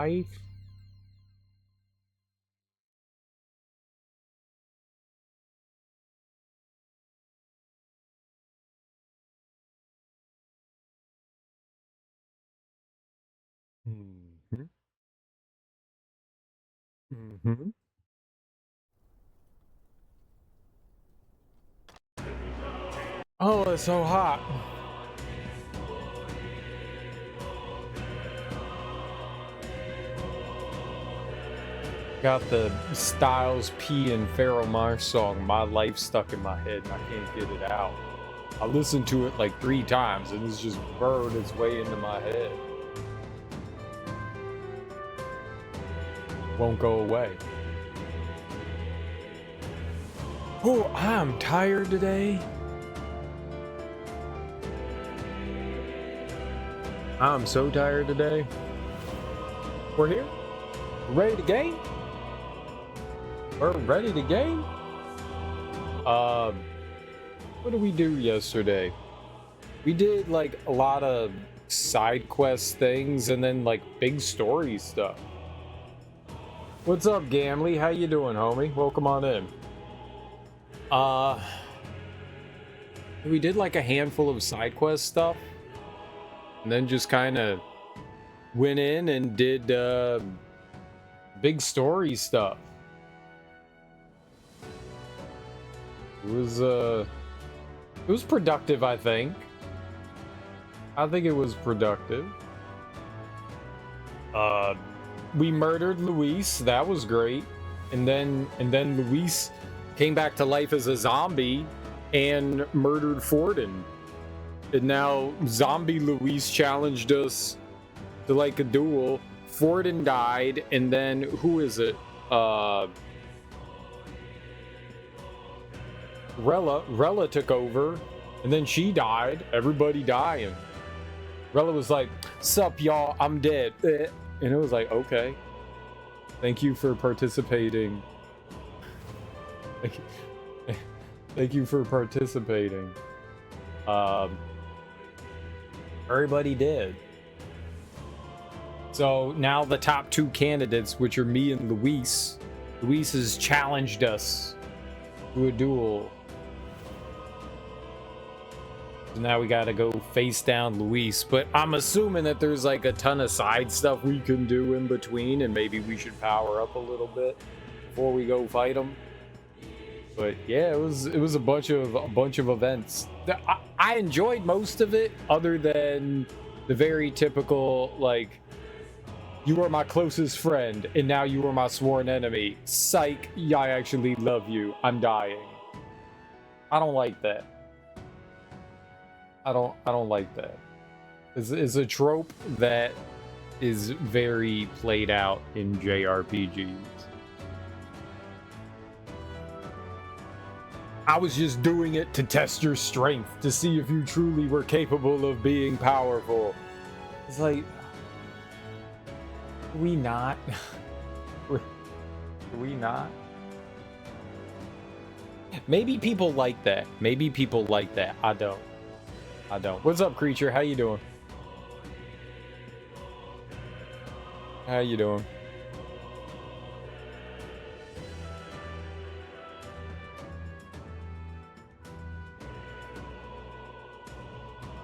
Life. Mhm. Mhm. Oh, it's so hot. Got the Styles P and Pharoah Monch song "My Life" stuck in my head, and I can't get it out. I listened to it like 3 times, and it's just burned its way into my head. Won't go away. Oh, I'm tired today. I'm so tired today. We're here. We're ready to game. We're ready to game. What did we do yesterday? We did like a lot of side quest things and then like big story stuff. What's up, Gamley? How you doing, homie? Welcome on in. We did like a handful of side quest stuff, and then just kind of went in and did big story stuff. It was productive, I think. I think it was productive. We murdered Luis. That was great. And then Luis came back to life as a zombie and murdered Forden. And now zombie Luis challenged us to like a duel. Forden died, and then who is it? Rella took over, and then she died. Everybody dying. Rella was like, "Sup, y'all? I'm dead." And it was like, okay. Thank you for participating. Thank you for participating. Everybody did. So now the top 2 candidates, which are me and Luis. Luis has challenged us to a duel. So now we gotta go face down Luis, but I'm assuming that there's like a ton of side stuff we can do in between, and maybe we should power up a little bit before we go fight him. But yeah, it was a bunch of events. I enjoyed most of it, other than the very typical like, you are my closest friend, and now you are my sworn enemy. Psych! I actually love you. I'm dying. I don't like that. I don't like that. It's a trope that is very played out in JRPGs. I was just doing it to test your strength, to see if you truly were capable of being powerful. It's like, we not? we not? Maybe people like that. Maybe people like that. I don't. What's up, creature? How you doing? How you doing?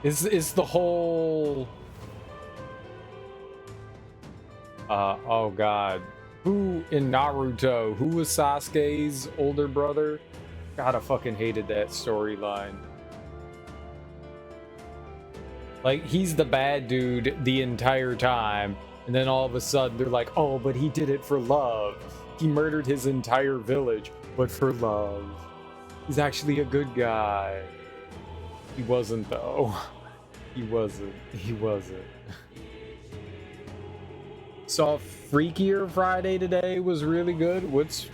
Is the whole oh god, who in Naruto, who was Sasuke's older brother? God, I fucking hated that storyline. Like, he's the bad dude the entire time, and then all of a sudden they're like, oh, but he did it for love. He murdered his entire village, but for love. He's actually a good guy. He wasn't, though. He wasn't. Saw Freakier Friday today, was really good. What's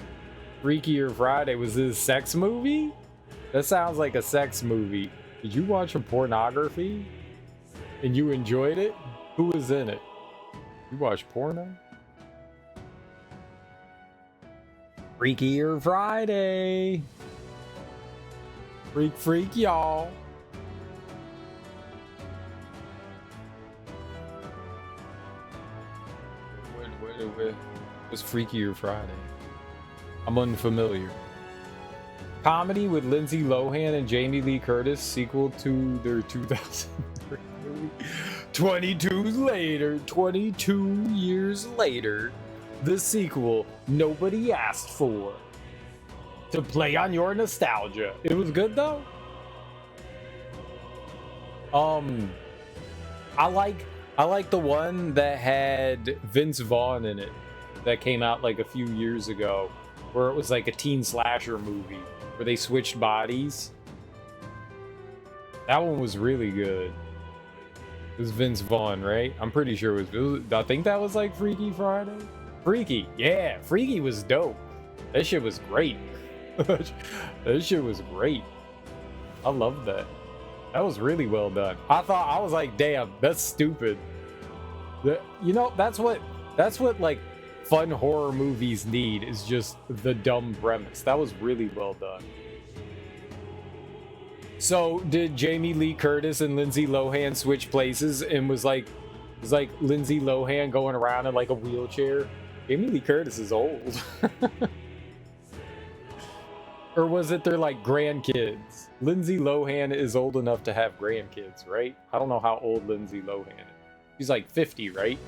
Freakier Friday? Was this a sex movie? That sounds like a sex movie. Did you watch a pornography? And you enjoyed it? Who was in it? You watched porno? Freakier Friday. Freak, y'all. was Freakier Friday? I'm unfamiliar. Comedy with Lindsay Lohan and Jamie Lee Curtis, sequel to their 2003 movie. 22 years later, the sequel nobody asked for. To play on your nostalgia. It was good though. I like the one that had Vince Vaughn in it that came out like a few years ago, where it was like a teen slasher movie where they switched bodies. That one was really good. It was Vince Vaughn, right? I'm pretty sure it was. I think that was like Freaky Friday. Freaky, yeah, Freaky was dope. That shit was great. That shit was great. I love that. That was really well done. I was like, damn, that's stupid. You know, that's what like fun horror movies need, is just the dumb premise. That was really well done. So did Jamie Lee Curtis and Lindsay Lohan switch places, and was like Lindsay Lohan going around in like a wheelchair? Jamie Lee Curtis is old. Or was it they're like grandkids? Lindsay Lohan is old enough to have grandkids, right? I don't know how old Lindsay Lohan is. She's like 50, right?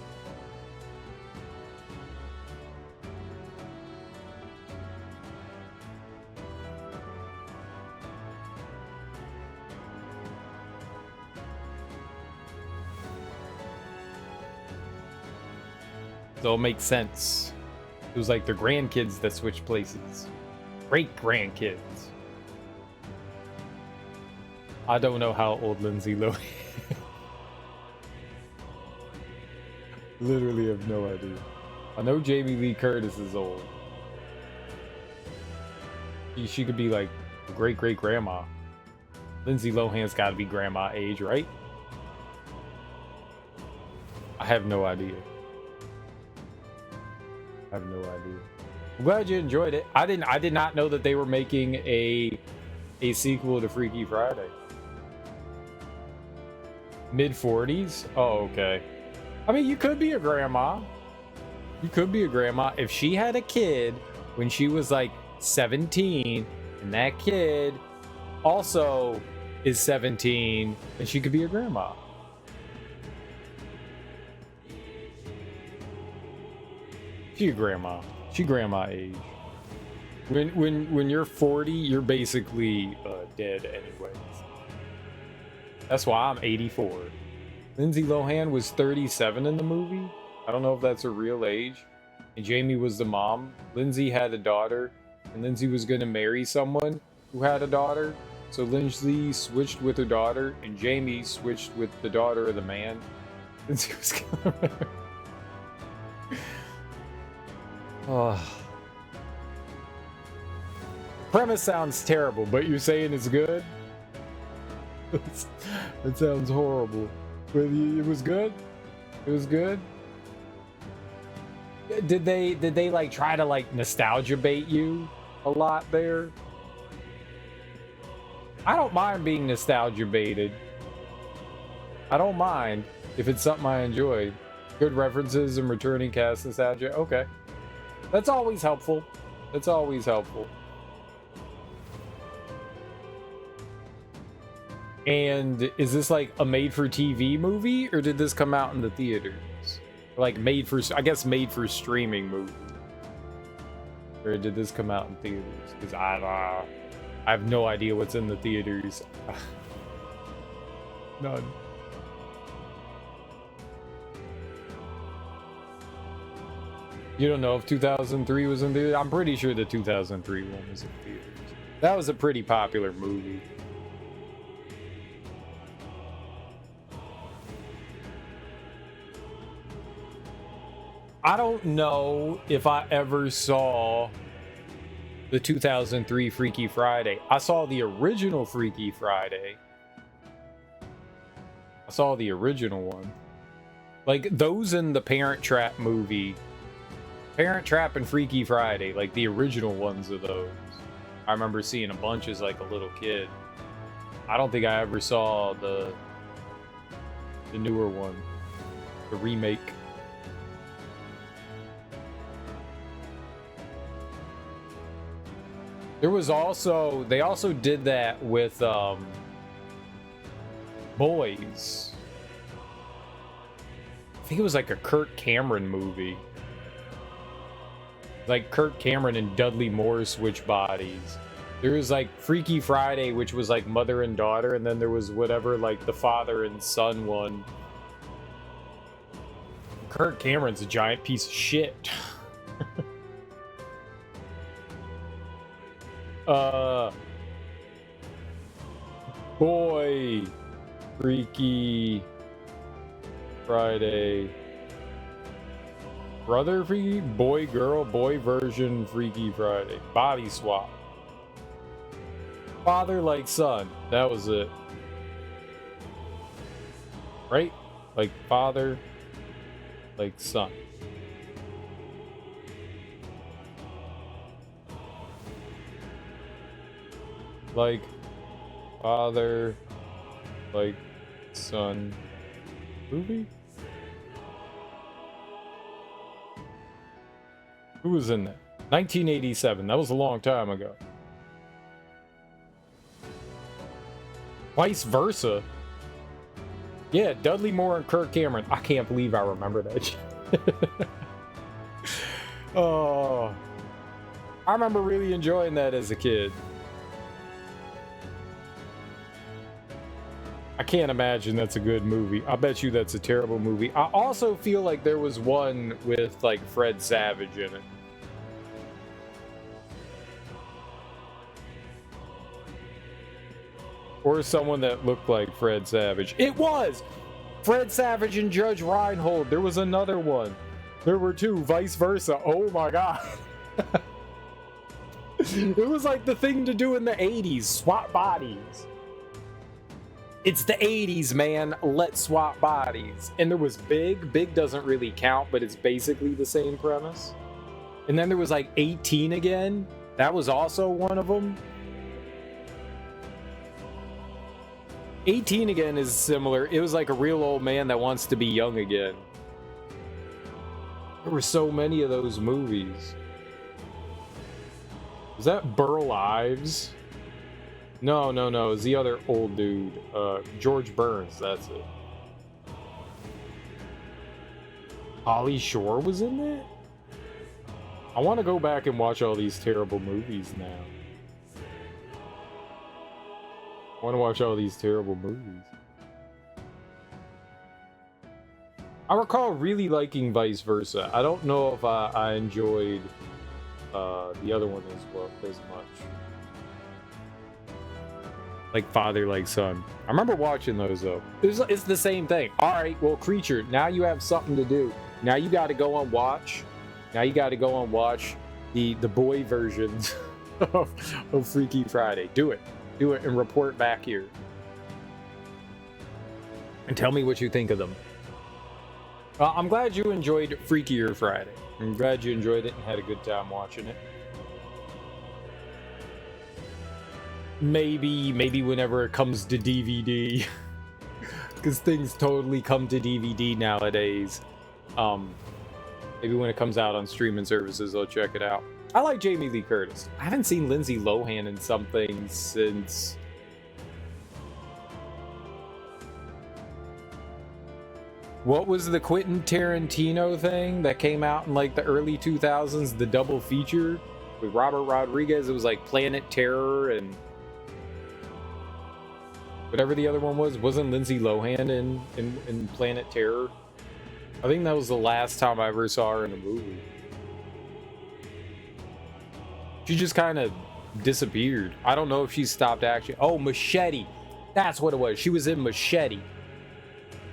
So it makes sense. It was like their grandkids that switched places. Great grandkids. I don't know how old Lindsay Lohan. Literally have no idea. I know Jamie Lee Curtis is old. She could be like great grandma. Lindsay Lohan's got to be grandma age, right? I have no idea. I have no idea. I'm glad you enjoyed it. I did not know that they were making a sequel to Freaky Friday. Mid-40s? Oh, okay. I mean, you could be a grandma. You could be a grandma. If she had a kid when she was like 17, and that kid also is 17, then she could be a grandma. She a grandma. She grandma age. When you're 40, you're basically dead anyways. That's why I'm 84. Lindsay Lohan was 37 in the movie. I don't know if that's her real age. And Jamie was the mom. Lindsay had a daughter, and Lindsay was gonna marry someone who had a daughter. So Lindsay switched with her daughter, and Jamie switched with the daughter of the man. Lindsay was gonna marry. Oh. Premise sounds terrible, but you're saying it's good? That sounds horrible. But it was good? It was good? Did they like try to like nostalgia bait you a lot there? I don't mind being nostalgia baited. I don't mind if it's something I enjoy. Good references and returning cast nostalgia. Okay. That's always helpful. That's always helpful. And is this like a made-for-TV movie, or did this come out in the theaters? Like I guess made for streaming movie. Or did this come out in theaters? Because I have no idea what's in the theaters. None. You don't know if 2003 was in theaters? I'm pretty sure the 2003 one was in theaters. That was a pretty popular movie. I don't know if I ever saw the 2003 Freaky Friday. I saw the original Freaky Friday. I saw the original one. Like those in the Parent Trap movie. Parent Trap and Freaky Friday, like the original ones of those. I remember seeing a bunch as like a little kid. I don't think I ever saw the newer one. The remake. There was also, they also did that with Boys. I think it was like a Kirk Cameron movie. Like Kirk Cameron and Dudley Moore switch bodies. There was like Freaky Friday, which was like mother and daughter, and then there was whatever, like the father and son one. Kirk Cameron's a giant piece of shit. Boy, Freaky Friday. Brother Freaky, boy, girl, boy version Freaky Friday. Body swap. Father like son. That was it. Right? Like father like son. Like father like son movie? Who was in that? 1987. That was a long time ago. Vice versa. Yeah, Dudley Moore and Kirk Cameron. I can't believe I remember that shit. Oh, I remember really enjoying that as a kid. I can't imagine that's a good movie. I bet you that's a terrible movie. I also feel like there was one with like Fred Savage in it. Or someone that looked like Fred Savage. It was! Fred Savage and Judge Reinhold. There was another one. There were two, vice versa. Oh my god. It was like the thing to do in the 80s. Swap bodies. It's the 80s, man. Let's swap bodies. And there was Big. Big doesn't really count, but it's basically the same premise. And then there was like 18 again. That was also one of them. 18 again is similar. It was like a real old man that wants to be young again. There were so many of those movies. Was that Burl Ives? No. It's the other old dude. George Burns, that's it. Ollie Shore was in that? I want to go back and watch all these terrible movies now. I want to watch all these terrible movies. I recall really liking Vice Versa. I don't know if I enjoyed the other one as much. Like Father, like Son. I remember watching those though. It's the same thing. All right, well, Creature, now you have something to do. Now you got to go and watch. Now you got to go and watch the boy versions of Freaky Friday. Do it and report back here and tell me what you think of them. I'm glad you enjoyed Freakier Friday. I'm glad you enjoyed it and had a good time watching it. Maybe whenever it comes to DVD, because things totally come to DVD nowadays. Maybe when it comes out on streaming services, I'll check it out. I like Jamie Lee Curtis. I haven't seen Lindsay Lohan in something since... What was the Quentin Tarantino thing that came out in like the early 2000s? The double feature with Robert Rodriguez. It was like Planet Terror and whatever the other one was. Wasn't Lindsay Lohan in Planet Terror? I think that was the last time I ever saw her in a movie. She just kind of disappeared. I don't know if she stopped acting. Oh, Machete. That's what it was. She was in Machete.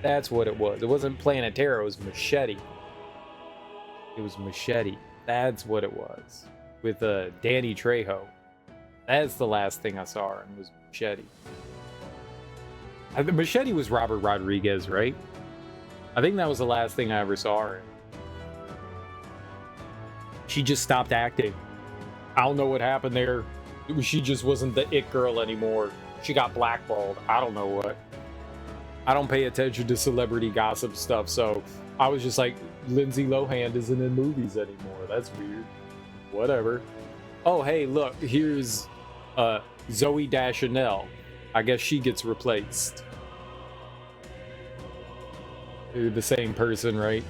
That's what it was. It wasn't Planet Terror. It was Machete. It was Machete. That's what it was. With Danny Trejo. That's the last thing I saw her in, was Machete. Machete was Robert Rodriguez, right? I think that was the last thing I ever saw her in. She just stopped acting. I don't know what happened there. She just wasn't the it girl anymore. She got blackballed. I don't know what. I don't pay attention to celebrity gossip stuff, so I was just like, Lindsay Lohan isn't in movies anymore. That's weird. Whatever. Oh, hey, look, here's Zoe Deschanel. I guess she gets replaced. They're the same person, right?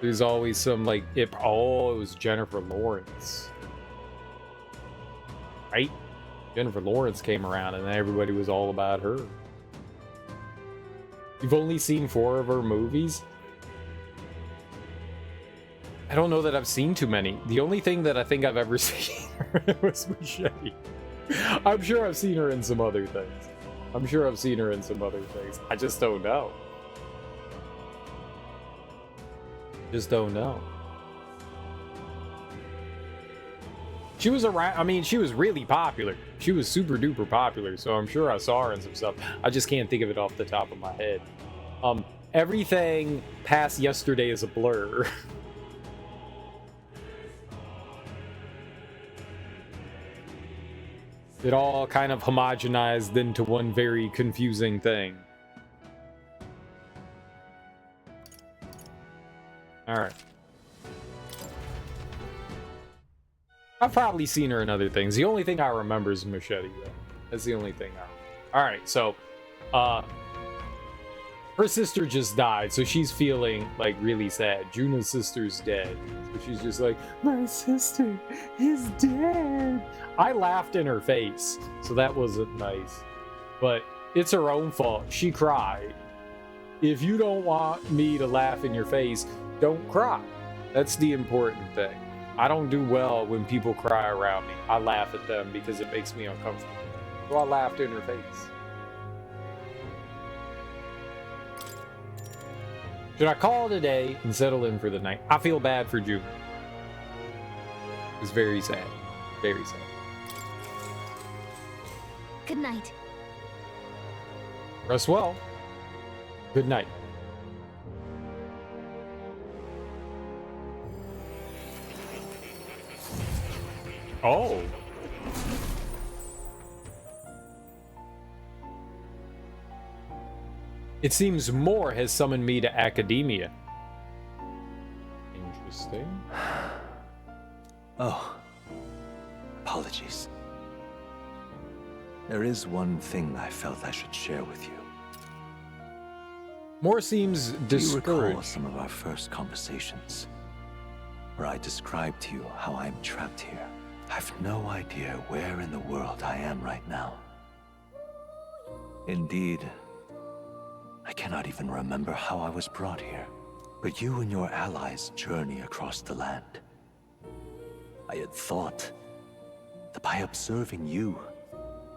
There's always some like it was Jennifer Lawrence. Right? Jennifer Lawrence came around and everybody was all about her. You've only seen 4 of her movies? I don't know that I've seen too many. The only thing that I think I've ever seen her in was Machete. I'm sure I've seen her in some other things. I just don't know. Just don't know. She was around. I mean, she was really popular. She was super duper popular, so I'm sure I saw her in some stuff. I just can't think of it off the top of my head. Everything past yesterday is a blur. It all kind of homogenized into one very confusing thing. Alright. I've probably seen her in other things. The only thing I remember is Machete, though. That's the only thing I remember. Alright, so, her sister just died, so she's feeling, like, really sad. Juna's sister's dead. So she's just like, my sister is dead. I laughed in her face, so that wasn't nice. But it's her own fault. She cried. If you don't want me to laugh in your face, don't cry. That's the important thing. I don't do well when people cry around me. I laugh at them because it makes me uncomfortable. So I laughed in her face. Should I call it a day and settle in for the night? I feel bad for June. It's very sad. Very sad. Good night. Rest well. Good night. Oh. It seems Moore has summoned me to academia. Interesting. Oh. Apologies. There is one thing I felt I should share with you. Moore seems discouraged. Do you recall some of our first conversations, where I described to you how I'm trapped here? I've no idea where in the world I am right now. Indeed, I cannot even remember how I was brought here. But you and your allies journey across the land. I had thought that by observing you,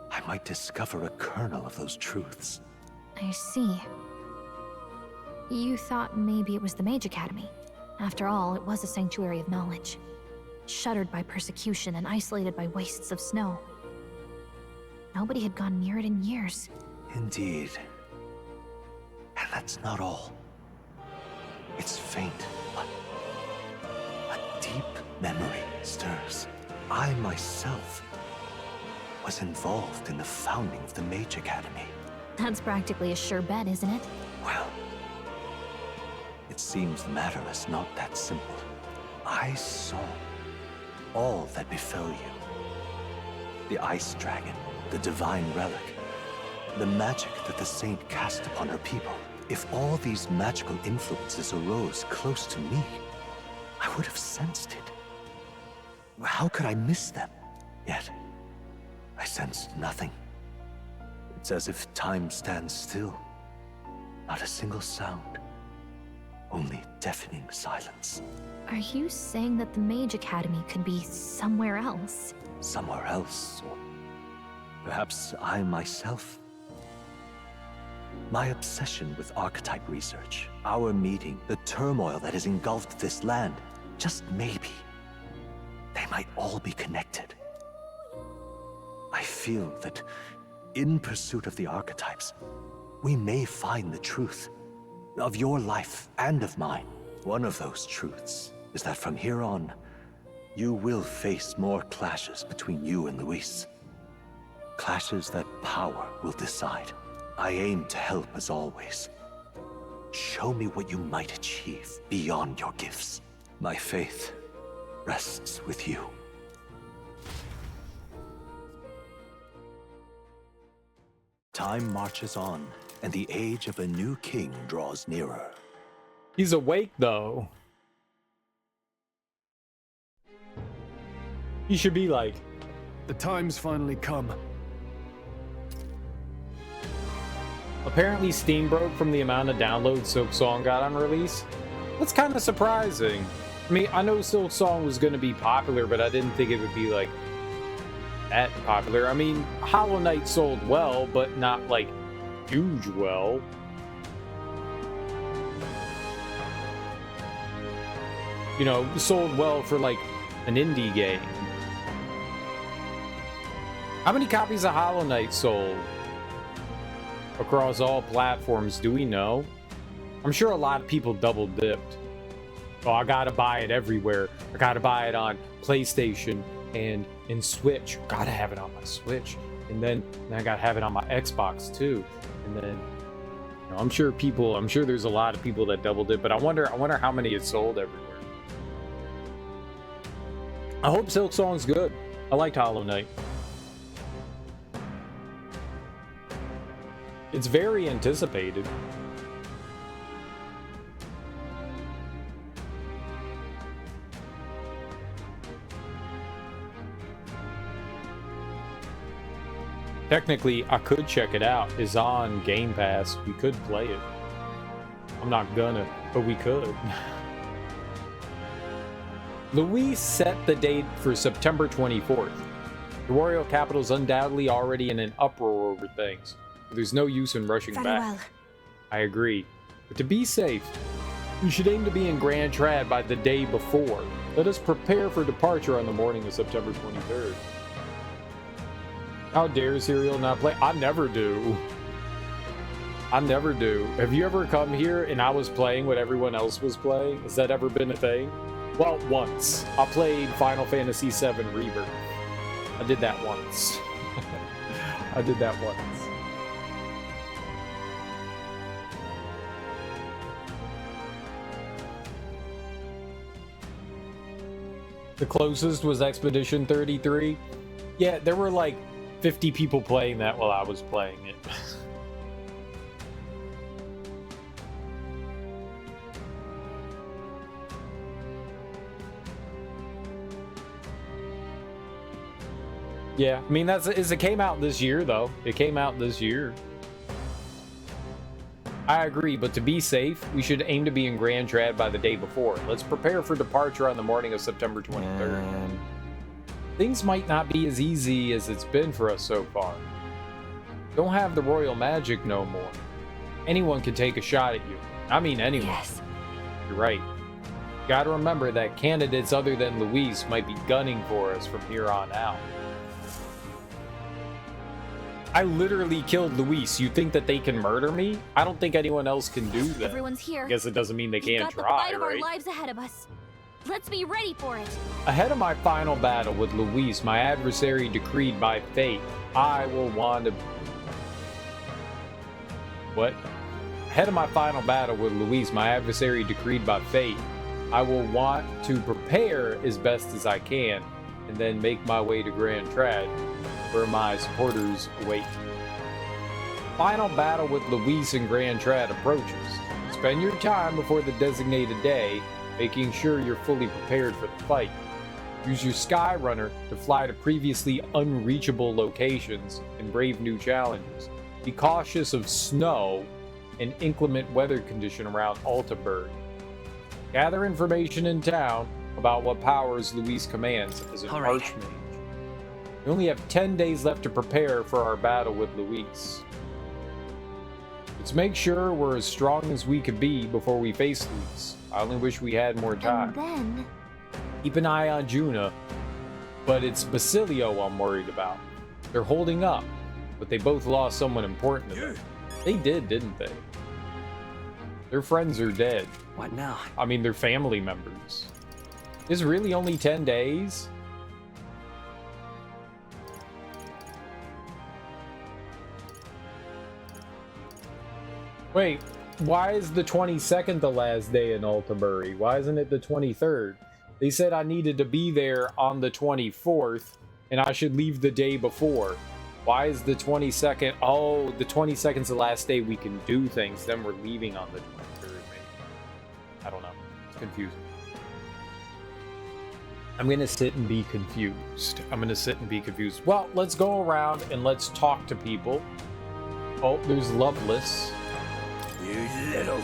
I might discover a kernel of those truths. I see. You thought maybe it was the Mage Academy. After all, it was a sanctuary of knowledge. Shuttered by persecution and isolated by wastes of snow. Nobody had gone near it in years. Indeed. And that's not all. It's faint, but a deep memory stirs. I myself was involved in the founding of the Mage Academy. That's practically a sure bet, isn't it? Well, it seems the matter is not that simple. I saw all that befell you. The Ice Dragon, the Divine Relic, the magic that the Saint cast upon her people. If all these magical influences arose close to me, I would have sensed it. How could I miss them? Yet, I sensed nothing. It's as if time stands still. Not a single sound. Only deafening silence. Are you saying that the Mage Academy could be somewhere else? Somewhere else, or perhaps I myself? My obsession with archetype research, our meeting, the turmoil that has engulfed this land, just maybe, they might all be connected. I feel that in pursuit of the archetypes, we may find the truth of your life and of mine. One of those truths is that from here on, you will face more clashes between you and Luis. Clashes that power will decide. I aim to help as always. Show me what you might achieve beyond your gifts. My faith rests with you. Time marches on, and the age of a new king draws nearer. He's awake, though. He should be like, The time's finally come. apparently Steam broke from the amount of downloads Silk Song got on release. That's kind of surprising. I mean, I know Silk Song was going to be popular, but I didn't think it would be like that popular. I mean, Hollow Knight sold well, but not like huge well. You know, sold well for like an indie game. How many copies of Hollow Knight sold across all platforms? Do we know? I'm sure a lot of people double dipped. Oh, I gotta buy it everywhere. I gotta buy it on PlayStation and in Switch. Gotta have it on my Switch. And then I gotta have it on my Xbox too. And then, you know, I'm sure there's a lot of people that double dip, but I wonder how many it sold everywhere. I hope Silk Song's good. I liked Hollow Knight. It's very anticipated. Technically, I could check it out. It's on Game Pass. We could play it. I'm not gonna, but we could. Louise set the date for September 24th. The royal capital is undoubtedly already in an uproar over things. There's no use in rushing Very back. well. I agree. But to be safe, we should aim to be in Grand Trad by the day before. Let us prepare for departure on the morning of September 23rd. How dare Serial not play? I never do. I never do. Have you ever come here and I was playing what everyone else was playing? Has that ever been a thing? Well, once. I played Final Fantasy VII Rebirth. I did that once. I did that once. The closest was Expedition 33. Yeah, there were like 50 people playing that while I was playing it. Yeah, I mean, it came out this year, though. It came out this year. I agree, but to be safe, we should aim to be in Grand Trad by the day before. Let's prepare for departure on the morning of September 23rd. Things might not be as easy as it's been for us so far. Don't have the royal magic no more. Anyone can take a shot at you. I mean anyone. Yes. You're right. Gotta remember that candidates other than Luis might be gunning for us from here on out. I literally killed Luis. You think that they can murder me? I don't think anyone else can do that. Everyone's here. I guess it doesn't mean they We've can't got try, the fight of right? our lives ahead of us. Let's be ready for it. Ahead of my final battle with Luis, my adversary decreed by fate, I will want to... What? Ahead of my final battle with Luis, my adversary decreed by fate, I will want to prepare as best as I can, and then make my way to Grand Trad, where my supporters await. Final battle with Luis in Grand Trad approaches. Spend your time before the designated day, making sure you're fully prepared for the fight. Use your Skyrunner to fly to previously unreachable locations and brave new challenges. Be cautious of snow and inclement weather condition around Altaberg. Gather information in town about what powers Luis commands as an Archmage. We only have 10 days left to prepare for our battle with Luis. Let's make sure we're as strong as we could be before we face Luis. I only wish we had more time. And then... Keep an eye on Juna, but it's Basilio I'm worried about. They're holding up, but they both lost someone important to them. They did, didn't they? Their friends are dead. What now? I mean, they're family members. It's really only 10 days? Wait, why is the 22nd the last day in Altabury? Why isn't it the 23rd? They said I needed to be there on the 24th, and I should leave the day before. Why is the 22nd? Oh, the 22nd's the last day we can do things. Then we're leaving on the 23rd, maybe. I don't know. It's confusing. I'm going to sit and be confused. Well, let's go around and let's talk to people. Oh, there's Loveless. You little...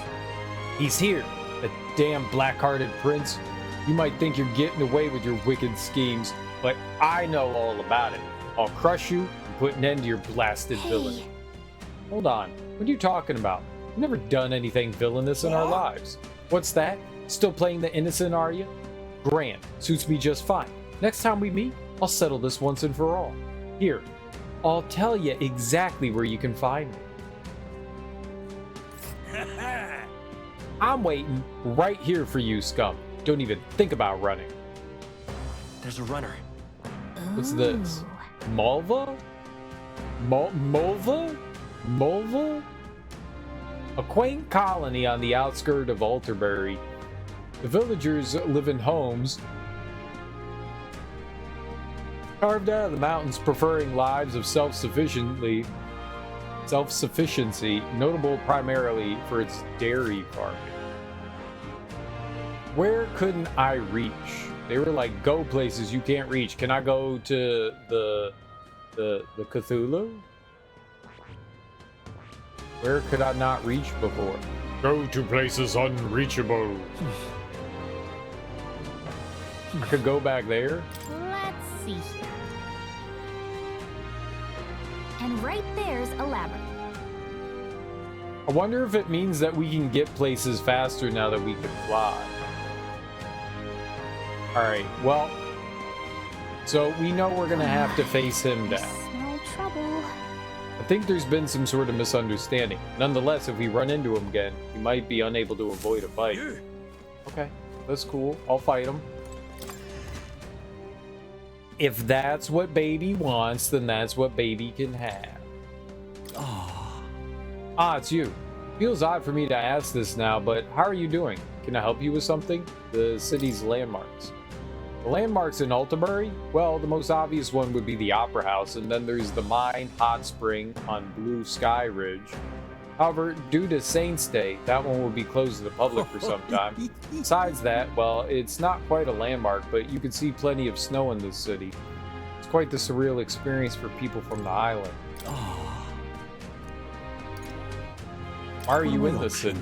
He's here. The damn black-hearted prince. You might think you're getting away with your wicked schemes, but I know all about it. I'll crush you and put an end to your blasted villainy. Hold on. What are you talking about? We've never done anything villainous in our lives. What's that? Still playing the innocent, are you? Grand. Suits me just fine. Next time we meet, I'll settle this once and for all. Here, I'll tell you exactly where you can find me. I'm waiting right here for you, scum. Don't even think about running. There's a runner. What's this? Malva? Mulva? Mulva? A quaint colony on the outskirts of Alterbury. The villagers live in homes carved out of the mountains, preferring lives of self-sufficiency, notable primarily for its dairy farming. Where couldn't I reach? They were like, go places you can't reach. Can I go to the Cthulhu? Where could I not reach before? Go to places unreachable. I could go back there. Let's see here. And right there's a labyrinth. I wonder if it means that we can get places faster now that we can fly. Alright, well, so we know we're gonna have to face him down. Smell trouble. I think there's been some sort of misunderstanding. Nonetheless, if we run into him again, we might be unable to avoid a fight. Okay, that's cool. I'll fight him. If that's what baby wants, then that's what baby can have. Ah, it's you. Feels odd for me to ask this now, but how are you doing? Can I help you with something? The city's landmarks. The landmarks in Alterbury? Well, the most obvious one would be the Opera House, and then there's the Mine Hot Spring on Blue Sky Ridge. However, due to Saints' Day, that one will be closed to the public for some time. Besides that, well, it's not quite a landmark, but you can see plenty of snow in this city. It's quite the surreal experience for people from the island. Why are you in this city?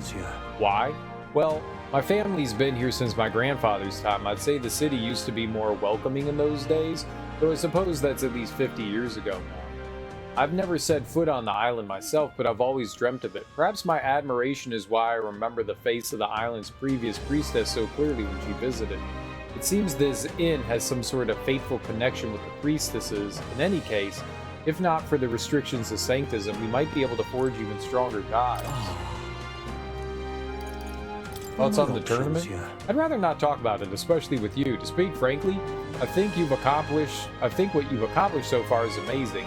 Why? Well, my family's been here since my grandfather's time. I'd say the city used to be more welcoming in those days, though I suppose that's at least 50 years ago now. I've never set foot on the island myself, but I've always dreamt of it. Perhaps my admiration is why I remember the face of the island's previous priestess so clearly when she visited. It seems this inn has some sort of fateful connection with the priestesses. In any case, if not for the restrictions of sanctism, we might be able to forge even stronger ties. Thoughts on the tournament? I'd rather not talk about it, especially with you. To speak frankly, I think what you've accomplished so far is amazing.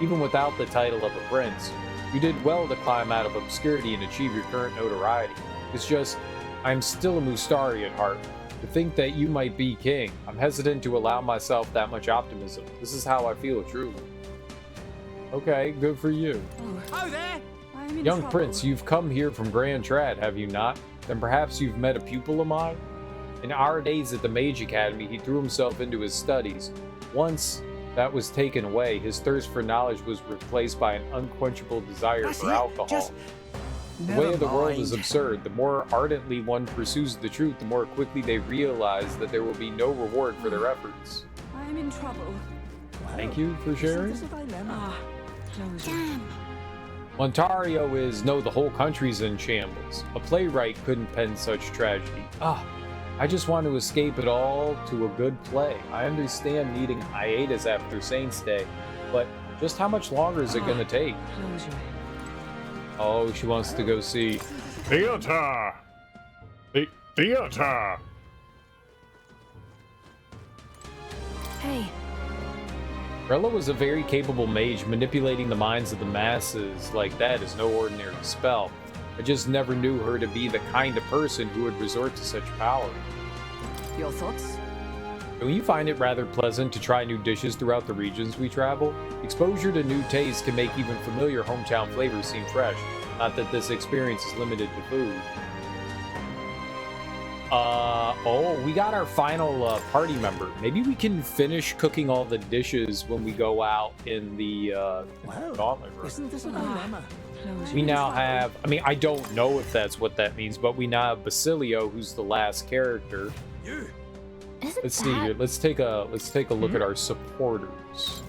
Even without the title of a prince, you did well to climb out of obscurity and achieve your current notoriety. It's just, I'm still a Mustari at heart. To think that you might be king, I'm hesitant to allow myself that much optimism. This is how I feel, truly. Okay, good for you. Oh, there! I'm in Young trouble. prince, you've come here from Grand Trad, have you not? Then perhaps you've met a pupil of mine? In our days at the Mage Academy, he threw himself into his studies. Once that was taken away, his thirst for knowledge was replaced by an unquenchable desire for alcohol. The way of the world is absurd. The more ardently one pursues the truth, the more quickly they realize that there will be no reward for their efforts. I'm in trouble. Thank you for sharing. Is this a dilemma? Closure. Damn. Ontario is, no, the whole country's in shambles. A playwright couldn't pen such tragedy. I just want to escape it all to a good play. I understand needing hiatus after Saints' Day, but just how much longer is it gonna take? Closure. Oh, she wants to go see theater! Theater! Hey, Rella was a very capable mage. Manipulating the minds of the masses like that is no ordinary spell. I just never knew her to be the kind of person who would resort to such power. Your thoughts? We find it rather pleasant to try new dishes throughout the regions we travel. Exposure to new tastes can make even familiar hometown flavors seem fresh. Not that this experience is limited to food. Oh, we got our final party member. Maybe we can finish cooking all the dishes when we go out in the gauntlet room. Isn't this a dilemma? We now have, I mean, I don't know if that's what that means, but we now have Basilio, who's the last character. Let's see here. Let's take a look at our supporters.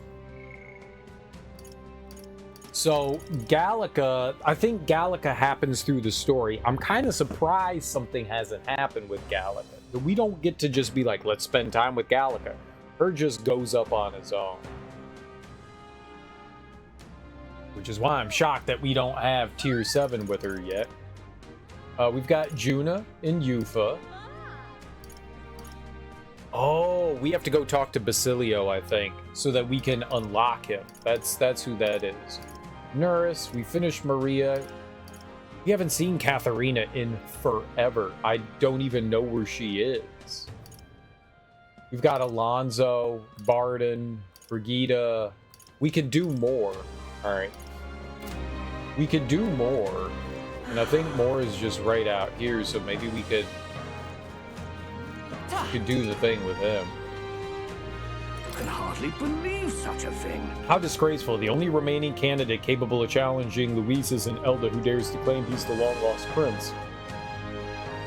So Gallica, I think Gallica happens through the story. I'm kind of surprised something hasn't happened with Gallica. We don't get to just be like, let's spend time with Gallica. Her just goes up on its own. Which is why I'm shocked that we don't have tier 7 with her yet. We've got Juna and Yufa. Oh, we have to go talk to Basilio, I think, so that we can unlock him. That's who that is. Nuris, we finished Maria. We haven't seen Katharina in forever. I don't even know where she is. We've got Alonso, Barden, Brigida. We could do more. All right. We could do more. And I think more is just right out here, so maybe we could do the thing with him. I can hardly believe such a thing. How disgraceful. The only remaining candidate capable of challenging Luis is an Elder who dares to claim he's the long-lost prince.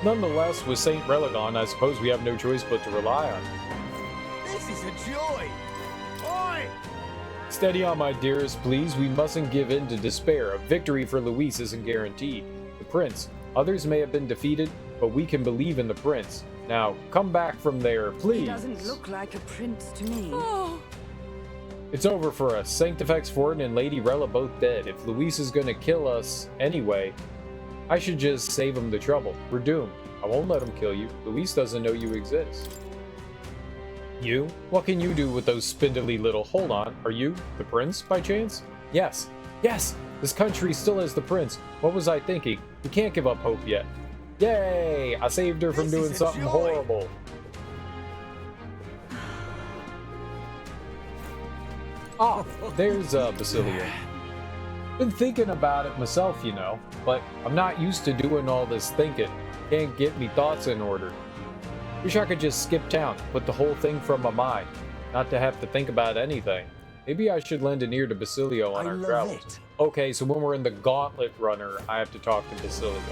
Nonetheless, with Saint Religon, I suppose we have no choice but to rely on him. This is a joy. Oi! Steady on, my dearest, please. We mustn't give in to despair. A victory for Luis isn't guaranteed. The prince. Others may have been defeated, but we can believe in the prince. Now, come back from there, please. He doesn't look like a prince to me. It's over for us. Sanctifex Ford and Lady Rella both dead. If Luis is gonna kill us anyway, I should just save him the trouble. We're doomed. I won't let him kill you. Luis doesn't know you exist. You? What can you do with those spindly little... Hold on. Are you the prince, by chance? Yes. Yes! This country still has the prince. What was I thinking? We can't give up hope yet. Yay! I saved her from doing something horrible. Oh, there's Basilio. Been thinking about it myself, you know, but I'm not used to doing all this thinking. Can't get me thoughts in order. Wish I could just skip town, put the whole thing from my mind, not to have to think about anything. Maybe I should lend an ear to Basilio on our travels. Okay, so when we're in the Gauntlet Runner, I have to talk to Basilio.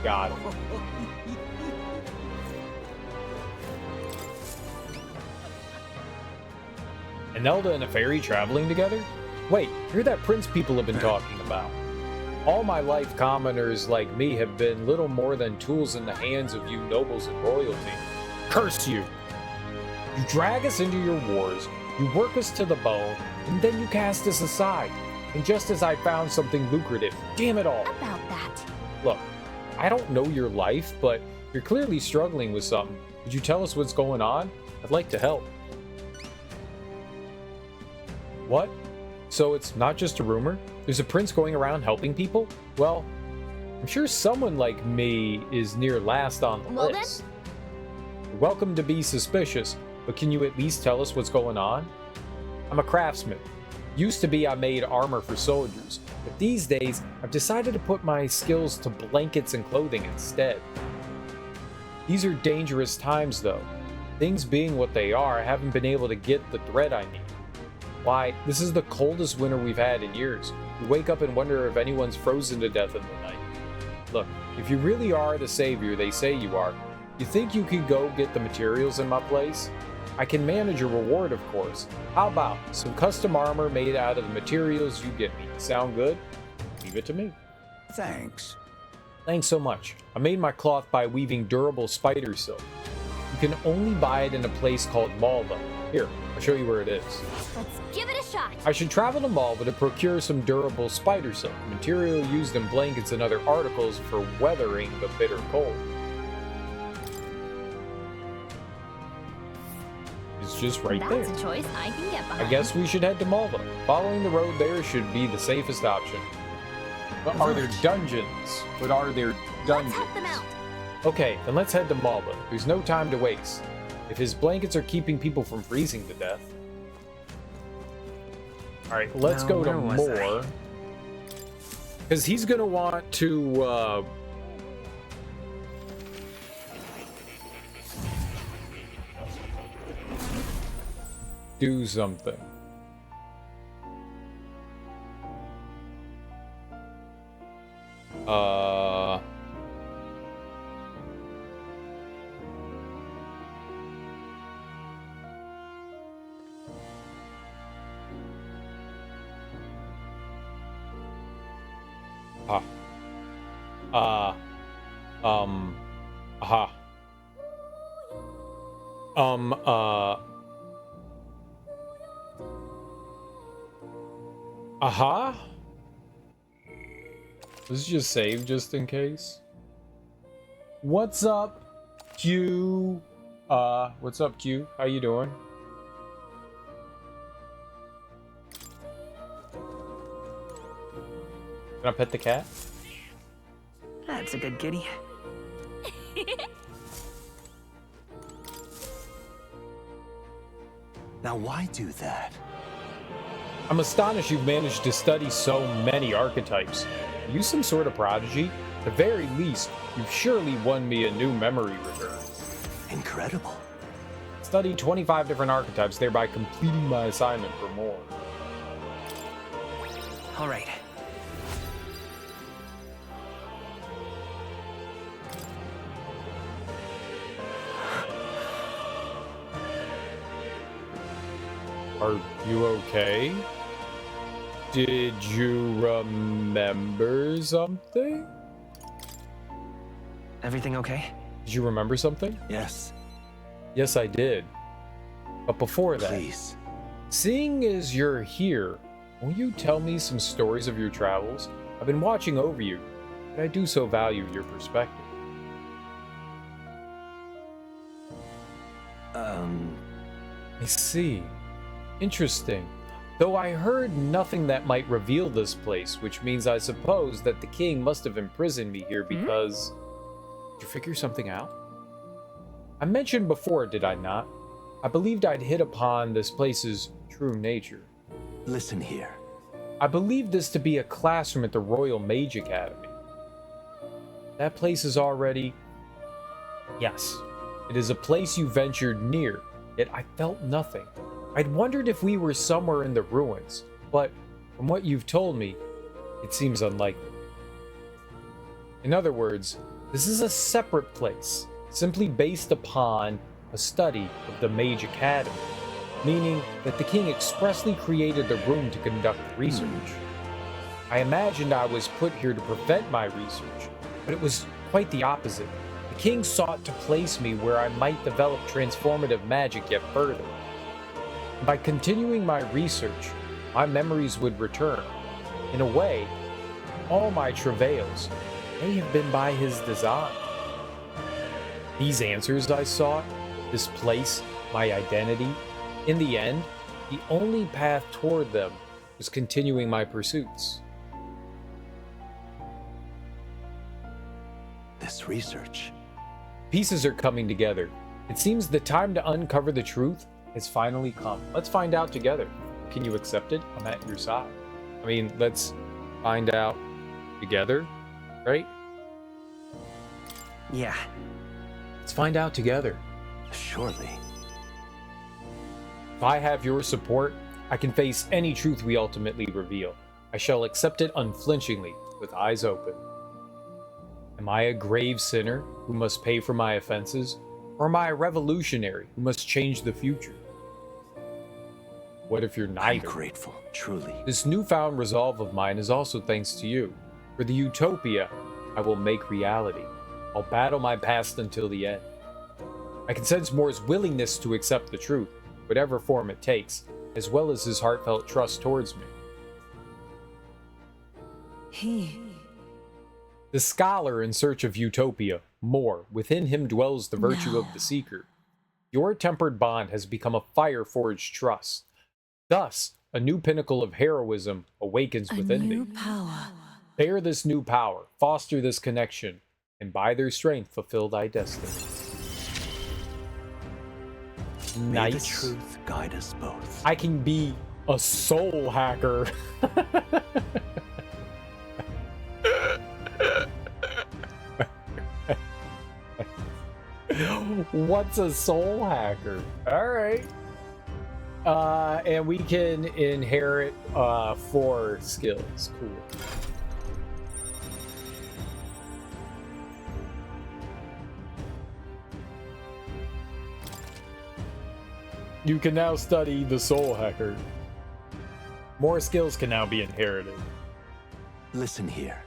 Got it. Anelda and a fairy traveling together? Wait, you're that prince people have been talking about. All my life, commoners like me have been little more than tools in the hands of you nobles and royalty. Curse you! You drag us into your wars, you work us to the bone, and then you cast us aside. And just as I found something lucrative, damn it all! About that. Look, I don't know your life, but you're clearly struggling with something. Would you tell us what's going on? I'd like to help. What? So it's not just a rumor? There's a prince going around helping people? Well, I'm sure someone like me is near last on the list. You're welcome to be suspicious, but can you at least tell us what's going on? I'm a craftsman. Used to be I made armor for soldiers, but these days I've decided to put my skills to blankets and clothing instead. These are dangerous times though. Things being what they are, I haven't been able to get the thread I need. Why, this is the coldest winter we've had in years. You wake up and wonder if anyone's frozen to death in the night. Look, if you really are the savior they say you are, you think you could go get the materials in my place? I can manage a reward, of course. How about some custom armor made out of the materials you get me? Sound good? Leave it to me. Thanks. Thanks so much. I made my cloth by weaving durable spider silk. You can only buy it in a place called Malva. Here, I'll show you where it is. Let's give it a shot. I should travel to Malva to procure some durable spider silk, material used in blankets and other articles for weathering the bitter cold. It's just right there. That's a choice I can get behind. I guess we should head to Malva. Following the road there should be the safest option. But are there dungeons? Let's help them out. Okay, then let's head to Malva. There's no time to waste. if his blankets are keeping people from freezing to death. Alright, let's Now, go to where was more. Because he's going to want to... do something. Let's just save just in case. What's up, Q? What's up, Q? How you doing? Can I pet the cat? That's a good kitty. Now, why do that? I'm astonished you've managed to study so many archetypes. Are you some sort of prodigy? At the very least, you've surely won me a new memory return. Incredible. Studied 25 different archetypes, thereby completing my assignment for more. All right. Are you okay? Did you remember something? Everything okay? Did you remember something? Yes, Yes, I did. But before that, please. seeing as you're here, will you tell me some stories of your travels? I've been watching over you, but I do so value your perspective. I see. Interesting. Though I heard nothing that might reveal this place, which means I suppose that the king must have imprisoned me here because... Did you figure something out? I mentioned before, did I not? I believed I'd hit upon this place's true nature. Listen here. I believed this to be a classroom at the Royal Mage Academy. That place is already... Yes, it is a place you ventured near, yet I felt nothing. I'd wondered if we were somewhere in the ruins, but from what you've told me, it seems unlikely. In other words, this is a separate place, simply based upon a study of the Mage Academy, meaning that the king expressly created the room to conduct research. I imagined I was put here to prevent my research, but it was quite the opposite. The king sought to place me where I might develop transformative magic yet further. By continuing my research, my memories would return. In a way, all my travails may have been by his design. These answers I sought, this place, my identity, in the end, the only path toward them was continuing my pursuits. This research. Pieces are coming together. It seems the time to uncover the truth has finally come. Let's find out together. Can you accept it? I'm at your side. I mean, let's find out together, right? Yeah. Let's find out together. Surely. If I have your support, I can face any truth we ultimately reveal. I shall accept it unflinchingly, with eyes open. Am I a grave sinner who must pay for my offenses, or am I a revolutionary who must change the future? What if you're I'm neither? grateful, truly. This newfound resolve of mine is also thanks to you. For the utopia I will make reality. I'll battle my past until the end. I can sense Moore's willingness to accept the truth, whatever form it takes, as well as his heartfelt trust towards me. The scholar in search of utopia, Moore, within him dwells the virtue of the seeker. Your tempered bond has become a fire-forged trust. Thus, a new pinnacle of heroism awakens within me. Power. Bear this new power, foster this connection, and by their strength fulfill thy destiny. May the Nice. truth guide us both. I can be a soul hacker. What's a soul hacker? All right. And we can inherit 4 skills. Cool. You can now study the soul hacker. More skills can now be inherited. Listen here.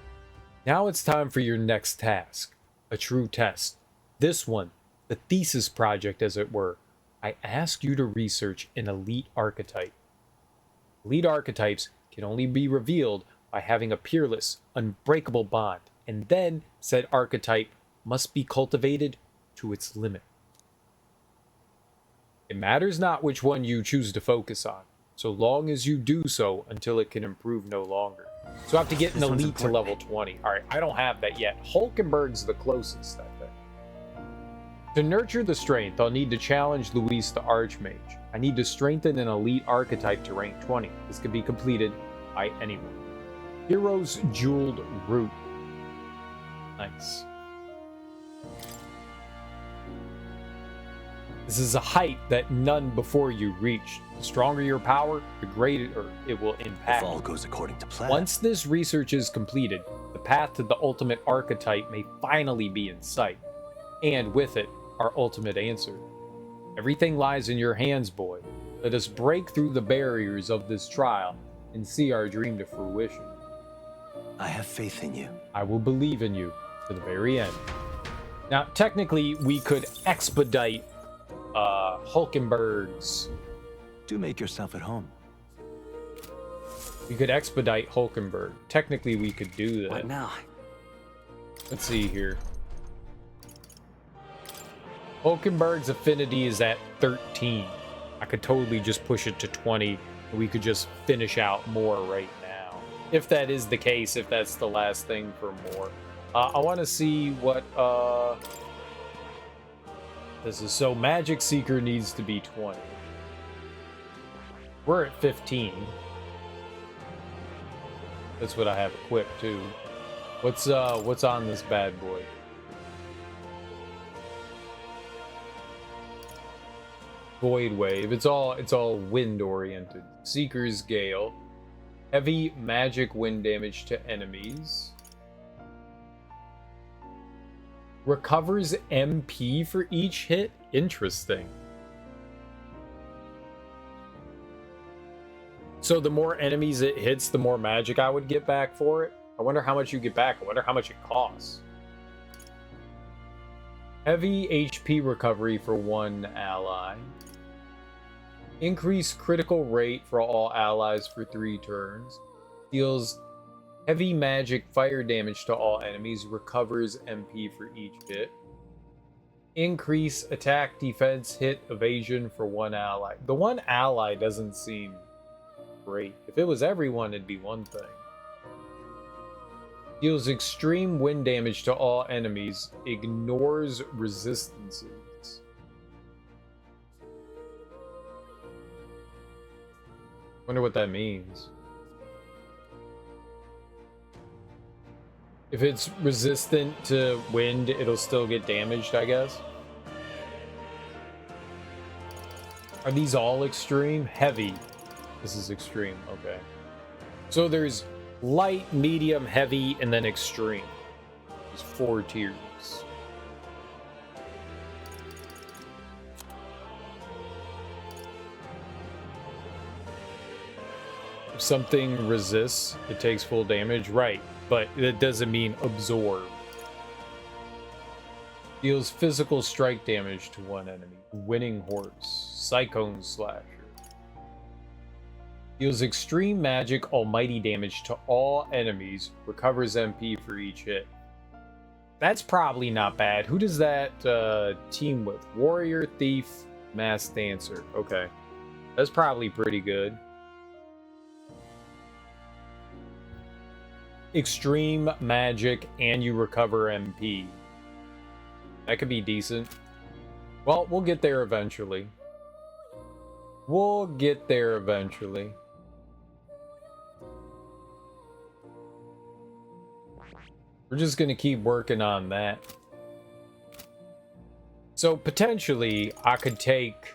Now it's time for your next task, a true test. This one, the thesis project as it were. I ask you to research an elite archetype. Elite archetypes can only be revealed by having a peerless, unbreakable bond, and then said archetype must be cultivated to its limit. It matters not which one you choose to focus on, so long as you do so until it can improve no longer. So I have to get an This one's elite to important. level 20. Alright, I don't have that yet. Hulkenberg's the closest, I think. To nurture the strength, I'll need to challenge Luis the Archmage. I need to strengthen an elite archetype to rank 20. This can be completed by anyone. Hero's Jeweled Root. Nice. This is a height that none before you reached. The stronger your power, the greater it will impact. If all goes according to plan. Once this research is completed, the path to the ultimate archetype may finally be in sight. And with it, our ultimate answer. Everything lies in your hands, boy. Let us break through the barriers of this trial and see our dream to fruition. I have faith in you. I will believe in you to the very end. Now, technically, we could expedite Hulkenberg's. Do make yourself at home. We could expedite Hulkenberg. Technically, we could do that. What now? Let's see here. Hulkenberg's affinity is at 13. I could totally just push it to 20, and we could just finish out more right now. If that is the case, if that's the last thing for more. I want to see what this is. So Magic Seeker needs to be 20. We're at 15. That's what I have equipped too. What's on this bad boy? Void Wave. It's all wind oriented. Seeker's Gale. Heavy magic wind damage to enemies. Recovers MP for each hit? Interesting. So the more enemies it hits, the more magic I would get back for it. I wonder how much you get back. I wonder how much it costs. Heavy HP recovery for one ally. Increase critical rate for all allies for 3 turns. Deals heavy magic fire damage to all enemies. Recovers MP for each hit. Increase attack, defense, hit, evasion for one ally. The one ally doesn't seem great. If it was everyone, it'd be one thing. Deals extreme wind damage to all enemies. Ignores resistances. Wonder what that means. If it's resistant to wind, it'll still get damaged, I guess. Are these all extreme? Heavy. This is extreme, okay. So there's light, medium, heavy, and then extreme. There's 4 tiers. If something resists, it takes full damage, right? But that doesn't mean absorb. Deals physical strike damage to one enemy. Winning Horse. Cyclone Slasher. Deals extreme magic almighty damage to all enemies. Recovers MP for each hit. That's probably not bad. Who does that team with? Warrior, Thief, Masked Dancer. Okay. That's probably pretty good. Extreme magic and you recover MP. That could be decent. Well, we'll get there eventually. We'll get there eventually. We're just gonna keep working on that. So potentially I could take...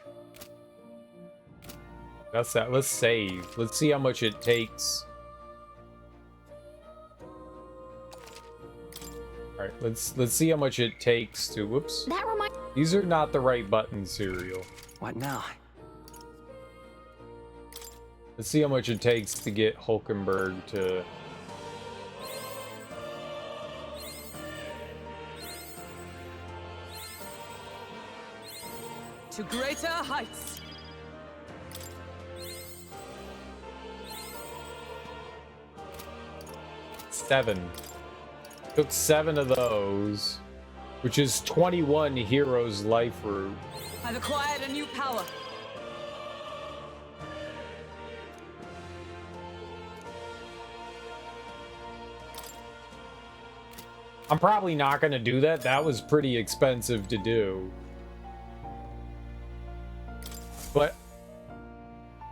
That's that. Let's save. Let's see how much it takes. Alright, let's see how much it takes to... Whoops. That reminds... These are not the right buttons, Serial. What now? Let's see how much it takes to get Hulkenberg to... To greater heights. Seven. Took 7 of those, which is 21 heroes life root. I've acquired a new power. I'm probably not going to do that. That was pretty expensive to do. But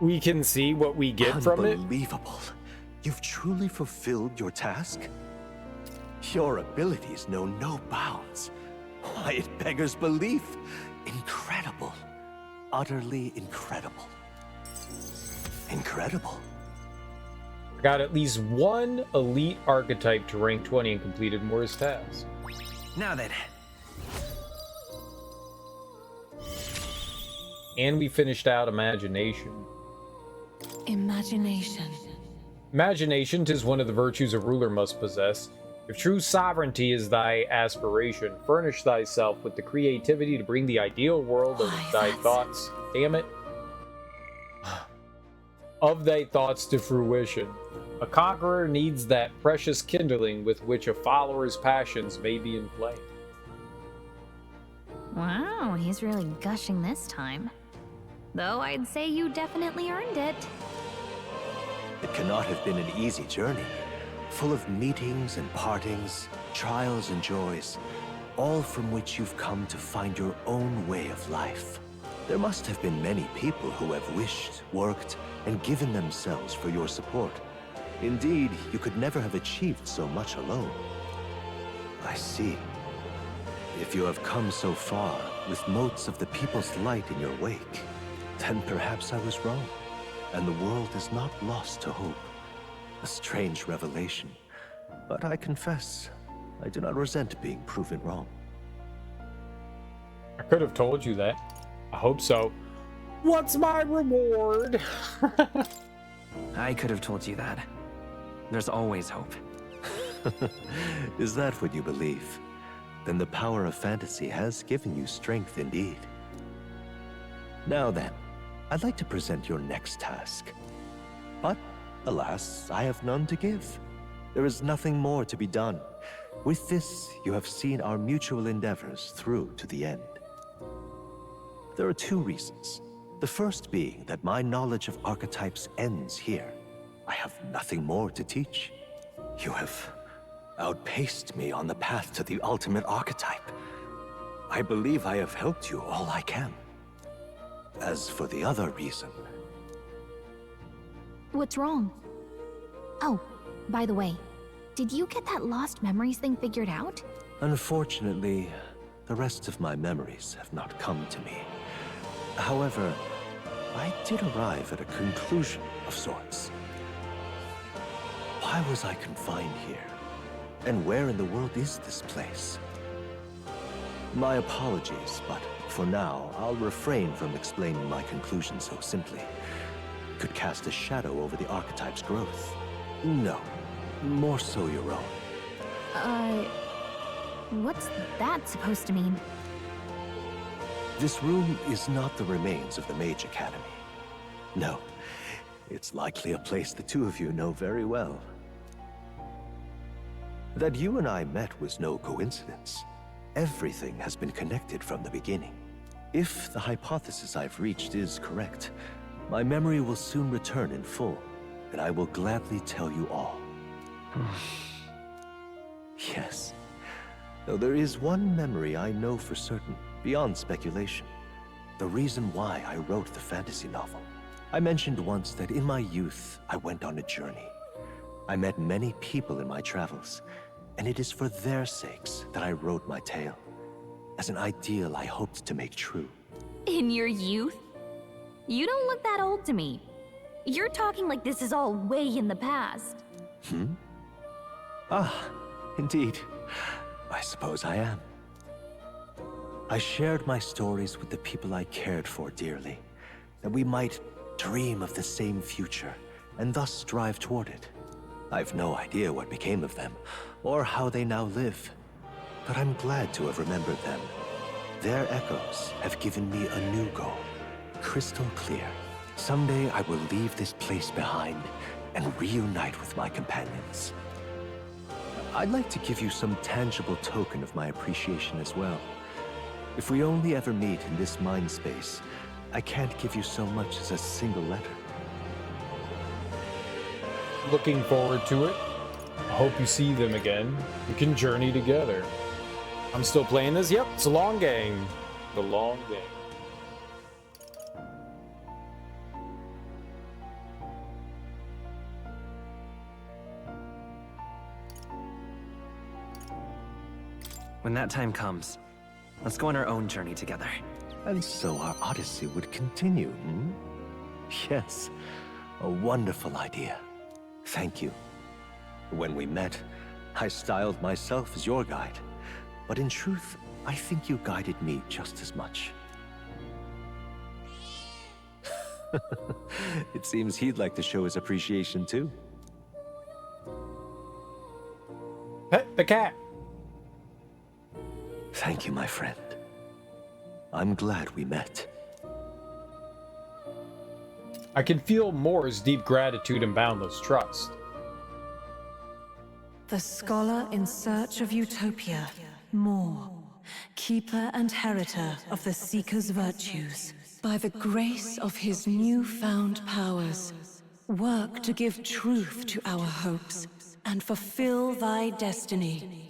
we can see what we get from it. Unbelievable. You've truly fulfilled your task? Your abilities know no bounds. Why, it beggars belief. Incredible. Utterly incredible. Incredible. I got at least one elite archetype to rank 20 and completed Moore's task. Now then. And we finished out Imagination. Imagination. Imagination 'tis one of the virtues a ruler must possess. If true sovereignty is thy aspiration, furnish thyself with the creativity to bring the ideal world of thy thoughts. Damn it. Of thy thoughts to fruition. A conqueror needs that precious kindling with which a follower's passions may be inflamed. Wow, he's really gushing this time. Though I'd say you definitely earned it. It cannot have been an easy journey, full of meetings and partings, trials and joys, all from which you've come to find your own way of life. There must have been many people who have wished, worked, and given themselves for your support. Indeed, you could never have achieved so much alone. I see. If you have come so far, with motes of the people's light in your wake, then perhaps I was wrong, and the world is not lost to hope. A strange revelation, but I confess, I do not resent being proven wrong. I could have told you that. I hope so. What's my reward? I could have told you that. There's always hope. Is that what you believe? Then the power of fantasy has given you strength indeed. Now then, I'd like to present your next task. But, alas, I have none to give. There is nothing more to be done. With this, you have seen our mutual endeavors through to the end. There are 2 reasons. The first being that my knowledge of archetypes ends here. I have nothing more to teach. You have outpaced me on the path to the ultimate archetype. I believe I have helped you all I can. As for the other reason... What's wrong? Oh, by the way, did you get that lost memories thing figured out? Unfortunately, the rest of my memories have not come to me. However, I did arrive at a conclusion of sorts. Why was I confined here? And where in the world is this place? My apologies, but for now, I'll refrain from explaining my conclusion so simply. It could cast a shadow over the archetype's growth. No, more so your own. What's that supposed to mean? This room is not the remains of the Mage Academy. No, it's likely a place the 2 of you know very well. That you and I met was no coincidence. Everything has been connected from the beginning. If the hypothesis I've reached is correct, my memory will soon return in full, and I will gladly tell you all. Yes, though there is one memory I know for certain, beyond speculation. The reason why I wrote the fantasy novel. I mentioned once that in my youth, I went on a journey. I met many people in my travels, and it is for their sakes that I wrote my tale, as an ideal I hoped to make true. In your youth? You don't look that old to me. You're talking like this is all way in the past. Ah, indeed. I suppose I am. I shared my stories with the people I cared for dearly, that we might dream of the same future, and thus strive toward it. I've no idea what became of them, or how they now live, but I'm glad to have remembered them. Their echoes have given me a new goal, crystal clear. Someday I will leave this place behind and reunite with my companions. I'd like to give you some tangible token of my appreciation as well. If we only ever meet in this mind space, I can't give you so much as a single letter. Looking forward to it. I hope you see them again. We can journey together. I'm still playing this? Yep, it's a long game. The long game. When that time comes, let's go on our own journey together. And so our odyssey would continue, hmm? Yes, a wonderful idea. Thank you. When we met, I styled myself as your guide. But in truth, I think you guided me just as much. It seems he'd like to show his appreciation too. Pet the cat. Thank you, my friend. I'm glad we met. I can feel Moore's deep gratitude and boundless trust. The scholar in search of utopia, Moore, keeper and heritor of the Seeker's virtues. By the grace of his newfound powers, work to give truth to our hopes and fulfill thy destiny.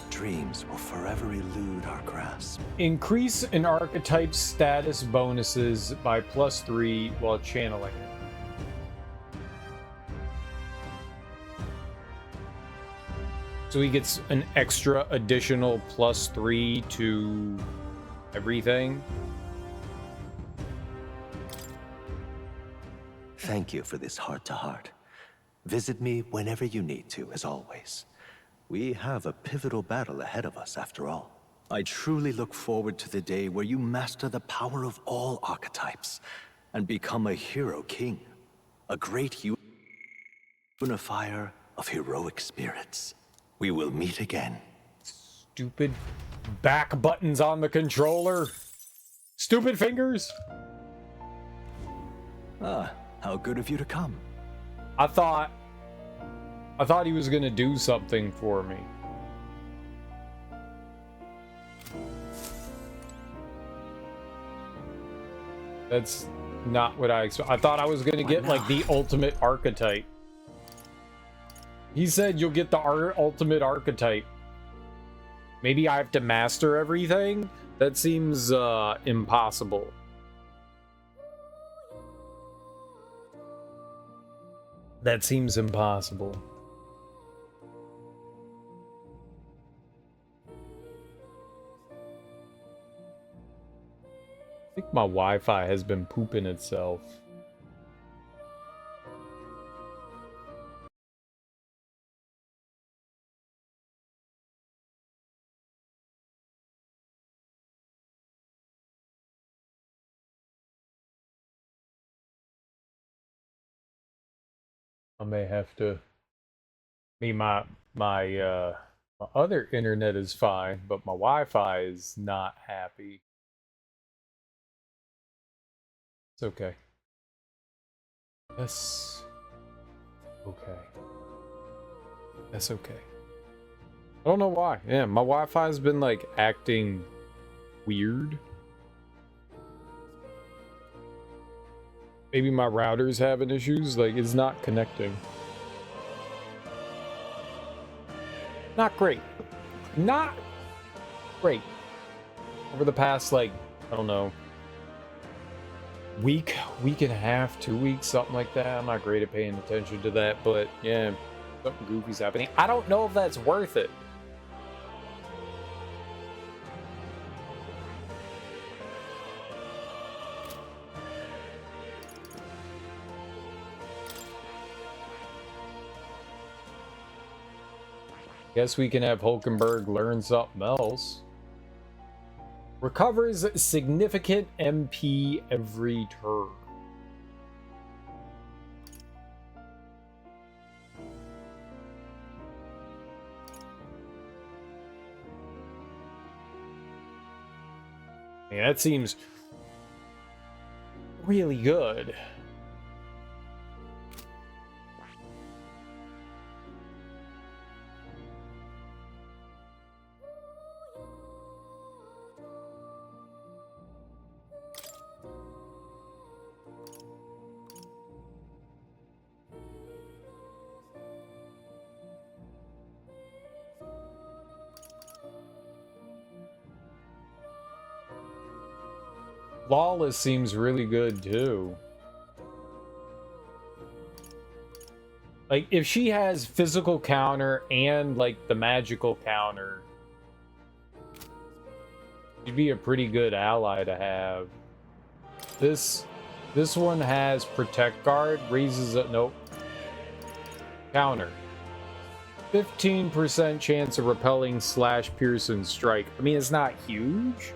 Dreams will forever elude our grasp. Increase an archetype's status bonuses by +3 while channeling it. So he gets an extra additional +3 to everything. Thank you for this heart-to-heart. Visit me whenever you need to, as always. We have a pivotal battle ahead of us, after all. I truly look forward to the day where you master the power of all archetypes and become a hero king, a great unifier of heroic spirits. We will meet again. Stupid back buttons on the controller. Stupid fingers. Ah, how good of you to come. I thought he was gonna do something for me. That's not what I expected. I thought I was gonna get like the ultimate archetype. He said you'll get the ultimate archetype. Maybe I have to master everything? That seems impossible. That seems impossible. I think my Wi-Fi has been pooping itself. I may have to. My other internet is fine, but my Wi-Fi is not happy. It's okay. That's okay. That's okay. I don't know why. Yeah, my Wi-Fi's been like acting weird. Maybe my router's having issues, like it's not connecting. Not great. Not great. Over the past, like, I don't know, week and a half, 2 weeks, something like that. I'm not great at paying attention to that, but yeah, something goofy's happening. I don't know if that's worth it. Guess we can have Hulkenberg learn something else. Recovers significant MP every turn. Yeah, that seems really good. Flawless seems really good too. Like, if she has physical counter and like the magical counter, she'd be a pretty good ally to have. This one has protect guard, raises a nope. Counter. 15% chance of repelling / piercing strike. I mean, it's not huge,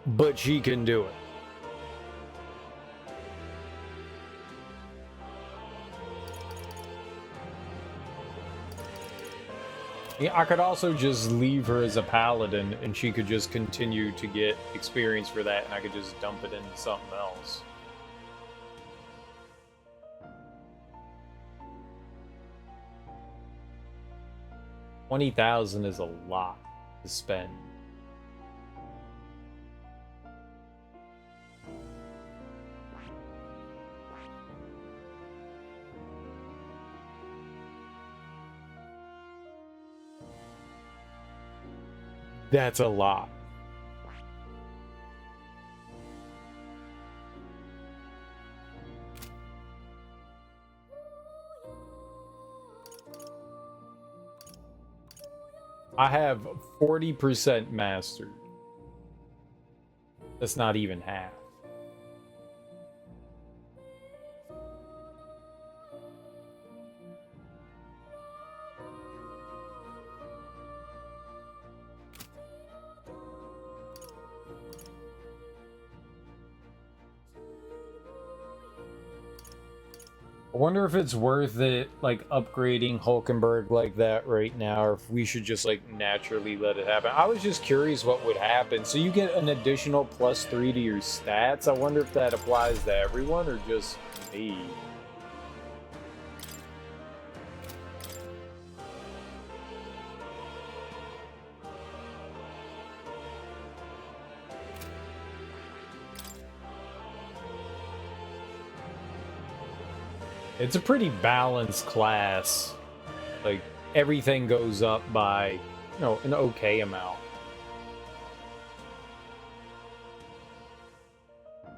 but she can do it. Yeah, I could also just leave her as a paladin and she could just continue to get experience for that, and I could just dump it into something else. $20,000 is a lot to spend. That's a lot. I have 40% mastered. That's not even half. I wonder if it's worth it, like, upgrading Hulkenberg like that right now, or if we should just, like, naturally let it happen. I was just curious what would happen. So you get an additional +3 to your stats. I wonder if that applies to everyone or just me. It's a pretty balanced class. Like, everything goes up by, you know, an okay amount. I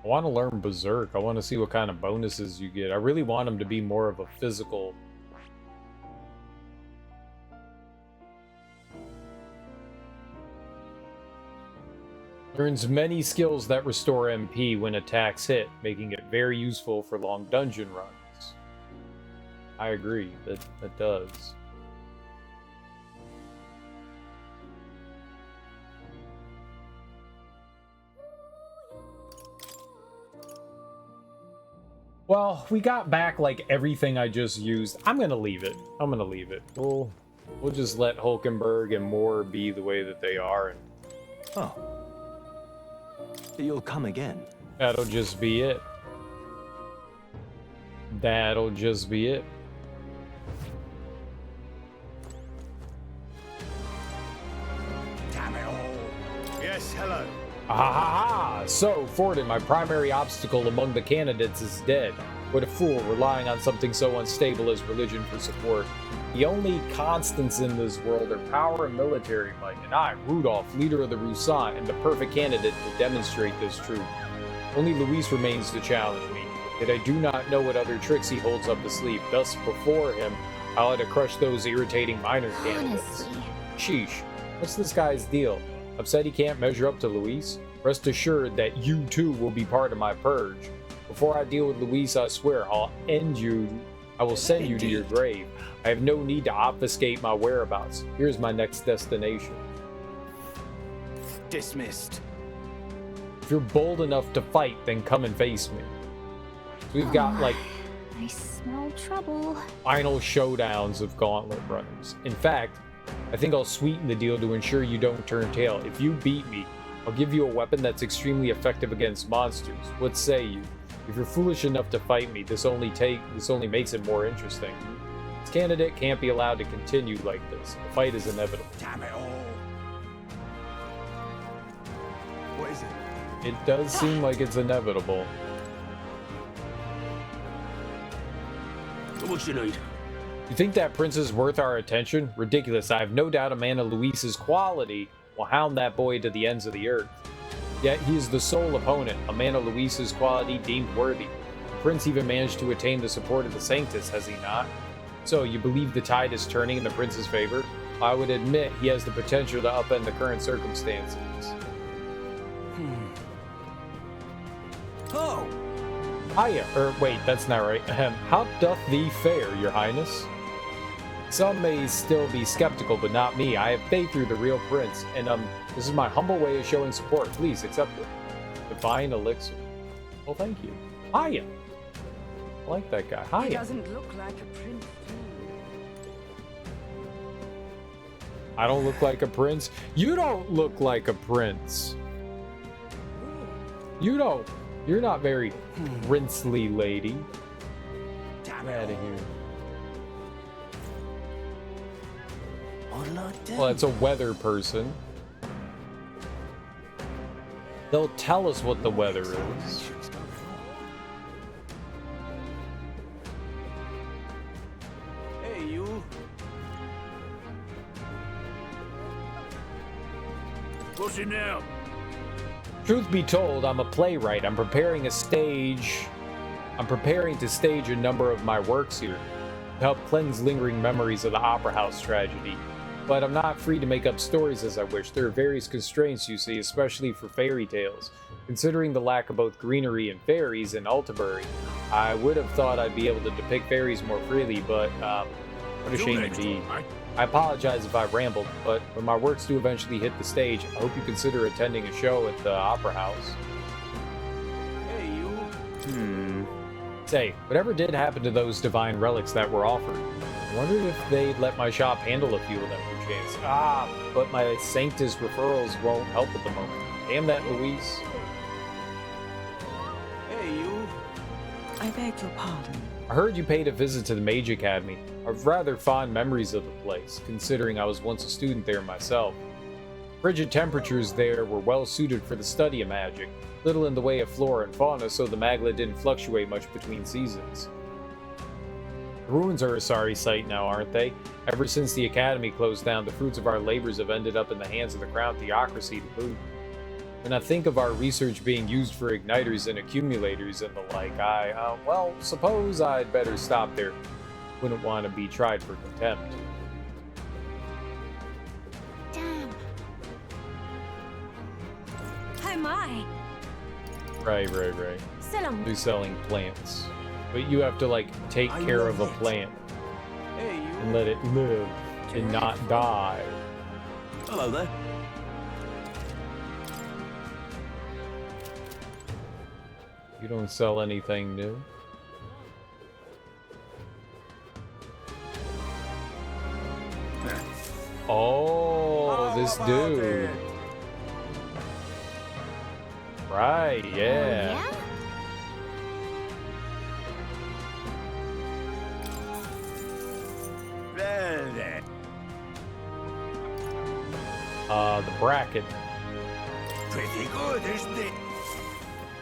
want to learn Berserk. I want to see what kind of bonuses you get. I really want them to be more of a physical. Learns many skills that restore MP when attacks hit, making it very useful for long dungeon runs. I agree, that does. Well, we got back like everything I just used. I'm gonna leave it. We'll just let Hulkenberg and Moore be the way that they are, and Oh. You'll come again. that'll just be it. That'll just be it. Damn it all. Yes, hello. Ah, so, Forden, my primary obstacle among the candidates is dead. What a fool, relying on something so unstable as religion for support. The only constants in this world are power and military might, and I, Rudolph, leader of the Roussan, am the perfect candidate to demonstrate this truth. Only Luis remains to challenge me, yet I do not know what other tricks he holds up his sleeve. Thus, before him, I'll have to crush those irritating minor candidates. Honestly. Sheesh, what's this guy's deal? Upset he can't measure up to Luis? Rest assured that you too will be part of my purge. Before I deal with Luis, I swear I'll end you. I will send you to your grave. I have no need to obfuscate my whereabouts. Here's my next destination. Dismissed. If you're bold enough to fight, then come and face me. So we've got like I smell trouble. final showdowns of gauntlet runners. In fact, I think I'll sweeten the deal to ensure you don't turn tail. If you beat me, I'll give you a weapon that's extremely effective against monsters. What say you? If you're foolish enough to fight me, this only makes it more interesting. This candidate can't be allowed to continue like this. The fight is inevitable. Damn it all. What is it? It does seem like it's inevitable. What you need? You think that prince is worth our attention? Ridiculous. I have no doubt Amanda Luis's quality will hound that boy to the ends of the earth. Yet he is the sole opponent. Amanda Luis's quality deemed worthy. The prince even managed to attain the support of the Sanctus, has he not? So, you believe the tide is turning in the prince's favor? I would admit he has the potential to upend the current circumstances. Oh! Hiya, wait, that's not right. How doth thee fare, your highness? Some may still be skeptical, but not me. I have faith through the real prince, and this is my humble way of showing support. Please accept it. Divine elixir. Well, thank you. Hiya. I like that guy. He Hiya. doesn't look like a prince. I don't look like a prince. You don't look like a prince. You don't. You're not very princely, lady. Damn Get it out of all. here. What'll I do? Well, it's a weather person. They'll tell us what the weather is. Hey, you. What's it now? Truth be told, I'm a playwright. I'm preparing to stage a number of my works here to help cleanse lingering memories of the Opera House tragedy. But I'm not free to make up stories as I wish. There are various constraints, you see, especially for fairy tales. Considering the lack of both greenery and fairies in Altabury, I would have thought I'd be able to depict fairies more freely, but what a shame indeed. I apologize if I rambled, but when my works do eventually hit the stage, I hope you consider attending a show at the Opera House. Hey, you. Say, whatever did happen to those divine relics that were offered? I wondered if they'd let my shop handle a few of them per chance. But my Sanctus referrals won't help at the moment. Damn that, Luis. Hey, you. I beg your pardon. I heard you paid a visit to the Mage Academy. I've rather fond memories of the place, considering I was once a student there myself. Frigid temperatures there were well suited for the study of magic, little in the way of flora and fauna, so the magla didn't fluctuate much between seasons. The ruins are a sorry sight now, aren't they? Ever since the academy closed down, the fruits of our labors have ended up in the hands of the crown theocracy to boot. When I think of our research being used for igniters and accumulators and the like, well, suppose I'd better stop there. Wouldn't want to be tried for contempt. Damn. Oh my. Right. Silum. They're selling plants. But you have to, like, take care of a plant Hey, you. and let it live and not die. Hello there. You don't sell anything new. Oh, this how about dude. it? Right, Oh, yeah. Well then. The bracket. Pretty good, isn't it?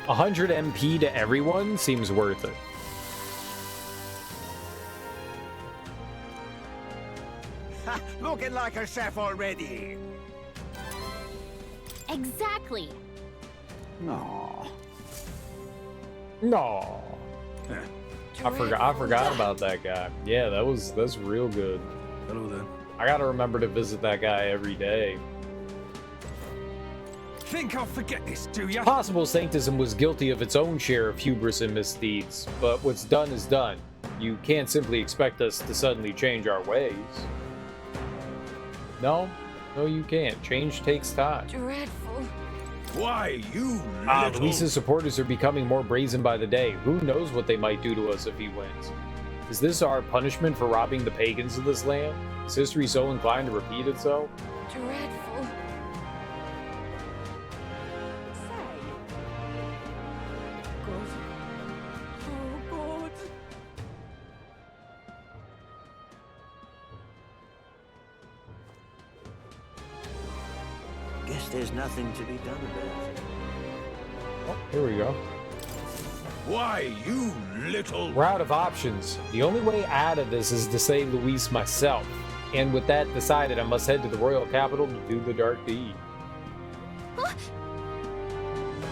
100 MP to everyone seems worth it. Looking like a chef already. Exactly. Aww. No. I forgot about that guy. Yeah, that's real good. Hello there. I gotta remember to visit that guy every day. Think I'll forget this, do ya? Possible Sanctism was guilty of its own share of hubris and misdeeds, but what's done is done. You can't simply expect us to suddenly change our ways. No, you can't. Change takes time. Dreadful. Why, you little... Luis's supporters are becoming more brazen by the day. Who knows what they might do to us if he wins? Is this our punishment for robbing the pagans of this land? Is history so inclined to repeat itself? Dreadful. Guess there's nothing to be done about it. Oh, here we go. Why, you little... We're out of options. The only way out of this is to save Luis myself. And with that decided, I must head to the royal capital to do the dark deed. Huh?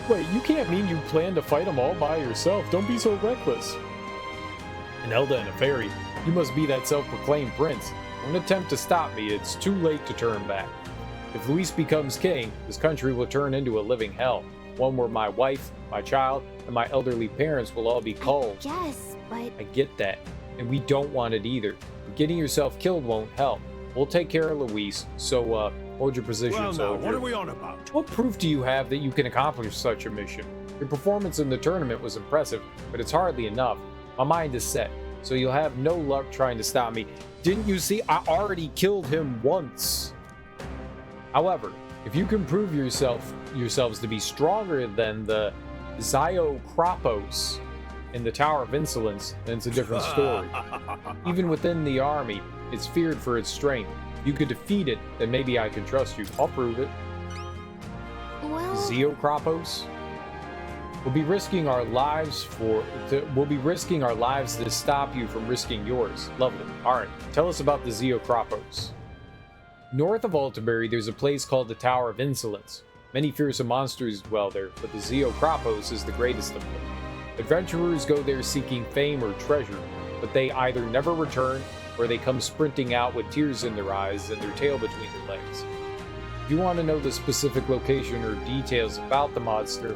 Wait, you can't mean you plan to fight them all by yourself. Don't be so reckless. An Elda and a fairy. You must be that self-proclaimed prince. Don't attempt to stop me. It's too late to turn back. If Luis becomes king, this country will turn into a living hell. One where my wife, my child, and my elderly parents will all be cold. Yes, but... I get that, and we don't want it either. But getting yourself killed won't help. We'll take care of Luis, so hold your position, Well, now, soldier. what are we on about? What proof do you have that you can accomplish such a mission? Your performance in the tournament was impressive, but it's hardly enough. My mind is set, so you'll have no luck trying to stop me. Didn't you see? I already killed him once. However, if you can prove yourselves to be stronger than the Xiokropos in the Tower of Insolence, then it's a different story. Even within the army, it's feared for its strength. If you could defeat it, then maybe I can trust you. I'll prove it. Well... Xiokropos? We'll be risking our lives to stop you from risking yours. Lovely. Alright, tell us about the Xiokropos. North of Altabury, there's a place called the Tower of Insolence. Many fearsome monsters dwell there, but the Xiokropos is the greatest of them. Adventurers go there seeking fame or treasure, but they either never return, or they come sprinting out with tears in their eyes and their tail between their legs. If you want to know the specific location or details about the monster,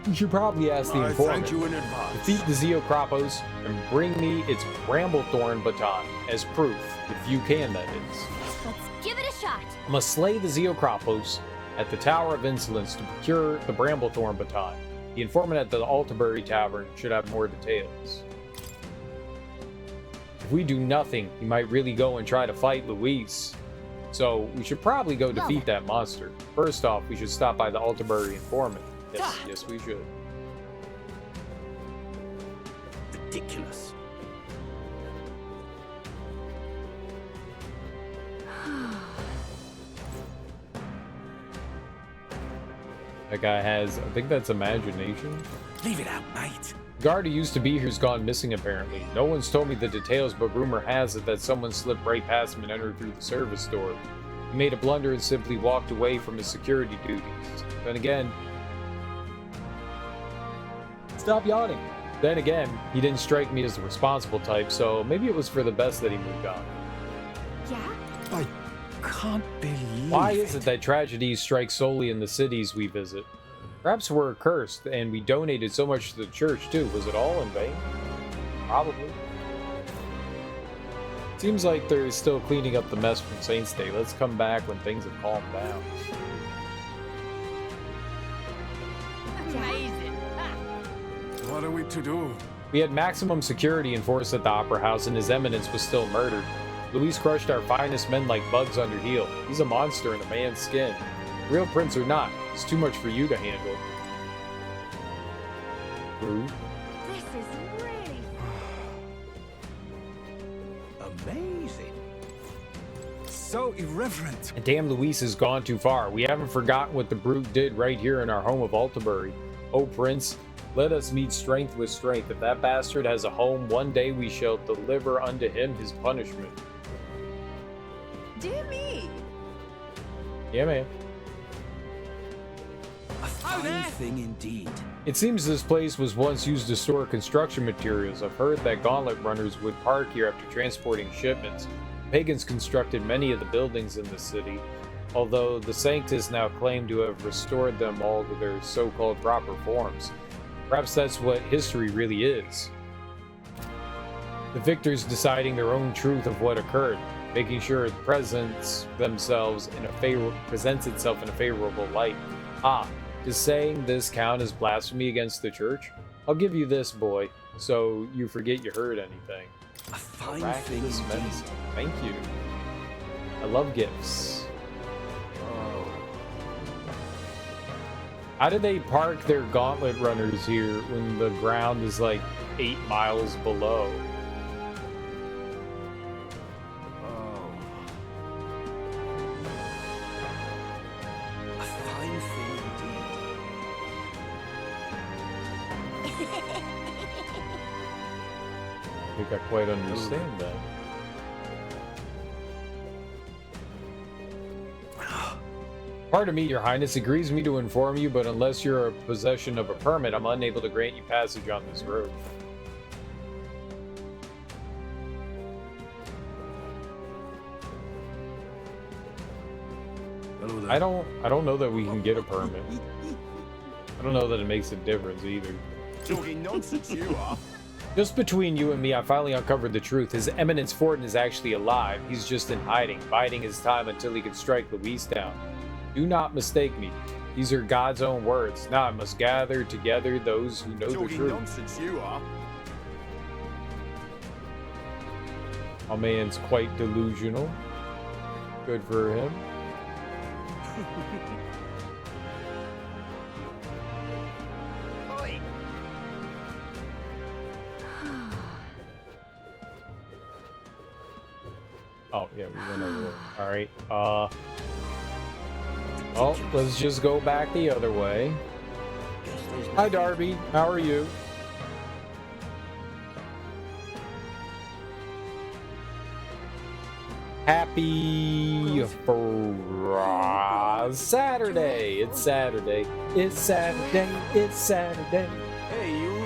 you should probably ask the informant. Thank you in advance. Defeat the Xiokropos and bring me its Bramblethorn baton as proof, if you can, that is. Let's give it a shot. I must slay the Xiokropos at the Tower of Insolence to procure the Bramblethorn baton. The informant at the Altabury Tavern should have more details. If we do nothing, he might really go and try to fight Luis. So we should probably go defeat that monster. First off, we should stop by the Altabury informant. Yes, we should. Ridiculous. That guy has, I think that's imagination. Leave it out, mate. The guard who used to be here's gone missing apparently. No one's told me the details, but rumor has it that someone slipped right past him and entered through the service door. He made a blunder and simply walked away from his security duties. Then again, stop yawning. Then again, he didn't strike me as the responsible type, so maybe it was for the best that he moved on. Yeah? I can't believe Why is it that tragedies strike solely in the cities we visit? Perhaps we're cursed, and we donated so much to the church too. Was it all in vain? Probably. Seems like they're still cleaning up the mess from Saints Day. Let's come back when things have calmed down. Amazing. What are we to do? We had maximum security enforced at the Opera House, and His Eminence was still murdered. Luis crushed our finest men like bugs under heel. He's a monster in a man's skin. Real prince or not, it's too much for you to handle. Rude. This is really amazing. So irreverent. And damn, Luis has gone too far. We haven't forgotten what the brute did right here in our home of Altabury. Oh, Prince, let us meet strength with strength. If that bastard has a home, one day we shall deliver unto him his punishment. dear me. Yeah, man. A fine thing indeed. It seems this place was once used to store construction materials. I've heard that gauntlet runners would park here after transporting shipments. Pagans constructed many of the buildings in the city, although the Sanctus now claim to have restored them all to their so-called proper forms. Perhaps that's what history really is. The victors deciding their own truth of what occurred, making sure it presents itself in a favorable light. Ah, does saying this count as blasphemy against the church? I'll give you this, boy, so you forget you heard anything. A fine Miraculous thing medicine. indeed. Thank you. I love gifts. Oh. How do they park their gauntlet runners here when the ground is like 8 miles below? Oh. A fine thing indeed. I think I quite understand that. Pardon me, Your Highness, agrees me to inform you, but unless you're in possession of a permit, I'm unable to grant you passage on this road. Hello there. I don't know that we can get a permit. I don't know that it makes a difference either. Talking nonsense you are. Just between you and me, I finally uncovered the truth. His Eminence Fortin is actually alive. He's just in hiding, biding his time until he can strike Luis down. Do not mistake me. These are God's own words. Now I must gather together those who know the Talking truth. nonsense you are. My man's quite delusional. Good for him. Oi. Oh, yeah, we went over there. Alright, well, let's just go back the other way. Guess there's Hi, nothing- Darby. How are you? Happy Saturday. It's Saturday. It's Saturday. It's Saturday. Hey, you.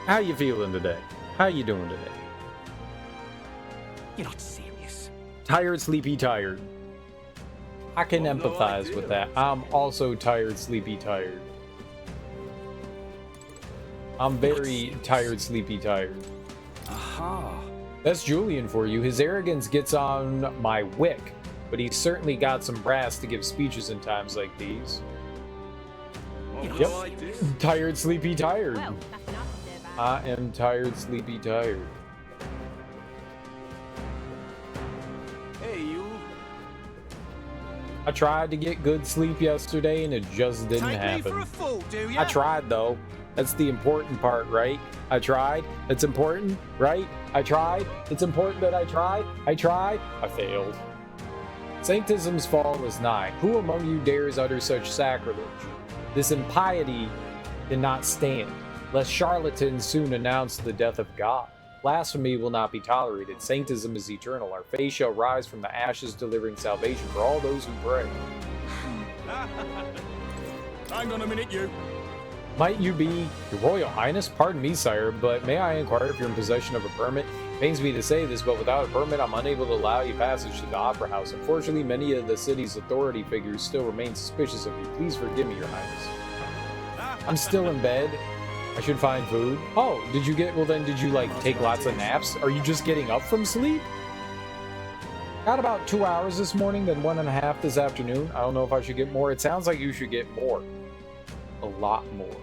How you feeling today? How you doing today? You're not serious. Tired, sleepy, tired. I can Well, no empathize idea. with that. I'm also tired, sleepy, tired. I'm very tired, sleepy, tired. Aha. That's Julian for you. His arrogance gets on my wick, but he's certainly got some brass to give speeches in times like these. Yep. Tired, sleepy, tired. Well, nothing I can do about I am tired, sleepy, tired. Hey, you. I tried to get good sleep yesterday and it just didn't Take me for happen. a fool, do ya? I tried though. That's the important part, right? I tried. It's important, right? I tried. It's important that I tried. I tried. I failed. Sanctism's fall is nigh. Who among you dares utter such sacrilege? This impiety cannot stand, lest charlatans soon announce the death of God. Blasphemy will not be tolerated. Sanctism is eternal. Our faith shall rise from the ashes, delivering salvation for all those who pray. Hang on a minute, you. Might you be Your Royal Highness? Pardon me, sire, but may I inquire if you're in possession of a permit? It pains me to say this, but without a permit, I'm unable to allow you passage to the Opera House. Unfortunately, many of the city's authority figures still remain suspicious of you. Please forgive me, Your Highness. I'm still in bed. I should find food. Oh, did you get... Well, then, did you, like, take lots of naps? Are you just getting up from sleep? Got about 2 hours this morning, then 1.5 this afternoon. I don't know if I should get more. It sounds like you should get more. A lot more.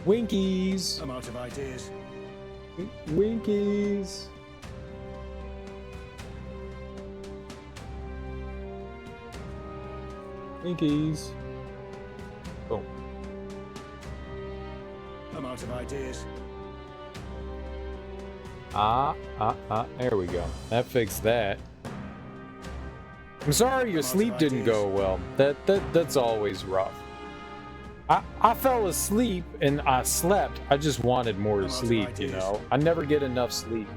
Winkies! I'm out of ideas. Winkies! Winkies! Boom. I'm out of ideas. There we go. That fixed that. I'm sorry your sleep didn't go well. That's always rough. I fell asleep and I slept. I just wanted more sleep, you know? I never get enough sleep.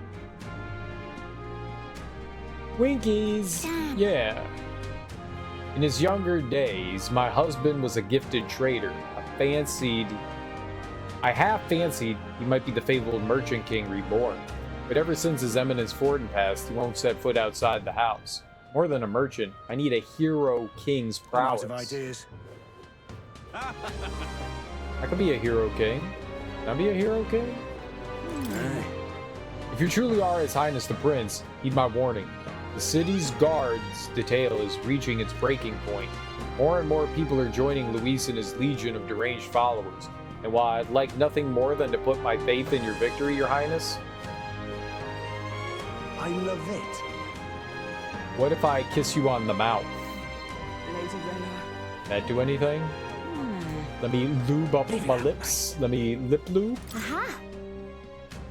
Winkies! Yeah. In his younger days, my husband was a gifted trader. I half fancied he might be the fabled merchant king reborn. But ever since his eminence Forden passed, he won't set foot outside the house. More than a merchant, I need a hero king's prowess. I could be a hero king. Can I be a hero king? If you truly are His Highness the Prince, heed my warning. The city's guards detail is reaching its breaking point. More and more people are joining Luis and his legion of deranged followers. And while I'd like nothing more than to put my faith in your victory, Your Highness, I love it. what if I kiss you on the mouth? That do anything? Let me lube up my lips. Let me lip lube.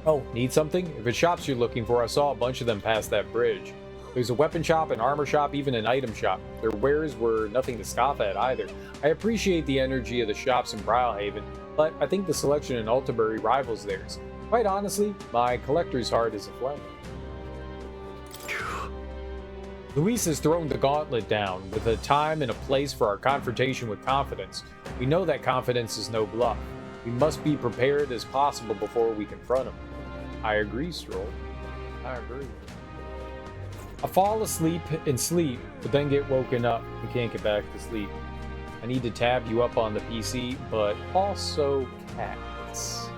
Oh, need something? If it's shops you're looking for, I saw a bunch of them past that bridge. There's a weapon shop, an armor shop, even an item shop. Their wares were nothing to scoff at either. I appreciate the energy of the shops in Brylehaven, but I think the selection in Altabury rivals theirs. Quite honestly, my collector's heart is aflame. Luis has thrown the gauntlet down, with a time and a place for our confrontation with confidence. We know that confidence is no bluff. We must be prepared as possible before we confront him. I agree, Stroll. I agree. I fall asleep and sleep, but then get woken up and can't get back to sleep. I need to tab you up on the PC, but also cats.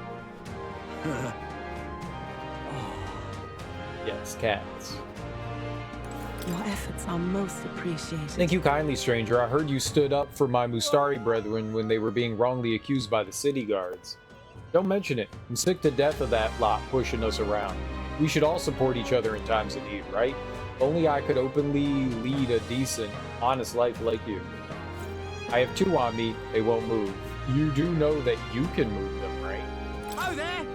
Yes, cats. Your efforts are most appreciated. Thank you kindly, stranger. I heard you stood up for my Mustari brethren when they were being wrongly accused by the city guards. Don't mention it. I'm sick to death of that lot pushing us around. We should all support each other in times of need, right? Only I could openly lead a decent, honest life like you. I have two on me. They won't move. You do know that you can move them, right? Oh, there!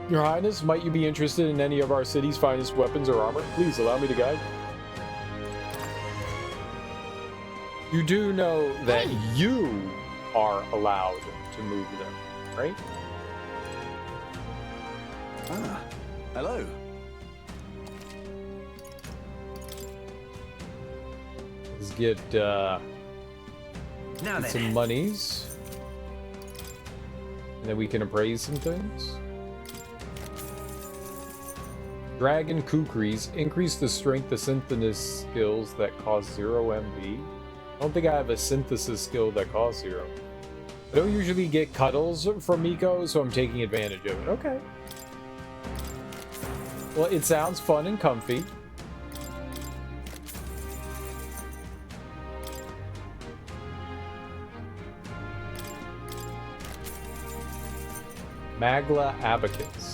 Your Highness, might you be interested in any of our city's finest weapons or armor? Please allow me to guide you. You do know that you are allowed to move them, right? Ah, hello. Let's get some monies. And then we can appraise some things. Dragon Kukris. Increase the strength of synthesis skills that cost 0 MB. I don't think I have a synthesis skill that costs 0. I don't usually get cuddles from Miko, so I'm taking advantage of it. Okay. Well, it sounds fun and comfy. Magla Abacus.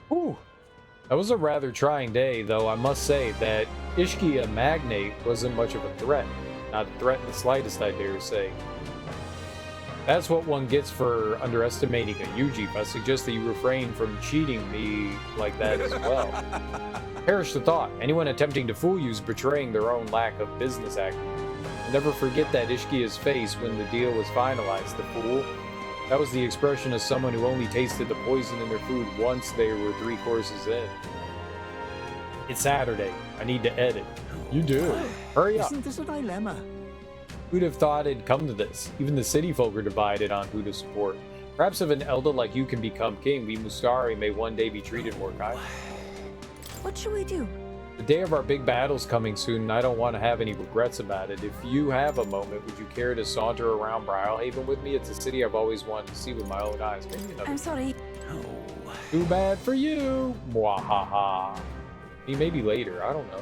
Ooh. That was a rather trying day, though I must say that Ishkia Magnate wasn't much of a threat. Not a threat in the slightest, I dare say. That's what one gets for underestimating a Yuji. I suggest that you refrain from cheating me like that as well. Perish the thought. Anyone attempting to fool you is betraying their own lack of business acumen. I'll never forget that Ishkia's face when the deal was finalized, the fool. That was the expression of someone who only tasted the poison in their food once they were 3 courses in. It's Saturday. I need to edit. You do. Hurry up. Isn't this a dilemma? Who'd have thought it'd come to this? Even the city folk are divided on who to support. Perhaps if an elder like you can become king, we Mustari may one day be treated more kindly. What should we do? The day of our big battle's coming soon, and I don't want to have any regrets about it. If you have a moment, would you care to saunter around Brylehaven with me? It's a city I've always wanted to see with my own eyes. Maybe another. I'm sorry. Oh. Too bad for you. Mwahaha. Maybe later. I don't know.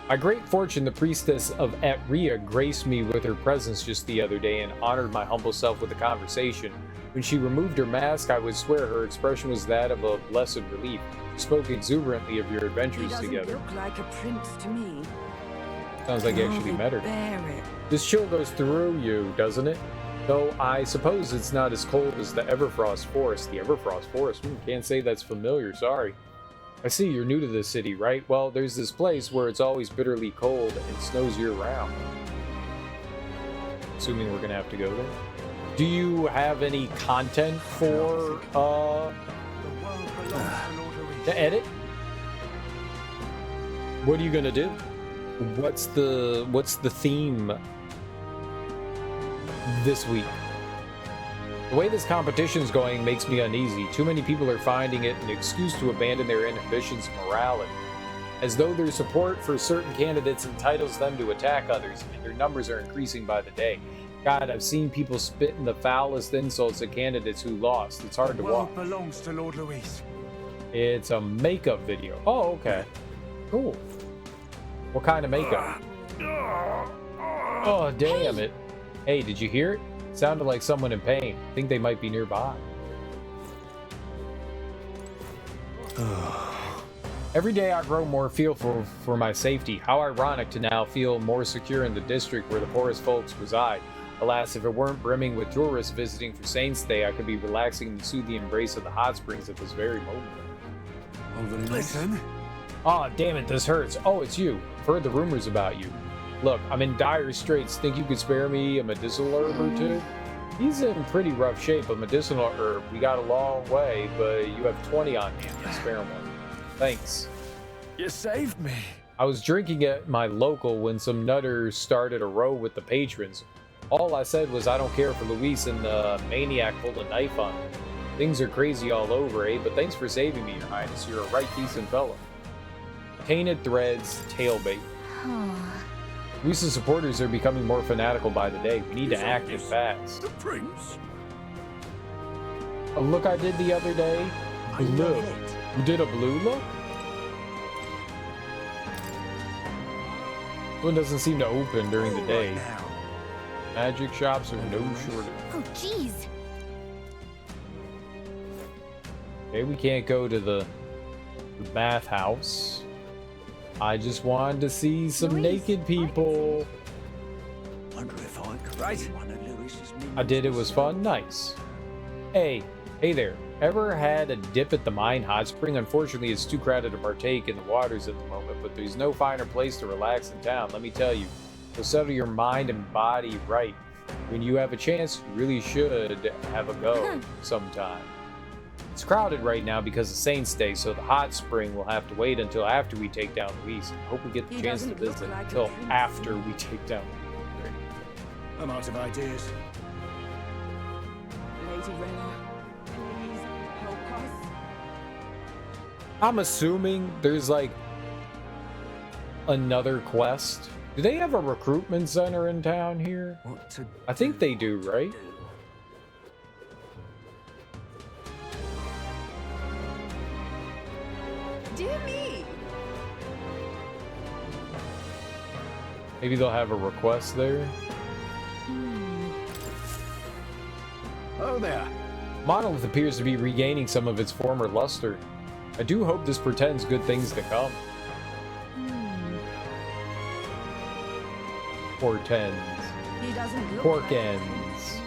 By great fortune, the priestess of Etria graced me with her presence just the other day and honored my humble self with a conversation. When she removed her mask, I would swear her expression was that of a blessed relief. She spoke exuberantly of your adventures He doesn't together. look like a prince to me. Sounds like you actually met her. Bear it. This chill goes through you, doesn't it? Though I suppose it's not as cold as the Everfrost Forest. The Everfrost Forest? Can't say that's familiar, sorry. I see you're new to this city, right? Well, there's this place where it's always bitterly cold and snows year-round. Assuming we're gonna have to go there. Do you have any content for, to edit? What are you gonna do? What's the theme this week? The way this competition's going makes me uneasy. Too many people are finding it an excuse to abandon their inhibitions and morality, as though their support for certain candidates entitles them to attack others, and their numbers are increasing by the day. God, I've seen people spitting the foulest insults at candidates who lost. It's hard to watch. belongs to Lord Luis. It's a makeup video. Oh, okay. Cool. What kind of makeup? Oh, damn it. Hey, did you hear it? Sounded like someone in pain. I think they might be nearby. Every day I grow more fearful for my safety. How ironic to now feel more secure in the district where the poorest folks reside. Alas, if it weren't brimming with tourists visiting for Saints' Day, I could be relaxing in the soothing embrace of the hot springs at this very moment. Oh, very nice. Listen, Aw, damn it, this hurts. Oh, it's you. I've heard the rumors about you. Look, I'm in dire straits. Think you could spare me a medicinal herb or two? He's in pretty rough shape. A medicinal herb. We got a long way, but you have 20 on hand. Let's spare one. Thanks. you saved me. I was drinking at my local when some nutters started a row with the patrons. All I said was I don't care for Luis and the maniac pulled a knife on him. Things are crazy all over, eh? But thanks for saving me, Your Highness. You're a right decent fellow. Painted threads, tailbait. Luis's supporters are becoming more fanatical by the day. We need to act and fast. The prince? A look I did the other day? Blue. You did a blue look? This one doesn't seem to open during the day. Magic shops are no shortage. Oh, jeez. Okay, we can't go to the bathhouse. I just wanted to see some Luis, naked people. Wonder if I could Right. be one of Luis's I did, it was fun. Nice. Hey there. Ever had a dip at the mine hot spring? Unfortunately, it's too crowded to partake in the waters at the moment, but there's no finer place to relax in town, let me tell you. So settle your mind and body right. When you have a chance, you really should have a go sometime. It's crowded right now because of Saints' Day, so the hot spring will have to wait until after we take down Luis. I hope we get the He chance to doesn't look visit like a until prince. after we take down Luis. I'm out of ideas. Lady Rena, please help us. I'm assuming there's like another quest. Do they have a recruitment center in town here? What to I think they do, right? Dear me. Maybe they'll have a request there. Oh there. Monolith appears to be regaining some of its former luster. I do hope this portends good things to come. Portends. He doesn't look Pork like a ends. prince.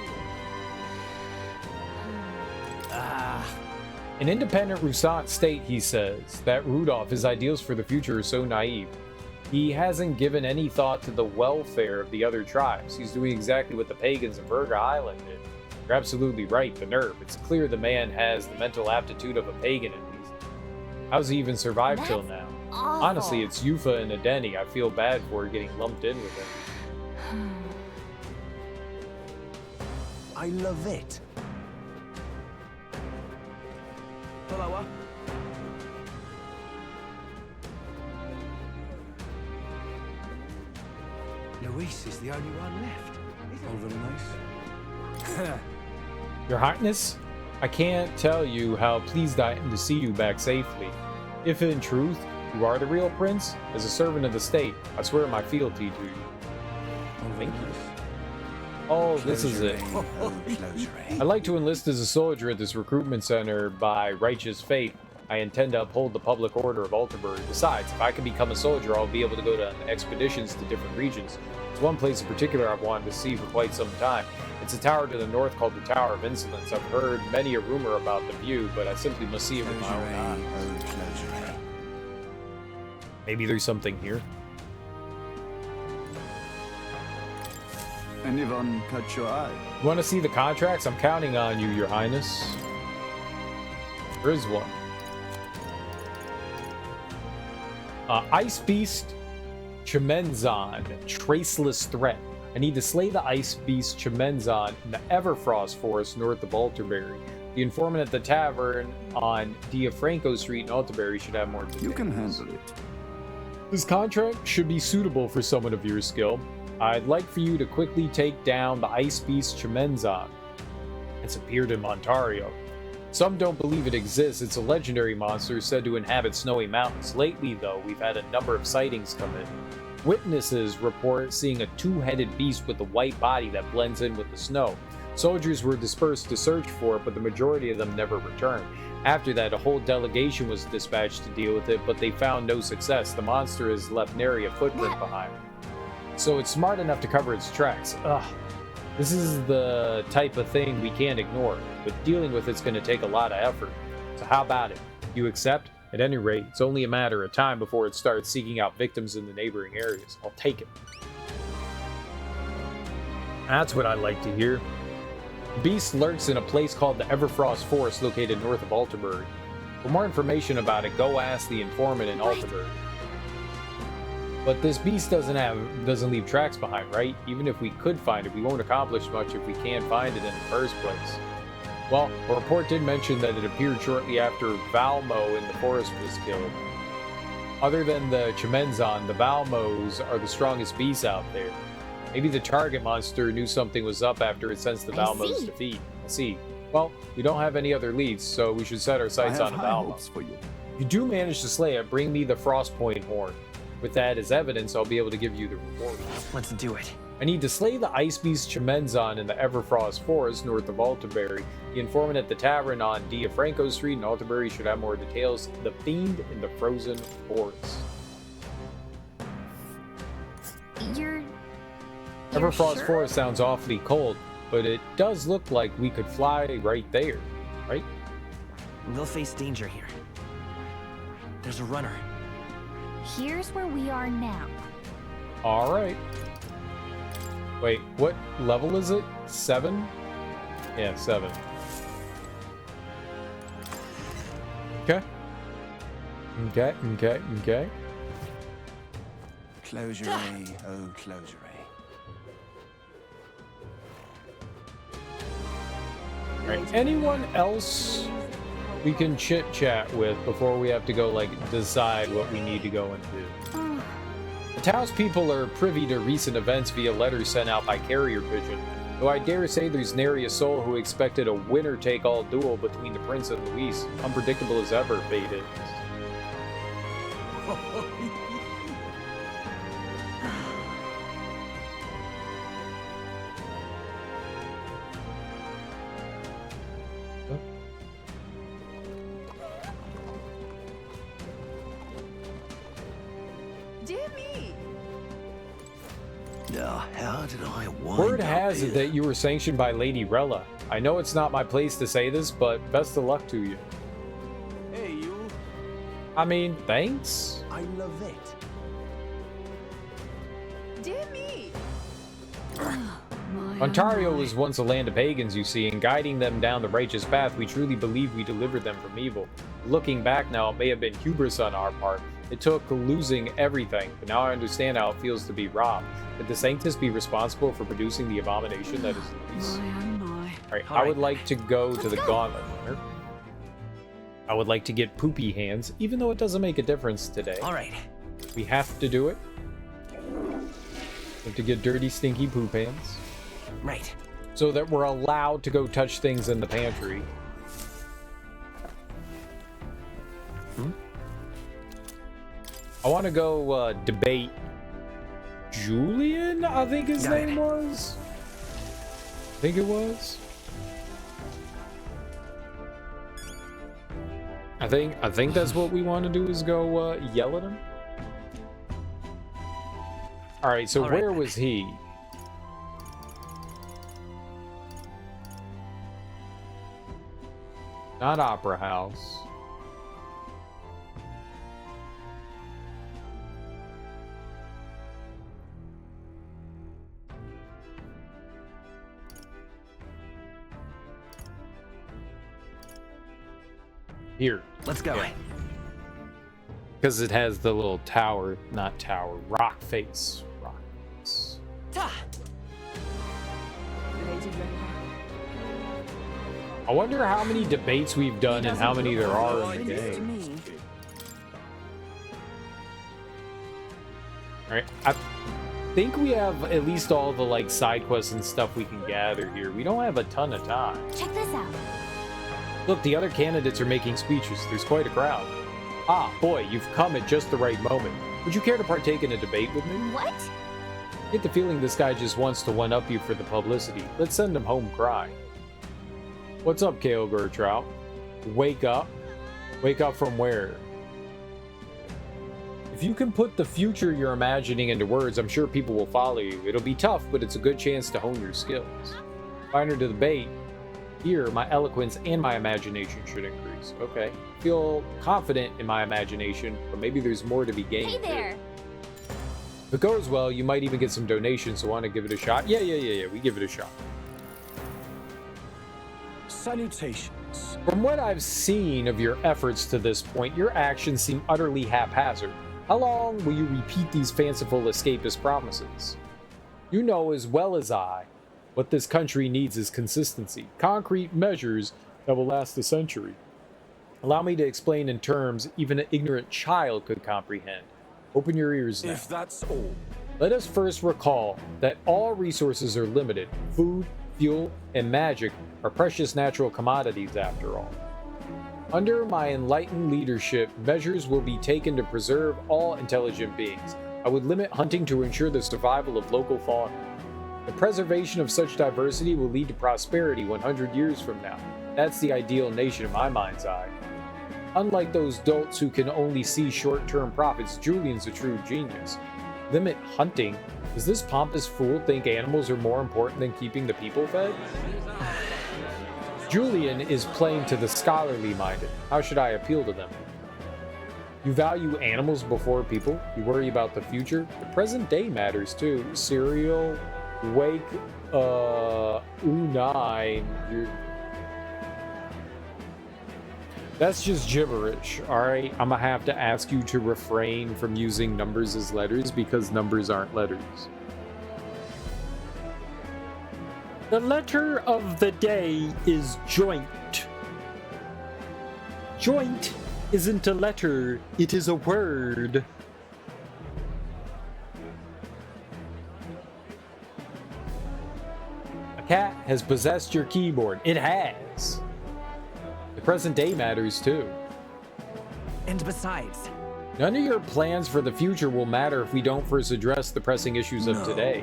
An independent Rusant state, he says. That Rudolph, his ideals for the future are so naive. He hasn't given any thought to the welfare of the other tribes. He's doing exactly what the pagans of Virga Island did. You're absolutely right, the nerve. It's clear the man has the mental aptitude of a pagan at least. How's he even survived till now? Awful. Honestly, it's Yufa and Adeni. I feel bad for getting lumped in with him. I love it. Follower. Luis is the only one left. Oh, very nice. Your Highness, I can't tell you how pleased I am to see you back safely. If in truth you are the real prince, as a servant of the state, I swear my fealty to you. Oh, very Thank you. nice. Oh, this is it. Closer, eh? I'd like to enlist as a soldier at this recruitment center by righteous fate. I intend to uphold the public order of Alterbury. Besides, if I can become a soldier, I'll be able to go on expeditions to different regions. There's one place in particular I've wanted to see for quite some time. It's a tower to the north called the Tower of Insolence. I've heard many a rumor about the view, but I simply must see it with my own eyes. Maybe there's something here. Anyone catch your eye? You want to see the contracts? I'm counting on you, Your Highness. There is one. Ice Beast Chimenzon, Traceless Threat. I need to slay the Ice Beast Chimenzon in the Everfrost Forest north of Alterbury. The informant at the tavern on Diafranco Street in Alterbury should have more details. You can handle it. This contract should be suitable for someone of your skill. I'd like for you to quickly take down the Ice Beast Chimenzon. It's appeared in Ontario. Some don't believe it exists. It's a legendary monster said to inhabit snowy mountains. Lately, though, we've had a number of sightings come in. Witnesses report seeing a two-headed beast with a white body that blends in with the snow. Soldiers were dispersed to search for it, but the majority of them never returned. After that, a whole delegation was dispatched to deal with it, but they found no success. The monster has left nary a footprint behind. So it's smart enough to cover its tracks. Ugh. This is the type of thing we can't ignore, but dealing with it's going to take a lot of effort. So how about it? You accept? At any rate, it's only a matter of time before it starts seeking out victims in the neighboring areas. I'll take it. That's what I like to hear. The beast lurks in a place called the Everfrost Forest located north of Alterbury. For more information about it, go ask the informant in Alterbury. But this beast doesn't leave tracks behind, right? Even if we could find it, we won't accomplish much if we can't find it in the first place. Well, a report did mention that it appeared shortly after Valmo in the forest was killed. Other than the Chimenzon, the Valmos are the strongest beasts out there. Maybe the target monster knew something was up after it sensed the Valmo's defeat. I see. Well, we don't have any other leads, so we should set our sights on a Valmo. For you. If you do manage to slay it, bring me the Frostpoint horn. With that as evidence, I'll be able to give you the reward. Let's do it. I need to slay the Ice Beast Chimenzon in the Everfrost Forest north of Alterbury. The informant at the tavern on Diafranco Street in Alterbury should have more details. The Fiend in the Frozen Forest. Everfrost sure? Forest sounds awfully cold, but it does look like we could fly right there, right? We'll face danger here. There's a runner. Here's where we are now. All right. Wait, what level is it? 7? Yeah, 7. Okay. Okay. Closure-ay, oh closure-ay. Alright, anyone else we can chit-chat with before we have to go, like, decide what we need to go and do? The townspeople are privy to recent events via letters sent out by carrier pigeon, though I dare say there's nary a soul who expected a winner-take-all duel between the Prince and Luis. Unpredictable as ever, fate is. Dear me. The hell did I wind Word up has it here? that you were sanctioned by Lady Rella. I know it's not my place to say this, but best of luck to you. Hey, you. I mean, thanks? I love it. Dear me. Ontario was once a land of pagans, you see, and guiding them down the righteous path, we truly believe we delivered them from evil. Looking back now, it may have been hubris on our part. It took losing everything, but now I understand how it feels to be robbed. Could the Sanctus be responsible for producing the abomination that is Luis? Alright, I would like to go to the Gauntlet Runner. I would like to get poopy hands, even though it doesn't make a difference today. Alright. We have to do it. We have to get dirty, stinky poop hands. Right. So that we're allowed to go touch things in the pantry. I want to go debate Julian, I think his name was. I think it was. I think that's what we want to do is go yell at him. All right, so where was he? Not Opera House. Here. Let's go. Because it has the little tower, not tower, rock face. Rock face. I wonder how many debates we've done and how many there are in the game. Alright, I think we have at least all the like side quests and stuff we can gather here. We don't have a ton of time. Check this out. Look, the other candidates are making speeches. There's quite a crowd. Ah, boy, you've come at just the right moment. Would you care to partake in a debate with me? What? I get the feeling this guy just wants to one-up you for the publicity. Let's send him home crying. What's up, Kale Gertrout? Wake up? Wake up from where? If you can put the future you're imagining into words, I'm sure people will follow you. It'll be tough, but it's a good chance to hone your skills. If I enter the debate, here, my eloquence and my imagination should increase. Okay. Feel confident in my imagination, but maybe there's more to be gained. Hey there! If it goes well, you might even get some donations, so want to give it a shot? Yeah, we give it a shot. Salutations. From what I've seen of your efforts to this point, your actions seem utterly haphazard. How long will you repeat these fanciful escapist promises? You know as well as I, what this country needs is consistency, concrete measures that will last a century. Allow me to explain in terms even an ignorant child could comprehend. Open your ears now. If that's all. Let us first recall that all resources are limited. Food, fuel, and magic are precious natural commodities after all. Under my enlightened leadership, measures will be taken to preserve all intelligent beings. I would limit hunting to ensure the survival of local fauna. The preservation of such diversity will lead to prosperity 100 years from now. That's the ideal nation in my mind's eye. Unlike those dolts who can only see short-term profits, Julian's a true genius. Limit hunting? Does this pompous fool think animals are more important than keeping the people fed? Julian is playing to the scholarly minded. How should I appeal to them? You value animals before people. You worry about the future. The present day matters too. Cereal, wake, U9. That's just gibberish, alright? I'm gonna have to ask you to refrain from using numbers as letters because numbers aren't letters. The letter of the day is joint. Joint isn't a letter, it is a word. A cat has possessed your keyboard. It has. The present day matters too. And besides, none of your plans for the future will matter if we don't first address the pressing issues of today.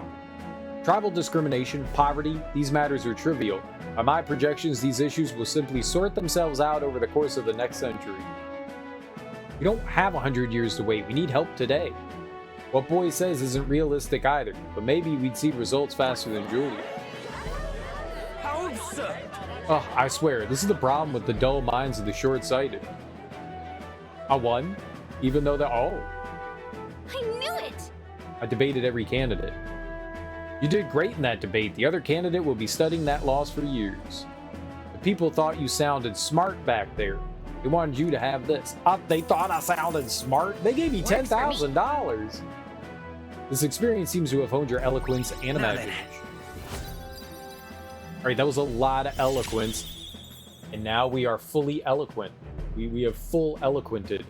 Tribal discrimination, poverty, these matters are trivial. By my projections, these issues will simply sort themselves out over the course of the next century. We don't have 100 years to wait. We need help today. What Boy says isn't realistic either, but maybe we'd see results faster than Julia. How absurd! Oh, I swear, this is the problem with the dull minds of the short-sighted. I won, even though they're... Oh. I knew it! I debated every candidate. You did great in that debate. The other candidate will be studying that loss for years. The people thought you sounded smart back there. They wanted you to have this. They thought I sounded smart? They gave me $10,000. This experience seems to have honed your eloquence and imagination. Alright, that was a lot of eloquence. And now we are fully eloquent. We have full eloquented.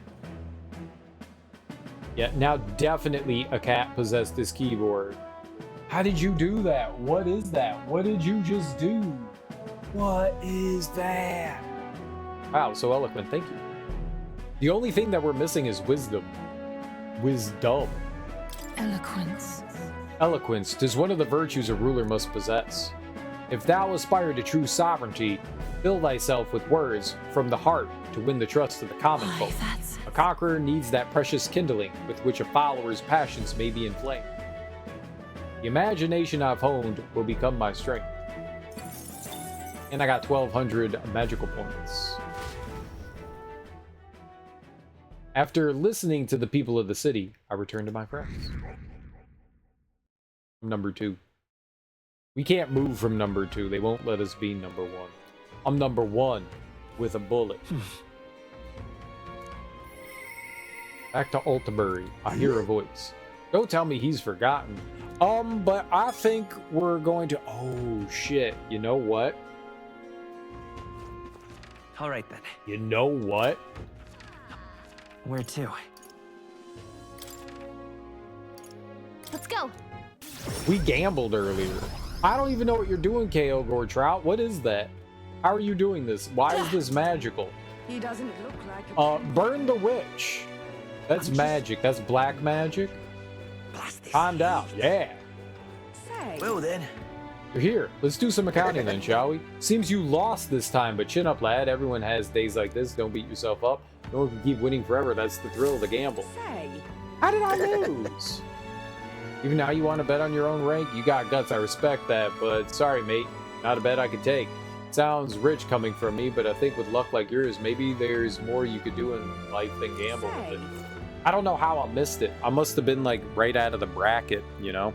Yeah, now definitely a cat possessed this keyboard. How did you do that? What is that? What did you just do? What is that? Wow, so eloquent. Thank you. The only thing that we're missing is wisdom. Wisdom. Eloquence. Eloquence. 'Tis one of the virtues a ruler must possess. If thou aspire to true sovereignty, fill thyself with words from the heart to win the trust of the common folk. A conqueror needs that precious kindling with which a follower's passions may be inflamed. The imagination I've honed will become my strength. And I got 1,200 magical points. After listening to the people of the city, I return to my friends. Number 2. We can't move from number 2. They won't let us be number 1. I'm number 1 with a bullet. Back to Altabury. I hear a voice. Don't tell me he's forgotten. But I think we're going to... Oh, shit. You know what? All right, then. You know what? Where to? Let's go. We gambled earlier. I don't even know what you're doing, K.O. Gortrout. What is that? How are you doing this? Why is this magical? He doesn't look like a Burn the witch. That's magic. That's black magic. Calm down. Yeah. Say. Well then. You're here. Let's do some accounting then, shall we? Seems you lost this time, but chin up, lad. Everyone has days like this. Don't beat yourself up. No one can keep winning forever. That's the thrill of the gamble. Say. How did I lose? Even now you want to bet on your own rank? You got guts. I respect that, but sorry, mate. Not a bet I could take. Sounds rich coming from me, but I think with luck like yours, maybe there's more you could do in life than gamble with it. I don't know how I missed it. I must have been like right out of the bracket, you know?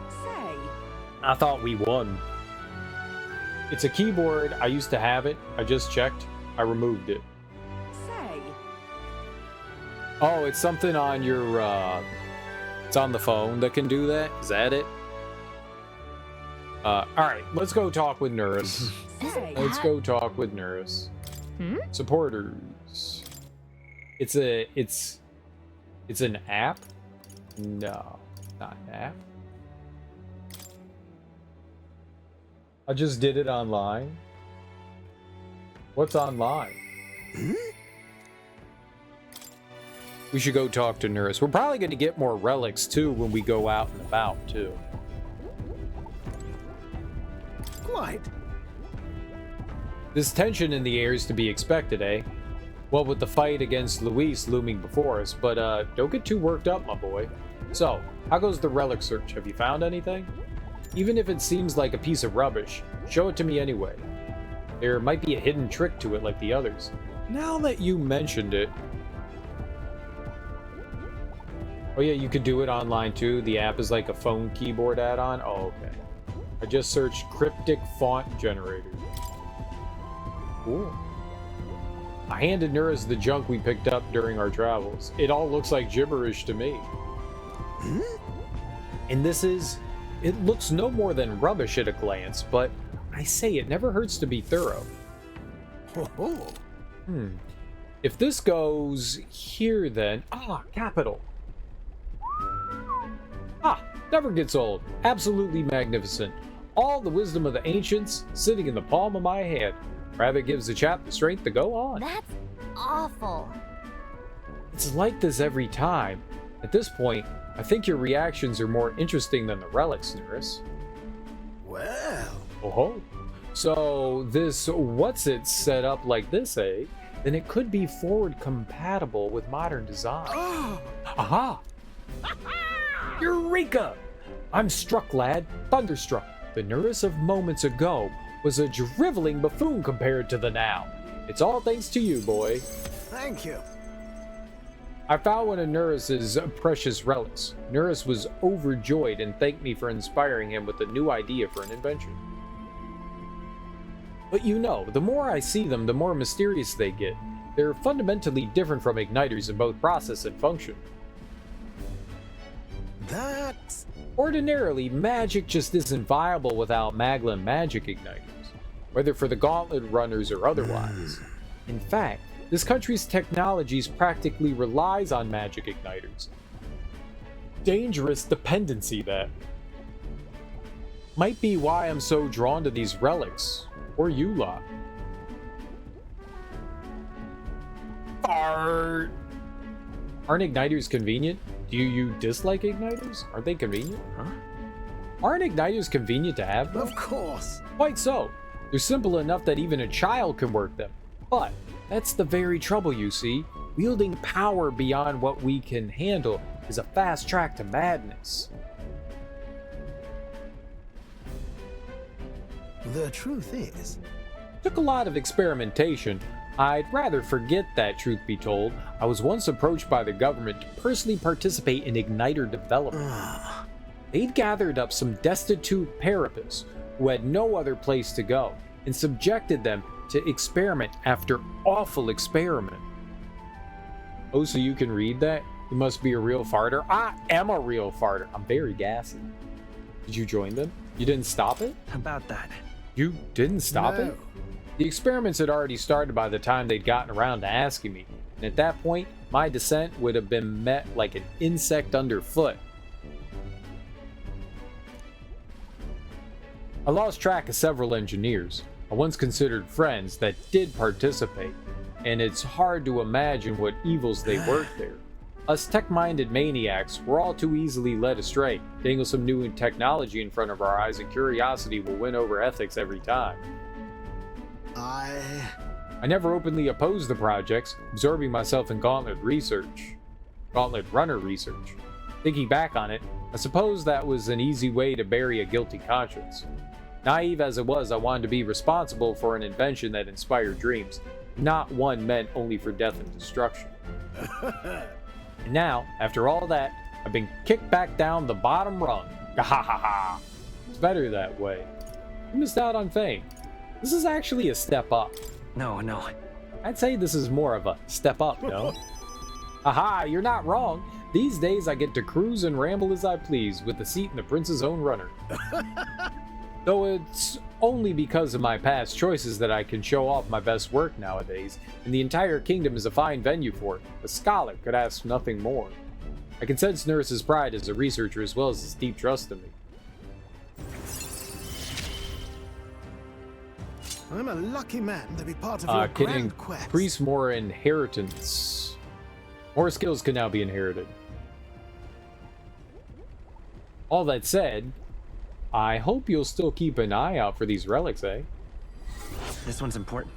Say. I thought we won. It's a keyboard. I used to have it. I just checked. I removed it. Say. Oh, it's something on your, it's on the phone that can do that? Is that it? Alright, let's go talk with Nurse. Let's go talk with Nurse. Supporters. It's an app? No, not an app. I just did it online. What's online? We should go talk to Nurse. We're probably going to get more relics too when we go out and about too. Quite. This tension in the air is to be expected, eh? Well, with the fight against Luis looming before us, but don't get too worked up, my boy. So, how goes the relic search? Have you found anything? Even if it seems like a piece of rubbish, show it to me anyway. There might be a hidden trick to it like the others. Now that you mentioned it... Oh yeah, you could do it online too. The app is like a phone keyboard add-on. Oh, okay. I just searched cryptic font generator. Cool. I handed Nurse the junk we picked up during our travels. It all looks like gibberish to me. And this is... It looks no more than rubbish at a glance, but I say it never hurts to be thorough. If this goes here then... Ah, capital. Ah, never gets old. Absolutely magnificent. All the wisdom of the ancients sitting in the palm of my hand. Rather gives the chap the strength to go on. That's awful. It's like this every time. At this point, I think your reactions are more interesting than the relics, Nurse. Well. Oh-ho. So this what's-it set up like this, eh? Then it could be forward compatible with modern design. Aha! Eureka! I'm struck, lad. Thunderstruck. The Nurse of moments ago was a driveling buffoon compared to the now. It's all thanks to you, boy. Thank you. I found one of Nurse's precious relics. Nurse was overjoyed and thanked me for inspiring him with a new idea for an invention. But you know, the more I see them, the more mysterious they get. They're fundamentally different from igniters in both process and function. That's... Ordinarily, magic just isn't viable without Magla magic igniters, whether for the gauntlet runners or otherwise. In fact, this country's technologies practically relies on magic igniters. Dangerous dependency, that. Might be why I'm so drawn to these relics, or you lot. Aren't igniters convenient? Do you dislike igniters? Aren't they convenient? Huh? Aren't igniters convenient to have, though? Of course. Quite so. They're simple enough that even a child can work them. But that's the very trouble, you see. Wielding power beyond what we can handle is a fast track to madness. The truth is, Took a lot of experimentation. I'd rather forget that, truth be told. I was once approached by the government to personally participate in igniter development. They'd gathered up some destitute parapists who had no other place to go and subjected them to experiment after awful experiment. Oh, so you can read that? You must be a real farter. I am a real farter. I'm very gassy. Did you join them? You didn't stop it? About that. You didn't stop it? The experiments had already started by the time they'd gotten around to asking me, and at that point, my descent would have been met like an insect underfoot. I lost track of several engineers, I once considered friends, that did participate, and it's hard to imagine what evils they worked there. Us tech-minded maniacs were all too easily led astray. Dangle some new technology in front of our eyes and curiosity will win over ethics every time. I never openly opposed the projects, absorbing myself in Gauntlet runner research. Thinking back on it, I suppose that was an easy way to bury a guilty conscience. Naive as it was, I wanted to be responsible for an invention that inspired dreams, not one meant only for death and destruction. And now, after all that, I've been kicked back down the bottom rung. Gahahaha. It's better that way. You missed out on fame. This is actually a step up. No. I'd say this is more of a step up, no? Aha, you're not wrong. These days I get to cruise and ramble as I please with a seat in the prince's own runner. Though it's only because of my past choices that I can show off my best work nowadays, and the entire kingdom is a fine venue for it. A scholar could ask nothing more. I can sense Nurse's pride as a researcher as well as his deep trust in me. I'm a lucky man to be part of your Can grand quest. increase more inheritance. More skills can now be inherited. All that said, I hope you'll still keep an eye out for these relics, eh? This one's important.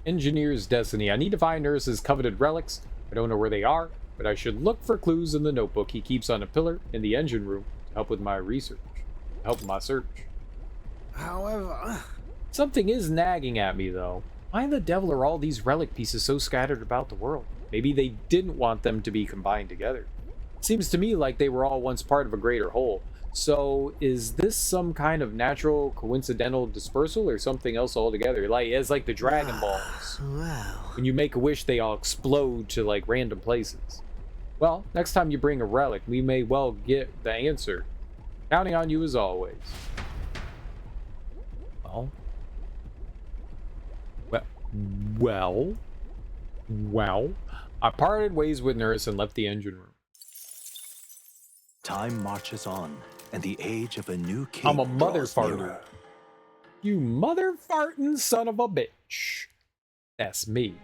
Engineer's Destiny. I need to find Nurse's coveted relics. I don't know where they are, but I should look for clues in the notebook he keeps on a pillar in the engine room to help with my research. Help with my search. However, something is nagging at me, though. Why the devil are all these relic pieces so scattered about the world? Maybe they didn't want them to be combined together. Seems to me like they were all once part of a greater whole. So, is this some kind of natural, coincidental dispersal or something else altogether? Like, it's like the Dragon Balls. well, When you make a wish, they all explode to, like, random places. Well, next time you bring a relic, we may well get the answer. Counting on you as always. Well. I parted ways with Nurse and left the engine room. Time marches on, and the age of a new king I'm a mother draws farter. nearer. You mother farting son of a bitch. That's me.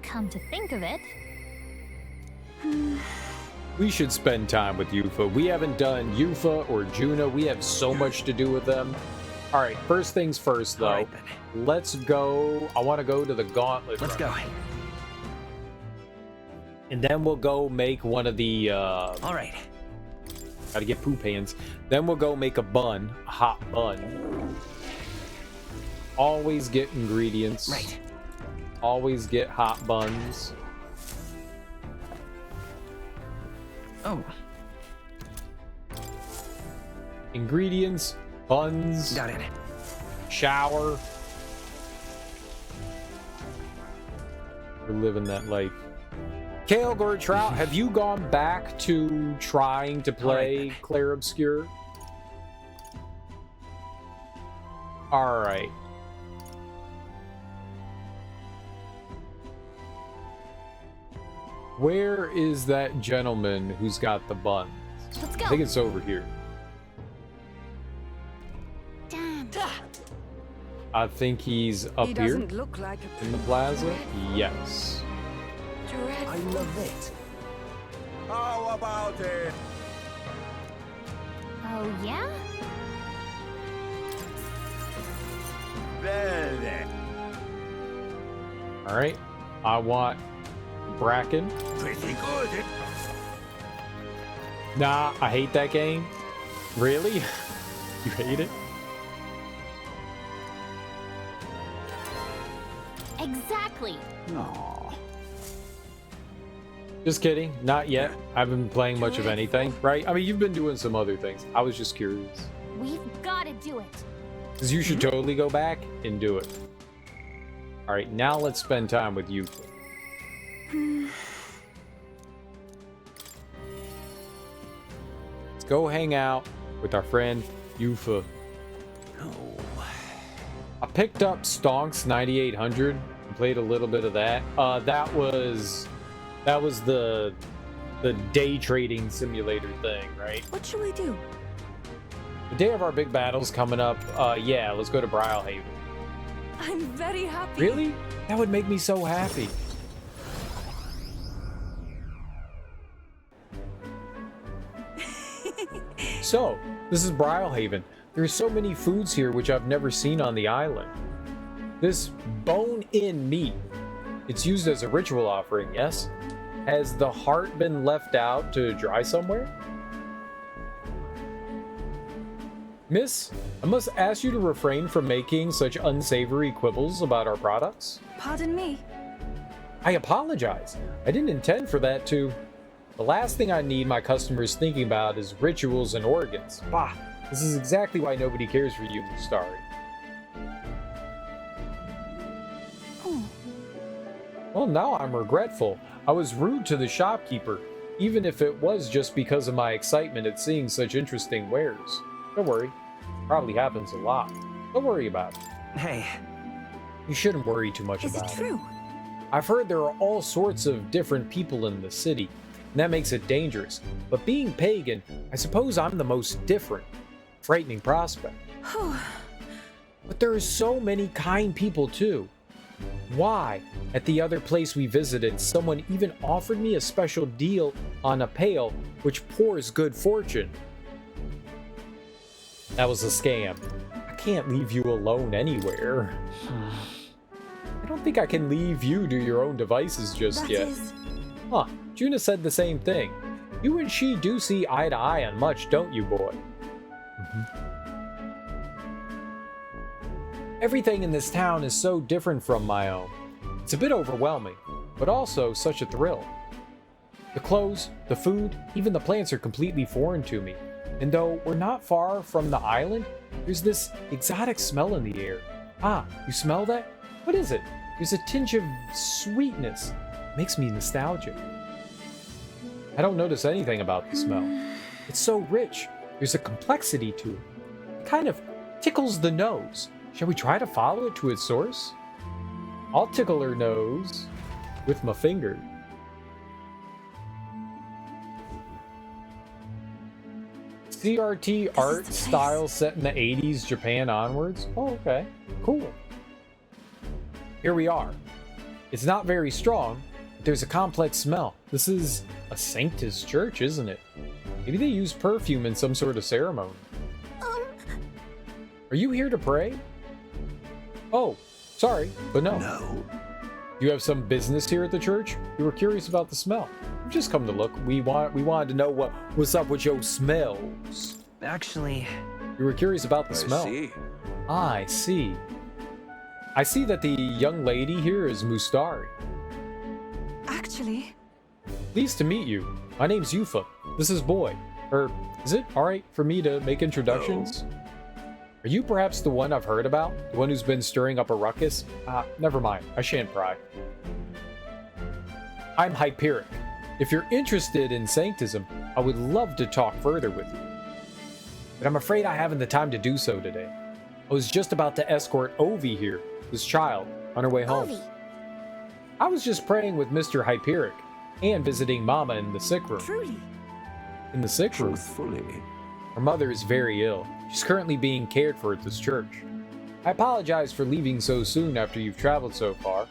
Come to think of it, We should spend time with Yuffie. We haven't done Yuffie or Juna. We have so much to do with them. All right, first things first, though. All right, then. Let's go. I want to go to the Gauntlet. Let's run. go. And then we'll go make one of the, All right. gotta get poop hands. Then we'll go make a bun, a hot bun. Always get ingredients. Right. Always get hot buns. Oh, Ingredients, buns, got it. shower. We're living that life. Kale Trout, have you gone back to trying to play Clair Obscure? Alright. Where is that gentleman who's got the buns? let's I go. think it's over here. Damn. I think he's up He here doesn't look like a in the plaza. Yes. dreadful. I love it. How about it? Oh, yeah? Bene. All right. I want Bracken. Pretty good. Nah, I hate that game. Really? You hate it? Exactly. Aw. Just kidding. Not yet. I haven't been playing much of anything, right? I mean, you've been doing some other things. I was just curious. We've got to do it. Because you should totally go back and do it. All right, now let's spend time with you. Let's go hang out with our friend Yufa. I picked up Stonks 9800 and played a little bit of that. That was the day trading simulator thing, right? What should we do? The day of our big battle's coming up. Yeah, let's go to Brylehaven. I'm very happy. Really? That would make me so happy. So, this is Brylehaven. There's so many foods here which I've never seen on the island. This bone-in meat. It's used as a ritual offering, yes? Has the heart been left out to dry somewhere? Miss, I must ask you to refrain from making such unsavory quibbles about our products. Pardon me. I apologize. I didn't intend for that to... The last thing I need my customers thinking about is rituals and organs. Bah, this is exactly why nobody cares for you, Mustari. Well, now I'm regretful. I was rude to the shopkeeper, even if it was just because of my excitement at seeing such interesting wares. Don't worry. Probably happens a lot. Don't worry about it. Hey, You shouldn't worry too much Is about it it. true? I've heard there are all sorts of different people in the city, and that makes it dangerous. But being pagan, I suppose I'm the most different. Frightening prospect. But there are so many kind people too. Why? At the other place we visited, someone even offered me a special deal on a pail which pours good fortune. That was a scam. I can't leave you alone anywhere. I don't think I can leave you to your own devices just That yet. is- Huh, Juna said the same thing. You and she do see eye to eye on much, don't you, boy? Everything in this town is so different from my own. It's a bit overwhelming, but also such a thrill. The clothes, the food, even the plants are completely foreign to me. And though we're not far from the island, there's this exotic smell in the air. Ah, you smell that? What is it? There's a tinge of sweetness. Makes me nostalgic. I don't notice anything about the smell. It's so rich. There's a complexity to it. It kind of tickles the nose. Shall we try to follow it to its source? I'll tickle her nose with my finger. CRT art style set in the 80s Japan onwards? Oh, okay. Cool. Here we are. It's not very strong, but there's a complex smell. This is a Sanctus church, isn't it? Maybe they use perfume in some sort of ceremony. Are you here to pray? Oh, sorry, but no. No. You have some business here at the church? We were curious about the smell. We've just come to look. We wanted to know what's up with your smells. actually, We were curious about the smell. See. I see. I see that the young lady here is Mustari. Actually, Pleased to meet you. My name's Yufa. This is Boy. Is it alright for me to make introductions? Are you perhaps the one I've heard about? The one who's been stirring up a ruckus? Never mind. I shan't pry. I'm Hyperic. If you're interested in Sanctism, I would love to talk further with you. But I'm afraid I haven't the time to do so today. I was just about to escort Ovi here, this child, on her way home. Ovi. I was just praying with Mr. Hyperic and visiting Mama in the sick room. truly. In the sick room? Truthfully. Her mother is very ill. She's currently being cared for at this church. I apologize for leaving so soon after you've traveled so far.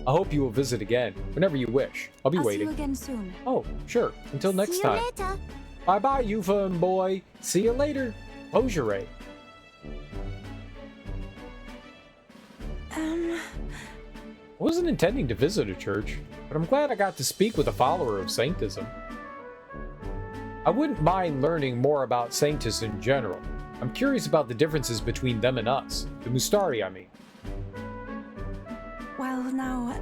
I hope you will visit again, whenever you wish. I'll be I'll see waiting. you again soon. Oh, sure. Until next See you time. later. Bye-bye, Yufa and boy. See you later. Ray. I wasn't intending to visit a church, but I'm glad I got to speak with a follower of Sanctism. I wouldn't mind learning more about Sanctus in general. I'm curious about the differences between them and us. The Mustari, I mean. Well, now,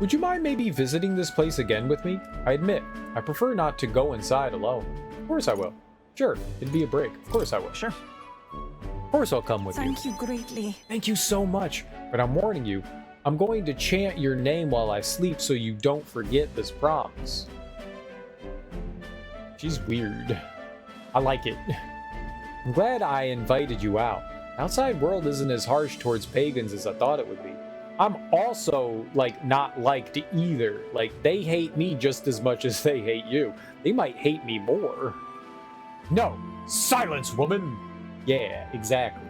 Would you mind maybe visiting this place again with me? I admit, I prefer not to go inside alone. Of course I will. Sure, it'd be a break. Of course I will. Sure. Of course I'll come with you. thank you greatly. Thank you so much. But I'm warning you, I'm going to chant your name while I sleep so you don't forget this promise. She's weird. I like it. I'm glad I invited you out. Outside world isn't as harsh towards pagans as I thought it would be. I'm also, like, not liked either. Like, they hate me just as much as they hate you. They might hate me more. No! Silence, woman! Yeah, exactly.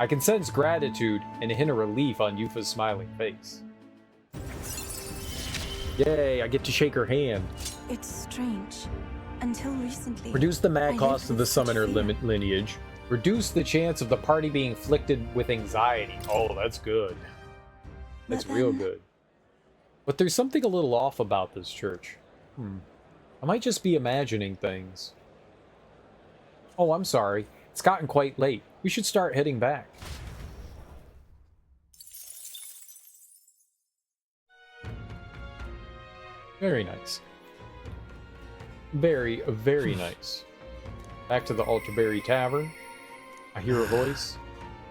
I can sense gratitude and a hint of relief on Yufa's smiling face. Yay, I get to shake her hand. It's strange. Until recently, Reduce the mad I cost lived of the with such summoner fear. lineage. Reduce the chance of the party being afflicted with anxiety. Oh, that's good. That's But real then- good. But there's something a little off about this church. I might just be imagining things. Oh, I'm sorry. It's gotten quite late. We should start heading back. Very nice. Very, very nice. Back to the Altarberry Tavern. I hear a voice.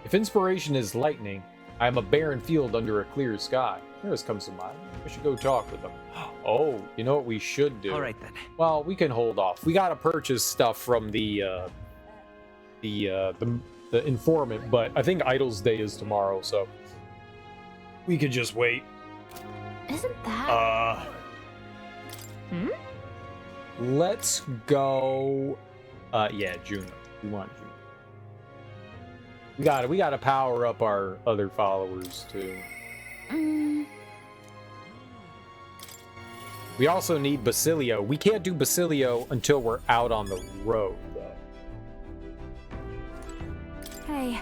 If inspiration is lightning, I am a barren field under a clear sky. Nearest comes to mind. I should go talk with them. Oh, you know what we should do? All right then. Well, we can hold off. We gotta purchase stuff from the informant, but I think Idol's Day is tomorrow, so we could just wait. Isn't that... Let's go. Yeah, Juno. We want Juno. We gotta power up our other followers too. We also need Basilio. We can't do Basilio until we're out on the road, though. Hey,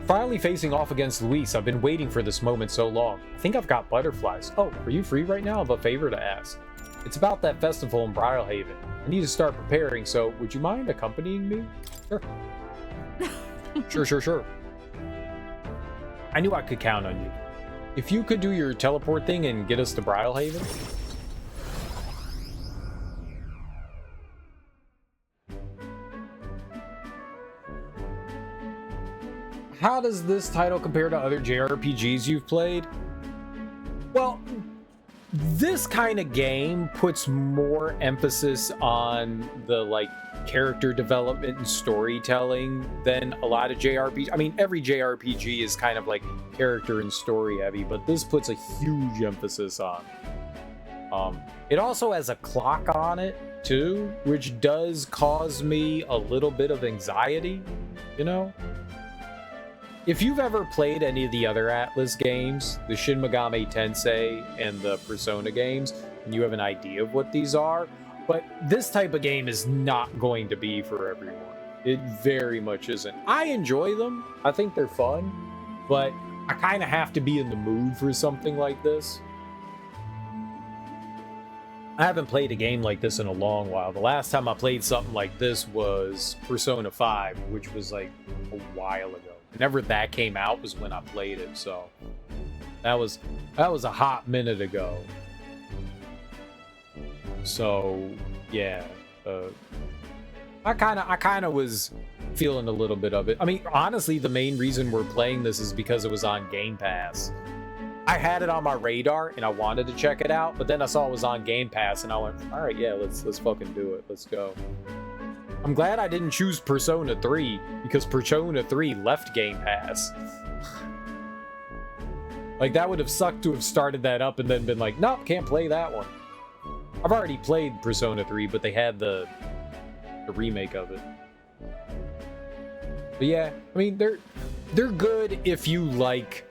Finally facing off against Luis. I've been waiting for this moment so long. I think I've got butterflies. Oh, are you free right now? I have a favor to ask. It's about that festival in Bridlehaven. I need to start preparing, so would you mind accompanying me? Sure. Sure. I knew I could count on you. If you could do your teleport thing and get us to Bridlehaven. How does this title compare to other JRPGs you've played? Well, this kind of game puts more emphasis on the character development and storytelling than a lot of JRPGs. I mean, every JRPG is kind of like character and story heavy, but this puts a huge emphasis on it. It also has a clock on it too, which does cause me a little bit of anxiety, you know? If you've ever played any of the other Atlas games, the Shin Megami Tensei and the Persona games, and you have an idea of what these are, but this type of game is not going to be for everyone. It very much isn't. I enjoy them. I think they're fun, but I kind of have to be in the mood for something like this. I haven't played a game like this in a long while. The last time I played something like this was Persona 5, which was like a while ago. Whenever that came out was when I played it, so that was a hot minute ago. So yeah, I kind of was feeling a little bit of it. I mean, honestly, the main reason we're playing this is because it was on Game Pass. I had it on my radar and I wanted to check it out, but then I saw it was on Game Pass and I went, all right, yeah, let's fucking do it. Let's go. I'm glad I didn't choose Persona 3 because Persona 3 left Game Pass. Like, that would have sucked to have started that up and then been like, nope, can't play that one. I've already played Persona 3, but they had the remake of it. But yeah, I mean, they're good if you like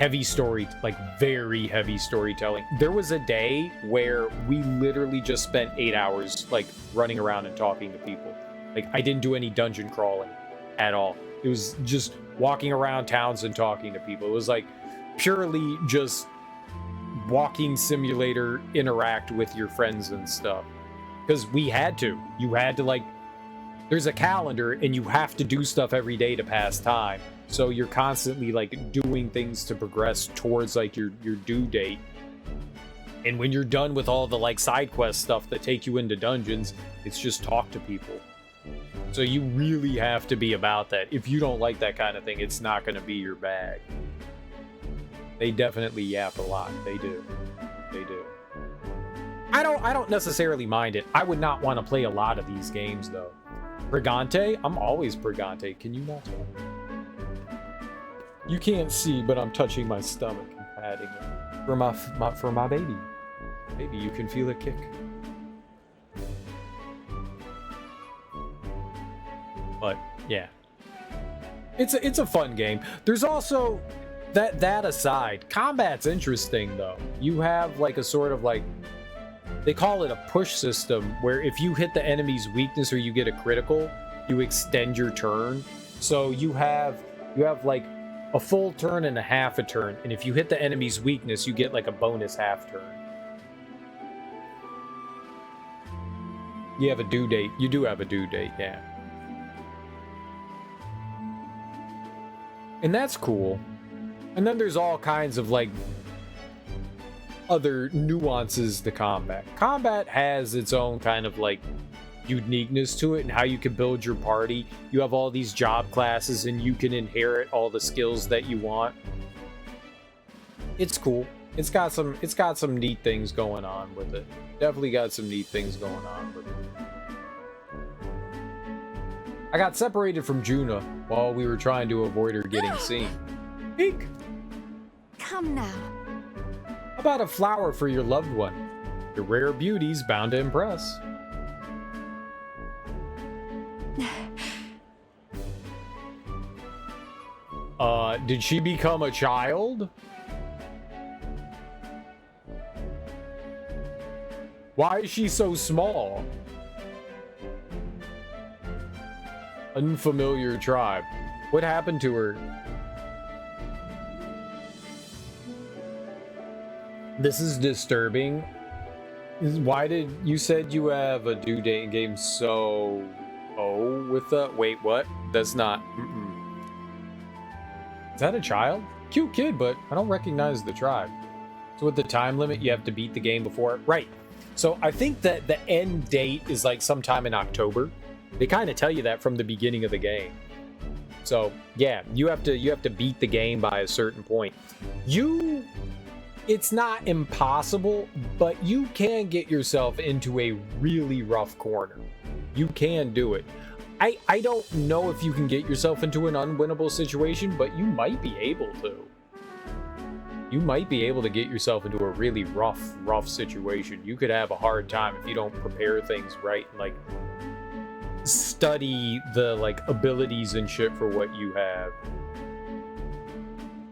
heavy story, like very heavy storytelling. There was a day where we literally just spent 8 hours like running around and talking to people. Like I didn't do any dungeon crawling at all. It was just walking around towns and talking to people. It was like purely just walking simulator, interact with your friends and stuff. Because we had to. You had to, like, there's a calendar and you have to do stuff every day to pass time. So you're constantly like doing things to progress towards like your due date. And when you're done with all the like side quest stuff that take you into dungeons, it's just talk to people. So you really have to be about that. If you don't like that kind of thing, it's not going to be your bag. They definitely yap a lot. They do. They do. I don't necessarily mind it. I would not want to play a lot of these games though. Brigante? I'm always Brigante. Can you not tell? You can't see, but I'm touching my stomach and patting it for my baby. Maybe you can feel a kick. But yeah, it's a fun game. There's also that aside, combat's interesting though. You have like a sort of like, they call it a push system, where if you hit the enemy's weakness or you get a critical, you extend your turn. So you have like a full turn and a half a turn, and if you hit the enemy's weakness, you get like a bonus half turn. You have a due date. You do have a due date, yeah. And that's cool. And then there's all kinds of like other nuances to combat. Combat has its own kind of like uniqueness to it and how you can build your party. You have all these job classes and you can inherit all the skills that you want. It's cool. It's got some neat things going on with it. Definitely got some neat things going on with it. I got separated from Juna while we were trying to avoid her getting seen. Eek! Come now. How about a flower for your loved one? Your rare beauty's bound to impress. Did she become a child? Why is she so small? Unfamiliar tribe. What happened to her? This is disturbing. Why did you said you have a due date in game? So, oh, with the wait, what? That's not. Is that a child? Cute kid, but I don't recognize the tribe. So with the time limit, you have to beat the game before. Right. So I think that the end date is like sometime in October. They kind of tell you that from the beginning of the game. So yeah, you have to beat the game by a certain point. It's not impossible, but you can get yourself into a really rough corner. You can do it. I don't know if you can get yourself into an unwinnable situation, but you might be able to. You might be able to get yourself into a really rough situation. You could have a hard time if you don't prepare things right, like study the like abilities and shit for what you have.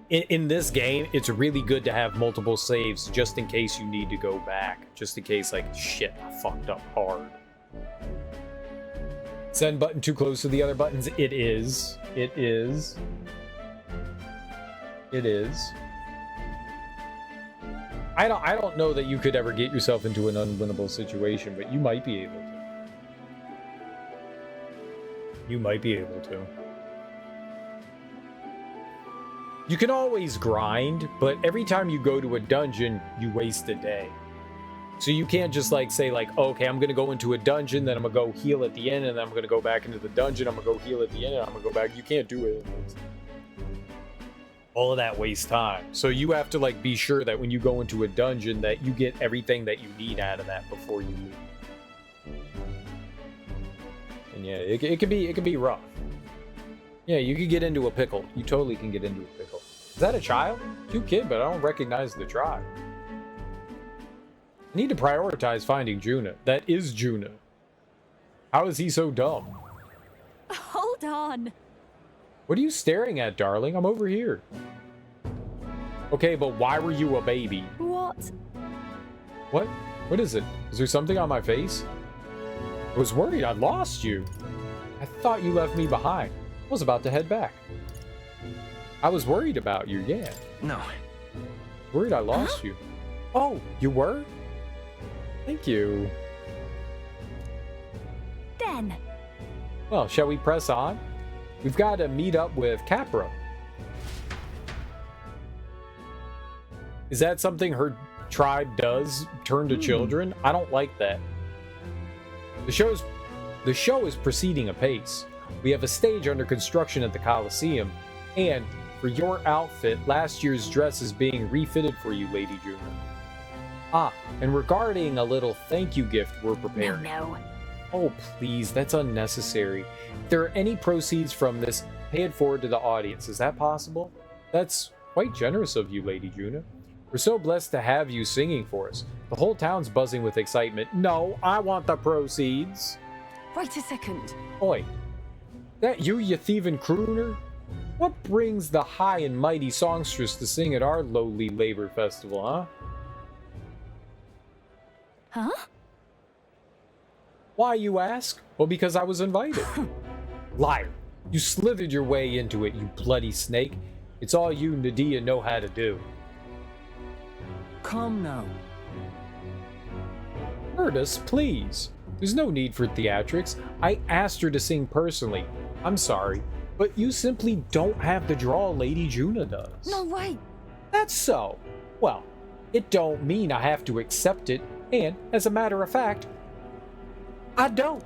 In this game, it's really good to have multiple saves just in case you need to go back. Just in case, like, shit, I fucked up hard. Send button too close to the other buttons. It is. It is. It is. I don't know that you could ever get yourself into an unwinnable situation, but you might be able to. You might be able to. You can always grind, but every time you go to a dungeon, you waste a day. So you can't just like say like, oh, okay, I'm gonna go into a dungeon, then I'm gonna go heal at the end, and then I'm gonna go back into the dungeon, I'm gonna go heal at the end, and I'm gonna go back. You can't do it. All of that wastes time. So you have to like be sure that when you go into a dungeon that you get everything that you need out of that before you leave. And yeah, it can be rough. Yeah, you could get into a pickle. You totally can get into a pickle. Is that a child? Cute kid, but I don't recognize the tribe. I need to prioritize finding Juna. That is Juna. How is he so dumb? Hold on. What are you staring at, darling? I'm over here. Okay, but why were you a baby? What? What? What is it? Is there something on my face? I was worried I lost you. I thought you left me behind. I was about to head back. I was worried about you, yeah. No. Worried I lost you. Oh, you were? Thank you. Then. Well, shall we press on? We've got to meet up with Capra. Is that something her tribe does? Turn to children? I don't like that. The show is proceeding apace. We have a stage under construction at the Coliseum, and for your outfit, last year's dress is being refitted for you, Lady Juna. Ah, and regarding a little thank you gift we're preparing. No. Oh, please, that's unnecessary. If there are any proceeds from this, pay it forward to the audience. Is that possible? That's quite generous of you, Lady Juna. We're so blessed to have you singing for us. The whole town's buzzing with excitement. No, I want the proceeds. Wait a second. Oi, that you thieving crooner? What brings the high and mighty songstress to sing at our lowly labor festival, huh? Huh? Why, you ask? Well, because I was invited. Liar. You slithered your way into it, you bloody snake. It's all you, Nadia, know how to do. Come now. Curtis, please. There's no need for theatrics. I asked her to sing personally. I'm sorry, but you simply don't have the draw Lady Juna does. No way. That's so. Well, it don't mean I have to accept it, and as a matter of fact, I don't.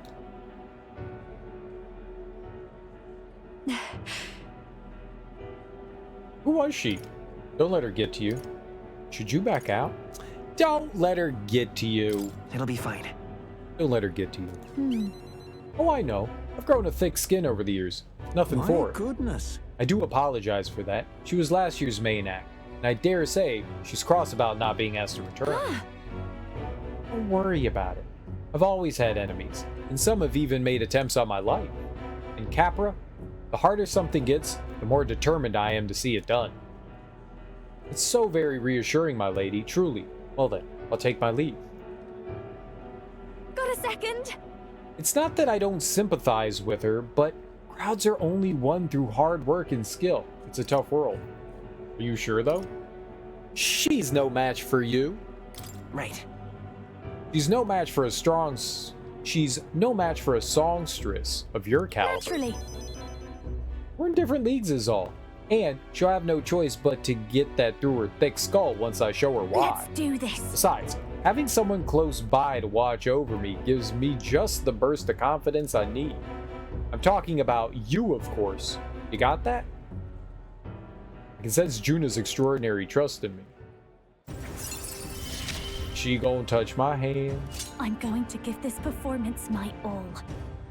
Who was she? Don't let her get to you. Should you back out? Don't let her get to you. It'll be fine. Don't let her get to you. Oh, I know. I've grown a thick skin over the years. Nothing My for her. goodness. I do apologize for that. She was last year's main act, and I dare say she's cross about not being asked to return. Don't worry about it. I've always had enemies, and some have even made attempts on my life. In Capra, the harder something gets, the more determined I am to see it done. It's so very reassuring, my lady, truly. Well then, I'll take my leave. Got a second? It's not that I don't sympathize with her, but crowds are only won through hard work and skill. It's a tough world. Are you sure, though? She's no match for you. Right. She's no match for a songstress of your caliber. Naturally. We're in different leagues is all. And she'll have no choice but to get that through her thick skull once I show her why. Let's do this. Besides, having someone close by to watch over me gives me just the burst of confidence I need. I'm talking about you, of course. You got that? I can sense Juna's extraordinary trust in me. She gonna touch my hand. I'm going to give this performance my all.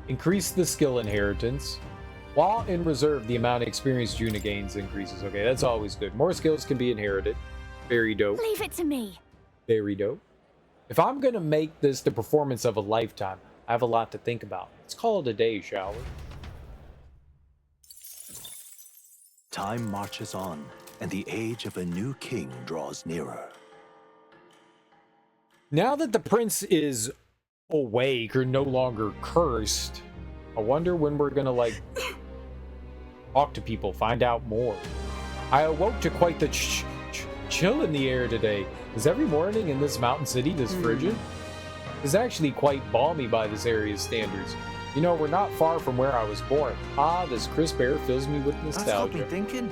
Increase the skill inheritance. While in reserve, the amount of experience Juna gains increases. Okay, that's always good. More skills can be inherited. Very dope. Leave it to me. Very dope. If I'm going to make this the performance of a lifetime, I have a lot to think about. Let's call it a day, shall we? Time marches on, and the age of a new king draws nearer. Now that the prince is awake or no longer cursed, I wonder when we're going to, talk to people, find out more. I awoke to quite the chill in the air today. Is every morning in this mountain city this frigid? It's actually quite balmy by this area's standards. You know, we're not far from where I was born. Ah, this crisp air fills me with That's got nostalgia. me thinking.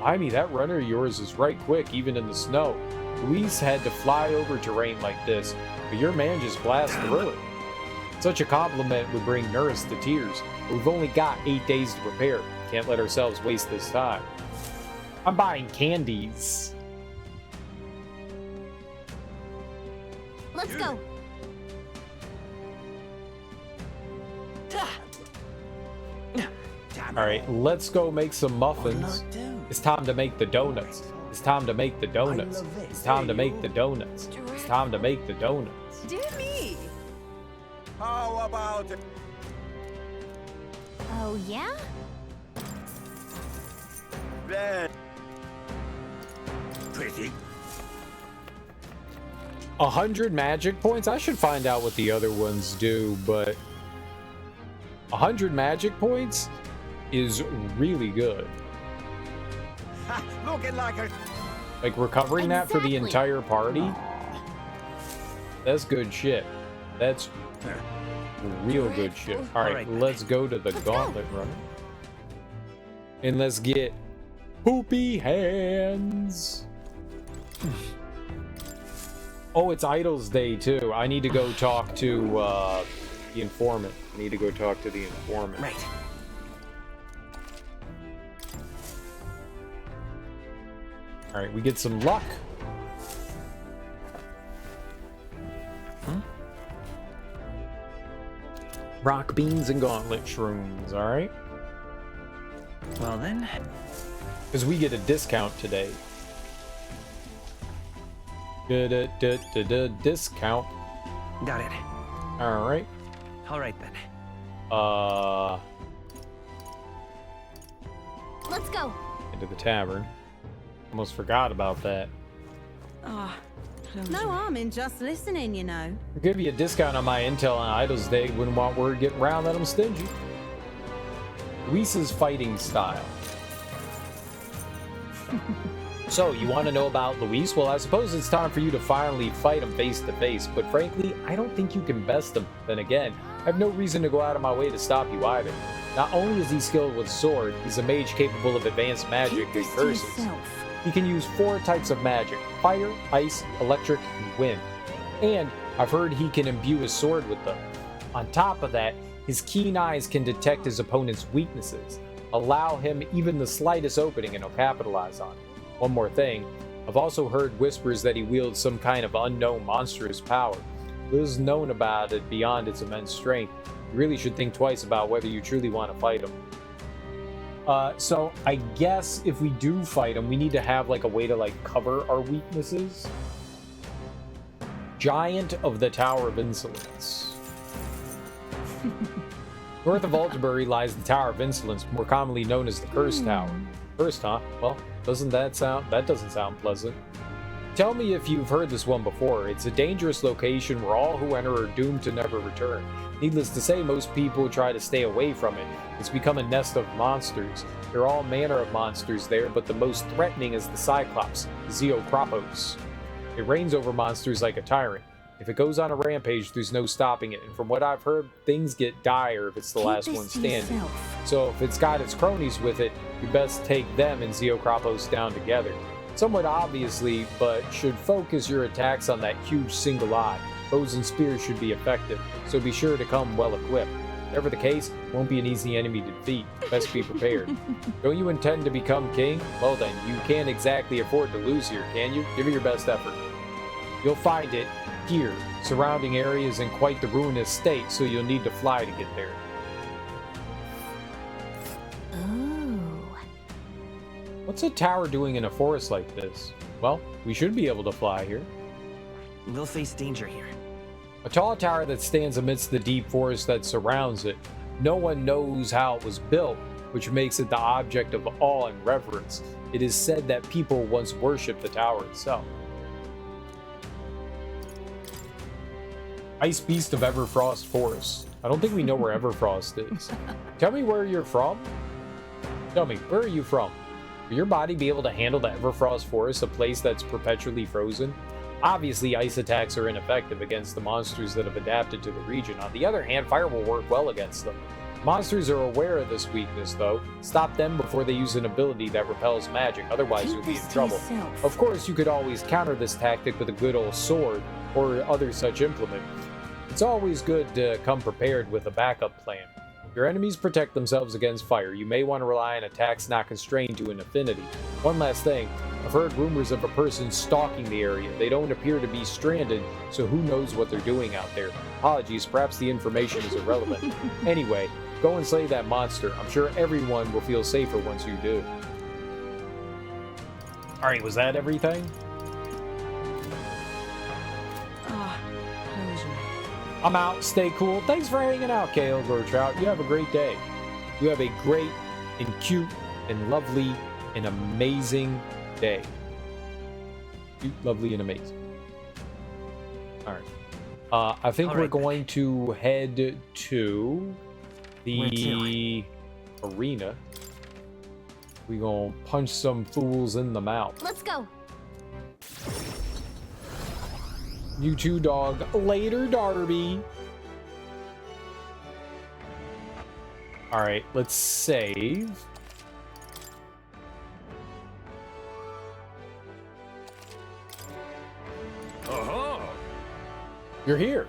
I mean, that runner of yours is right quick, even in the snow. Luis had to fly over terrain like this, but your man just blasts through it. Such a compliment would bring Nurse to tears, but we've only got 8 days to prepare. Can't let ourselves waste this time. I'm buying candies. Let's go. Alright, let's go make some muffins. It's time to make the donuts. It's time to make the donuts. It's time to make the donuts. It's time to make the donuts. Do me. How about it? Oh, yeah? Then pity. 100 magic points? I should find out what the other ones do, but 100 magic points is really good. Ha, looking like a... Like, recovering that for the Exactly. entire party? That's good shit. That's real good shit. Alright, let's go to the gauntlet runner. And let's get poopy hands. Oh, it's Idol's Day too. I need to go talk to the informant. I need to go talk to the informant. Right. Alright, we get some luck. Rock beans and gauntlet shrooms, alright? Well then. Because we get a discount today. Discount. Got it. Alright. Alright then. Let's go. Into the tavern. Almost forgot about that. Ah, No harm in just listening, you know. I'll give you a discount on my intel on Idol's Day. Wouldn't want word getting around that I'm stingy. Luis's fighting style. So, you want to know about Luis? Well, I suppose it's time for you to finally fight him face to face, but frankly, I don't think you can best him. Then again, I have no reason to go out of my way to stop you either. Not only is he skilled with sword, he's a mage capable of advanced magic and curses. He can use 4 types of magic: fire, ice, electric, and wind. And I've heard he can imbue his sword with them. On top of that, his keen eyes can detect his opponent's weaknesses, allow him even the slightest opening, and he'll capitalize on it. One more thing, I've also heard whispers that he wields some kind of unknown monstrous power. Little is known about it beyond its immense strength. You really should think twice about whether you truly want to fight him. So I guess if we do fight him, we need to have like a way to like cover our weaknesses. Giant of the Tower of Insolence. North of Alderbury lies the Tower of Insolence, more commonly known as the Cursed Tower. Cursed, huh? Well, that doesn't sound pleasant. Tell me if you've heard this one before. It's a dangerous location where all who enter are doomed to never return. Needless to say, most people try to stay away from it. It's become a nest of monsters. There are all manner of monsters there, but the most threatening is the Cyclops, Zeocropos. It reigns over monsters like a tyrant. If it goes on a rampage, there's no stopping it, and from what I've heard, things get dire if it's the last one standing. So if it's got its cronies with it, you best take them and Zeocropos down together. Somewhat obviously, but should focus your attacks on that huge single eye. Bows and spears should be effective, so be sure to come well equipped. Whatever the case, won't be an easy enemy to defeat. Best be prepared. Don't you intend to become king? Well then, you can't exactly afford to lose here, can you? Give it your best effort. You'll find it here. Surrounding area is in quite the ruinous state, so you'll need to fly to get there. Ooh. What's a tower doing in a forest like this? Well, we should be able to fly here. We'll face danger here. A tall tower that stands amidst the deep forest that surrounds it. No one knows how it was built, which makes it the object of awe and reverence. It is said that people once worshipped the tower itself. Ice Beast of Everfrost Forest. I don't think we know where Everfrost is. Tell me where you're from. Tell me, where are you from? Will your body be able to handle the Everfrost Forest, a place that's perpetually frozen? Obviously, ice attacks are ineffective against the monsters that have adapted to the region. On the other hand, fire will work well against them. Monsters are aware of this weakness, though. Stop them before they use an ability that repels magic, otherwise you'll be in trouble. Of course, you could always counter this tactic with a good old sword, or other such implement. It's always good to come prepared with a backup plan. If your enemies protect themselves against fire, you may want to rely on attacks not constrained to an affinity. One last thing, I've heard rumors of a person stalking the area. They don't appear to be stranded, so who knows what they're doing out there. Apologies, perhaps the information is irrelevant. Anyway, go and slay that monster. I'm sure everyone will feel safer once you do. Alright, was that everything? I'm out. Stay cool. Thanks for hanging out, Kale Gortrout. You have a great day. You have a great and cute and lovely and amazing day. Cute, lovely, and amazing. All right. I think we're going to head to the arena. We gonna punch some fools in the mouth. Let's go. You too, dog. Later, Darby. All right, let's save. You're here.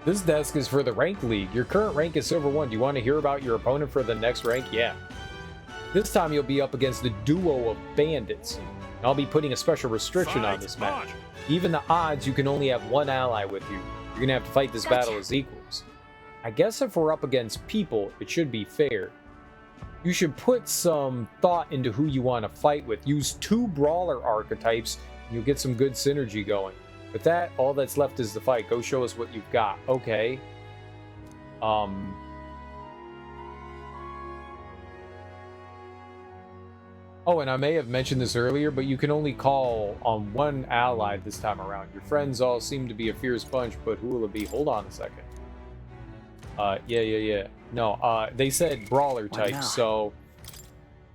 This desk is for the rank league. Your current rank is silver 1. Do you want to hear about your opponent for the next rank? Yeah. This time you'll be up against the duo of bandits. I'll be putting a special restriction on this match. Even the odds, you can only have one ally with you. You're gonna have to fight this battle as equals. I guess if we're up against people, it should be fair. You should put some thought into who you want to fight with. Use 2 brawler archetypes, and you'll get some good synergy going. With that, all that's left is the fight. Go show us what you've got. Okay. Oh, and I may have mentioned this earlier, but you can only call on one ally this time around. Your friends all seem to be a fierce bunch, but who will it be? Hold on a second. Yeah. No, they said brawler type, so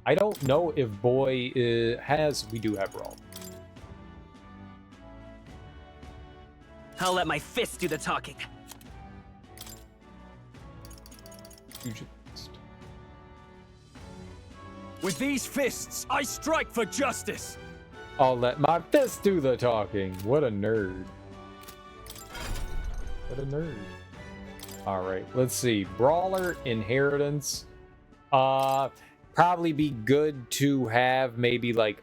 I don't know if boy has. We do have brawl. I'll let my fists do the talking. With these fists, I strike for justice. I'll let my fists do the talking. What a nerd. What a nerd. All right, let's see. Brawler inheritance. Probably be good to have maybe like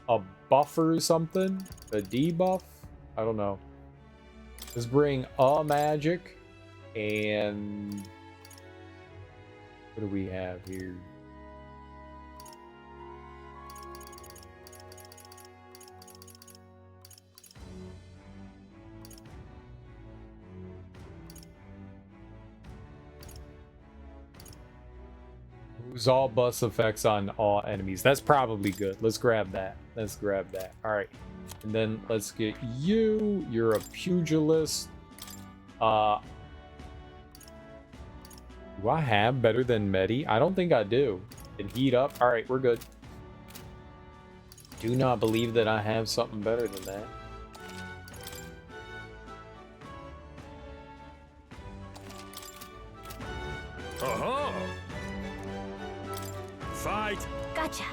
a buffer or something. A debuff. I don't know. Let's bring a magic. And what do we have here? Use all bus effects on all enemies. That's probably good. Let's grab that. Let's grab that. All right. And then let's get you. You're a pugilist. Do I have better than Medi? I don't think I do. And heat up. All right, we're good. Do not believe that I have something better than that. Fight. Gotcha.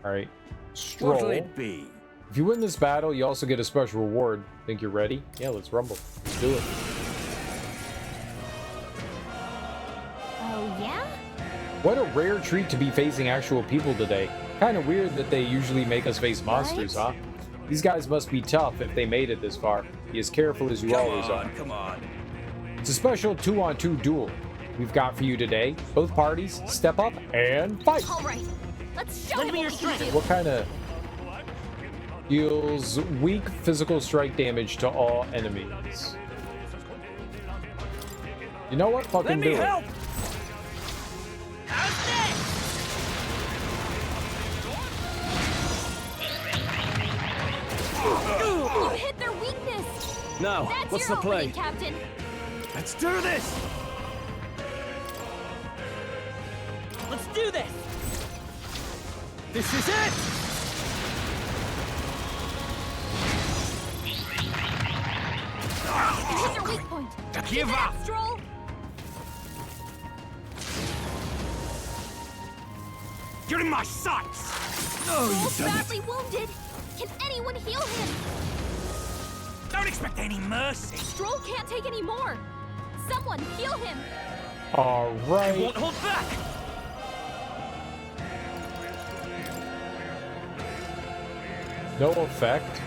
All right. Stroll. What'll it be? If you win this battle, you also get a special reward. Think you're ready? Yeah, let's rumble. Let's do it. Oh, yeah? What a rare treat to be facing actual people today. Kind of weird that they usually make us face monsters, huh? These guys must be tough if they made it this far. Be as careful as you always are. Come on. It's a special 2-on-2 duel we've got for you today. Both parties, step up and fight! All right, let's show them your strength. What kind of... Deals weak physical strike damage to all enemies. You know what? Fucking do it. You hit their weakness. Now, That's what's your the play? opening, Captain. Let's do this. Let's do this! This is it. You hit their weak point. Give up. Stroll. You're in my sights. Stroll's badly wounded. Can anyone heal him? Don't expect any mercy. Stroll can't take any more. Someone heal him. All right. Won't hold back. No effect.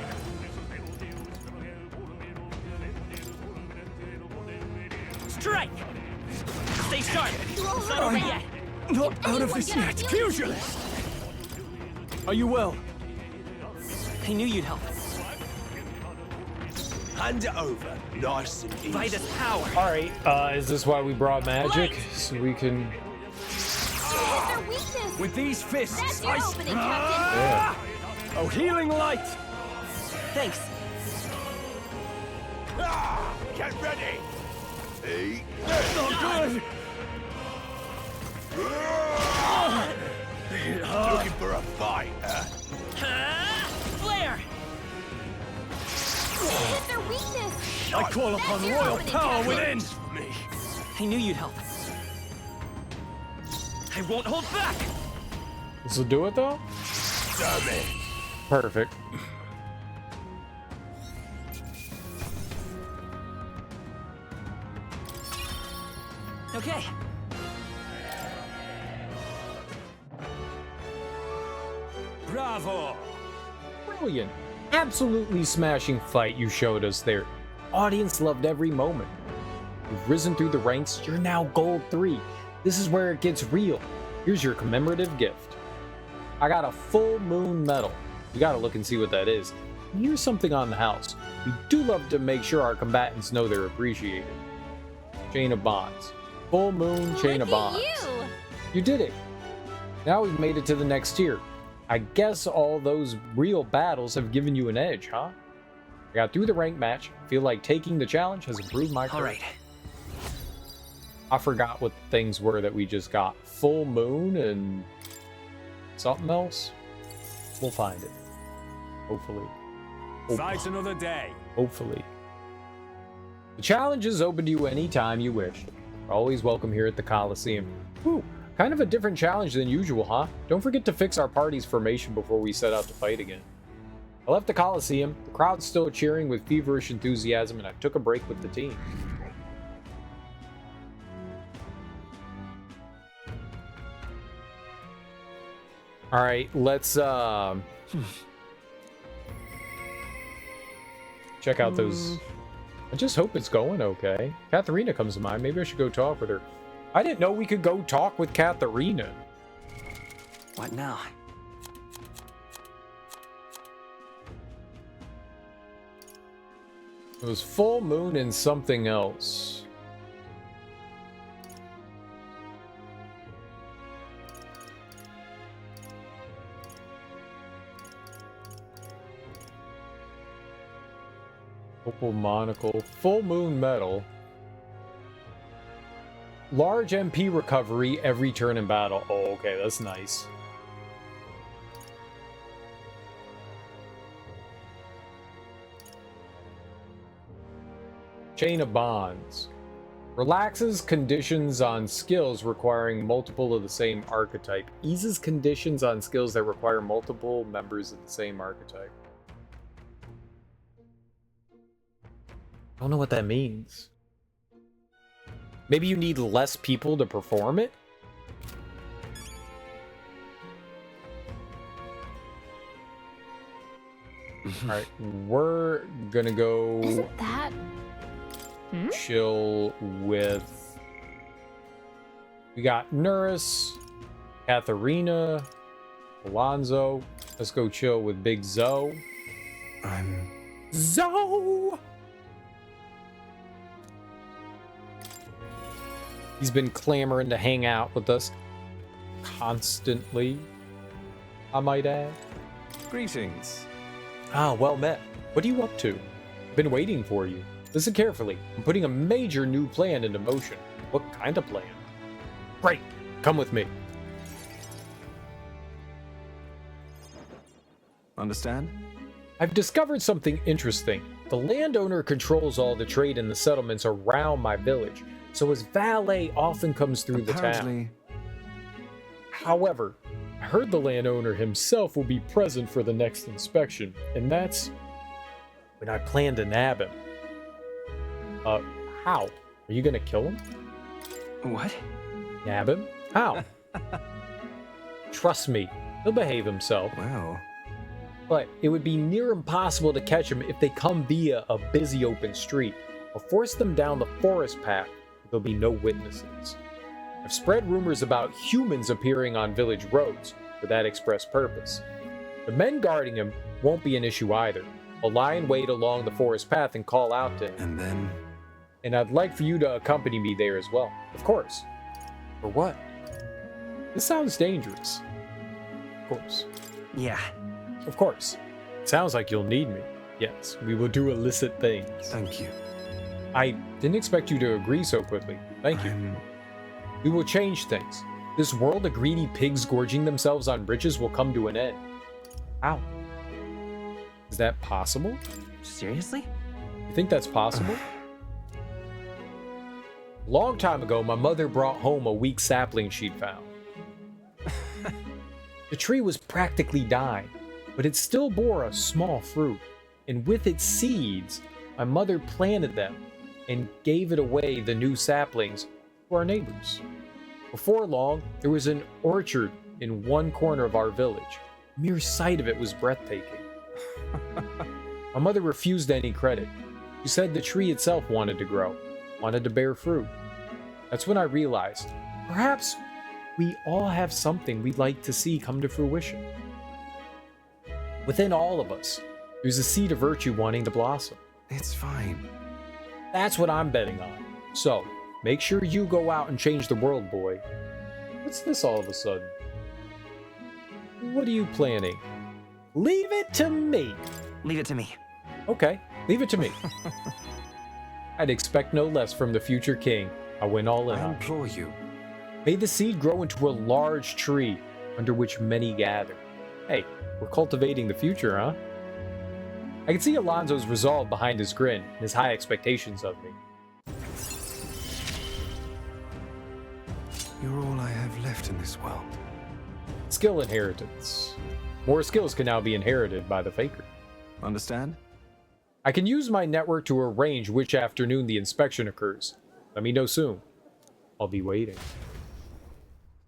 Strike! Stay sharp! It's not over yet! Not out of this yet. Pugilist. Are you well? I knew you'd help. Hand it over, nice and easy. By this power! All right. Is this why we brought magic? So we can... You hit their weakness. With these fists, That's your I opening, Captain. Yeah. Oh, healing light! Thanks. Get ready! Not good! Looking for a fight, Flare! It's their weakness. I call upon That's your royal opening, power Captain. within! Me. I knew you'd help. I won't hold back! This will do it though? Damn it! Perfect. Okay. Bravo! Brilliant. Absolutely smashing fight you showed us there. Audience loved every moment. You've risen through the ranks, you're now Gold 3. This is where it gets real. Here's your commemorative gift. I got a full moon medal. You gotta look and see what that is. And here's something on the house. We do love to make sure our combatants know they're appreciated. Chain of bonds. Full moon chain of bonds. You did it. Now we've made it to the next tier. I guess all those real battles have given you an edge, huh? I got through the rank match. Feel like taking the challenge has improved my career. All right. I forgot what things were that we just got. Full moon and something else. We'll find it. Hopefully. Fight another day. Hopefully. The challenge is open to you anytime you wish. You're always welcome here at the Coliseum. Ooh, kind of a different challenge than usual, huh? Don't forget to fix our party's formation before we set out to fight again. I left the Coliseum, the crowd's still cheering with feverish enthusiasm, and I took a break with the team. Alright, let's check out those. I just hope it's going okay. Katharina comes to mind. Maybe I should go talk with her. I didn't know we could go talk with Katharina. What now? It was full moon and something else. Opal monocle. Full moon medal. Large MP recovery every turn in battle. Oh, okay, that's nice. Chain of bonds. Relaxes conditions on skills requiring multiple of the same archetype. Eases conditions on skills that require multiple members of the same archetype. I don't know what that means. Maybe you need less people to perform it? Alright, we're gonna go... Isn't that... chill with... We got Nuris, Katharina, Alonzo. Let's go chill with Big Zoe. Zoe! He's been clamoring to hang out with us constantly, I might add. Greetings. Ah, well met. What are you up to? Been waiting for you. Listen carefully. I'm putting a major new plan into motion. What kind of plan? Great. Come with me. Understand? I've discovered something interesting. The landowner controls all the trade in the settlements around my village, so his valet often comes through the town. However, I heard the landowner himself will be present for the next inspection, and that's when I plan to nab him. How? Are you gonna kill him? What? Nab him? How? Trust me, he'll behave himself. Wow. But it would be near impossible to catch him if they come via a busy open street, or force them down the forest path where there'll be no witnesses. I've spread rumors about humans appearing on village roads for that express purpose. The men guarding him won't be an issue either. I'll lie in wait along the forest path and call out to him. And then? And I'd like for you to accompany me there as well. Of course. For what? This sounds dangerous. Of course. Yeah. Of course. Sounds like you'll need me. Yes, we will do illicit things. Thank you. I didn't expect you to agree so quickly. Thank you. We will change things. This world of greedy pigs gorging themselves on riches will come to an end. How? Is that possible? Seriously? You think that's possible? A long time ago, my mother brought home a weak sapling she'd found. The tree was practically dying, but it still bore a small fruit. And with its seeds, my mother planted them and gave it away, the new saplings, to our neighbors. Before long, there was an orchard in one corner of our village. Mere sight of it was breathtaking. My mother refused any credit. She said the tree itself wanted to grow, wanted to bear fruit. That's when I realized, perhaps we all have something we'd like to see come to fruition. Within all of us, there's a seed of virtue wanting to blossom. It's fine. That's what I'm betting on. So, make sure you go out and change the world, boy. What's this all of a sudden? What are you planning? Leave it to me. Leave it to me. Okay, leave it to me. I'd expect no less from the future king. I went all in I on. implore you. May the seed grow into a large tree under which many gather. Hey, we're cultivating the future, huh? I can see Alonso's resolve behind his grin and his high expectations of me. You're all I have left in this world. Skill inheritance. More skills can now be inherited by the Faker. Understand? I can use my network to arrange which afternoon the inspection occurs. Let me know soon. I'll be waiting.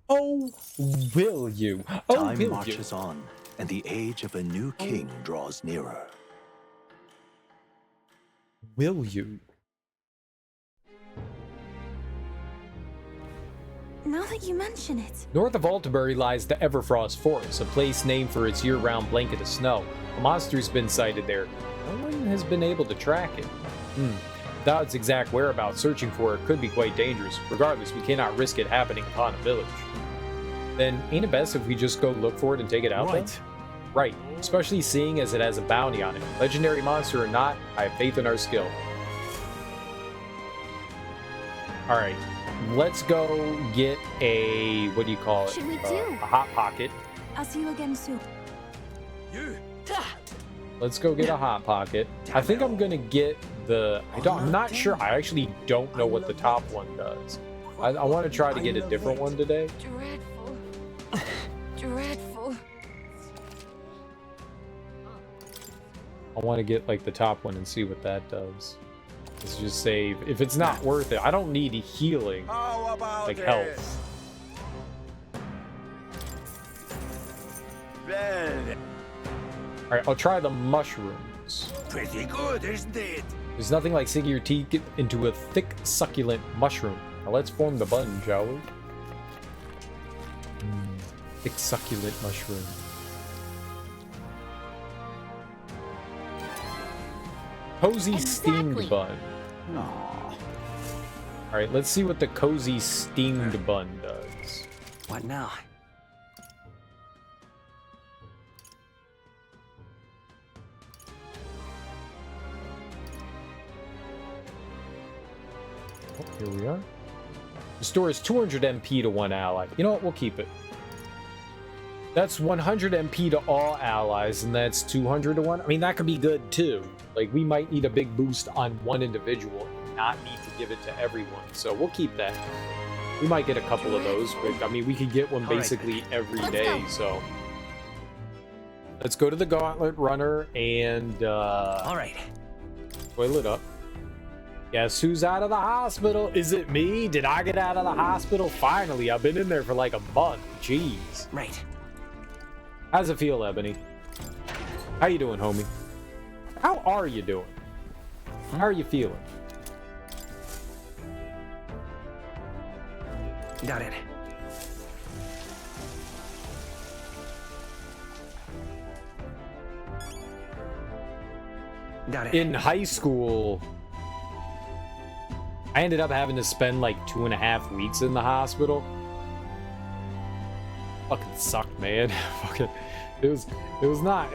Oh, will you? Oh, Time will marches you? on, and the age of a new king draws nearer. Will you? Now that you mention it. North of Altabury lies the Everfrost Forest, a place named for its year-round blanket of snow. A monster's been sighted there. No one has been able to track it. Without its exact whereabouts, searching for it could be quite dangerous. Regardless, we cannot risk it happening upon a village. Then, ain't it best if we just go look for it and take it out? Right. Then? Right. Especially seeing as it has a bounty on it. Legendary monster or not, I have faith in our skill. Alright. Let's go get a, what do you call it? Should we do? A hot pocket. I'll see you again soon. Let's go get a hot pocket. I think I'm gonna get the. I'm not sure. I actually don't know what the top one does. I want to try to get a different one today. Dreadful. Dreadful. I want to get like the top one and see what that does. Let's just save. If it's not worth it, I don't need healing, like health. All right, I'll try the mushrooms. Pretty good, isn't it? There's nothing like sinking your teeth into a thick, succulent mushroom. Now let's form the button, shall we? Thick, succulent mushroom. Cozy steamed bun. All right, let's see what the cozy steamed bun does. What now? Oh, here we are. Restores 200 MP to one ally. You know what? We'll keep it. That's 100 MP to all allies, and that's 200 to one. I mean, that could be good too. Like, we might need a big boost on one individual, and not need to give it to everyone. So we'll keep that. We might get a couple of those, but I mean, we could get one basically every day. So let's go to the Gauntlet Runner and all right. Toilet up. Guess who's out of the hospital? Is it me? Did I get out of the hospital? Finally, I've been in there for like a month. Jeez. Right. How's it feel, Ebony? How you doing, homie? How are you doing? How are you feeling? Got it. Got it. In high school, I ended up having to spend like 2.5 weeks in the hospital. Fucking sucked, man. Fucking, It was not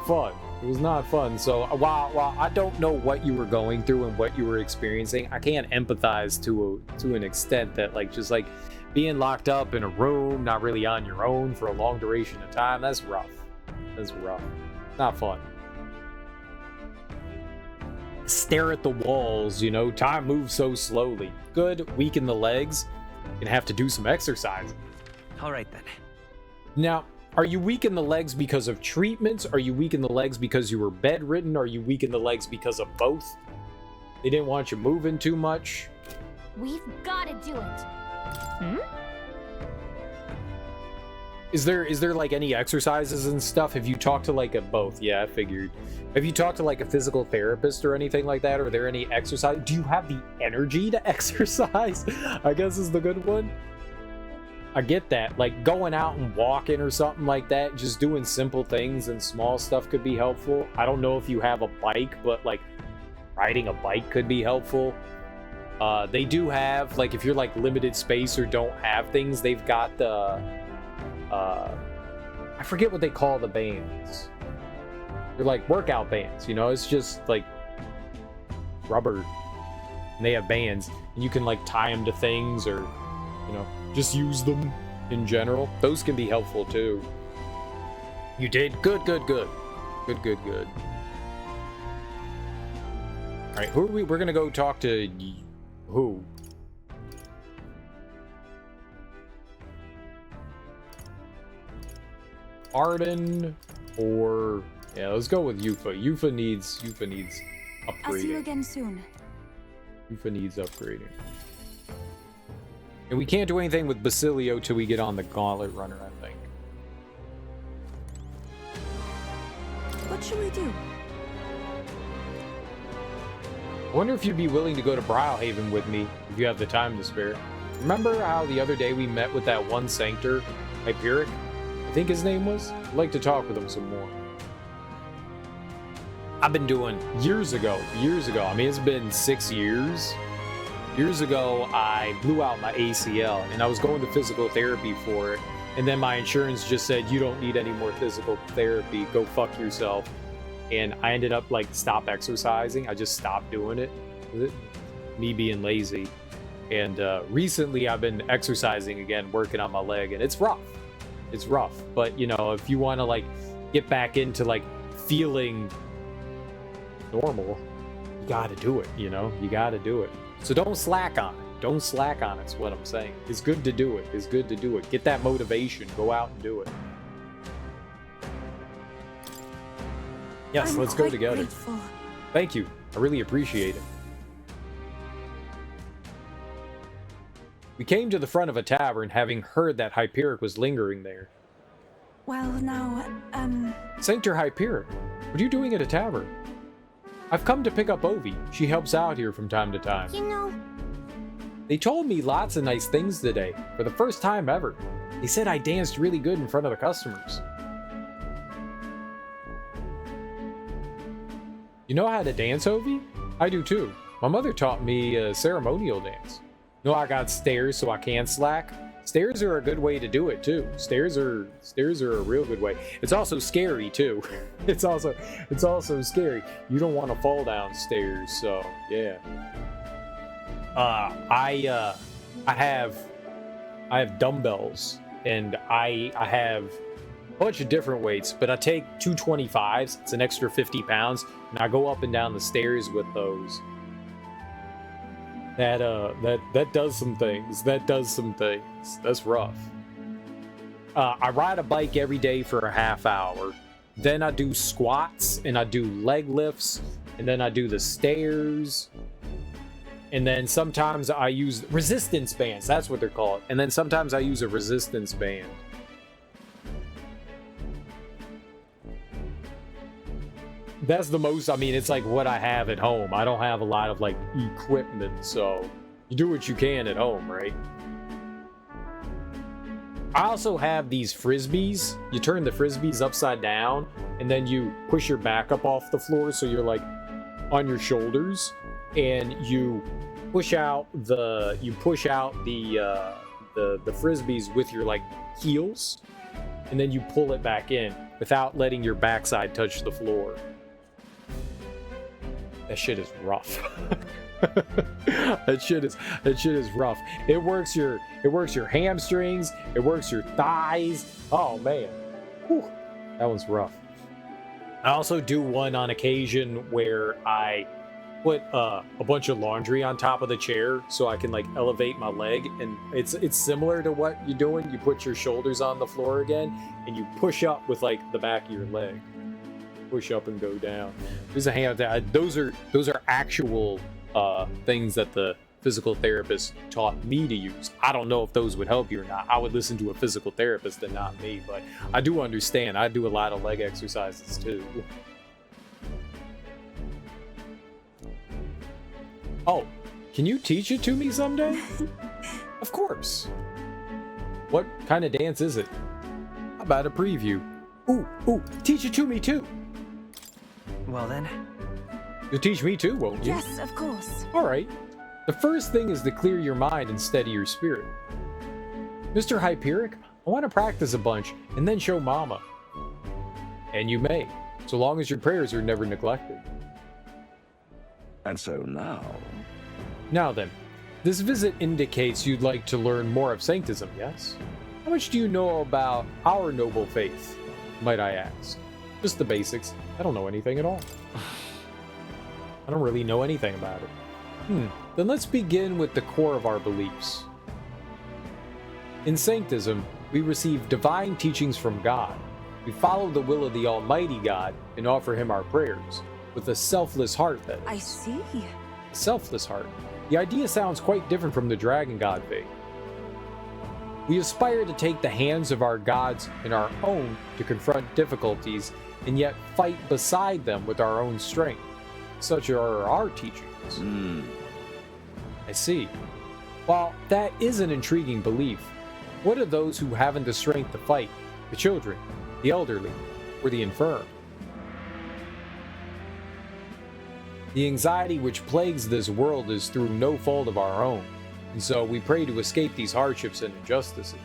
fun. It was not fun. So while I don't know what you were going through and what you were experiencing, I can't empathize to an extent that like just like being locked up in a room, not really on your own for a long duration of time. That's rough. That's rough. Not fun. Stare at the walls, you know, time moves so slowly. Good, weaken the legs. You're gonna have to do some exercise. All right then. Now, are you weak in the legs because of treatments? Are you weak in the legs because you were bedridden? Are you weak in the legs because of both? They didn't want you moving too much? We've got to do it. Hmm? Is there like any exercises and stuff? Have you talked to like a both? Yeah, I figured. Have you talked to like a physical therapist or anything like that? Are there any exercise? Do you have the energy to exercise? I guess is the good one. I get that. Like going out and walking or something like that, just doing simple things and small stuff could be helpful. I don't know if you have a bike, but like riding a bike could be helpful. They do have, like if you're like limited space or don't have things, they've got the I forget what they call the bands. They're like workout bands, you know, it's just like rubber. And they have bands and you can like tie them to things or, you know, just use them in general. Those can be helpful too. You did? Good, good, good. Good, good, good. Alright, who are we? We're gonna go talk to who? Arden or yeah, let's go with Yufa. Yufa needs upgrading. I'll see you again soon. Yufa needs upgrading. And we can't do anything with Basilio till we get on the Gauntlet Runner, I think. What should we do? I wonder if you'd be willing to go to Browhaven with me if you have the time to spare. Remember how the other day we met with that one Sanctor, Hyperic? I think his name was? I'd like to talk with him some more. I've been doing years ago. I mean, it's been 6 years. Years ago, I blew out my ACL and I was going to physical therapy for it. And then my insurance just said, you don't need any more physical therapy. Go fuck yourself. And I ended up like stop exercising. I just stopped doing it. Me being lazy. And recently I've been exercising again, working on my leg, and it's rough. It's rough. But you know, if you want to like get back into like feeling normal, you got to do it. You know, you got to do it. So don't slack on it. Don't slack on it is what I'm saying. It's good to do it. It's good to do it. Get that motivation. Go out and do it. Yes, let's go together. Grateful. Thank you. I really appreciate it. We came to the front of a tavern, having heard that Hyperic was lingering there. Well, now, Sanctor Hyperic, what are you doing at a tavern? I've come to pick up Ovi. She helps out here from time to time. you know, They told me lots of nice things today, for the first time ever. They said I danced really good in front of the customers. You know how to dance, Ovi? I do too. My mother taught me a ceremonial dance. No, I got stairs so I can't slack. Stairs are a good way to do it too. Stairs are a real good way. It's also scary too. It's also scary. You don't want to fall down stairs, so yeah. I have dumbbells and I have a bunch of different weights, but I take 225s. It's an extra 50 pounds, and I go up and down the stairs with those. That does some things. That does some things. That's rough. I ride a bike every day for a half hour. Then I do squats and I do leg lifts, and then I do the stairs. And then sometimes I use resistance bands. That's what they're called. And then sometimes I use a resistance band. That's the most, I mean, it's like what I have at home. I don't have a lot of like equipment, so you do what you can at home, right? I also have these frisbees. You turn the frisbees upside down and then you push your back up off the floor so you're like on your shoulders, and you push out the frisbees with your like heels, and then you pull it back in. without letting your backside touch the floor. That shit is rough. that shit is rough. It works your hamstrings, it works your thighs. Oh man. Whew. That one's rough. I also do one on occasion where I put a bunch of laundry on top of the chair so I can like elevate my leg, and it's similar to what you're doing. You put your shoulders on the floor again and you push up with like the back of your leg. Push up and go down. There's a hand that those are actual things that the physical therapist taught me to use. I don't know if those would help you or not. I would listen to a physical therapist and not me, but I do understand. I do a lot of leg exercises too. Oh, can you teach it to me someday? Of course. What kind of dance is it? How about a preview? Ooh, teach it to me too. Well then. You'll teach me too, won't you? Yes, of course. All right. The first thing is to clear your mind and steady your spirit. Mr. Hyperic, I want to practice a bunch and then show Mama. And you may, so long as your prayers are never neglected. And so now... Now then, this visit indicates you'd like to learn more of Sanctism, yes? How much do you know about our noble faith, might I ask? Just the basics. I don't know anything at all. I don't really know anything about it. Then let's begin with the core of our beliefs. In Sanctism, we receive divine teachings from God. We follow the will of the Almighty God and offer Him our prayers, with a selfless heart, that is. I see. A selfless heart. The idea sounds quite different from the Dragon God faith. We aspire to take the hands of our gods in our own to confront difficulties, and yet fight beside them with our own strength. Such are our teachings. I see. While that is an intriguing belief, what of those who haven't the strength to fight? The children, the elderly, or the infirm? The anxiety which plagues this world is through no fault of our own, and so we pray to escape these hardships and injustices.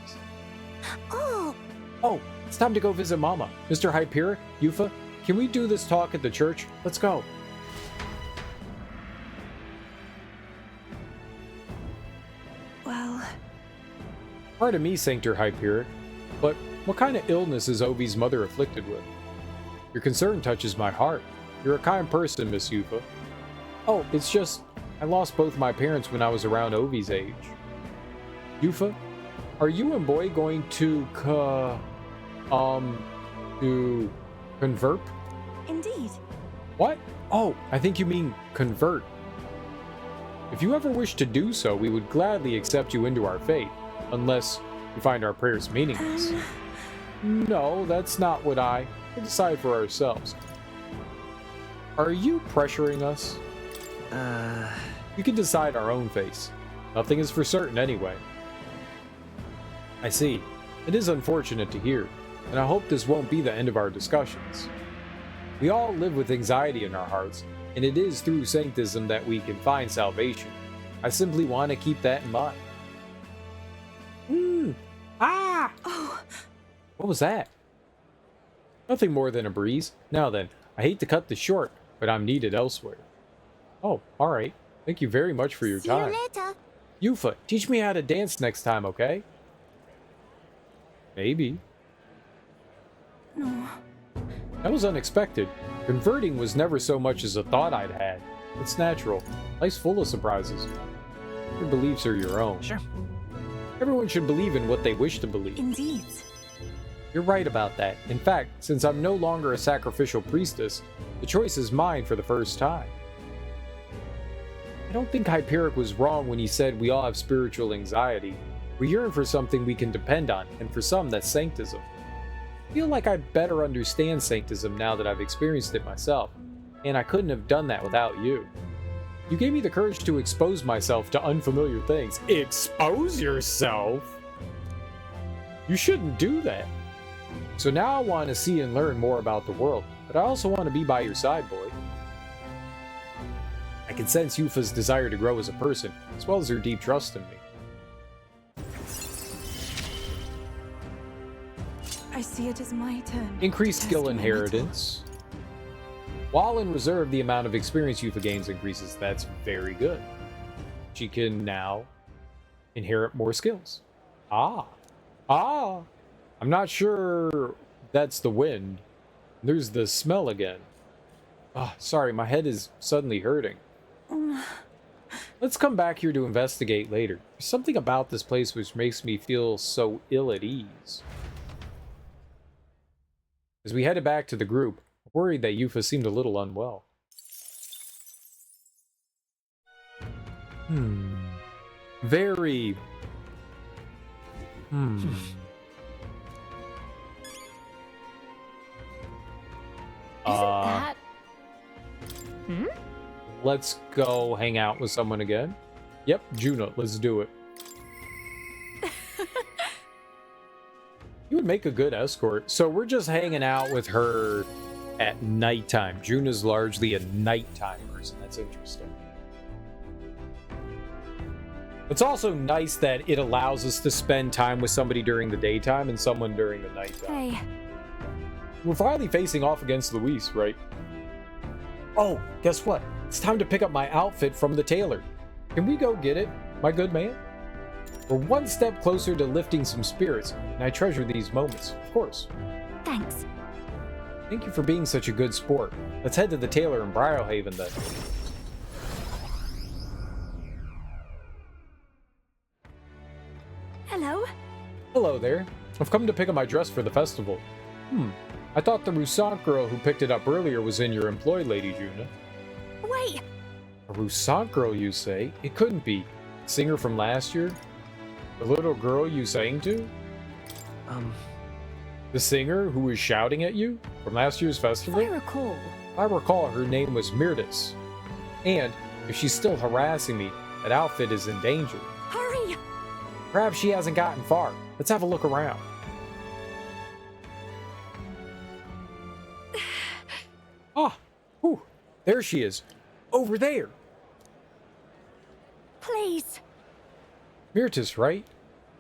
Oh, it's time to go visit Mama. Mr. Hyperic, Yufa, can we do this talk at the church? Let's go. Well... Pardon me, Sanctor Hyperic, but what kind of illness is Ovi's mother afflicted with? Your concern touches my heart. You're a kind person, Miss Yufa. Oh, it's just, I lost both my parents when I was around Ovi's age. Yufa, are you and Boy going to convert? Indeed. What? Oh, I think you mean convert. If you ever wish to do so, we would gladly accept you into our faith, unless you find our prayers meaningless. No, that's not what we'll decide for ourselves. Are you pressuring us? We can decide our own fate. Nothing is for certain anyway. I see. It is unfortunate to hear, and I hope this won't be the end of our discussions. We all live with anxiety in our hearts, and it is through Sanctism that we can find salvation. I simply want to keep that in mind. Oh. What was that? Nothing more than a breeze. Now then, I hate to cut this short, but I'm needed elsewhere. Oh, alright. Thank you very much for your time. See you later. Yufa, teach me how to dance next time, okay? Maybe. No. That was unexpected. Converting was never so much as a thought I'd had. It's natural. Life's full of surprises. Your beliefs are your own. Sure. Everyone should believe in what they wish to believe. Indeed. You're right about that. In fact, since I'm no longer a sacrificial priestess, the choice is mine for the first time. I don't think Hyperic was wrong when he said we all have spiritual anxiety. We yearn for something we can depend on, and for some that's Sanctism. I feel like I better understand Sanctism now that I've experienced it myself, and I couldn't have done that without you. You gave me the courage to expose myself to unfamiliar things. Expose yourself? You shouldn't do that. So now I want to see and learn more about the world, but I also want to be by your side, boy. I can sense Yufa's desire to grow as a person, as well as her deep trust in me. I see it as my turn. Increased to skill test my mettle. inheritance. While in reserve, the amount of experience Yufa gains increases. That's very good. She can now inherit more skills. Ah. I'm not sure that's the wind. There's the smell again. Ah, sorry, my head is suddenly hurting. Let's come back here to investigate later. There's something about this place which makes me feel so ill at ease. As we headed back to the group, I'm worried that Yufa seemed a little unwell. Very... Isn't that... Let's go hang out with someone again. Yep, Juna, let's do it. You would make a good escort. So we're just hanging out with her at nighttime. Juna's largely a nighttime person. That's interesting. It's also nice that it allows us to spend time with somebody during the daytime and someone during the nighttime. Hey, We're finally facing off against Luis, right? Oh, guess what? It's time to pick up my outfit from the tailor. Can we go get it, my good man? We're one step closer to lifting some spirits, and I treasure these moments, of course. thanks. Thank you for being such a good sport. Let's head to the tailor in Briarhaven then. Hello? Hello there. I've come to pick up my dress for the festival. I thought the Rousant girl who picked it up earlier was in your employ, Lady Juna. Wait! A Rousant girl, you say? It couldn't be. Singer from last year? The little girl you sang to? The singer who was shouting at you from last year's festival? If I recall, her name was Mirtis. And if she's still harassing me, that outfit is in danger. hurry! Perhaps she hasn't gotten far. Let's have a look around. There she is. Over there. Please! Mirtis, right?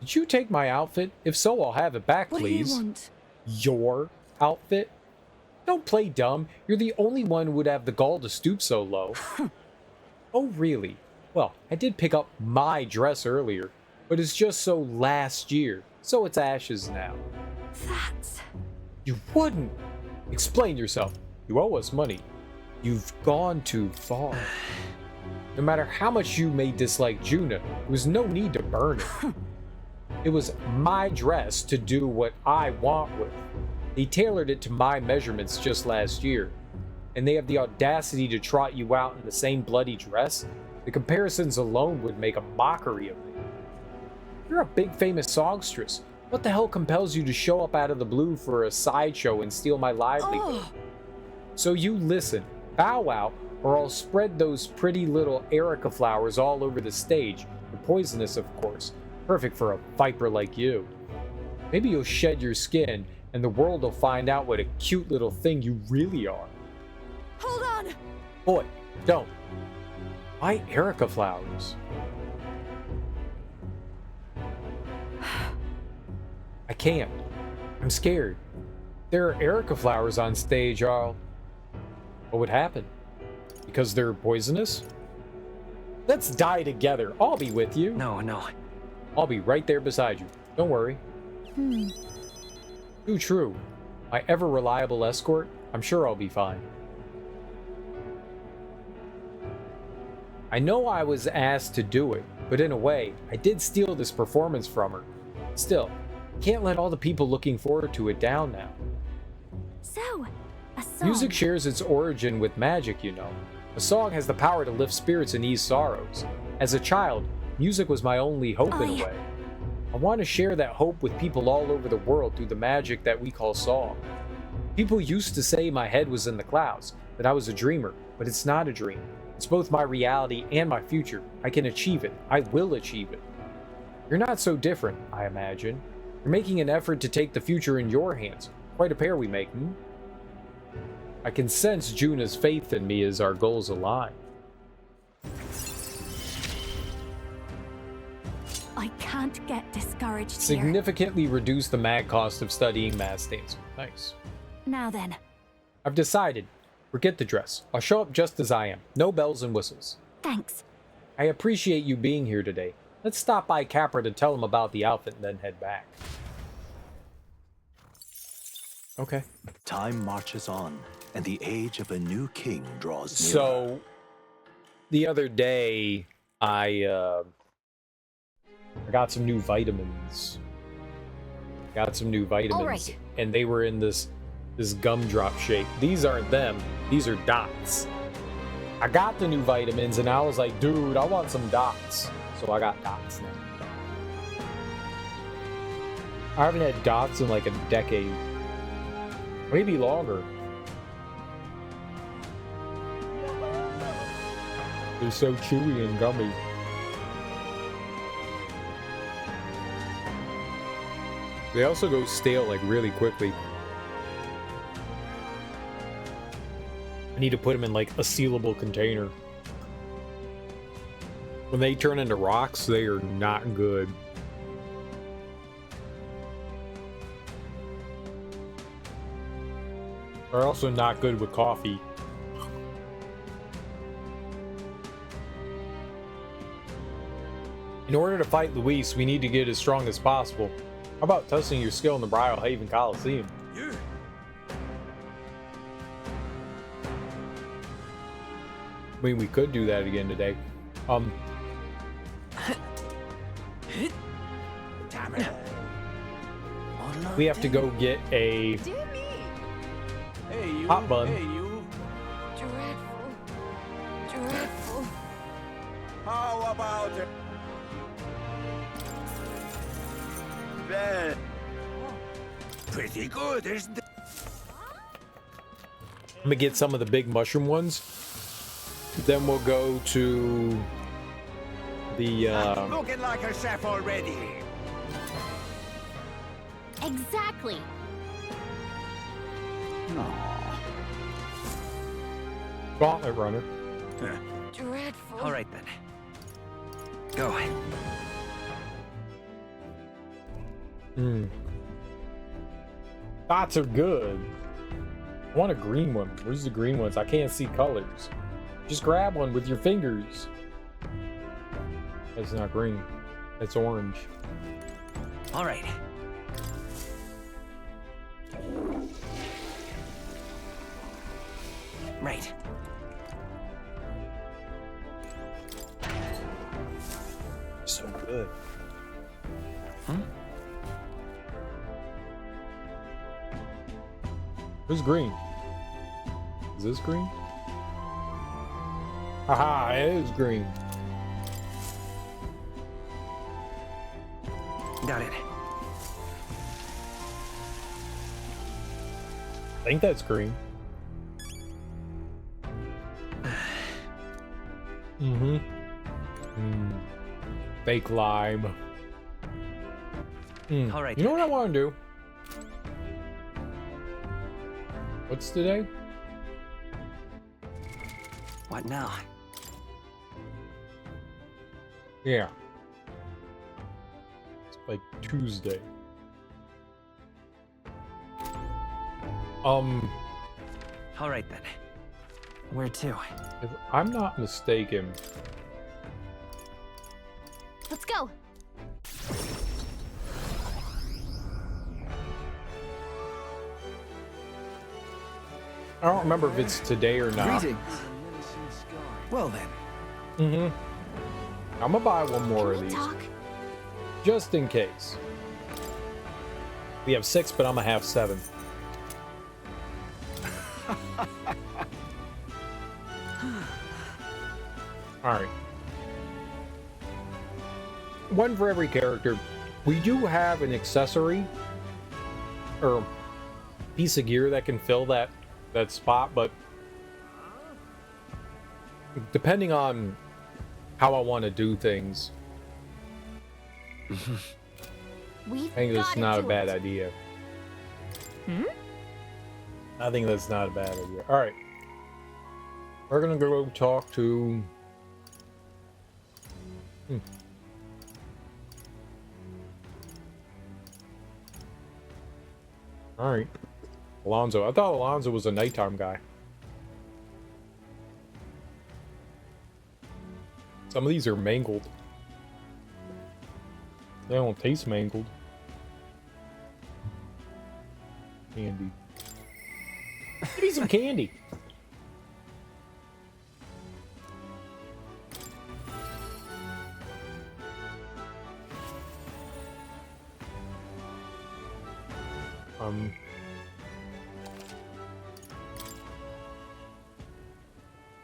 Did you take my outfit? If so, I'll have it back, What please. do you want? Your outfit? Don't play dumb. You're the only one who would have the gall to stoop so low. Oh, really? Well, I did pick up my dress earlier, but it's just so last year, so it's ashes now. That's... You wouldn't! Explain yourself. You owe us money. You've gone too far. No matter how much you may dislike Juna, there was no need to burn it. It was my dress to do what I want with. They tailored it to my measurements just last year, and they have the audacity to trot you out in the same bloody dress? The comparisons alone would make a mockery of me. You're a big famous songstress. What the hell compels you to show up out of the blue for a sideshow and steal my livelihood? So you listen, bow out, or I'll spread those pretty little Erica flowers all over the stage. They're poisonous, of course. Perfect for a viper like you. Maybe you'll shed your skin, and the world will find out what a cute little thing you really are. Hold on! Boy, don't. Why Erica flowers? I can't. I'm scared. There are Erica flowers on stage, what would happen? Because they're poisonous? Let's die together. I'll be with you. No. I'll be right there beside you. Don't worry. Too true. My ever reliable escort, I'm sure I'll be fine. I know I was asked to do it, but in a way, I did steal this performance from her. Still, can't let all the people looking forward to it down now. So, a song. Music shares its origin with magic, you know. A song has the power to lift spirits and ease sorrows. As a child, music was my only hope in a way. I want to share that hope with people all over the world through the magic that we call song. People used to say my head was in the clouds, that I was a dreamer, but it's not a dream. It's both my reality and my future. I can achieve it. I will achieve it. You're not so different, I imagine. You're making an effort to take the future in your hands. Quite a pair we make, I can sense Juna's faith in me as our goals align. I can't can't get discouraged here. Significantly reduce the mag cost of studying mass dancing. Nice. Now then. I've decided. Forget the dress. I'll show up just as I am. No bells and whistles. Thanks. I appreciate you being here today. Let's stop by Capra to tell him about the outfit and then head back. Okay. Time marches on, and the age of a new king draws nearer. So, the other day, I got some new vitamins. All right. And they were in this gumdrop shape. These aren't them. These are dots. I got the new vitamins, and I was like, dude, I want some dots. So I got dots now. I haven't had dots in like a decade. Maybe longer. They're so chewy and gummy. They also go stale like really quickly. I need to put them in like a sealable container. When they turn into rocks, they are not good. They're also not good with coffee. In order to fight Luis, we need to get as strong as possible. How about testing your skill in the Brio Haven Coliseum? I mean, we could do that again today. We have to go get a hot bun. Hey, you. Dreadful. How about it? Well, pretty good, isn't it? I'm gonna get some of the big mushroom ones. Then we'll go to the Looking like a chef already. Exactly. Gauntlet Runner. Dreadful. All right then. Go. Dots are good. I want a green one. Where's the green ones? I can't see colors. Just grab one with your fingers. It's not green. It's orange. All right. Right. So good. Hmm? Who's green? Is this green? Haha, it is green. Got it. I think that's green. Fake lime. All right. You know what I want to do? What's today? What now? Yeah. It's like Tuesday. All right then. Where to? If I'm not mistaken, Let's go. I don't remember if it's today or not. Greetings. Well then. I'm gonna buy one more of these. Talk. Just in case. We have 6, but I'm gonna have 7. Alright. One for every character. We do have an accessory or piece of gear that can fill that spot, but depending on how I want to do things, We've I think that's gotta not a do bad it. idea. I think that's not a bad idea. All right, we're gonna go talk to. Alright. Alonzo. I thought Alonzo was a nighttime guy. Some of these are mangled. They don't taste mangled. Candy. Give me some candy.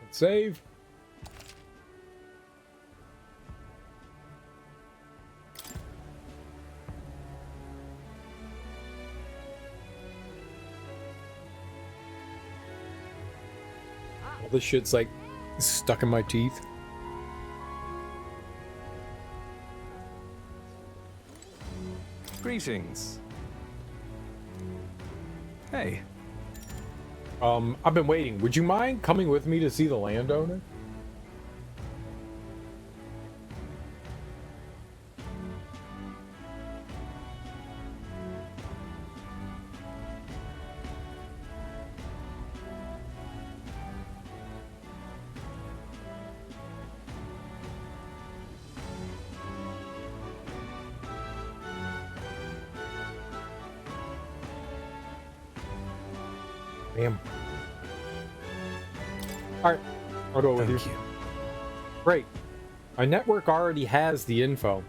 Let's save. All this shit's like stuck in my teeth. Greetings. Hey. I've been waiting. Would you mind coming with me to see the landowner? Damn. Alright, I'll go with you. Thank you. Great. My network already has the info.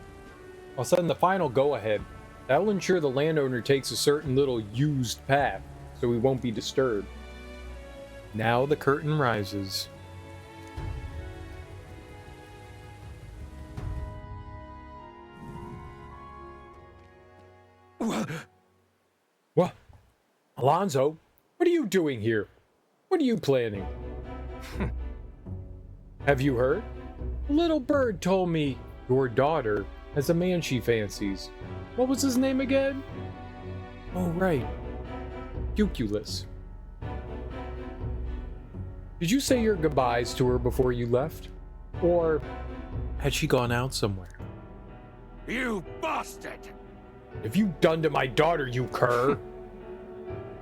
I'll send the final go-ahead. That'll ensure the landowner takes a certain little used path, so we won't be disturbed. Now the curtain rises. What? Alonzo? What are you doing here? What are you planning? Have you heard? A little bird told me your daughter has a man she fancies. What was his name again? Oh, right. Cuculus. Did you say your goodbyes to her before you left? Or had she gone out somewhere? You bastard! What have you done to my daughter, you cur?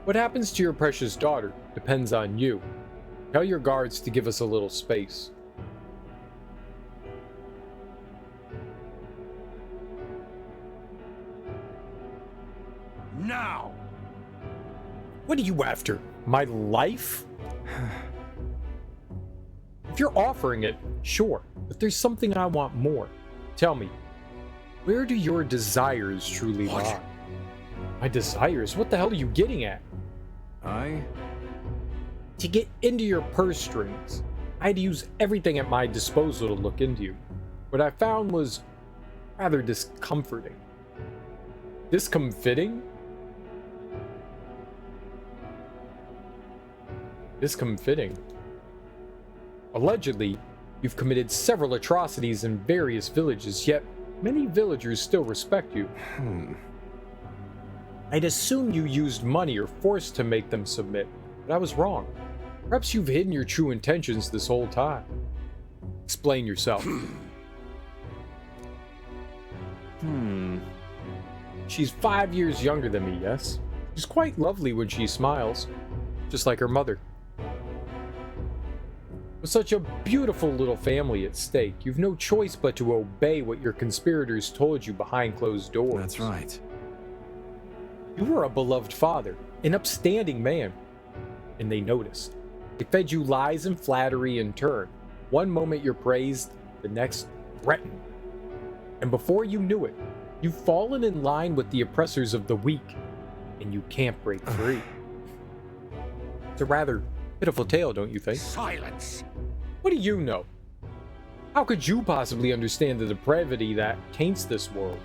What happens to your precious daughter depends on you. Tell your guards to give us a little space. Now! What are you after? My life? If you're offering it, sure, but there's something I want more. Tell me, where do your desires truly lie? My desires? What the hell are you getting at? To get into your purse strings, I had to use everything at my disposal to look into you. What I found was rather discomforting. Discomfitting? Discomfitting. Allegedly, you've committed several atrocities in various villages, yet many villagers still respect you. I'd assume you used money or force to make them submit, but I was wrong. Perhaps you've hidden your true intentions this whole time. Explain yourself. She's 5 years younger than me, yes? She's quite lovely when she smiles, just like her mother. With such a beautiful little family at stake, you've no choice but to obey what your conspirators told you behind closed doors. That's right. You were a beloved father, an upstanding man, and they noticed. They fed you lies and flattery in turn. One moment you're praised, the next threatened. And before you knew it, you've fallen in line with the oppressors of the weak, and you can't break free. It's a rather pitiful tale, don't you think? Silence! What do you know? How could you possibly understand the depravity that taints this world?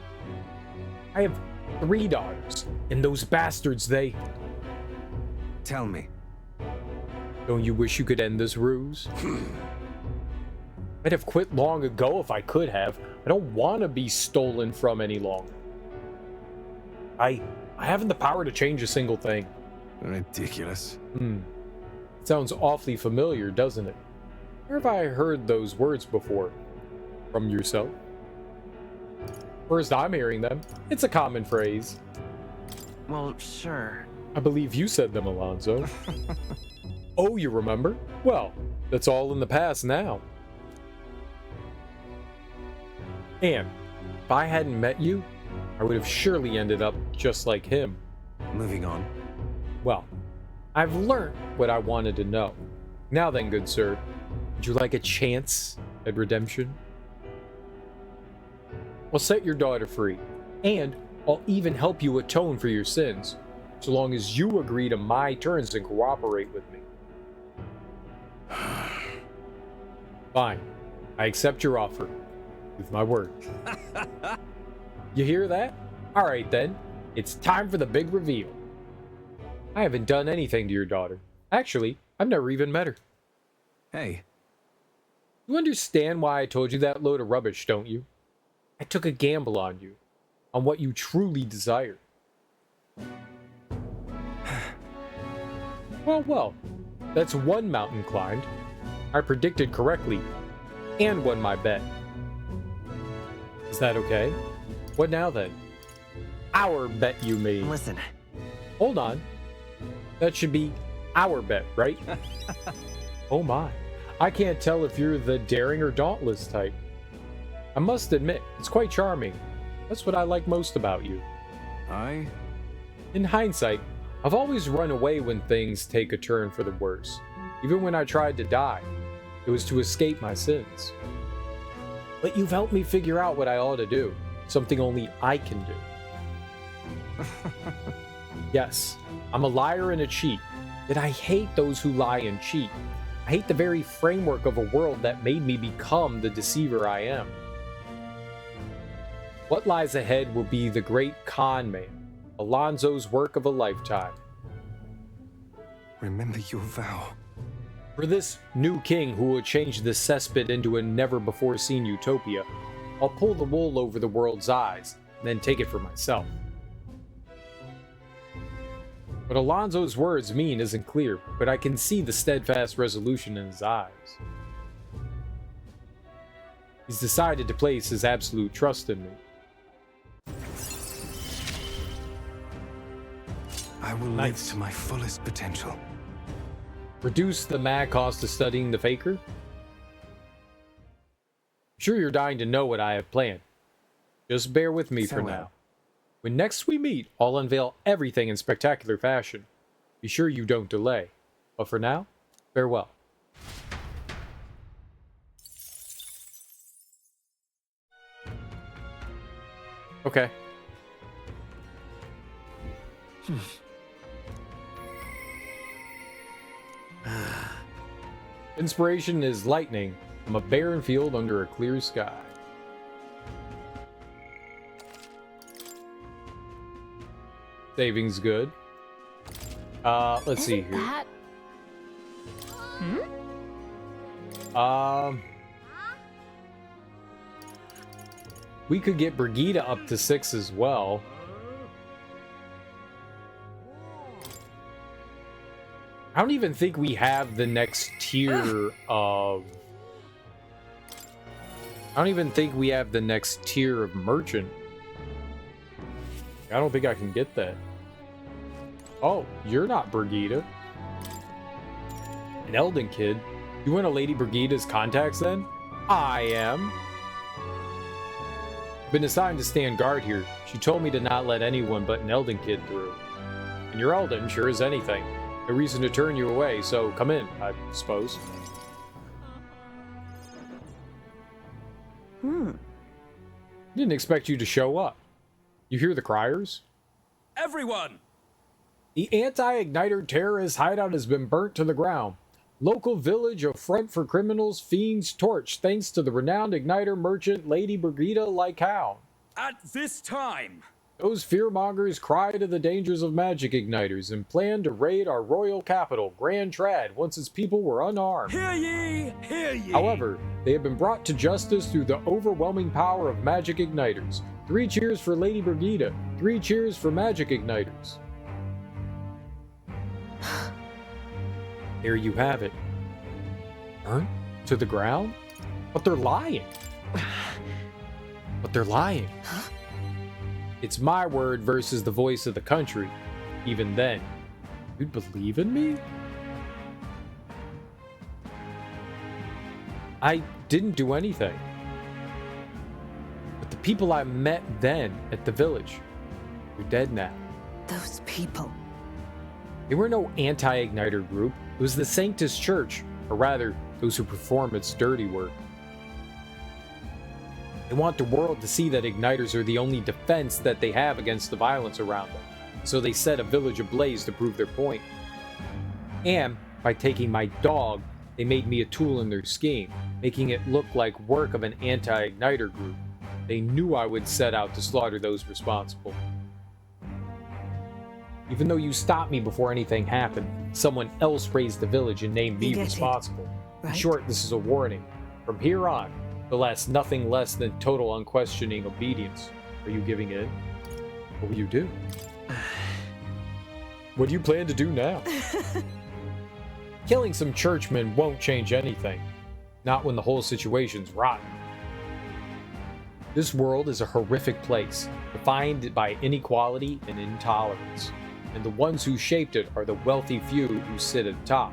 I have 3 daughters, and those bastards, they... Tell me. Don't you wish you could end this ruse? I'd have quit long ago if I could have. I don't want to be stolen from any longer. I haven't the power to change a single thing. Ridiculous. It sounds awfully familiar, doesn't it? Where have I heard those words before? From yourself? First I'm hearing them. It's a common phrase. Well, sure. I believe you said them, Alonzo. Oh, you remember? Well, that's all in the past now. And if I hadn't met you, I would have surely ended up just like him. Moving on. Well, I've learned what I wanted to know. Now then, good sir, would you like a chance at redemption? I'll set your daughter free, and I'll even help you atone for your sins, so long as you agree to my terms and cooperate with me. Fine. I accept your offer. With my word. You hear that? Alright then. It's time for the big reveal. I haven't done anything to your daughter. Actually, I've never even met her. Hey. You understand why I told you that load of rubbish, don't you? I took a gamble on you. On what you truly desire. Well. That's one mountain climbed. I predicted correctly. And won my bet. Is that okay? What now then? Our bet, you mean? Listen. Hold on. That should be our bet, right? Oh my. I can't tell if you're the daring or dauntless type. I must admit, it's quite charming. That's what I like most about you. In hindsight, I've always run away when things take a turn for the worse. Even when I tried to die, it was to escape my sins. But you've helped me figure out what I ought to do. Something only I can do. Yes, I'm a liar and a cheat. Yet I hate those who lie and cheat. I hate the very framework of a world that made me become the deceiver I am. What lies ahead will be the great con man, Alonzo's work of a lifetime. Remember your vow. For this new king who will change the cesspit into a never-before-seen utopia, I'll pull the wool over the world's eyes, and then take it for myself. What Alonzo's words mean isn't clear, but I can see the steadfast resolution in his eyes. He's decided to place his absolute trust in me. I will live to my fullest potential. Reduce the mad cost of studying the Faker? I'm sure you're dying to know what I have planned. Just bear with me for now. When next we meet, I'll unveil everything in spectacular fashion. Be sure you don't delay. But for now, farewell. Okay. Inspiration is lightning from a barren field under a clear sky. Savings good. Let's see here. We could get Brigida up to 6 as well. I don't even think we have the next tier of... I don't even think we have the next tier of merchant. I don't think I can get that. Oh, you're not Brigida. An Elden kid. You want a Lady Brigida's contacts then? I am. Been assigned to stand guard here. She told me to not let anyone but an Elden kid through. And you're Elden, sure as anything. No reason to turn you away, so come in, I suppose. Didn't expect you to show up. You hear the criers? Everyone! The anti-igniter terrorist hideout has been burnt to the ground. Local village a front for criminals, fiends torched thanks to the renowned igniter merchant Lady Brigida Lycow. At this time! Those fearmongers cry to the dangers of magic igniters and plan to raid our royal capital, Grand Trad, once its people were unarmed. Hear ye! Hear ye! However, they have been brought to justice through the overwhelming power of magic igniters. 3 cheers for Lady Brigida. 3 cheers for magic igniters. There you have it. Burnt to the ground? But they're lying. But they're lying. It's my word versus the voice of the country. Even then, You'd believe in me? I didn't do anything. But the people I met then at the village, they're dead now. Those people. They were no anti-Igniter group. It was the Sanctus Church, or rather, those who perform its dirty work. They want the world to see that Igniters are the only defense that they have against the violence around them. So they set a village ablaze to prove their point. And, by taking my dog, they made me a tool in their scheme, making it look like work of an anti-Igniter group. They knew I would set out to slaughter those responsible. Even though you stopped me before anything happened, someone else raised the village and named me responsible. Right? In short, this is a warning. From here on, there'll last nothing less than total unquestioning obedience. Are you giving in? What will you do? What do you plan to do now? Killing some churchmen won't change anything. Not when the whole situation's rotten. This world is a horrific place, defined by inequality and intolerance. And the ones who shaped it are the wealthy few who sit at the top.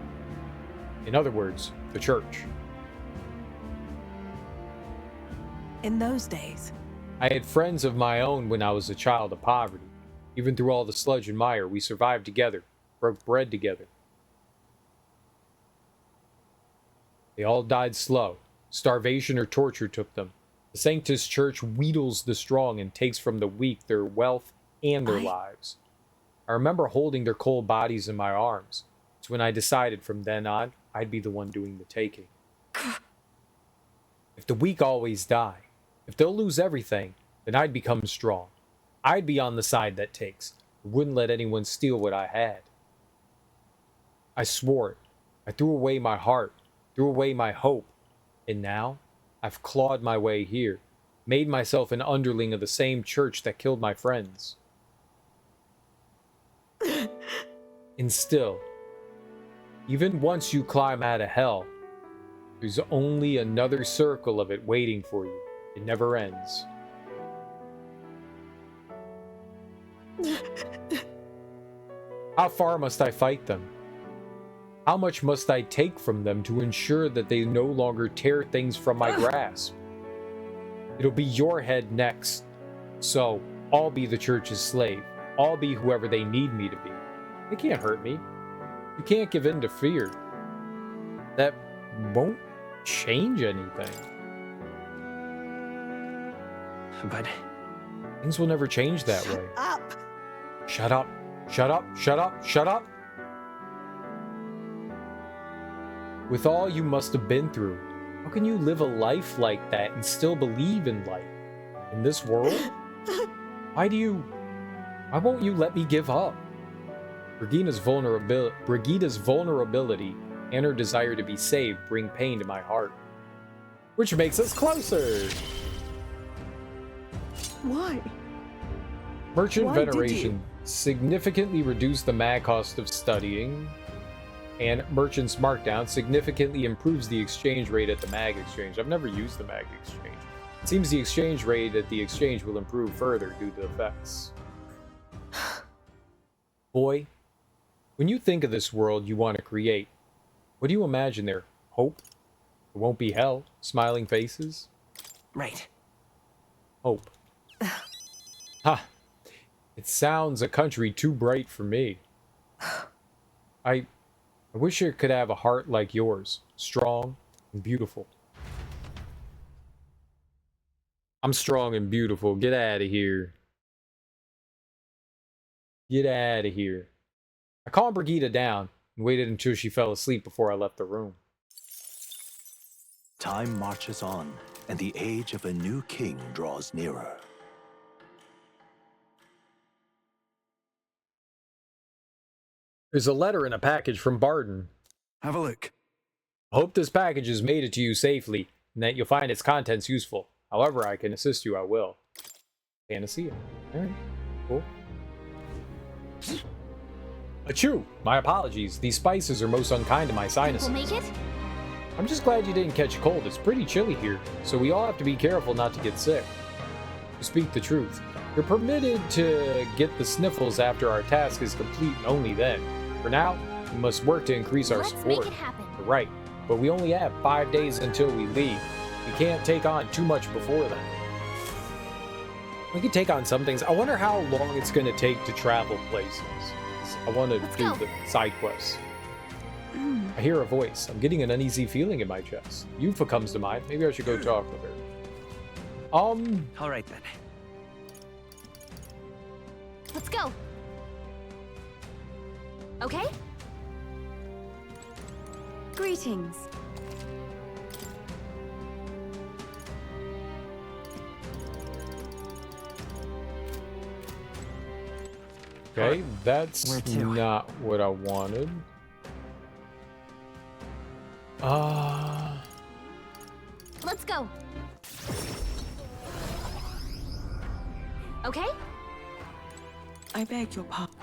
In other words, the church. In those days, I had friends of my own when I was a child of poverty. Even through all the sludge and mire, we survived together, broke bread together. They all died slow. Starvation or torture took them. The Sanctus Church wheedles the strong and takes from the weak their wealth and their lives. I remember holding their cold bodies in my arms. It's when I decided from then on, I'd be the one doing the taking. If the weak always die, if they'll lose everything, then I'd become strong. I'd be on the side that takes. I wouldn't let anyone steal what I had. I swore it. I threw away my heart, threw away my hope. And now, I've clawed my way here, made myself an underling of the same church that killed my friends. And still, even once you climb out of hell, there's only another circle of it waiting for you. It never ends. How far must I fight them? How much must I take from them to ensure that they no longer tear things from my grasp? It'll be your head next. So, I'll be the church's slave. I'll be whoever they need me to be. They can't hurt me. You can't give in to fear. That won't change anything. But things will never change that way. up! Shut up. Shut up. Shut up. Shut up. With all you must have been through, how can you live a life like that and still believe in light? In this world? Why won't you let me give up? Brigida's vulnerability and her desire to be saved bring pain to my heart. Which makes us closer! Why? Merchant Why did veneration significantly reduced the mag cost of studying, and Merchant's Markdown significantly improves the exchange rate at the mag exchange. I've never used the mag exchange. It seems the exchange rate at the exchange will improve further due to effects. Boy, when you think of this world you want to create, what do you imagine there? Hope? It won't be hell? Smiling faces? right. Hope. Ha! It sounds a country too bright for me. I wish it could have a heart like yours, strong and beautiful. I'm strong and beautiful. Get out of here. Get out of here. I calmed Brigida down and waited until she fell asleep before I left the room. Time marches on, and the age of a new king draws nearer. There's a letter in a package from Barden. Have a look. I hope this package has made it to you safely, and that you'll find its contents useful. However I can assist you, I will. Panacea. Alright, cool. Achoo! My apologies. These spices are most unkind to my sinuses. We'll make it? I'm just glad you didn't catch a cold. It's pretty chilly here, so we all have to be careful not to get sick. To speak the truth, you're permitted to get the sniffles after our task is complete and only then. For now, we must work to increase our Let's support. make it happen. You're right, but we only have 5 days until we leave. We can't take on too much before then. We can take on some things. I wonder how long it's going to take to travel places. I want to do the side quests. I hear a voice. I'm getting an uneasy feeling in my chest. Yufa comes to mind. Maybe I should go talk with her. All right then. Let's go. Okay? Greetings. Okay, that's Where to? not what I wanted. Let's go. Okay? I beg your pardon.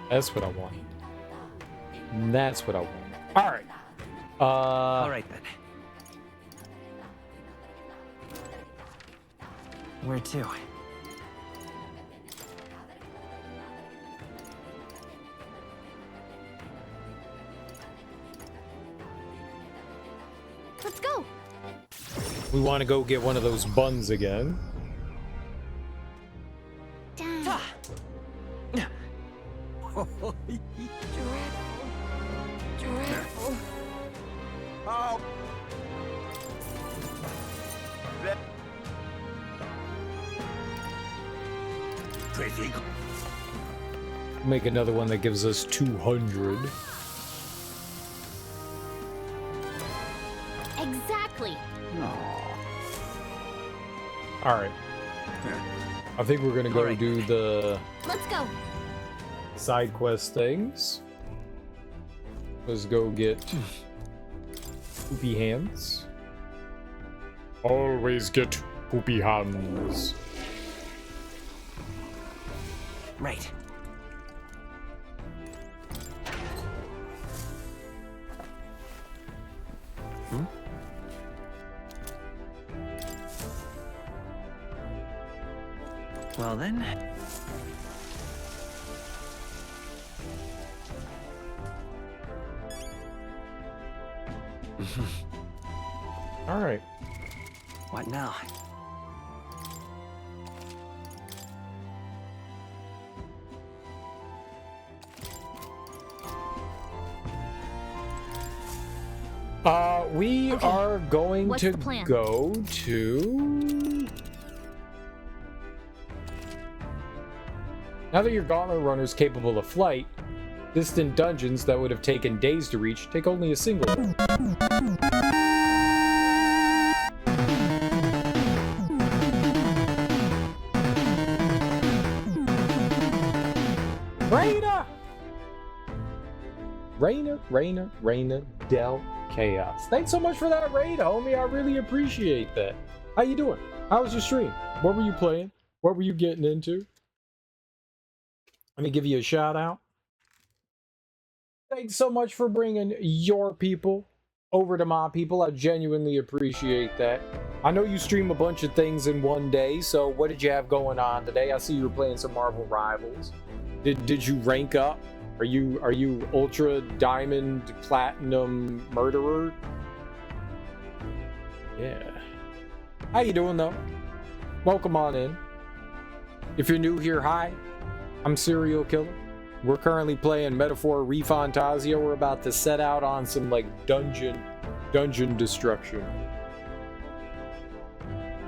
That's what I want. That's what I want. All right. All right then. Where to? Let's go. We want to go get one of those buns again. Dreadful. Oh. Pretty. Make another one that gives us 200. Exactly. All right. I think we're gonna go do the Let's go. side quest things. Let's go get poopy hands. Always get poopy hands. Right. Well then. All right. What now? We Okay. are going What's to the plan? go to... Now that your gauntlet runner is capable of flight, distant dungeons that would have taken days to reach take only a single one. Raina Del Chaos. Thanks so much for that raid, homie. I really appreciate that. How you doing? How was your stream? What were you playing? What were you getting into? Let me give you a shout out. Thanks so much for bringing your people over to my people. I genuinely appreciate that. I know you stream a bunch of things in one day, so what did you have going on today? I see you were playing some Marvel Rivals. Did you rank up? Are you Ultra Diamond Platinum Murderer? Yeah. How you doing though? Welcome on in. If you're new here, hi. I'm Serial Killer. We're currently playing Metaphor ReFantazio. We're about to set out on some like dungeon destruction.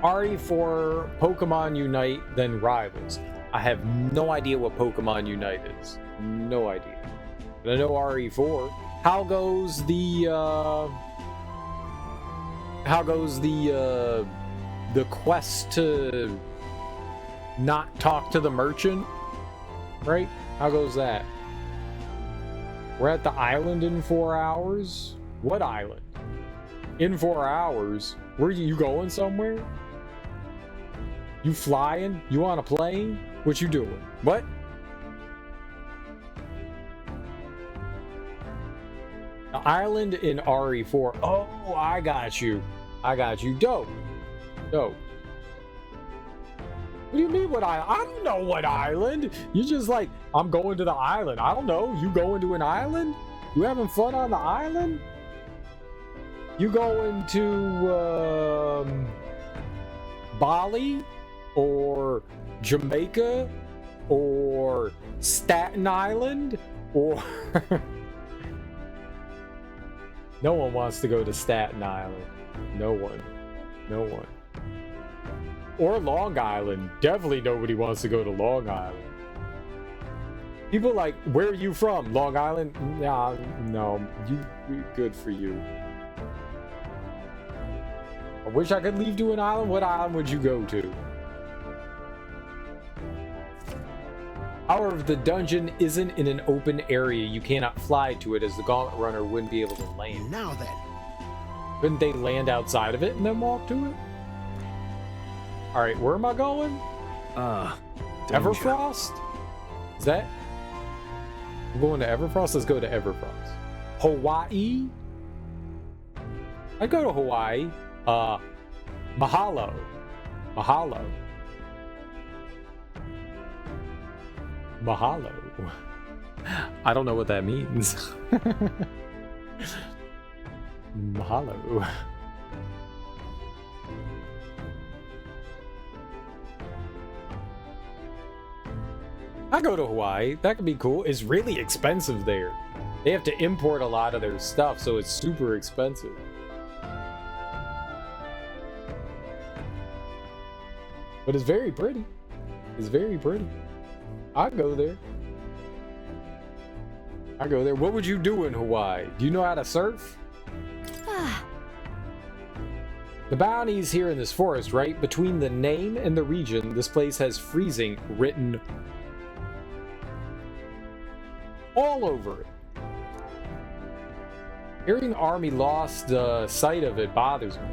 Ari for Pokemon Unite, then Rivals. I have no idea what Pokemon Unite is. No idea. But I know RE4. How goes the quest to not talk to the merchant? Right? How goes that? We're at the island in 4 hours? What island? In 4 hours? Where you going somewhere? You flying? You on a plane? What you doing? What? The island in RE4. Oh, I got you. I got you. Dope. Dope. What do you mean what island? I don't know what island. You just like, I'm going to the island. I don't know. You going to an island? You having fun on the island? You going to Bali or Jamaica or Staten Island or no one wants to go to Staten Island. No one. No one. Or Long Island. Definitely nobody wants to go to Long Island. People like, where are you from? Long Island? Nah, no. Good for you. I wish I could leave to an island. What island would you go to? However, if the dungeon isn't in an open area, you cannot fly to it, as the Gauntlet Runner wouldn't be able to land. Now then. Couldn't they land outside of it and then walk to it? Alright, where am I going? Danger. Everfrost? Is that? I'm going to Everfrost? Let's go to Everfrost. Hawaii? I'd go to Hawaii. Mahalo. Mahalo. Mahalo. I don't know what that means. Mahalo. I go to Hawaii. That could be cool. It's really expensive there. They have to import a lot of their stuff, so it's super expensive. But it's very pretty. It's very pretty. I'd go there. I go there. What would you do in Hawaii? Do you know how to surf? The bounties here in this forest, right? Between the name and the region, this place has freezing written all over it. Hearing the army lost sight of it bothers me.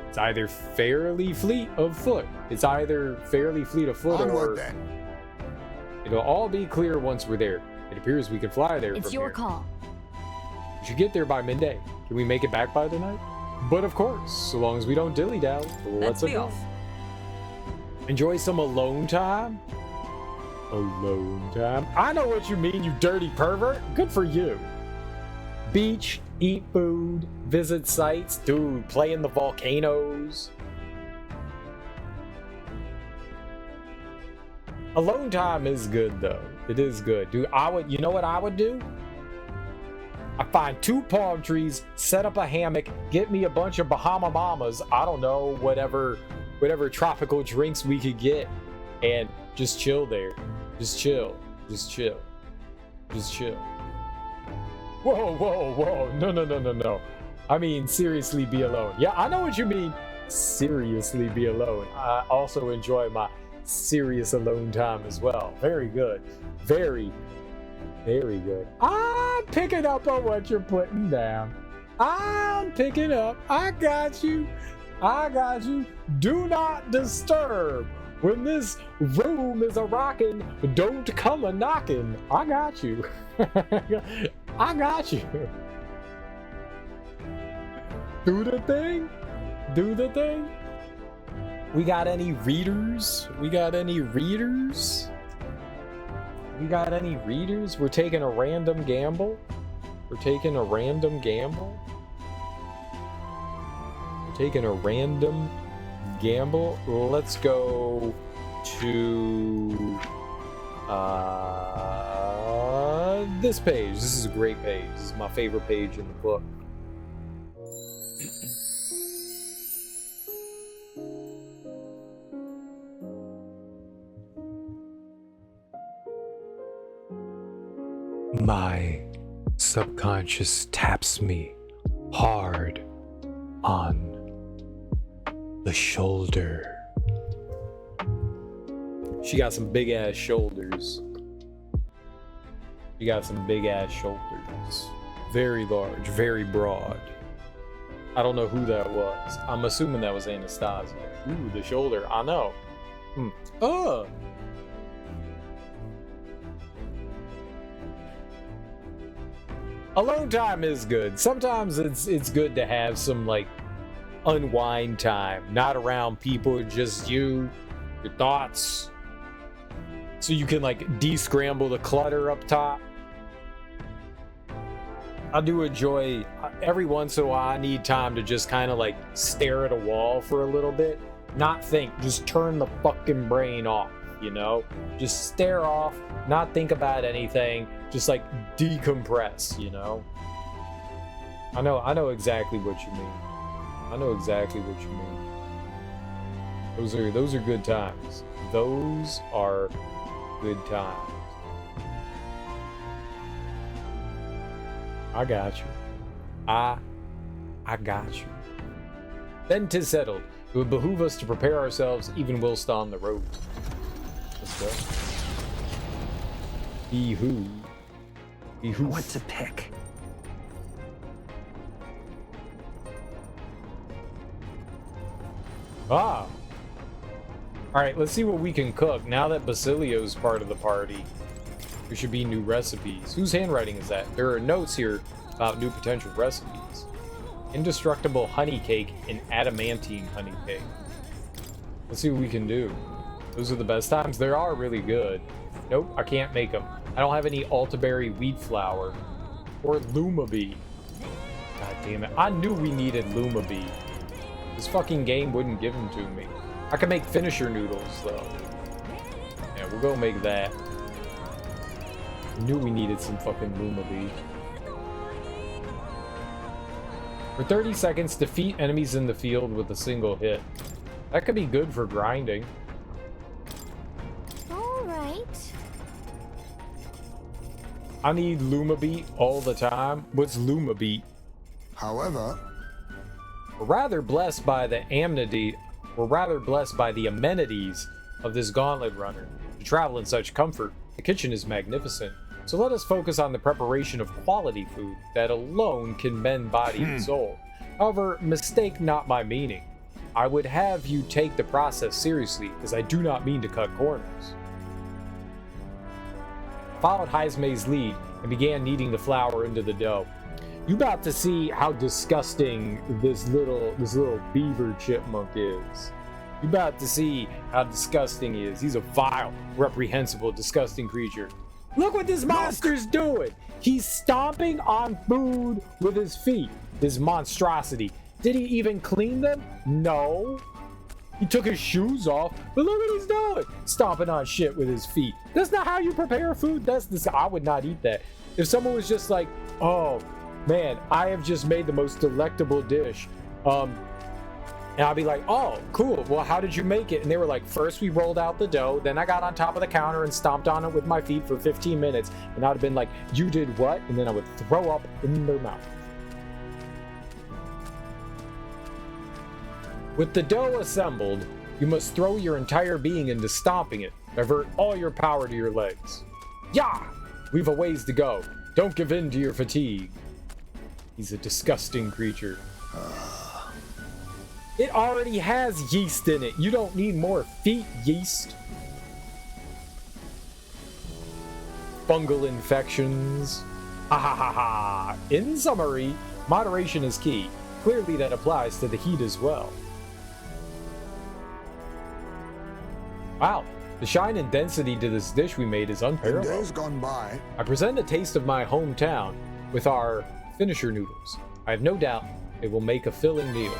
It's either fairly fleet of foot. It's either fairly fleet of foot or it'll all be clear once we're there. It appears we can fly there. It's your call. We should get there by midday. Can we make it back by tonight? But of course, so long as we don't dilly-dally. Let's be off. Enjoy some alone time. Alone time. I know what you mean, you dirty pervert. Good for you. Beach, eat food, visit sites, dude, play in the volcanoes. Alone time is good though. It is good. Dude, you know what I would do? I find 2 palm trees, set up a hammock, get me a bunch of Bahama Mamas, I don't know, whatever tropical drinks we could get, and just chill there. Just chill. Just chill. Just chill. Whoa, whoa, whoa. No. I mean, seriously be alone. Yeah, I know what you mean. Seriously be alone. I also enjoy my serious alone time as well. Very good. Very, very good. I'm picking up on what you're putting down. I'm picking up. I got you. I got you. Do not disturb. When this room is a rockin', don't come a knockin'. I got you. I got you. Do the thing. Do the thing. We got any readers? We got any readers? We got any readers? We're taking a random gamble. We're taking a random gamble. We're taking a random gamble. Let's go to this page. This is a great page. This is my favorite page in the book. My subconscious taps me hard on the shoulder. She got some big ass shoulders. She got some big ass shoulders. Very large, very broad. I don't know who that was. I'm assuming that was Anastasia. Ooh, the shoulder. I know. Alone time is good. Sometimes it's good to have some like unwind time, not around people, just you, your thoughts, so you can like de-scramble the clutter up top. I do enjoy every once in a while. I need time to just kind of like stare at a wall for a little bit, not think, just turn the fucking brain off, you know, just stare off, not think about anything, just like decompress, you know. I know exactly what you mean. I know exactly what you mean. Those are good times. Those are good times. I got you. I got you. Then 'tis settled. It would behoove us to prepare ourselves even whilst on the road. Let's go. Behoove. What to pick? Ah. Alright, let's see what we can cook. Now that Basilio's part of the party, there should be new recipes. Whose handwriting is that? There are notes here about new potential recipes. Indestructible honey cake and adamantine honey cake. Let's see what we can do. Those are the best times. They are really good. Nope, I can't make them. I don't have any Altaberry wheat flour or Lumabee. God damn it. I knew we needed Lumabee. This fucking game wouldn't give them to me. I can make finisher noodles, though. Yeah, we'll go make that. I knew we needed some fucking Lumabee. For 30 seconds, defeat enemies in the field with a single hit. That could be good for grinding. Alright. I need Lumabee all the time. What's Lumabee? However, We're rather blessed by the amenities of this gauntlet runner. To travel in such comfort, the kitchen is magnificent. So let us focus on the preparation of quality food that alone can mend body and soul. However, mistake not my meaning. I would have you take the process seriously, as I do not mean to cut corners. Followed Heismay's lead and began kneading the flour into the dough. You about to see how disgusting this little beaver chipmunk is. You about to see how disgusting he is. He's a vile, reprehensible, disgusting creature. Look what this monster's doing! He's stomping on food with his feet. This monstrosity. Did he even clean them? No. He took his shoes off, but look what he's doing! Stomping on shit with his feet. That's not how you prepare food. I would not eat that. If someone was just like, oh, man, I have just made the most delectable dish. And I'd be like, oh, cool. Well, how did you make it? And they were like, first we rolled out the dough. Then I got on top of the counter and stomped on it with my feet for 15 minutes. And I'd have been like, you did what? And then I would throw up in their mouth. With the dough assembled, you must throw your entire being into stomping it. Divert all your power to your legs. Yeah! We've a ways to go. Don't give in to your fatigue. He's a disgusting creature. It already has yeast in it. You don't need more feet yeast. Fungal infections. Ha ha ha ha. In summary, moderation is key. Clearly that applies to the heat as well. Wow, the shine and density to this dish we made is unparalleled. in days gone by, I present a taste of my hometown with our finisher noodles. I have no doubt it will make a filling meal.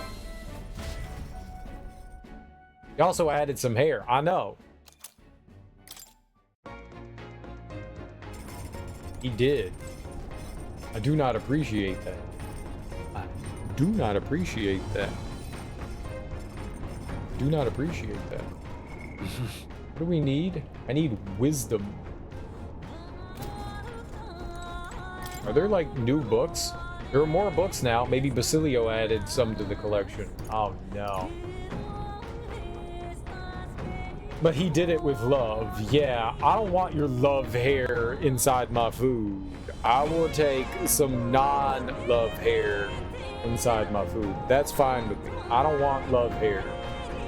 He also added some hair. I know. He did. I do not appreciate that. I do not appreciate that. Do not appreciate that. What do we need? I need wisdom. Are there like new books? There are more books now. Maybe Basilio added some to the collection. Oh no. But he did it with love. Yeah, I don't want your love hair inside my food. I will take some non-love hair inside my food. That's fine with me. I don't want love hair.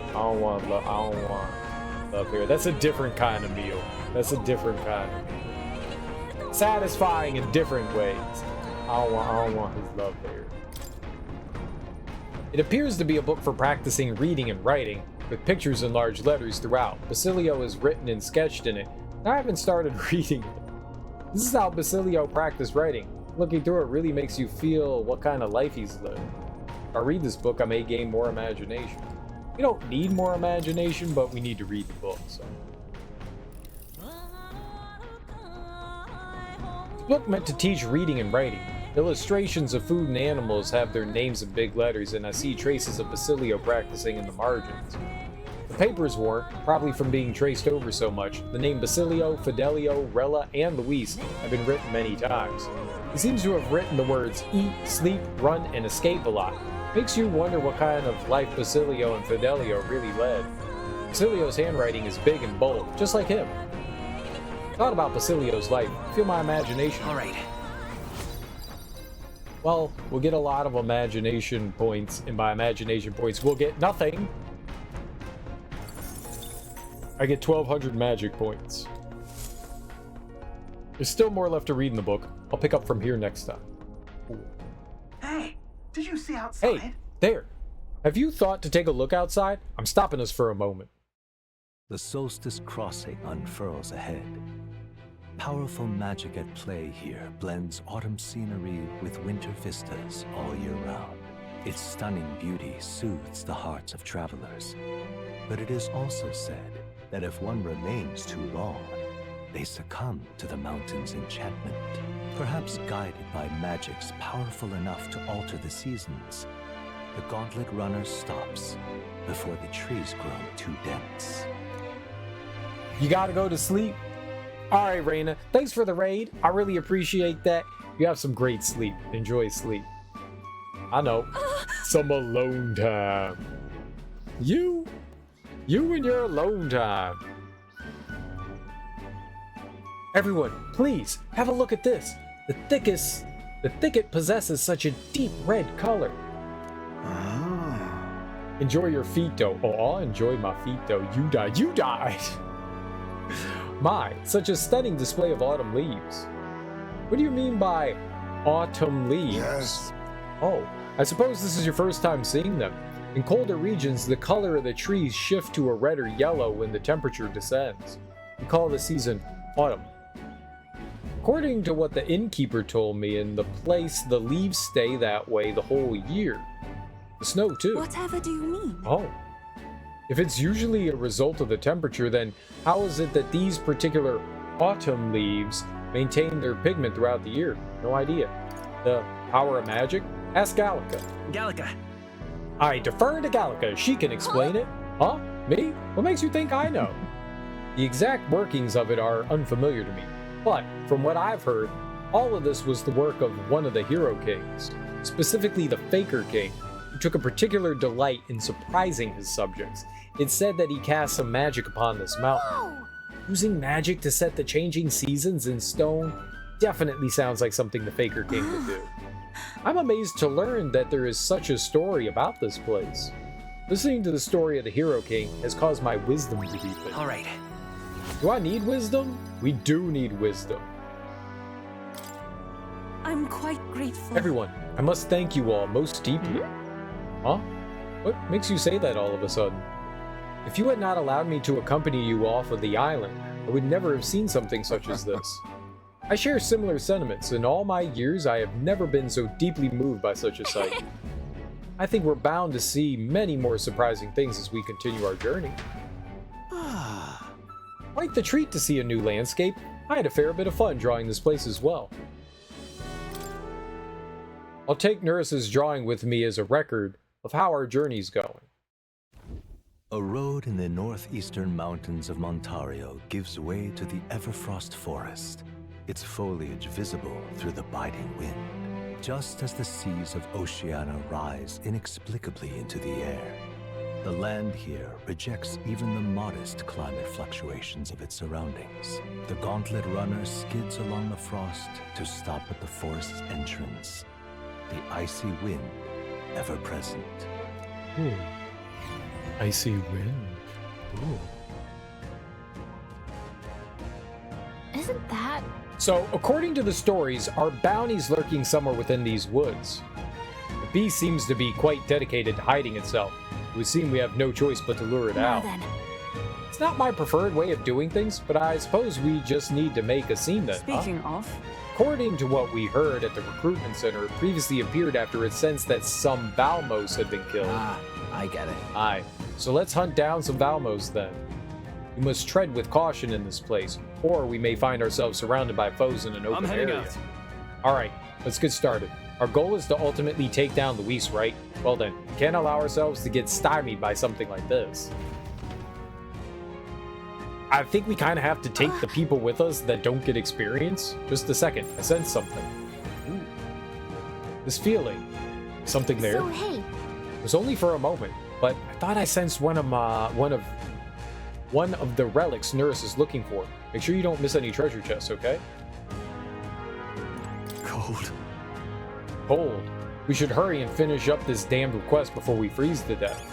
I don't want love hair. That's a different kind of meal. That's a different kind of meal. Satisfying in different ways. I don't want his love there. It appears to be a book for practicing reading and writing, with pictures in large letters throughout. Basilio is written and sketched in it. I haven't started reading it. This is how Basilio practiced writing. Looking through it really makes you feel what kind of life he's lived. If I read this book, I may gain more imagination. We don't need more imagination, but we need to read the book, so. The book meant to teach reading and writing. Illustrations of food and animals have their names in big letters, and I see traces of Basilio practicing in the margins. The papers weren't, probably from being traced over so much. The name Basilio, Fidelio, Rella, and Luis have been written many times. He seems to have written the words eat, sleep, run, and escape a lot. Makes you wonder what kind of life Basilio and Fidelio really led. Basilio's handwriting is big and bold, just like him. Thought about Basilio's life. Feel my imagination. All right. Well, we'll get a lot of imagination points, and by imagination points, we'll get nothing. I get 1,200 magic points. There's still more left to read in the book. I'll pick up from here next time. Hey, did you see outside? Hey, there. Have you thought to take a look outside? I'm stopping us for a moment. The solstice crossing unfurls ahead. Powerful magic at play here blends autumn scenery with winter vistas all year round. Its stunning beauty soothes the hearts of travelers. But it is also said that if one remains too long, they succumb to the mountain's enchantment. Perhaps guided by magics powerful enough to alter the seasons, the gauntlet runner stops before the trees grow too dense. You gotta go to sleep? Alright, Reina, thanks for the raid. I really appreciate that. You have some great sleep. Enjoy sleep. I know. Some alone time. You and your alone time. Everyone, please, have a look at this. The thicket possesses such a deep red color. Enjoy your feet, though. Oh, I'll enjoy my feet, though. You died. My, such a stunning display of autumn leaves. What do you mean by autumn leaves? Yes. Oh, I suppose this is your first time seeing them. In colder regions, the color of the trees shift to a red or yellow when the temperature descends. We call the season autumn. According to what the innkeeper told me, in the place the leaves stay that way the whole year. The snow too. Whatever do you mean? Oh. If it's usually a result of the temperature, then how is it that these particular autumn leaves maintain their pigment throughout the year? No idea. The power of magic? Ask Gallica. Gallica. I defer to Gallica. She can explain it. Huh? Me? What makes you think I know? The exact workings of it are unfamiliar to me. But from what I've heard, all of this was the work of one of the hero kings, specifically the Faker King, who took a particular delight in surprising his subjects. It's said that he cast some magic upon this mountain. Whoa! Using magic to set the changing seasons in stone definitely sounds like something the Faker King would do. I'm amazed to learn that there is such a story about this place. Listening to the story of the Hero King has caused my wisdom to deepen. All right. Do I need wisdom? We do need wisdom. I'm quite grateful. Everyone, I must thank you all most deeply. Huh? What makes you say that all of a sudden? If you had not allowed me to accompany you off of the island, I would never have seen something such as this. I share similar sentiments. In all my years, I have never been so deeply moved by such a sight. I think we're bound to see many more surprising things as we continue our journey. Quite the treat to see a new landscape. I had a fair bit of fun drawing this place as well. I'll take Nurse's drawing with me as a record of how our journey's going. A road in the northeastern mountains of Montario gives way to the Everfrost Forest, its foliage visible through the biting wind, just as the seas of Oceania rise inexplicably into the air. The land here rejects even the modest climate fluctuations of its surroundings. The gauntlet runner skids along the frost to stop at the forest's entrance, the icy wind ever present. Ooh. Icy wind. Ooh. Isn't that So, according to the stories, our bounty's lurking somewhere within these woods. The beast seems to be quite dedicated to hiding itself. It would seem we have no choice but to lure it out. Then. It's not my preferred way of doing things, but I suppose we just need to make a scene then, Speaking of, According to what we heard at the recruitment center, it previously appeared after it sensed that some Valmos had been killed. Ah, I get it. Aye. So let's hunt down some Valmos then. We must tread with caution in this place, or we may find ourselves surrounded by foes in an open area. Alright, let's get started. Our goal is to ultimately take down Luis, right? Well then, we can't allow ourselves to get stymied by something like this. I think we kind of have to take the people with us that don't get experience. Just a second, I sense something. Ooh. This feeling. Something there. So, hey. It was only for a moment, but I thought I sensed one of the relics Nurse is looking for. Make sure you don't miss any treasure chests, okay? Cold. Cold. We should hurry and finish up this damned request before we freeze to death.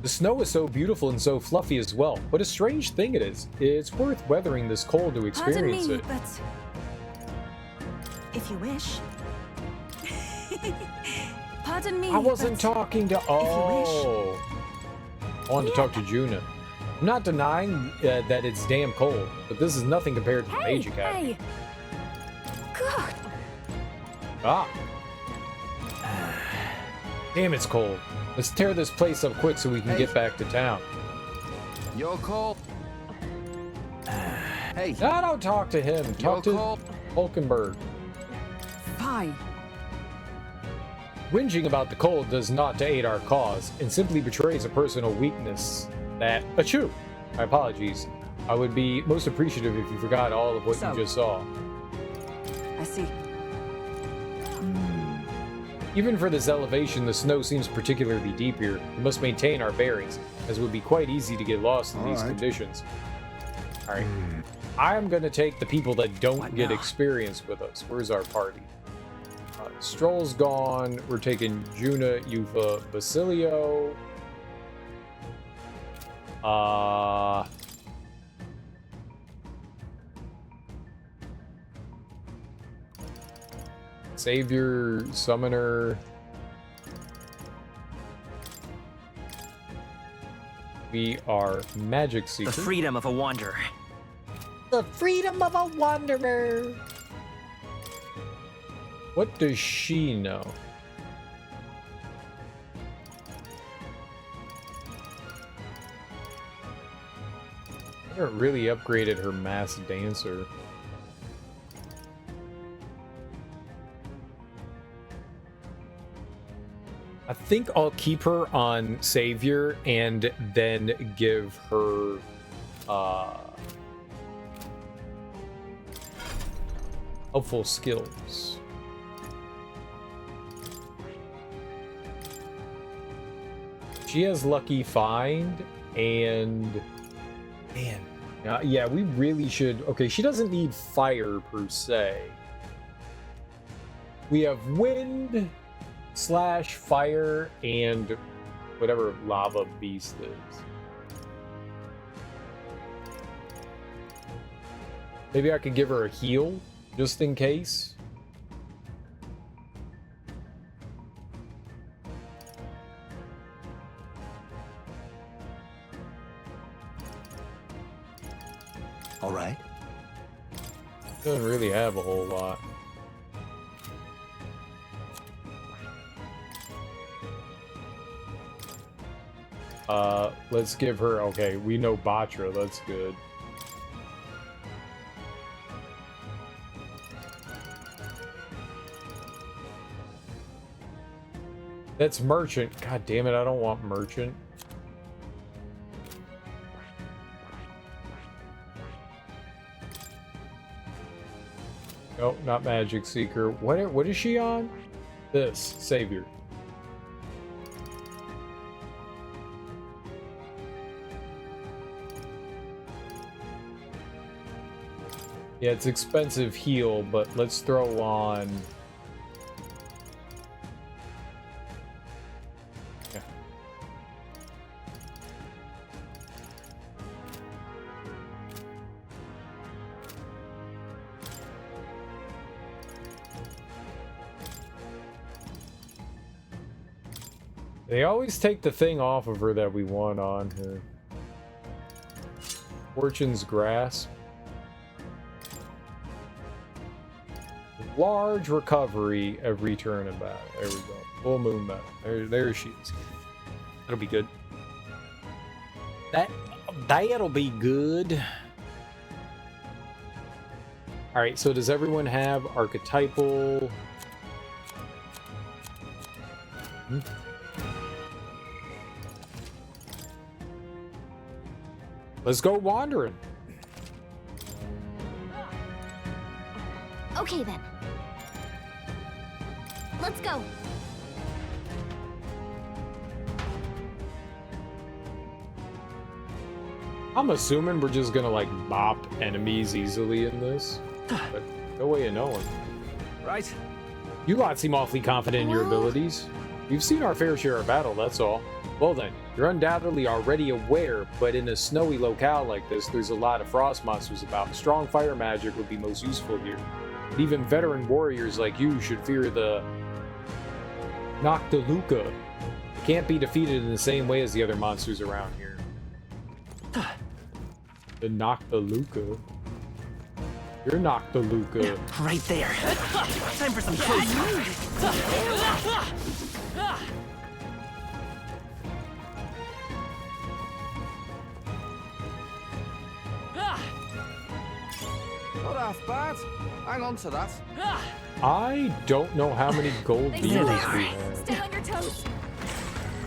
The snow is so beautiful and so fluffy as well. What a strange thing it is. It's worth weathering this cold to experience it. But if you wish. pardon me. I wasn't but talking to... Oh. I wanted to talk to Juna. I'm not denying that it's damn cold, but this is nothing compared to the Mage Academy. Hey. God. Ah. Damn, it's cold. Let's tear this place up quick so we can get back to town. You're cold. Hey. No, don't talk to him. Talk to Hulkenberg. Fine. Whinging about the cold does not to aid our cause, and simply betrays a personal weakness that... Achoo! My apologies. I would be most appreciative if you forgot all of what you just saw. I see. Even for this elevation, the snow seems particularly deep here. We must maintain our bearings, as it would be quite easy to get lost in these conditions. Alright. I'm gonna take the people that don't get experience with us. Where's our party? Stroll's gone. We're taking Juna, Yufa, Basilio. Savior, Summoner. We are Magic Seeker. The freedom of a wanderer. The freedom of a wanderer. What does she know? I haven't really upgraded her mass dancer. I think I'll keep her on Savior and then give her helpful skills. She has Lucky Find and man, yeah, we really should. Okay, she doesn't need fire per se. We have wind / fire and whatever lava beast is. Maybe I could give her a heal just in case. All right. Doesn't really have a whole lot. Let's give her, okay, we know Batra, that's good. That's Merchant. God damn it, I don't want Merchant. Nope, not Magic Seeker. What is she on? This, Savior. Yeah, it's expensive heal, but let's throw on... Yeah. They always take the thing off of her that we want on her. Fortune's Grasp. Large recovery every turn in battle. There we go. Full moon battle. There she is. That'll be good. That'll be good. Alright, so does everyone have archetypal? Let's go wandering. Okay then. Let's go. I'm assuming we're just gonna like bop enemies easily in this, but no way of knowing. Right. You lot seem awfully confident in your abilities. We've seen our fair share of battle, that's all. Well then, you're undoubtedly already aware, but in a snowy locale like this, there's a lot of frost monsters about. Strong fire magic would be most useful here. But even veteran warriors like you should fear the Noctiluca. It can't be defeated in the same way as the other monsters around here. The Noctiluca. You're Noctiluca. Right there. Time for some close. Not half bad. Hang on to that. I don't know how many gold There beans they we are. have. Stay on your toes.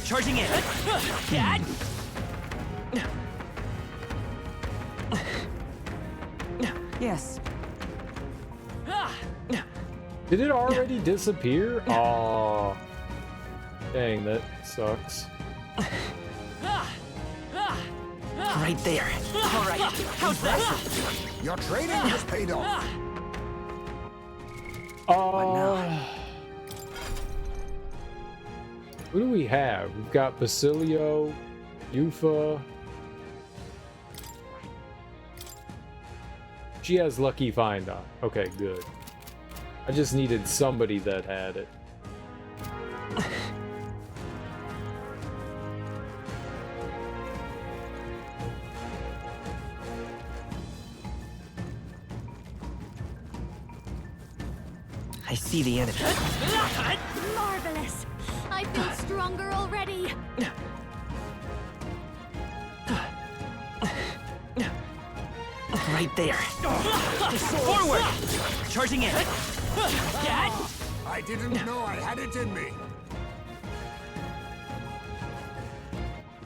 Charging in. Yes. Did it already disappear? Aw. Dang, that sucks. Right there. All right. How's that? Your training has paid off. Who do we have? We've got Basilio, Yufa. She has Lucky Find on. Okay, good. I just needed somebody that had it. I see the enemy. Marvelous. I feel stronger already. Right there. Forward. Charging in. I didn't know I had it in me.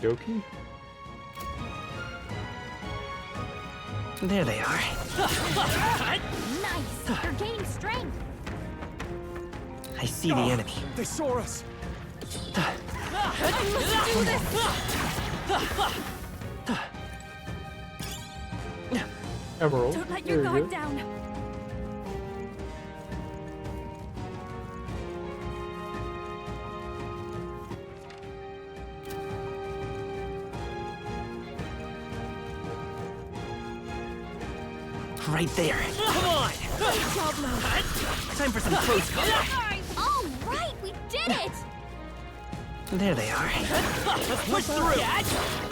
Doki? There they are. Nice. You're gaining strength. I see the enemy. They saw us. I must do this. Emerald. Don't let There your you guard go. down. Right there. Come on. Great job, Lo. Time for some close combat. All right, we did it. There they are. Let's push through.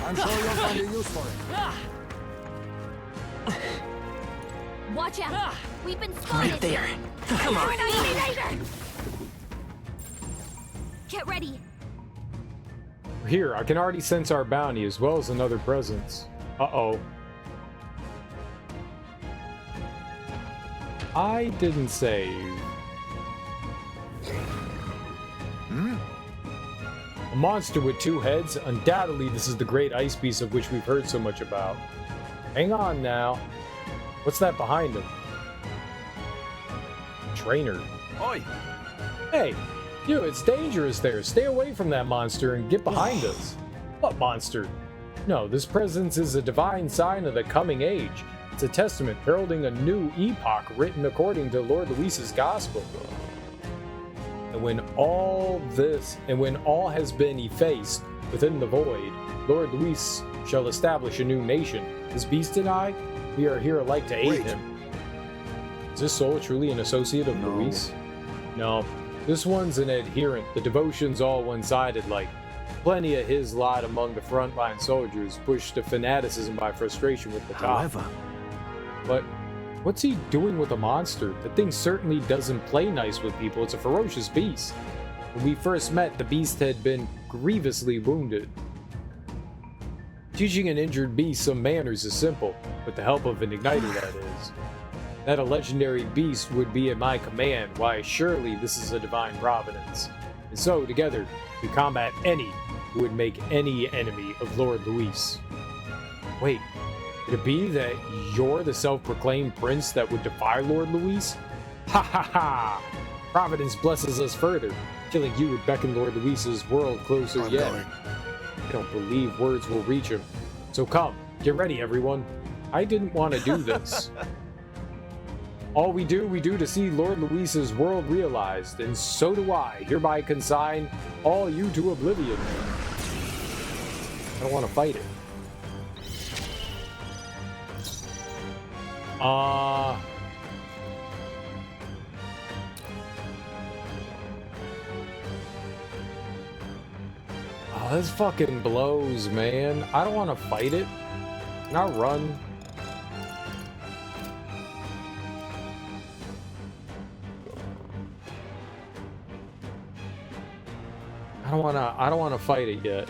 I'm sure you'll find a use for it. Watch out. We've been spotted. Right there. Come You're on. an enemy later. Get ready. Here, I can already sense our bounty as well as another presence. Uh-oh. I didn't save. A monster with two heads? Undoubtedly, this is the great ice beast of which we've heard so much about. Hang on now. What's that behind him? Trainer. Oi! Hey, you, it's dangerous there. Stay away from that monster and get behind us. What monster? No, this presence is a divine sign of the coming age. It's a testament heralding a new epoch written according to Lord Luis's gospel. And when all has been effaced within the void, Lord Luis shall establish a new nation. This beast and I, we are here alike to aid him. Is this soul truly an associate of Luis? No. This one's an adherent. The devotion's all one-sided, like plenty of his lot among the frontline soldiers, pushed to fanaticism by frustration with the top. However, But what's he doing with a monster? The thing certainly doesn't play nice with people. It's a ferocious beast. When we first met, the beast had been grievously wounded. Teaching an injured beast some manners is simple, with the help of an igniter, that is. That a legendary beast would be at my command, why surely this is a divine providence. And so, together, we combat any who would make any enemy of Lord Luis. Wait, could it be that you're the self-proclaimed prince that would defy Lord Luis? Ha ha ha! Providence blesses us further. Killing you would beckon Lord Luis's world closer yet. I don't believe words will reach him. So come, get ready everyone. I didn't want to do this. All we do to see Lord Luis's world realized, and so do I hereby consign all you to oblivion. I don't want to fight it. Oh, this fucking blows, man. I don't want to fight it. Can I run? I don't wanna fight it yet.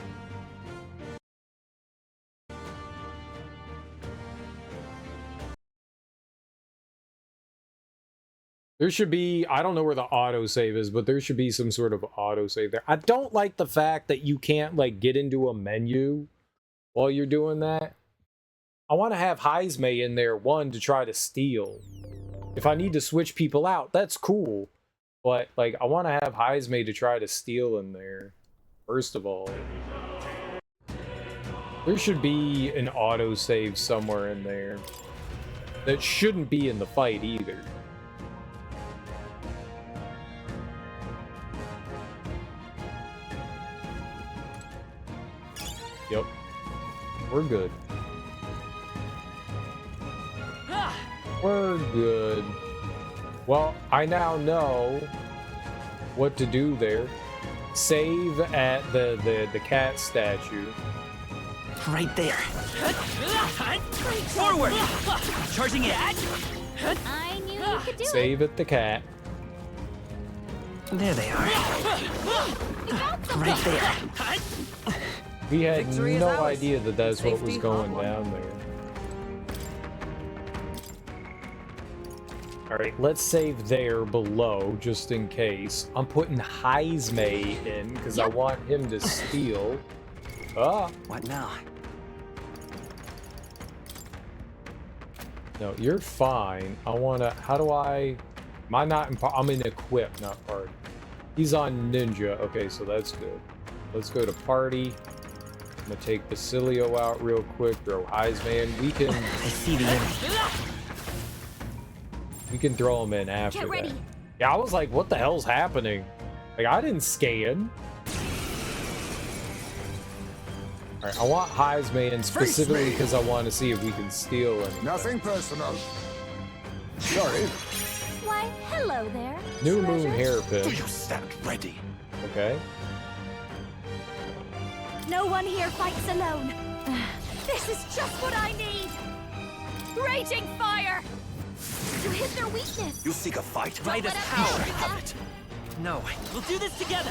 There should be, I don't know where the autosave is, but there should be some sort of autosave there. I don't like the fact that you can't like get into a menu while you're doing that. I want to have Heisme in there, one, to try to steal. If I need to switch people out, that's cool. But like, I want to have Heisme to try to steal in there. First of all, there should be an autosave somewhere in there. That shouldn't be in the fight either. Yep. We're good. We're good. Well, I now know what to do there. Save at the cat statue. Right there. Forward! Charging in. I knew you could do Save at the cat. There they are. Right there. We had Victory is no ours. idea that that's what was Safety going on down there. Alright, let's save there below, just in case. I'm putting Heisme in, because I want him to steal. Ah! What now? No, you're fine. I wanna... How do I... Am I not in... I'm in equip, not party. He's on ninja. Okay, so that's good. Let's go to party. I'm gonna take Basilio out real quick, throw Heisme in. We can... I see the enemy. We can throw him in after Get ready. that. Yeah, I was like, what the hell's happening? Like, I didn't scan. Alright, I want Heisme in specifically because I want to see if we can steal him. Nothing personal. Sorry. Why, hello there. New treasure. Moon hairpin. do you stand ready? Okay. No one here fights alone. This is just what I need. Raging fire. You hit their weakness. You seek a fight? Right as let us power. go with Have that. it. No, we'll do this together.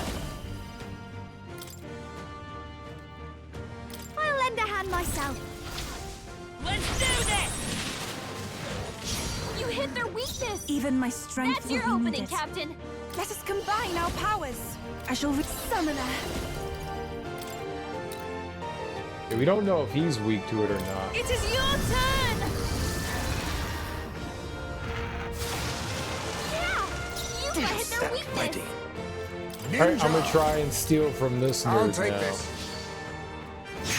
I'll lend a hand myself. Let's do this. You hit their weakness. Even my strength That's will your be opening, needed. Captain. Let us combine our powers. I shall summoner. Yeah, we don't know if he's weak to it or not. It is your turn. Yeah. You Do you hit their stand weakness. ready? Alright, I'm gonna try and steal from this I'll nerd take now. this.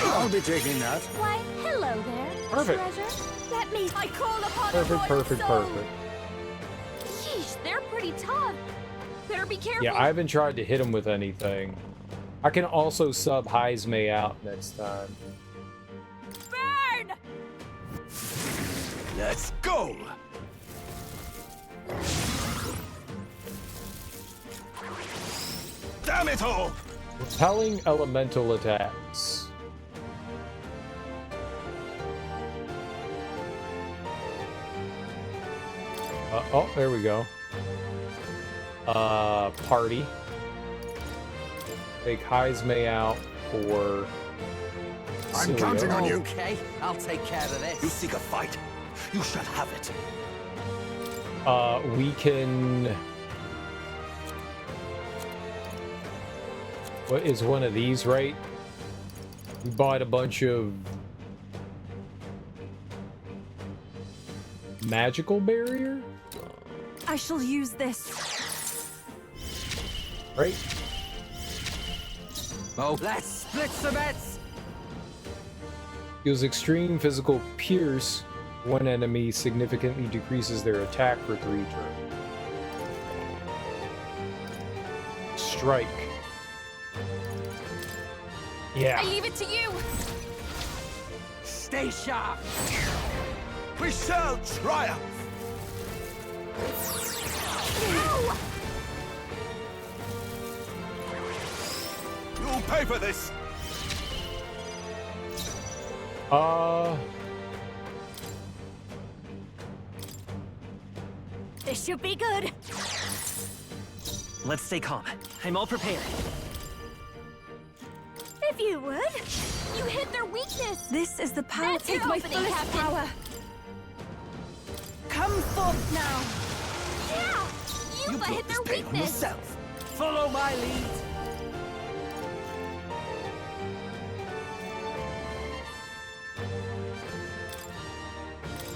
I'll be taking that. Why, hello there. Perfect. Treasure. Let me. I call upon Perfect, a royal perfect, soul. perfect. Yeesh, they're pretty tough. Better be careful. Yeah, I haven't tried to hit him with anything. I can also sub Heisme out next time. Burn! Let's go! Damn it all! Repelling elemental attacks. Oh, there we go. Party. Take Heismay out for... I'm counting on you. Okay, I'll take care of this. You seek a fight. You shall have it. We can... What is one of these, right? We bought a bunch of... Magical barrier? I shall use this. Right? Oh, let's split some bets. Deals extreme physical pierce. One enemy significantly decreases their attack for 3 turns. Strike. Yeah. I leave it to you. Stay sharp. We shall triumph. Ow! You'll pay for this. This should be good. Let's stay calm. I'm all prepared. If you would. You hit their weakness. This is the power. That's your Take my opening, fullest Captain. power. Come forth now. Yeah! You You've hit brought this their pain on weakness. yourself. Follow my lead.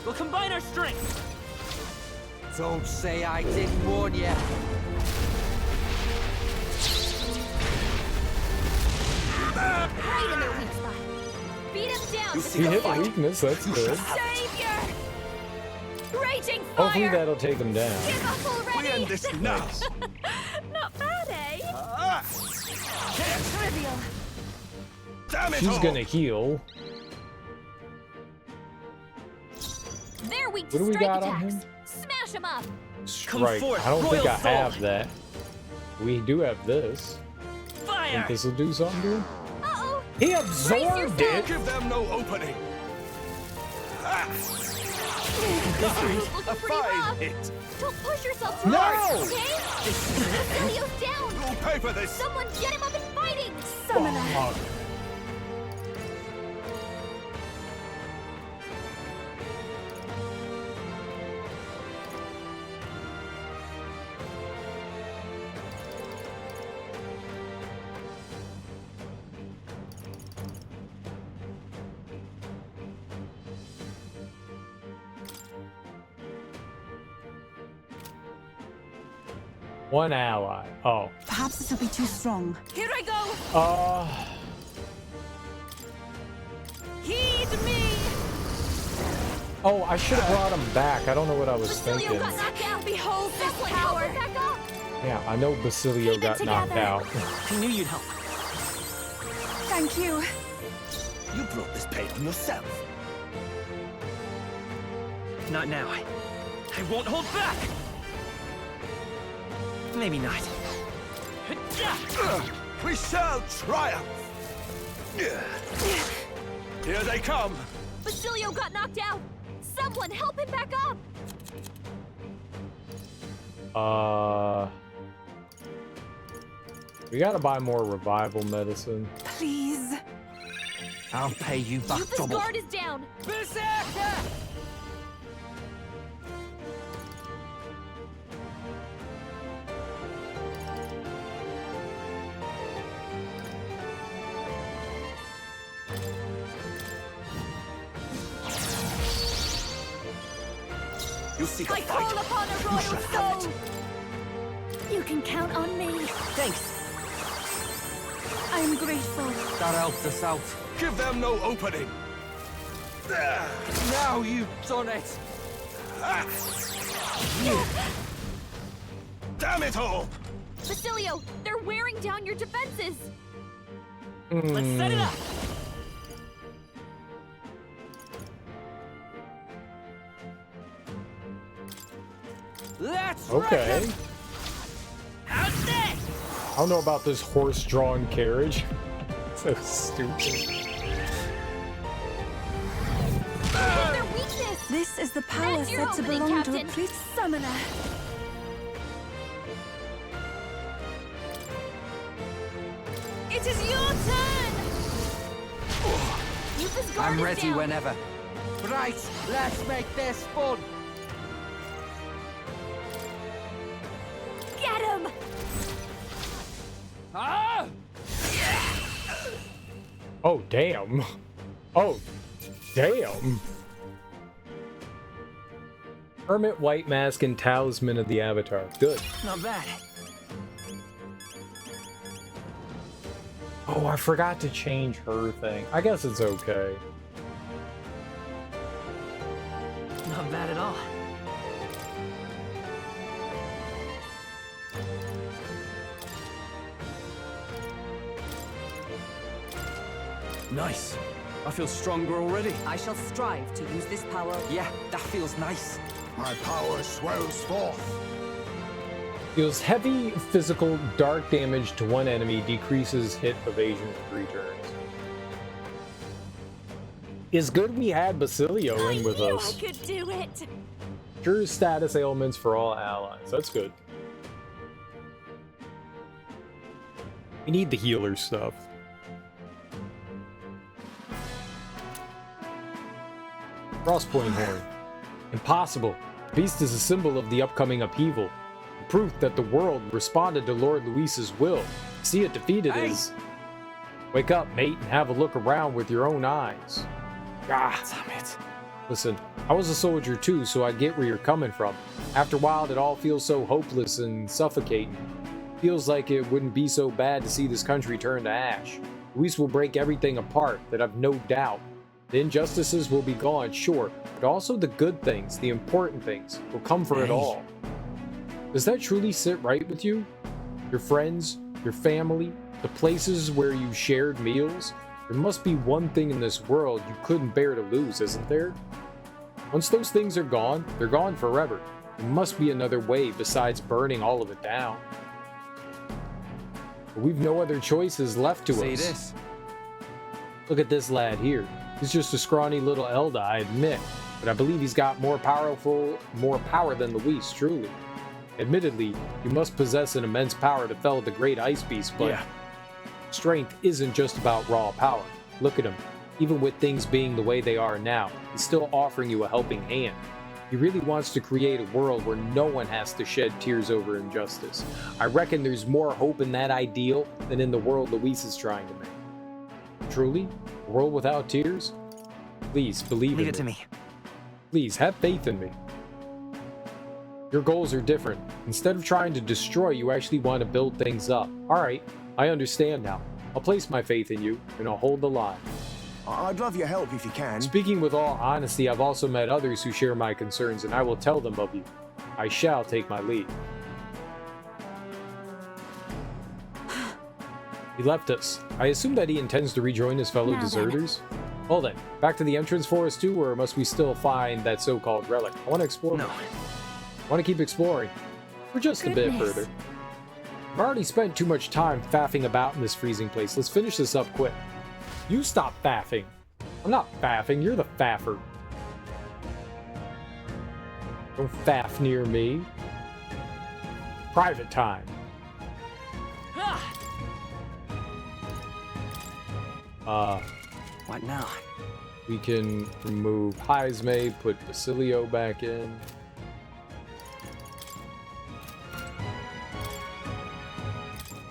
We'll combine our strength. Don't say I didn't warn you. Right in their weak spot. Beat him down. You see He a hit the fight. weakness, that's good. Savior! Raging fire! Hopefully that'll take him down. Give up already! We end this now. Not bad, eh? Ah, Trivial. damn it She's all. gonna heal. They're weak What to do we strike got on attacks. him? Smash him up. Strike. forth, I don't think royal I soul. have that. We do have this. Fire! Think this will do something to him? Uh-oh. He Brace absorbed yourself. it! Give them no opening. Ah, Looking a pretty fine rough. hit. Don't push yourself too No! hard, okay? Basilio's down. You'll pay for this. Someone get him up and fighting. Fuck. One ally. Oh. Perhaps this will be too strong. Here I go. Heed me. Oh, I should have brought him back. I don't know what I was Basilio thinking. got knocked out. Behold this power. Back up. Yeah, I know Basilio Keep it got knocked together. out. I knew you'd help. Thank you. You brought this pain on yourself. Not now. I won't hold back. Maybe not. We shall triumph. Here they come. Basilio got knocked out. Someone help him back up. We gotta buy more revival medicine. Please. I'll pay you back Rufus' double. guard is down. Berserker! You seek a I fight. call upon a You royal shall have soul. it. You can count on me. Thanks. I'm grateful. That helps us out. Give them no opening. Ah, Now you've done it. ah. Damn it all. Basilio, they're wearing down your defenses. Let's set it up. Let's Okay. wreck 'em. How's this? I don't know about this horse-drawn carriage. So stupid. Their weakness! This is the power That's your said to opening, belong to a Captain. priest summoner. It is your turn! Youth is I'm guarded ready down. whenever. Right, let's make this fun. Get him! Ah! Oh, damn. Oh, damn. Hermit, White Mask, and Talisman of the Avatar. Good. Not bad. Oh, I forgot to change her thing. I guess it's okay. Not bad at all. Nice. I feel stronger already. I shall strive to use this power. Yeah, that feels nice. My power swells forth. Deals heavy physical dark damage to one enemy, decreases hit evasion for 3 turns. It's good we had Basilio in with us. I could do it! Cures status ailments for all allies. That's good. We need the healer stuff. Crosspoint Horn. Impossible. The beast is a symbol of the upcoming upheaval. Proof that the world responded to Lord Luis's will. See it defeated is... Wake up, mate, and have a look around with your own eyes. Ah, damn it. Listen, I was a soldier too, so I get where you're coming from. After a while, it all feels so hopeless and suffocating. Feels like it wouldn't be so bad to see this country turn to ash. Luis will break everything apart, that I've no doubt. The injustices will be gone, sure, but also the good things, the important things, will come for it all. Does that truly sit right with you? Your friends, your family, the places where you shared meals? There must be one thing in this world you couldn't bear to lose, isn't there? Once those things are gone, they're gone forever. There must be another way besides burning all of it down. But we've no other choices left to us. See this? Look at this lad here. He's just a scrawny little Elda, I admit, but I believe he's got more power than Luis, truly. Admittedly, you must possess an immense power to fell the great ice beast, but strength isn't just about raw power. Look at him. Even with things being the way they are now, he's still offering you a helping hand. He really wants to create a world where no one has to shed tears over injustice. I reckon there's more hope in that ideal than in the world Luis is trying to make. Truly? A world without tears? Please, believe in me. Leave it to me. Please, have faith in me. Your goals are different. Instead of trying to destroy, you actually want to build things up. Alright, I understand now. I'll place my faith in you, and I'll hold the line. I'd love your help if you can. Speaking with all honesty, I've also met others who share my concerns, and I will tell them of you. I shall take my leave. He left us. I assume that he intends to rejoin his fellow deserters? Well then, back to the entrance for us too, or must we still find that so-called relic? I want to explore. No. I want to keep exploring. For just a bit further. I've already spent too much time faffing about in this freezing place. Let's finish this up quick. You stop faffing. I'm not faffing, you're the faffer. Don't faff near me. Private time. What now? We can remove Heisme, put Basilio back in.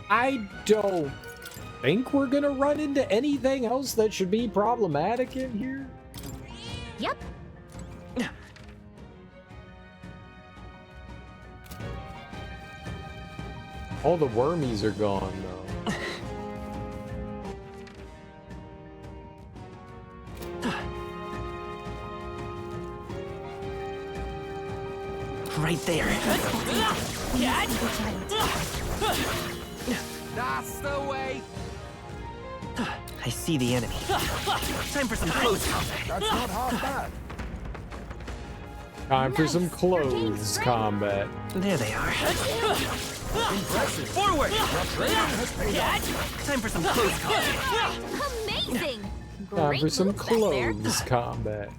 I don't think we're gonna run into anything else that should be problematic in here. Yep. All the wormies are gone though. Right there. That's the way. I see the enemy. Time for some close combat. That's not half bad. Time for some clothes combat. There they are. Impressive. Forward! Time for some close combat. Amazing! Time Great for some moves back there. close combat.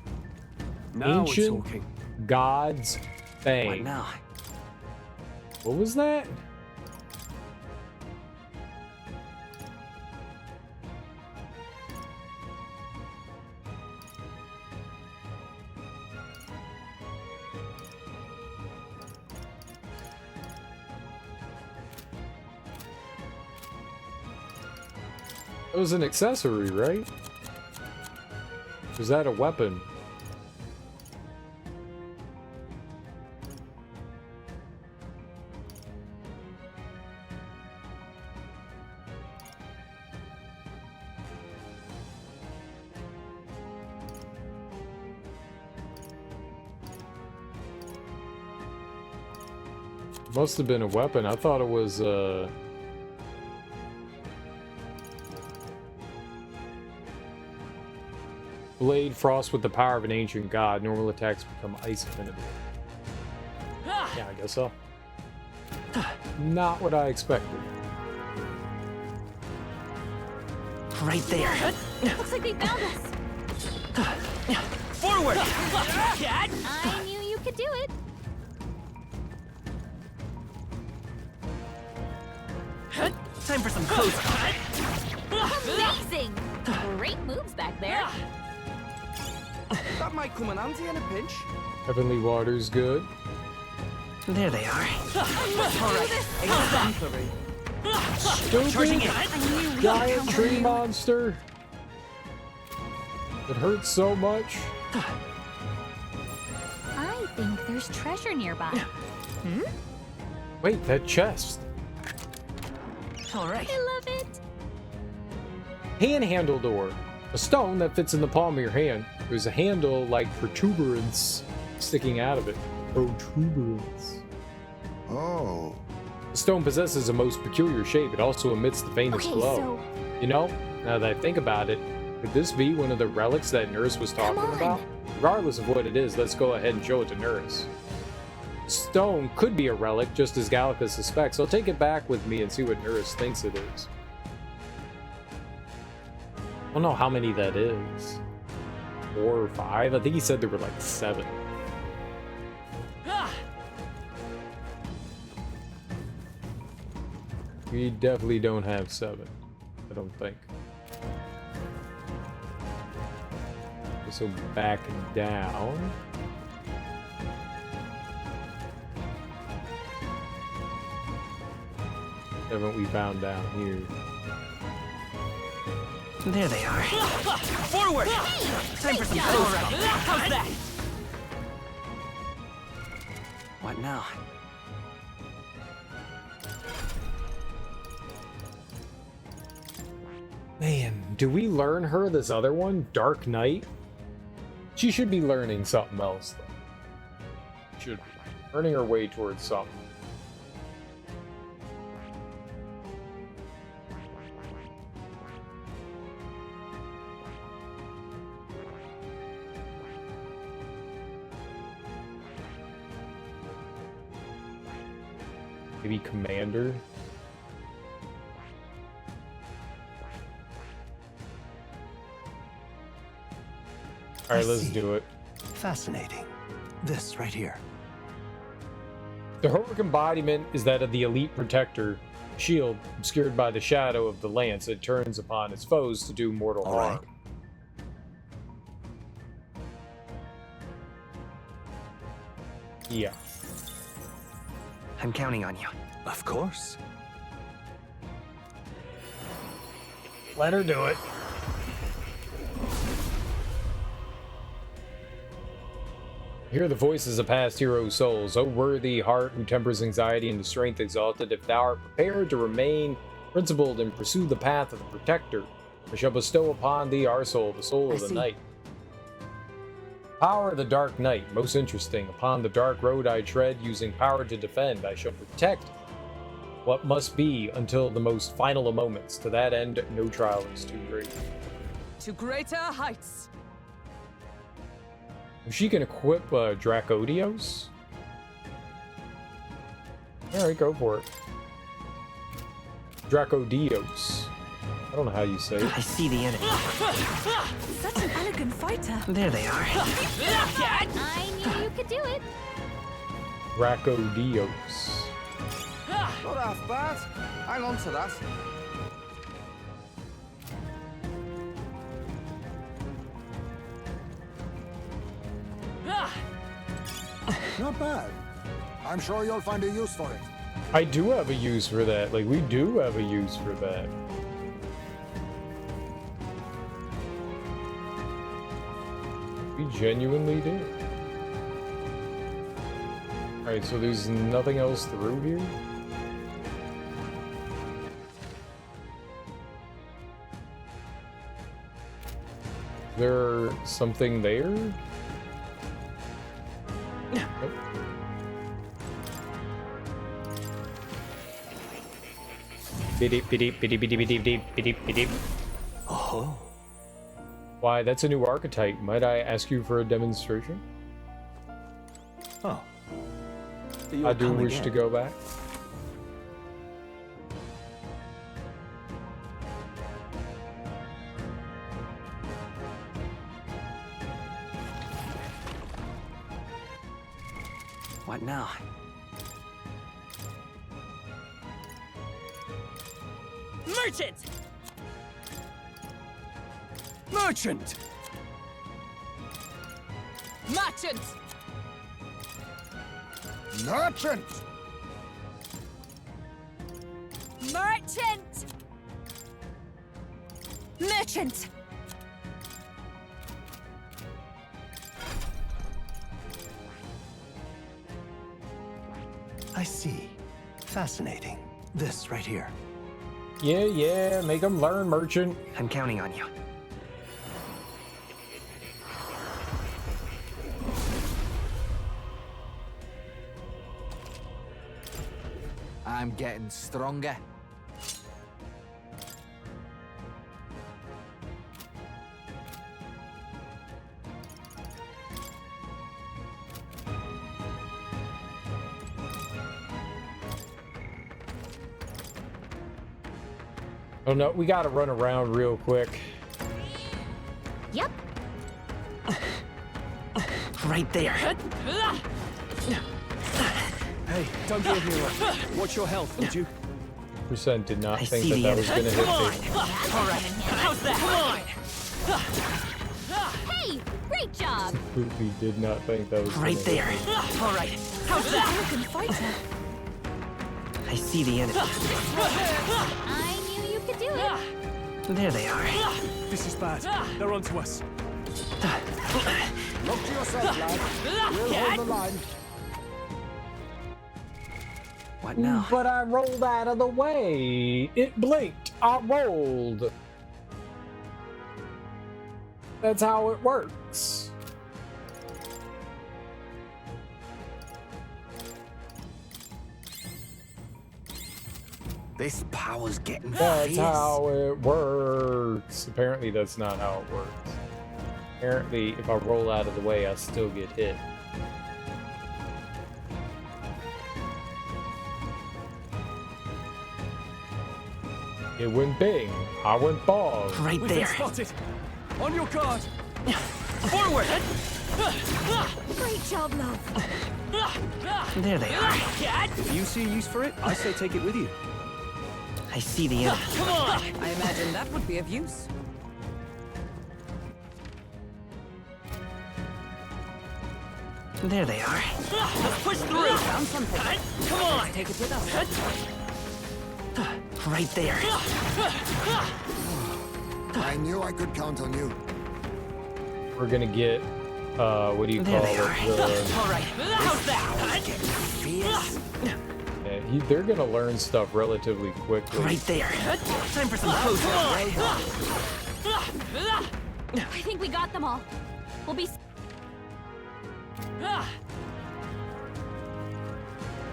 Now we're Ancient talking. God's What Fang. now? What was that? It was an accessory, right? Was that a weapon? Must have been a weapon. I thought it was blade frost with the power of an ancient god. Normal attacks become ice affinity. Yeah, I guess so. Not what I expected. Right there. Looks like they found us. Forward! I knew you could do it. Time for some close combat. Amazing! Great moves back there. That might come in handy in a pinch. Heavenly Water's good. There they are. Exemplary. Charging Stupid in. giant tree monster. It hurts so much. I think there's treasure nearby. Wait, that chest. All right. I love it. Handhandle door. A stone that fits in the palm of your hand. There's a handle like protuberance sticking out of it. Protuberance. Oh. The stone possesses a most peculiar shape. It also emits the faintest Okay, glow. so You know, now that I think about it, could this be one of the relics that Nurse was talking Come on. about? Regardless of what it is, let's go ahead and show it to Nurse. Stone could be a relic, just as Gallica suspects. I'll take it back with me and see what Nurse thinks it is. I don't know how many that is. 4 or 5? I think he said there were like 7. We definitely don't have 7. I don't think. So back down. Haven't we found down here? There they are. Forward! Time for some close combat. How's that? What now? Man, do we learn her this other one? Dark Knight? She should be learning something else, though. Should be. Earning her way towards something. Maybe Commander? Alright, let's do it. Fascinating. This right here. The heroic embodiment is that of the elite protector, shield obscured by the shadow of the lance that turns upon its foes to do mortal All harm. right. Yeah. I'm counting on you. Of course. Let her do it. Hear the voices of past heroes' souls. O worthy heart who tempers anxiety into strength exalted, if thou art prepared to remain principled and pursue the path of the protector, I shall bestow upon thee our soul, the soul of the night. Power of the dark night, most interesting. Upon the dark road I tread, using power to defend, I shall protect what must be until the most final of moments. To that end, no trial is too great. To greater heights. She can equip Dracodios? Alright, go for it. Dracodios. I don't know how you say it. I see the enemy. Such an elegant fighter. There they are. I knew you could do it. Dracodios. Not half bad. Hang on to that. Not bad. I'm sure you'll find a use for it. I do have a use for that. Like, we do have a use for that. We genuinely do. Alright, so there's nothing else through here? Is there something there? Nope. Oh. Why, that's a new archetype. Might I ask you for a demonstration? Oh. I do wish to go back. What now? Merchant! Merchant! Merchant! Merchant! Merchant! Merchant! I see. Fascinating. This right here. Yeah, make them learn, merchant. I'm counting on you. I'm getting stronger. Oh no, we gotta run around real quick. Yep. Right there. Hey, don't be a hero. Watch your health, would you? Percent did not I think see that the that was enemy. gonna hit me. All right, how's that? Come on! Hey, great job. Absolutely did not think that was Right gonna there. hit me. All right, how's that? Elegant fighter. I see the enemy. I knew you could do it. There they are. This is bad. They're onto us. Look to yourself, lad. We'll hold the line. What now? But I rolled out of the way. It blinked. I rolled. That's how it works. This power's getting That's fierce. how it works. Apparently that's not how it works. Apparently if I roll out of the way, I still get hit. It went bing. I went ball. Right We've been there. spotted. On your guard. Forward! Great job, love. There they are. If you see a use for it, I say take it with you. I see the enemy. Come on! I imagine that would be of use. There they are. Let's push through! Found something. Come on! Take it with us. Right there. I knew I could count on you. We're gonna get what do you There call they it? are. All right, how's that? They're gonna learn stuff relatively quickly. Right there. Time for some close. I think we got them all. We'll be.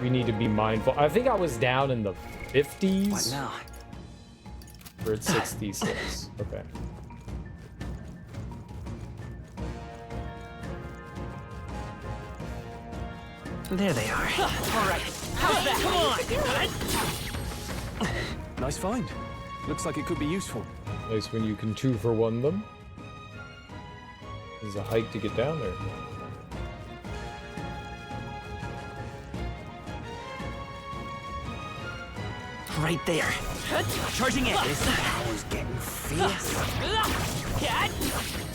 We need to be mindful. I think I was down in the 50s. What now? We're at 66. Okay. There they are. All right, how's that? Come on! Nice find. Looks like it could be useful. Nice when you can 2-for-1 them. There's a hike to get down there. Right there. Charging in. This power's getting fierce.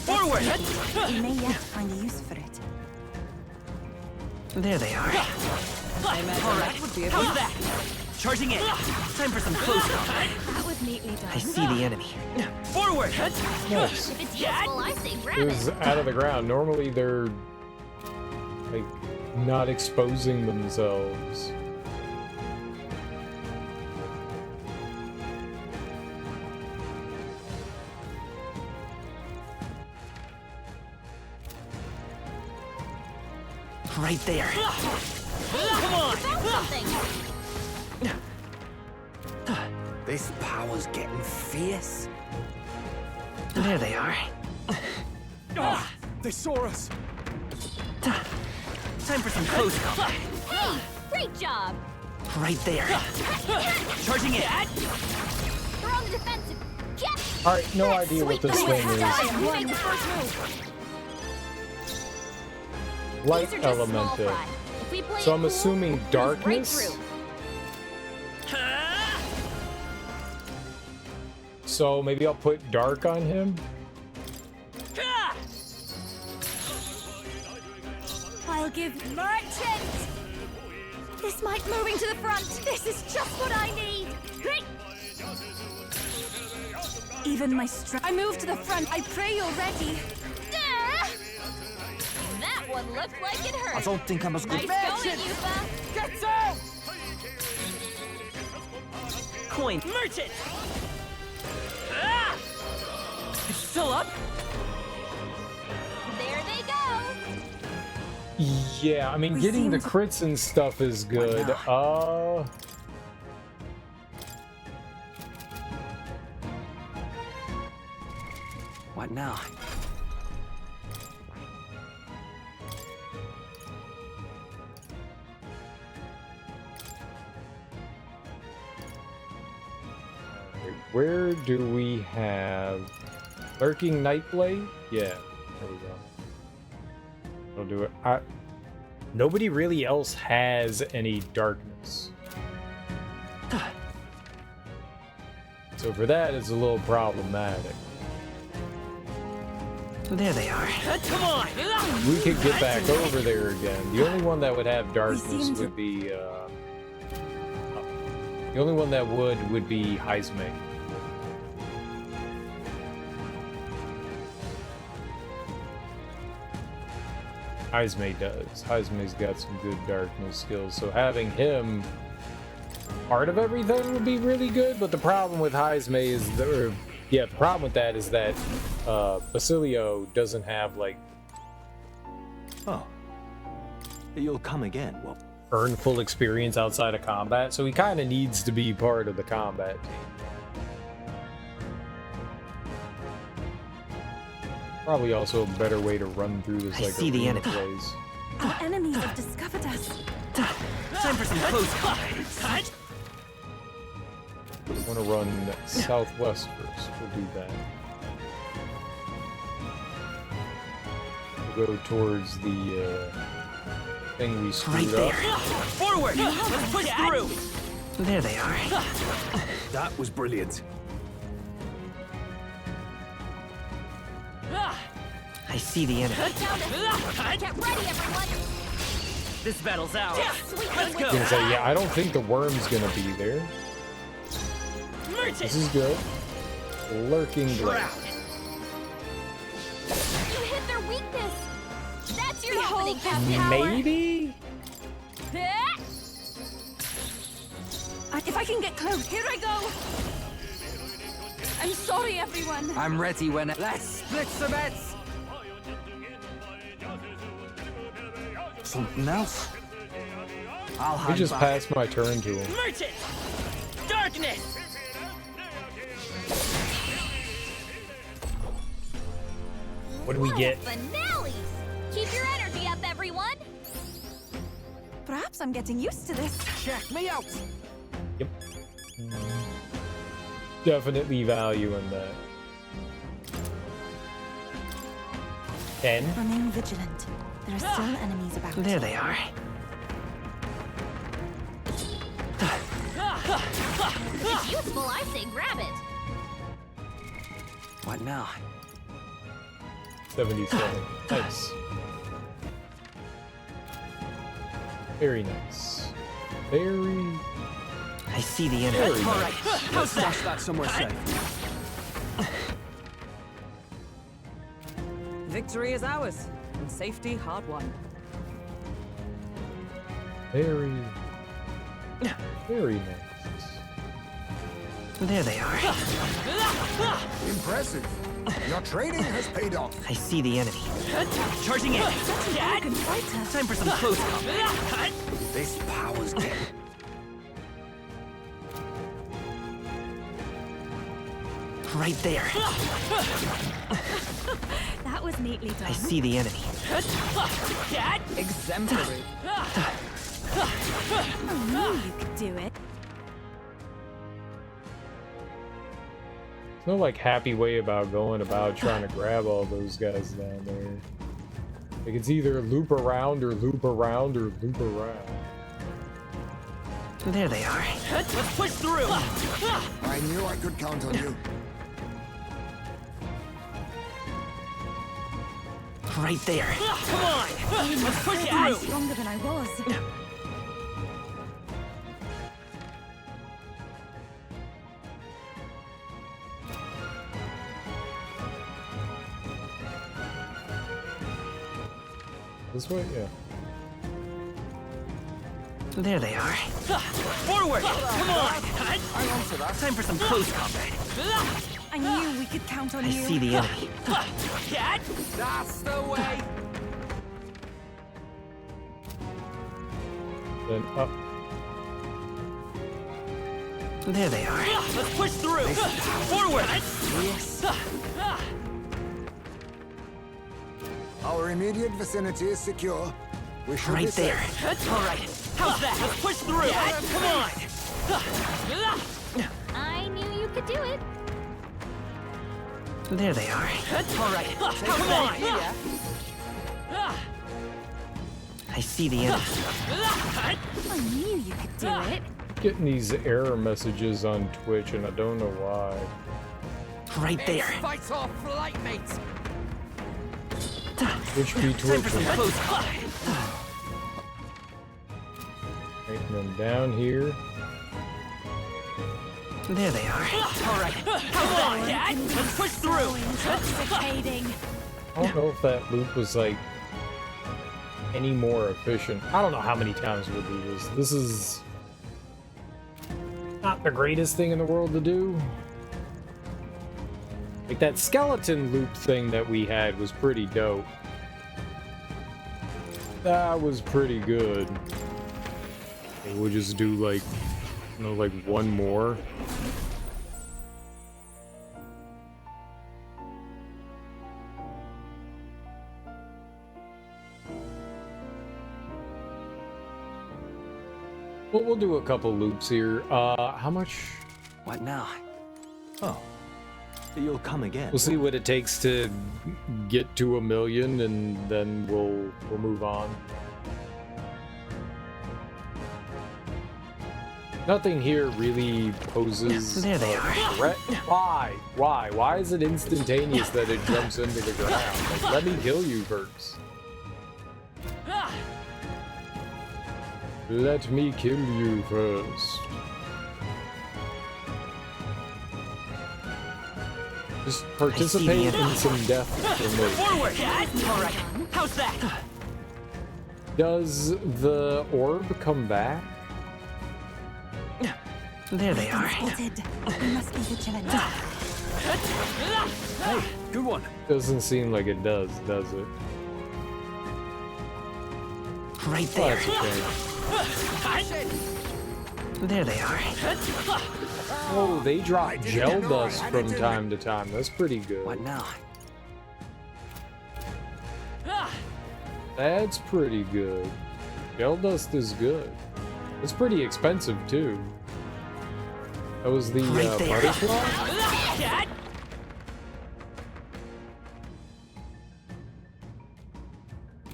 Forward. You may yet find a use for it. There they are. I imagine that would be a How's that? Charging in. Time for some close combat. That was neatly done. I see the enemy. Forward. Nice. If it's useful, I say grab It it. was out of the ground. Normally they're like not exposing themselves. Right there. Come on! Something! This power's getting fierce. There they are. Oh, they saw us. Time for some close combat. Hey! Great job! Right there. Charging in. They're on the defensive. Get! Alright, no idea what this thing is. You make the first move. Light These are just small elemental. fry. If we play So it I'm cool, assuming we'll move darkness? Right through. So maybe I'll put dark on him. I'll give merchant. This might moving to the front. This is just what I need. Even my strength. I move to the front. I pray you're ready. Ah! That one looked like it hurt. I don't think I'm as good. Nice going, Yufa. Get out! Coin. Merchant! Ah! It's still up? There they go. Yeah, I mean, We getting seem the to- crits and stuff is good. What now? Where do we have Lurking Nightblade? Yeah, there we go. I'll do it. Nobody really else has any darkness. So for that, it's a little problematic. There they are. Come on! We could get back over there again. The only one that would have darkness seem to- would be, the only one that would be Heisme. Heisme does. Heisme's got some good darkness skills, so having him part of everything would be really good, but the problem with Heisme is the problem with that is that Basilio doesn't have like Oh. You'll come again. Well, earn full experience outside of combat, so he kind of needs to be part of the combat team. Probably also a better way to run through this I like see the arena enemy. plays. Our enemies have discovered us. Time for some close combat. I want to run southwest first. We'll do that. We'll go towards the thing we Right screwed there. up. Forward! Let's push through! There they are. That was brilliant. I see the enemy. Get ready, everyone. This battle's ours. Sweet Let's thing go! Gonna say, yeah, I don't think the worm's gonna be there. Merchant! This is good. Lurking Blade. You hit their weakness. That's your opening, Captain. Maybe? If I can get close, here I go. I'm sorry, everyone. I'm ready when let's split some bets. Something else? I'll I hang just back. passed my turn to him. Merchant! Darkness! What do we get? Finales! Keep your energy up, everyone. Perhaps I'm getting used to this. Check me out. Yep. definitely value in that. 10. Remain vigilant. There are still enemies about. There they are. If it's useful, I say grab it. What now? 77. Nice. Very nice. Very. I see the enemy. Very All nice. right, let's stash that somewhere safe. Victory is ours, and safety hard won. Very. Very nice. There they are. Impressive. Your training has paid off. I see the enemy. Charging in. Time for some close combat. This power's getting. Right there. That was neatly done. I see the enemy. Exemplary. I knew you could do it. No like happy way about going about trying to grab all those guys down there. Like it's either loop around or loop around or loop around. There they are. Let's push through. I knew I could count on you. Right there. Come on. Let's push I'm through. stronger than I was. This way? Yeah. There they are. Forward. Come on. Time for some close combat. I knew we could count on I you. see the enemy. That's the way. Then up. There they are. Let's push through. Forward. Yes. Our immediate vicinity is secure. We should be Right safe. there. All right. How's that? Let's push through. Come on. I knew you could do it. There they are. All right. Come on. I see the enemy. I knew you could do it. Getting these error messages on Twitch and I don't know why. Right there. Fight off, flight mates. Twitch be Time for some twitching. close combat. Right, and then down here. There they are. All right. Come on, Dad. Let's push through. Intoxicating. I don't know if that loop was like any more efficient. I don't know how many times we'll do this. This is not the greatest thing in the world to do. Like that skeleton loop thing that we had was pretty dope. That was pretty good. Okay, we'll just do like, you know, like one more. Well, we'll do a couple loops here. How much? What now? Oh, you'll come again. We'll see what it takes to get to 1 million, and then we'll move on. Nothing here really poses There they a are. threat. Why? Why? Why is it instantaneous that it jumps into the ground? Like, let me kill you first. Let me kill you first. Just participate in some death for me. Forward, Dad. All right. How's that? Does the orb come back? There they are. Spotted. We must be vigilant. Hey, good one. Doesn't seem like it does it? Right Oh, there. that's okay. There they are. Oh, they drop gel dust from time to time. That's pretty good. What now? That's pretty good. Gel dust is good. It's pretty expensive too. That was the butterfly?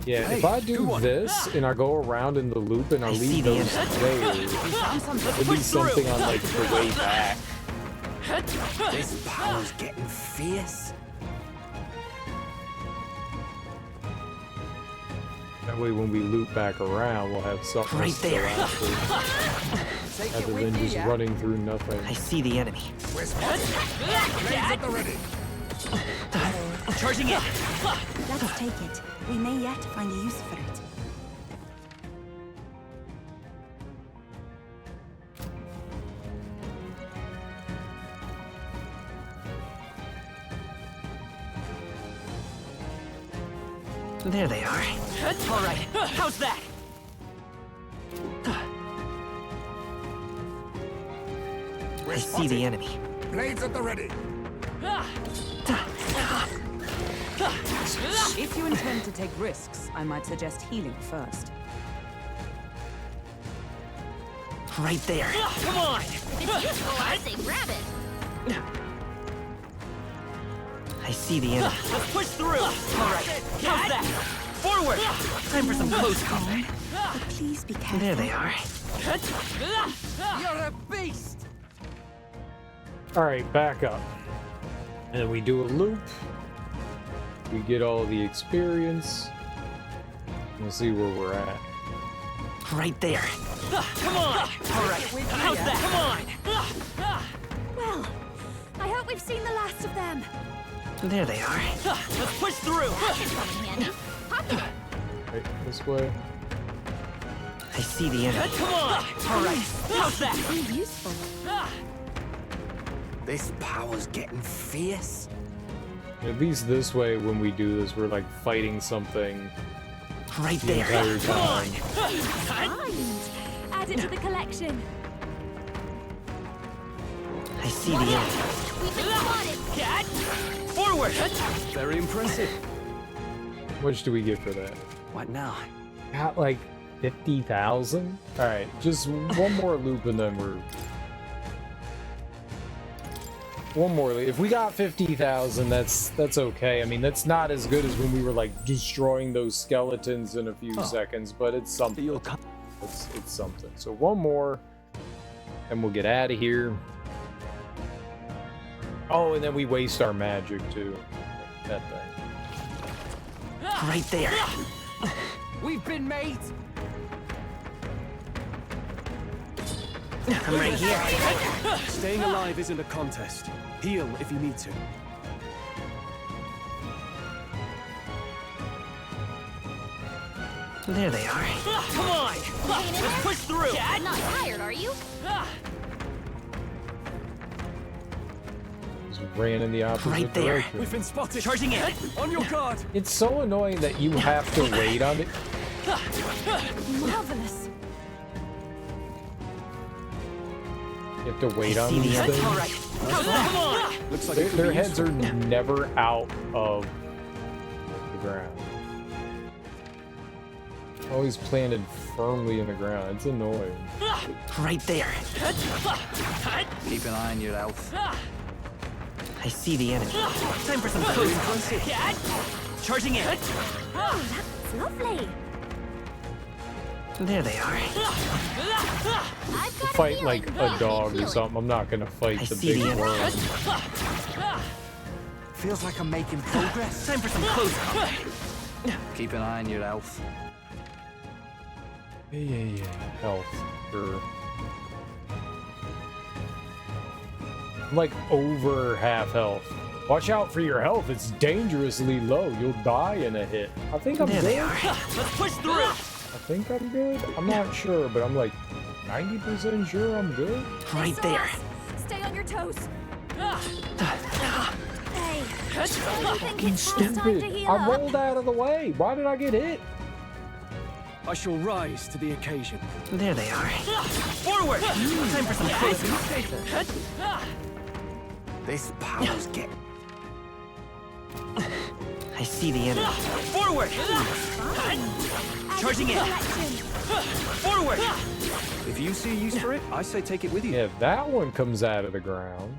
Yeah, Hey, if I do this and I go around in the loop and I leave those there, it'd be something on like the way back. This power's getting fierce. That way when we loop back around, we'll have something Right there. rather than just running through nothing. I see the enemy. Blades at the ready. Charging in. Let's take it. We may yet find a use for it. There they are. All right, how's that? I see the enemy. Blades at the ready. If you intend to take risks, I might suggest healing first. Right there. Come on! It's useful, I say grab it. I see the enemy. Let's push through! All right, how's that? Forward! Time for some close combat. But please be careful. There they are. You're a beast! Alright, back up. And then we do a loop. We get all the experience. We'll see where we're at. Right there. Come on! All right, how's that? Come on! Well, I hope we've seen the last of them. There they are. Let's push through! That can come in handy. Pop it. Right, this way. I see the enemy. Come on! All right, how's that? Be useful. This power's getting fierce. At least this way, when we do this, we're like fighting something Right the there. entire time. Find. Add it to the collection. I see the enemy. We've been spotted. Cat! Forward! Very impressive. How much do we get for that? What now? Got like 50,000? Alright, just one more loop and then we're... One more loop. If we got 50,000, that's okay. I mean, that's not as good as when we were like destroying those skeletons in a few seconds, but it's something. It's something. So one more, and we'll get out of here. Oh, and then we waste our magic too. That thing. Right there. We've been made! I'm right here. Staying alive isn't a contest. Heal if you need to. There they are. Come on! Let's push through! Cat! Not tired, are you? Just ran in the opposite Right there. direction. We've been spotted. Charging in! On your guard. It's so annoying that you have to wait on it. Marvelous. You have to wait on see the these enemy. things. All right, how's that? Come on! Looks like Their, it could their be heads useful. are never out of the ground. Always planted firmly in the ground. It's annoying. Right there. Keep an eye on your health. I see the enemy. Time for some close combat. Cat! Charging in! Oh, that's lovely. There they are. I've got Fight a like feeling. a dog or Healing. something. I'm not gonna fight I the see big the enemy. worm. Feels like I'm making progress. Time for some close combat. Keep an eye on your health. Yeah. Health. Sure. I'm like over half health. Watch out for your health. It's dangerously low. You'll die in a hit. I think I'm There good. they are. Let's push through! I think I'm good. I'm not sure, but I'm like 90% sure I'm good. Right there. Stay on your toes. Hey, Fucking it's time to stupid. heal I up. rolled out of the way. Why did I get hit? I shall rise to the occasion. There they are. Forward! Time for some close combat. This power's getting... I see the enemy. Forward! Charging in! Forward! This If you see a use for it, I say take it with you. Yeah, that one comes out of the ground.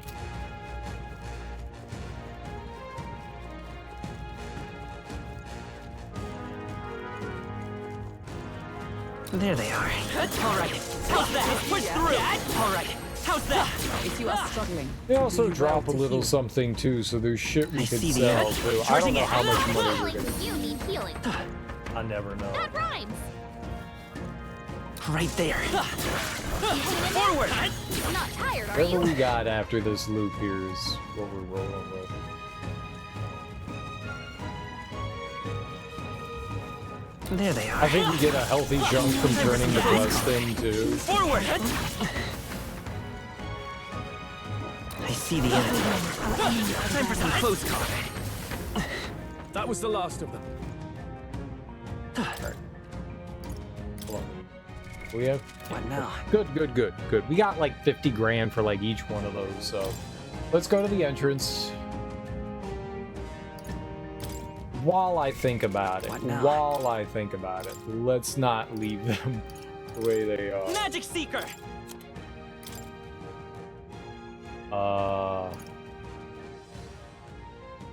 There they are. All right. How's that? Let's push through. All right. How's that? If you are struggling, They also do drop a well to little heal. something too, so there's shit we could see the sell end. too. I don't know how much money we're Healing, gonna. you need healing. I never know. That rhymes. Right there. Forward. Not tired, are Whatever you? we got after this loop here is what we're rolling with. There they are. I think we get a healthy jump from turning the plus thing too. Forward. I see the enemy. Time for some close combat. That was the last of them. Hold on. We have What now? good. We got like 50 grand for like each one of those, so let's go to the entrance. While I think about it, let's not leave them the way they are. Magic Seeker.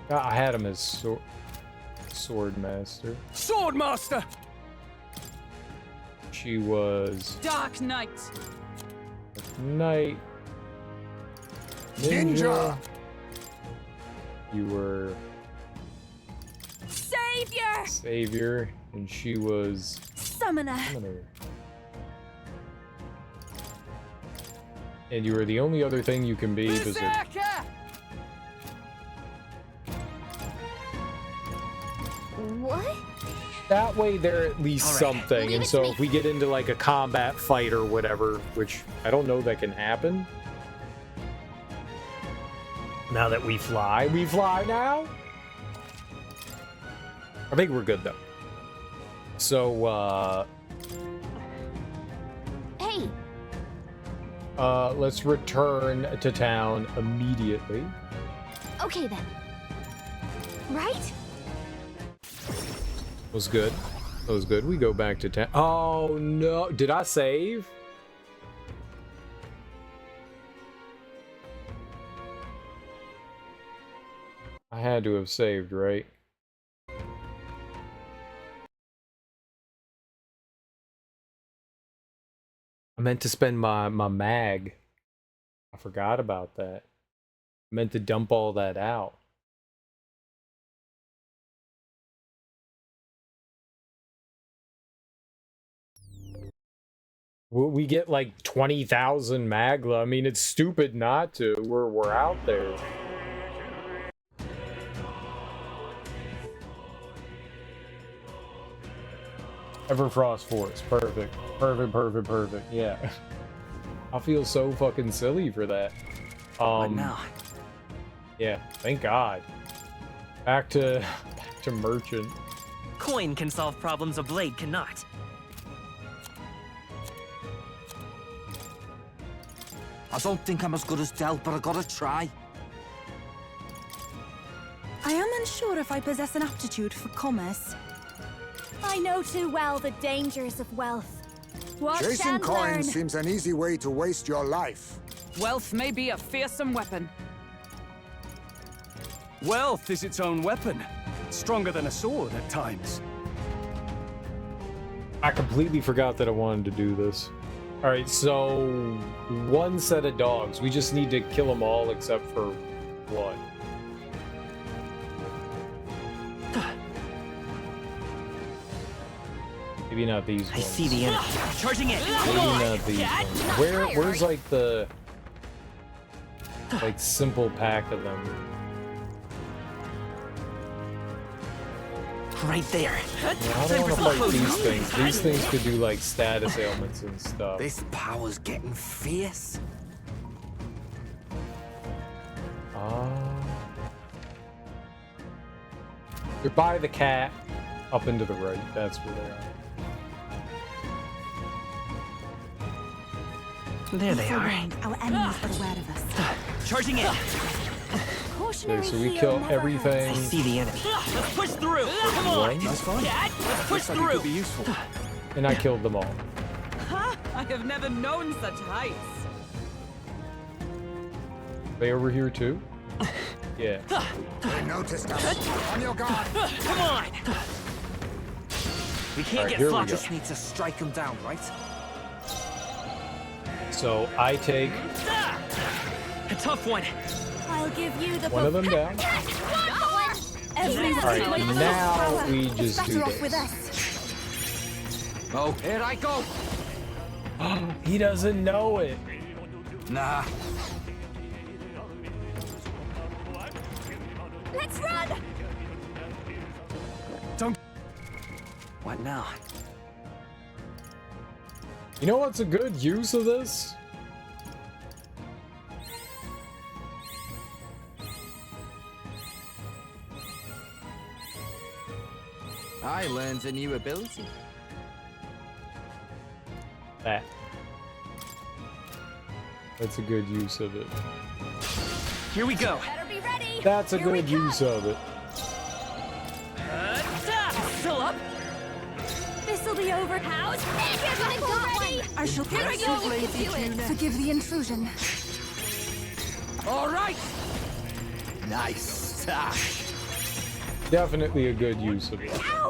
I had him as sword master. Sword Master! She was Dark Knight. knight. Ninja. You were Savior! savior, and she was Summoner. summoner. And you were the only other thing you can be, Berserker. What? That way they're at least All right. something, Leave and it so to if we get into like a combat fight or whatever, which I don't know that can happen. Now that we fly now? I think we're good though. So, Hey, let's return to town immediately. okay then. Right? Was good. That was good. We go back to town. Oh no! Did I save? I had to have saved, right? I meant to spend my mag. I forgot about that. I meant to dump all that out. We get like 20,000 magla. I mean, it's stupid not to. We're out there. Everfrost Forest. Perfect. Perfect. Yeah. I feel so fucking silly for that. What now? Yeah, thank God. Back to merchant. Coin can solve problems a blade cannot. I don't think I'm as good as Del, but I gotta try. I am unsure if I possess an aptitude for commerce. I know too well the dangers of wealth. Watch Chasing and learn. coins seems an easy way to waste your life. Wealth may be a fearsome weapon. Wealth is its own weapon. Stronger than a sword at times. I completely forgot that I wanted to do this. Alright, so one set of dogs. We just need to kill them all except for one. Maybe not these ones. I see the enemy. Charging in. Maybe not these ones. Where's like the simple pack of them? Right there. Yeah, I don't want to fight these things. These things could do like status ailments and stuff. This power's getting fierce. They're by the cat, up and to the right. That's where they are. There they are. Forewarned, our enemies are aware of us. Charging in. Okay, so we kill everything. I see the enemy. Let's push through. Come on. That's fine. Let's push Looks like it through. could be useful. And I killed them all. Ha! I I have never known such heights. They over here too? Yeah. They noticed us. On your guard. Come on! We can't get sloppy. Just need to strike him down, right? So I take a tough one. I'll give you the one of them down. Everyone Alright, now we just do off with this. us. Oh, here I go. He doesn't know it. Nah. Let's run! Don't. What now? You know what's a good use of this? I learned a new ability. That. That's a good use of it. Here we go. Better be ready. That's a good use of it. Still up? This'll be over. How's it? Already? I shall Here we go. We can do it. Forgive the intrusion. All right. Nice. Definitely a good use of it. Ow!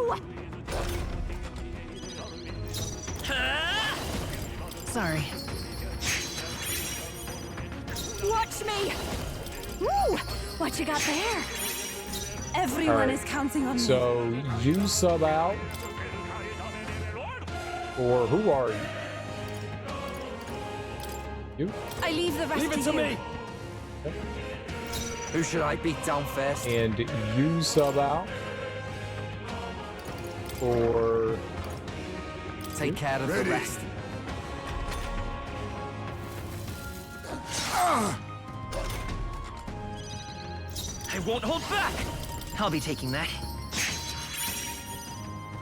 Sorry. Watch me. Woo! What you got there? Everyone Alright, is counting on me. So you sub out, or who are you? You? I leave the rest Leave it to to you. me. Who should I beat down first? And you sub out, or Take care of the rest. I won't hold back. I'll be taking that.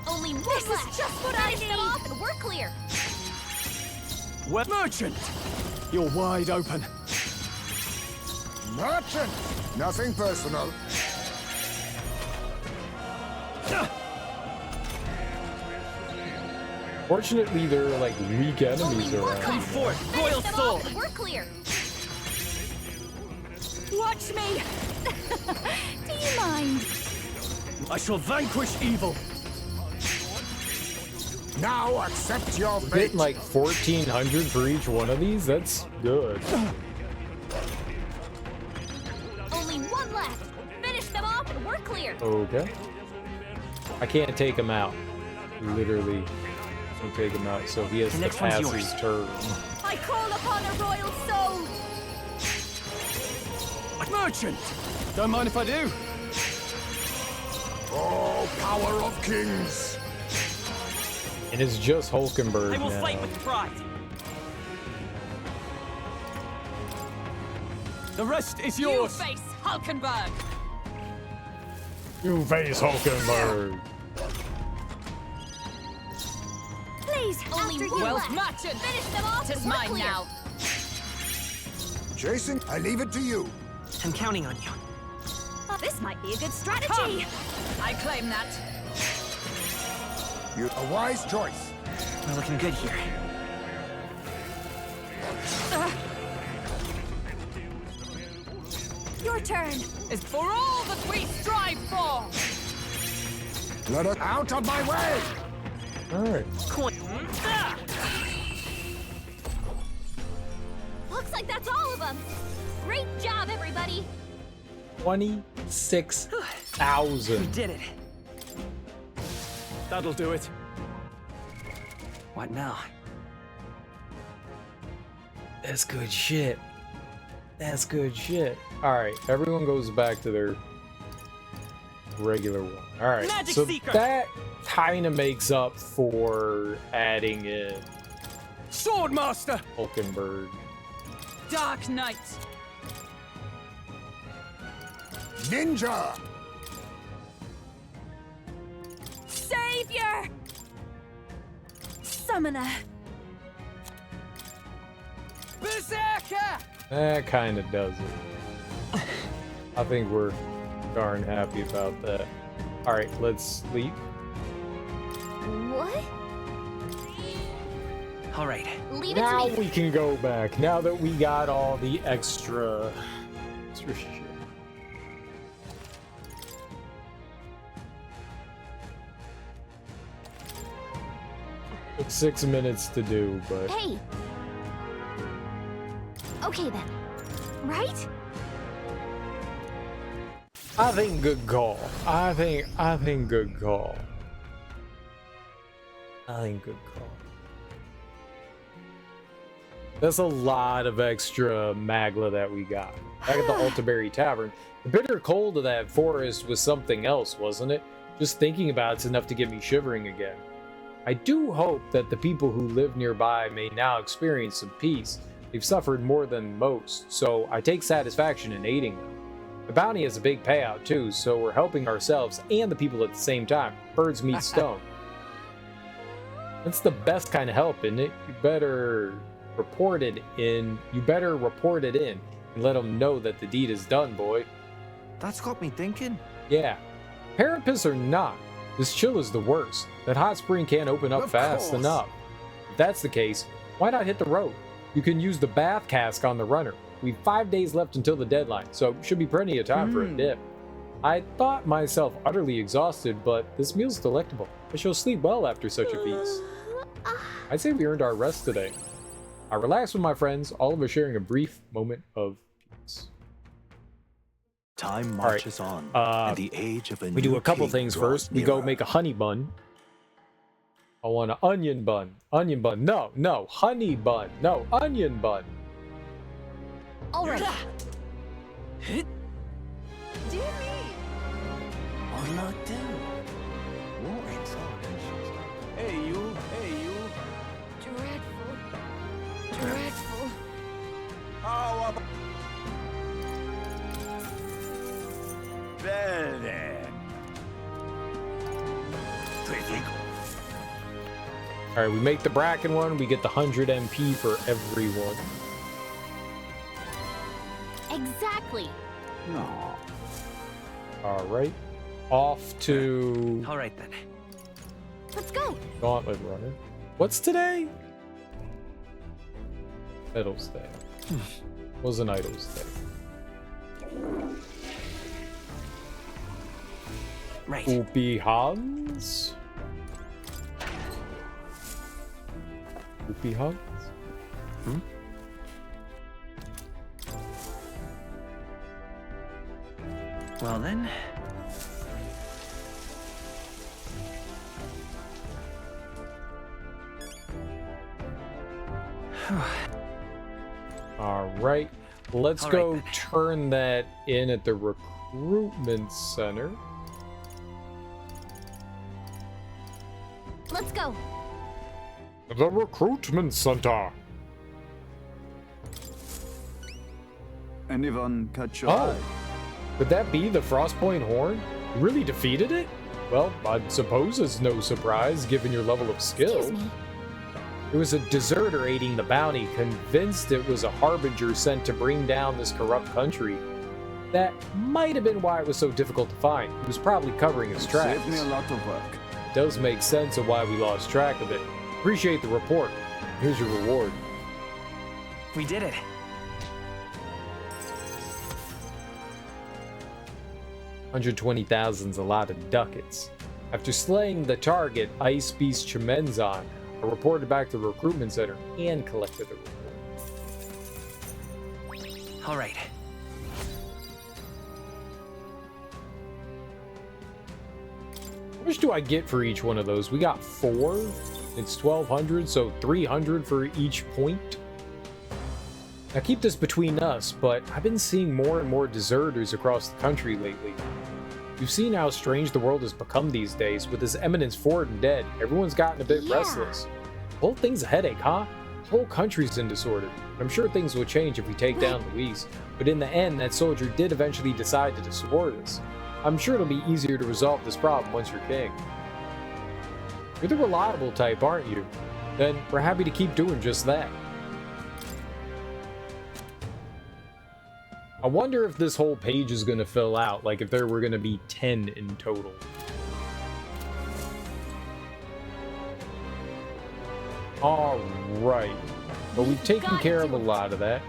Only one left. This is just what I need. Off and we're clear. Web merchant. You're wide open. Merchant. Nothing personal. fortunately there are like weak enemies around. Come forth, royal soul. We're clear. Watch me. Do you mind? I shall vanquish evil. Now accept your fate. Getting like 1,400 for each one of these? That's good. Only one left. Finish them off and we're clear. Okay. I can't take him out. Literally can't take him out, so he has to next one's pass yours. his turn. I call upon a royal soul. Merchant. Don't mind if I do. Oh, power of kings. And it's just Hulkenberg I will now. fight with pride. The rest is You yours. face Hulkenberg. You face Hulkenberg. Please, only one Wealth left. merchant. Finish them off Tis and we're mine clear. now. Jason, I leave it to you. I'm counting on you. This might be a good strategy. I claim that. A wise choice. We're looking good here. Your turn. Is for all that we strive for. Let us out of my way. Alright. Looks like that's all of them. Great job, everybody. 26,000. Did it. That'll do it. What now? That's good shit. That's good shit. Alright, everyone goes back to their regular one. Alright, Magic so Seeker. that kind of makes up for adding in Swordmaster. Hulkenberg. Dark Knight. Ninja. Savior. Summoner. Berserker. That kind of does it. I think we're darn happy about that. Alright, let's sleep. What? All right. Leave it Now to me. we can go back. Now that we got all the extra shit. Took 6 minutes to do, but Hey. Okay then. Right? I think good call. I think good call. I think good call. That's a lot of extra magla that we got. Back at the Altaberry Tavern, the bitter cold of that forest was something else, wasn't it? Just thinking about it's enough to get me shivering again. I do hope that the people who live nearby may now experience some peace. They've suffered more than most, so I take satisfaction in aiding them. The bounty has a big payout too, so we're helping ourselves and the people at the same time. Birds meet stone. That's the best kind of help, isn't it? You better report it in and let them know that the deed is done, boy. That's got me thinking. Yeah. Carapace or not, this chill is the worst. That hot spring can't open up fast enough. If that's the case, why not hit the road? You can use the bath cask on the runner. We've 5 days left until the deadline, so should be plenty of time for a dip. I thought myself utterly exhausted, but this meal's delectable. I shall sleep well after such a feast. I'd say we earned our rest today. I relaxed with my friends, all of us sharing a brief moment of peace. Time marches on, and the age of a we do new a couple king things draws first. We go nearer. make a honey bun. I want an onion bun. Onion bun. No, honey bun. No, onion bun. All right. Hey, you. Dreadful. Dreadful. How about... Bene. All right, we make the Bracken one. We get the 100 MP for everyone. Exactly. No. All right, off to All right then. Let's go. Gauntlet Runner. What's today? Idol's Day. Was an Idol's Day. Right. Oopie Hans. Oopie Hans. Well then. All right, let's All right, go then. turn that in at the recruitment center. Let's go. The recruitment center. Anyone catch your Oh, eye? could that be the Frostpoint Horn? You really defeated it? Well, I suppose it's no surprise given your level of skill. Excuse me. It was a deserter aiding the bounty, convinced it was a harbinger sent to bring down this corrupt country. That might have been why it was so difficult to find. He was probably covering his tracks. Saved me a lot of work. Does make sense of why we lost track of it. Appreciate the report. Here's your reward. We did it. 120,000's a lot of ducats. After slaying the target, Ice Beast Chimenzon, I reported back to the recruitment center and collected the report. All right. How much do I get for each one of those? We got 4. It's 1,200, so 300 for each point. Now keep this between us, but I've been seeing more and more deserters across the country lately. You've seen how strange the world has become these days. With His Eminence Ford and dead, everyone's gotten a bit restless. The whole thing's a headache, huh? The whole country's in disorder. I'm sure things will change if we take down Luis, but in the end, that soldier did eventually decide to support us. I'm sure it'll be easier to resolve this problem once you're king. You're the reliable type, aren't you? Then we're happy to keep doing just that. I wonder if this whole page is going to fill out, like if there were going to be 10 in total. All right. But we've taken care of a lot of that.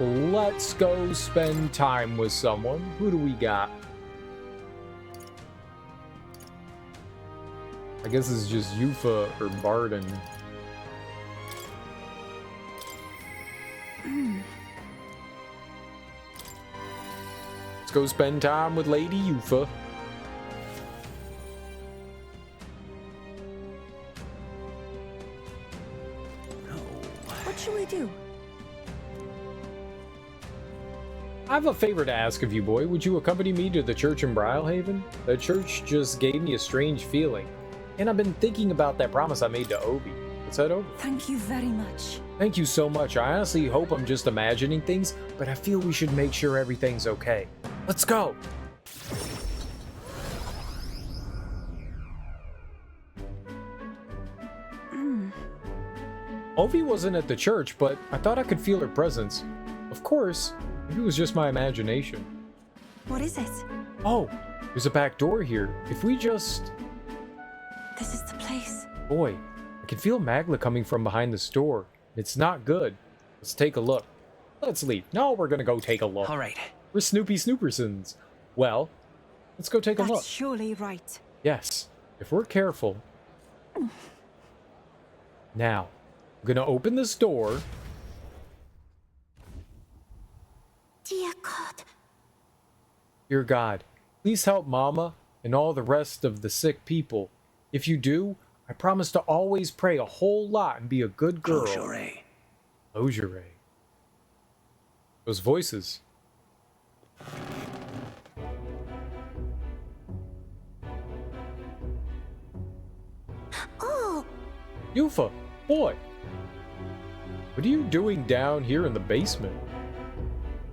Let's go spend time with someone. Who do we got? I guess it's just Yufa or Barden. Let's go spend time with Lady Yufa. What should we do? I have a favor to ask of you, boy. Would you accompany me to the church in Brilehaven? The church just gave me a strange feeling. And I've been thinking about that promise I made to Obi. Let's head over. Thank you very much. Thank you so much. I honestly hope I'm just imagining things, but I feel we should make sure everything's okay. Let's go. Ovi wasn't at the church, but I thought I could feel her presence. Of course, maybe it was just my imagination. What is it? Oh, there's a back door here. If we just... This is the place. Boy, I can feel Magla coming from behind the store. It's not good. Let's take a look. Let's leave. No, we're gonna go take a look. All right. We're Snoopy Snoopersons. Well, let's go take a look. That's surely right. Yes, if we're careful. Now, I'm gonna open this door. Dear God. Dear God, please help Mama and all the rest of the sick people. If you do, I promise to always pray a whole lot and be a good girl. Logere. Those voices. Oh! Yufa, boy. What are you doing down here in the basement?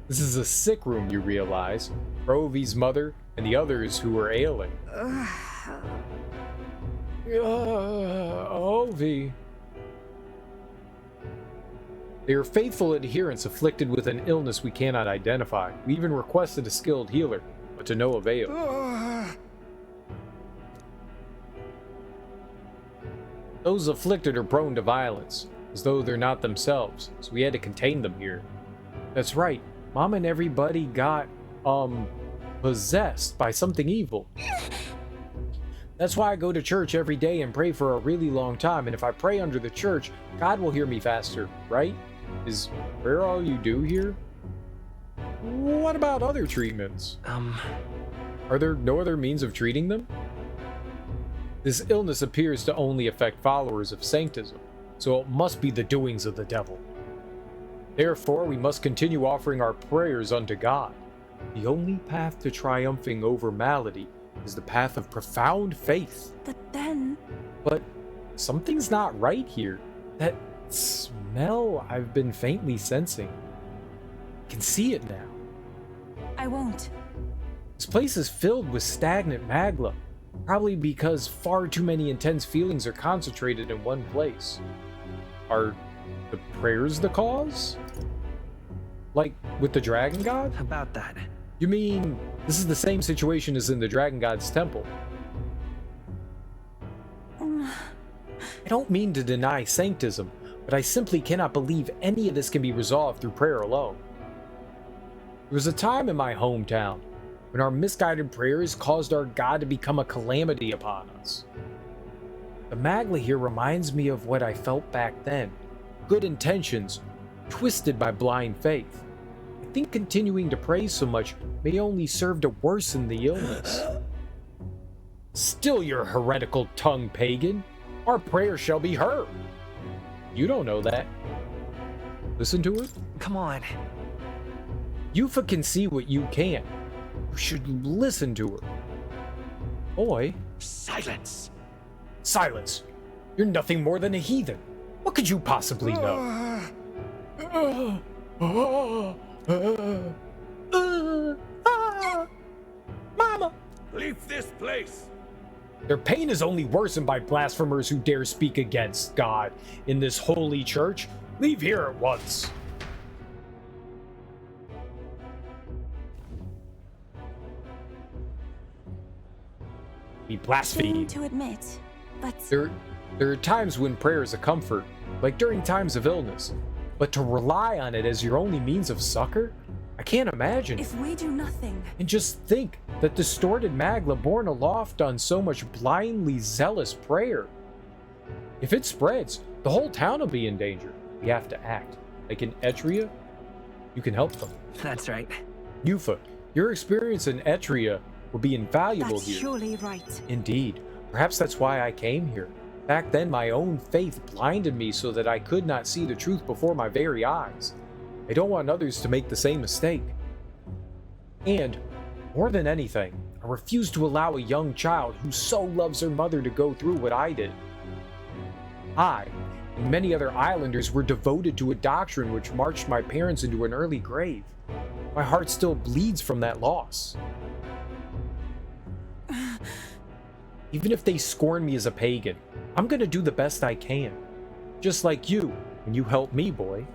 This is a sick room, you realize. For Ovi's mother and the others who are ailing. Ovi. They are faithful adherents afflicted with an illness we cannot identify. We even requested a skilled healer, but to no avail. Those afflicted are prone to violence, as though they're not themselves, so we had to contain them here. That's right, Mom and everybody got, possessed by something evil. That's why I go to church every day and pray for a really long time, and if I pray under the church, God will hear me faster, right? Is prayer all you do here? What about other treatments? Are there no other means of treating them? This illness appears to only affect followers of Sanctism, so it must be the doings of the devil. Therefore, we must continue offering our prayers unto God. The only path to triumphing over malady is the path of profound faith. But something's not right here. That smell I've been faintly sensing. I can see it now. I won't. This place is filled with stagnant magla, probably because far too many intense feelings are concentrated in one place. Are the prayers the cause? Like with the Dragon God? About that. You mean this is the same situation as in the Dragon God's temple? I don't mean to deny Sanctism, but I simply cannot believe any of this can be resolved through prayer alone. There was a time in my hometown when our misguided prayers caused our God to become a calamity upon us. The Magla here reminds me of what I felt back then. Good intentions, twisted by blind faith. I think continuing to pray so much may only serve to worsen the illness. Still your heretical tongue, pagan. Our prayer shall be heard. You don't know that. Listen to her. Come on. Yufa can see what you can't. You should listen to her. Boy. Silence. Silence. You're nothing more than a heathen. What could you possibly know? Mama! Leave this place. Their pain is only worsened by blasphemers who dare speak against God in this holy church. Leave here at once. We blaspheme. To admit, but They're There are times when prayer is a comfort, like during times of illness. But to rely on it as your only means of succor? I can't imagine. If we do nothing... And just think, that distorted magla borne aloft on so much blindly zealous prayer. If it spreads, the whole town will be in danger. We have to act. Like in Etria, you can help them. That's right. Yufa, your experience in Etria will be invaluable That's here. surely right. Indeed. Perhaps that's why I came here. Back then, my own faith blinded me so that I could not see the truth before my very eyes. I don't want others to make the same mistake. And, more than anything, I refuse to allow a young child who so loves her mother to go through what I did. I, and many other islanders, were devoted to a doctrine which marched my parents into an early grave. My heart still bleeds from that loss. Even if they scorn me as a pagan, I'm gonna do the best I can. Just like you, when you helped me, boy.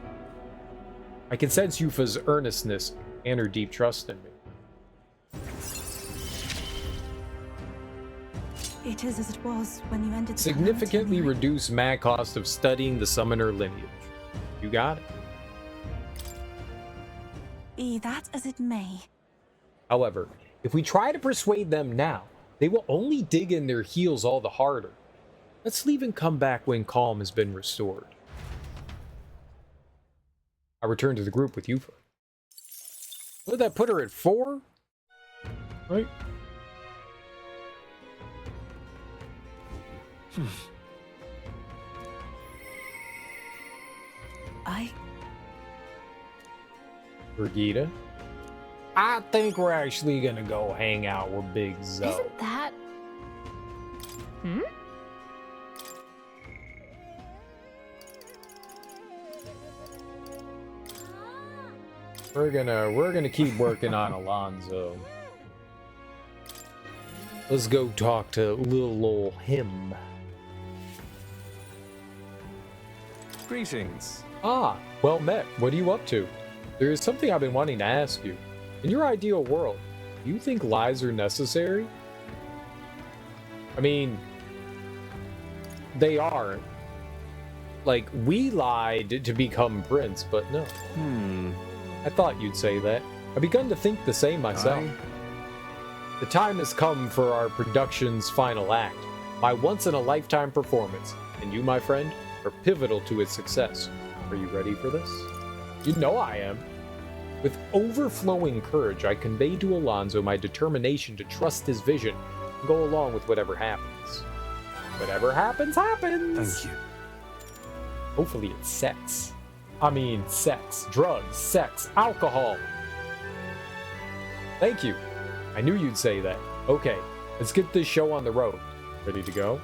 I can sense Yufa's earnestness and her deep trust in me. It is as it was when you ended the Significantly reduce mag cost of studying the summoner lineage. You got it. Be that as it may. However, if we try to persuade them now, they will only dig in their heels all the harder. Let's leave and come back when calm has been restored. I return to the group with Yufa. Would that put her at 4? Right? Brigida? I think we're actually gonna go hang out with Big Zoe. Isn't that... Hmm? We're gonna keep working on Alonzo. Let's go talk to little ol' him. Greetings. Ah, well met. What are you up to? There is something I've been wanting to ask you. In your ideal world, do you think lies are necessary? I mean, they aren't. Like, we lied to become Prince, but no. I thought you'd say that. I've begun to think the same myself. The time has come for our production's final act, my once-in-a-lifetime performance, and you, my friend, are pivotal to its success. Are you ready for this? You know I am. With overflowing courage, I convey to Alonzo my determination to trust his vision and go along with whatever happens. Whatever happens, happens! Thank you. Hopefully it's sex. I mean, sex, drugs, sex, alcohol. Thank you. I knew you'd say that. Okay, let's get this show on the road. Ready to go?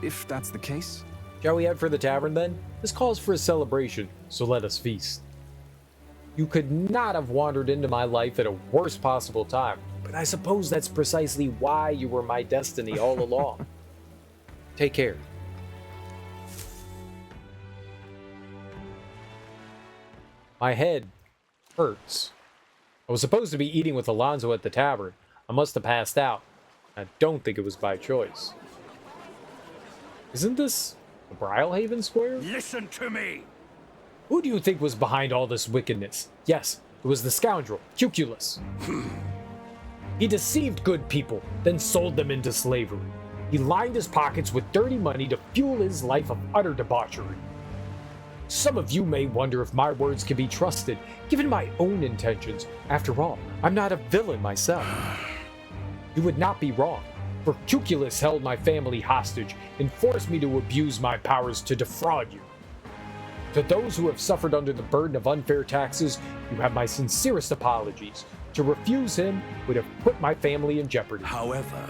If that's the case. Shall we head for the tavern then? This calls for a celebration, so let us feast. You could not have wandered into my life at a worst possible time, but I suppose that's precisely why you were my destiny all along. Take care. My head hurts. I was supposed to be eating with Alonzo at the tavern. I must have passed out. I don't think it was by choice. Isn't this the Brylehaven Square? Listen to me! Who do you think was behind all this wickedness? Yes, it was the scoundrel, Cuculus. He deceived good people, then sold them into slavery. He lined his pockets with dirty money to fuel his life of utter debauchery. Some of you may wonder if my words can be trusted, given my own intentions. After all, I'm not a villain myself. You would not be wrong, for Cuculus held my family hostage and forced me to abuse my powers to defraud you. To those who have suffered under the burden of unfair taxes, you have my sincerest apologies. To refuse him would have put my family in jeopardy. However...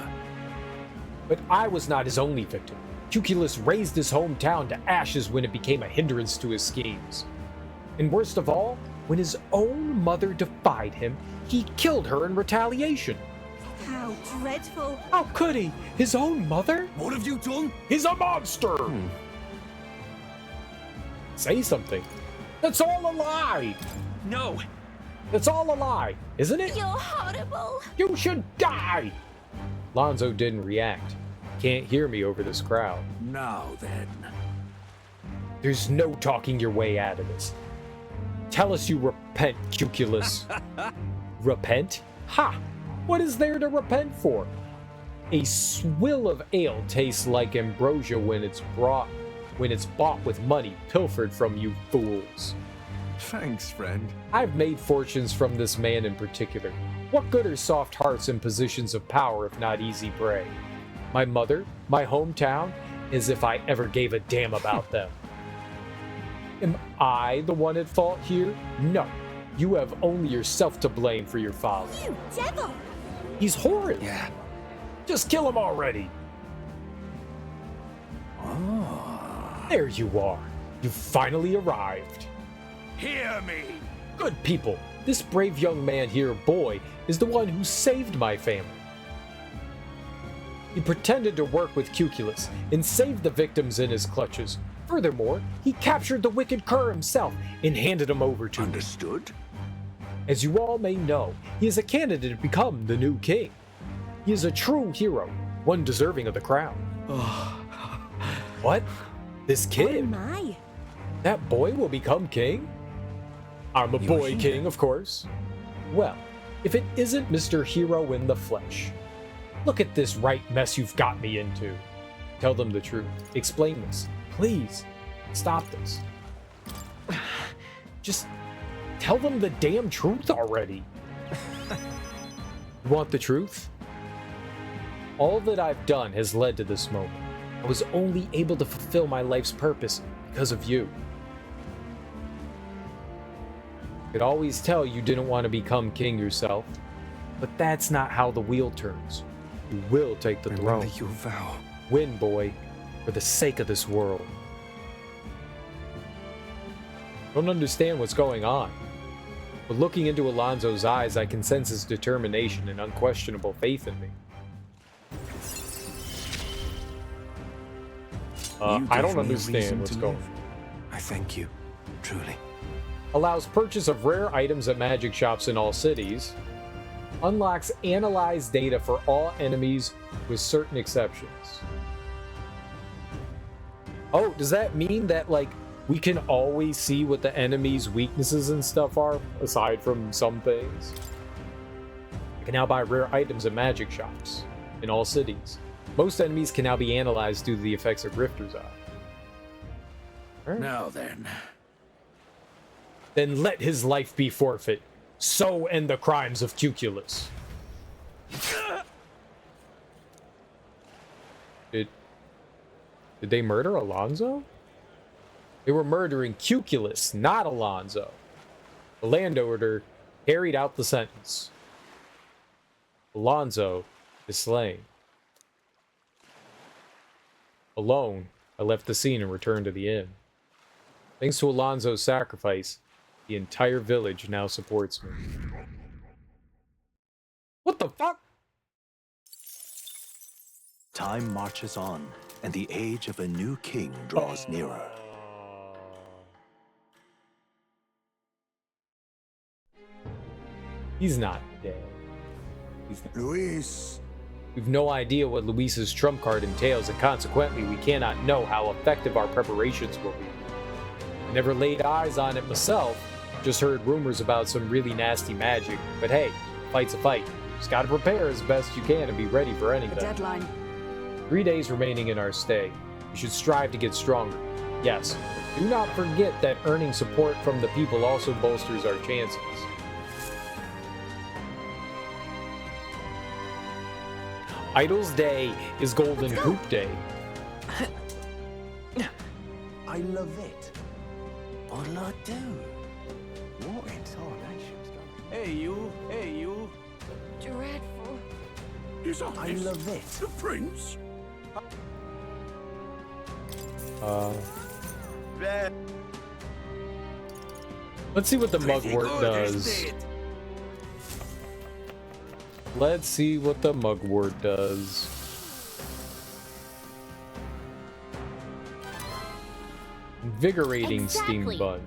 But I was not his only victim. Cuculus razed his hometown to ashes when it became a hindrance to his schemes. And worst of all, when his own mother defied him, he killed her in retaliation. How dreadful. How could he? His own mother? What have you done? He's a monster! Say something. That's all a lie! No! That's all a lie, isn't it? You're horrible. You should die! Lonzo didn't react. Can't hear me over this crowd. Now then. There's no talking your way out of this. Tell us you repent, Cuculus. Repent? Ha! What is there to repent for? A swill of ale tastes like ambrosia when it's bought with money pilfered from you fools. Thanks, friend. I've made fortunes from this man in particular. What good are soft hearts in positions of power if not easy prey? My mother, my hometown, as if I ever gave a damn about them. Am I the one at fault here? No. You have only yourself to blame for your folly. You devil! He's horrid. Yeah. Just kill him already. Oh. There you are. You finally arrived. Hear me. Good people. This brave young man here, boy, is the one who saved my family. He pretended to work with Cuculus and saved the victims in his clutches. Furthermore, he captured the wicked cur himself and handed him over to me. Understood? As you all may know, he is a candidate to become the new king. He is a true hero, one deserving of the crown. What? This kid? Oh my. That boy will become king? I'm a boy king, of course. Well, if it isn't Mr. Hero in the flesh. Look at this right mess you've got me into. Tell them the truth. Explain this. Please. Stop this. Just tell them the damn truth already. You want the truth? All that I've done has led to this moment. I was only able to fulfill my life's purpose because of you. I could always tell you didn't want to become king yourself, but that's not how the wheel turns. You will take the throne. Remember your vow. Win, boy, for the sake of this world. Don't understand what's going on, but looking into Alonso's eyes, I can sense his determination and unquestionable faith in me. I don't understand what's going on. I thank you, truly. Allows purchase of rare items at magic shops in all cities. Unlocks analyzed data for all enemies with certain exceptions. Oh, does that mean that, like, we can always see what the enemy's weaknesses and stuff are, aside from some things? I can now buy rare items at magic shops in all cities. Most enemies can now be analyzed due to the effects of Rifter's Eye. Right. Now then. Then let his life be forfeit. So end the crimes of Cuculus. Did they murder Alonso? They were murdering Cuculus, not Alonso. The landowner carried out the sentence. Alonso is slain. Alone, I left the scene and returned to the inn. Thanks to Alonso's sacrifice, the entire village now supports me. What the fuck? Time marches on, and the age of a new king draws nearer. He's not dead. He's not. Luis. We've no idea what Luis's trump card entails, and consequently, we cannot know how effective our preparations will be. I never laid eyes on it myself, just heard rumors about some really nasty magic. But hey, fight's a fight. Just gotta prepare as best you can and be ready for anything. A deadline. 3 days remaining in our stay. We should strive to get stronger. Yes, do not forget that earning support from the people also bolsters our chances. Idol's Day is Golden Hoop Day. I love it. What'll I do? What in tarnation? Hey, you. Hey, you. Dreadful. Is I love it. The prince? Let's see what the mugwort does. Let's see what the mugwort does. Invigorating steam bun.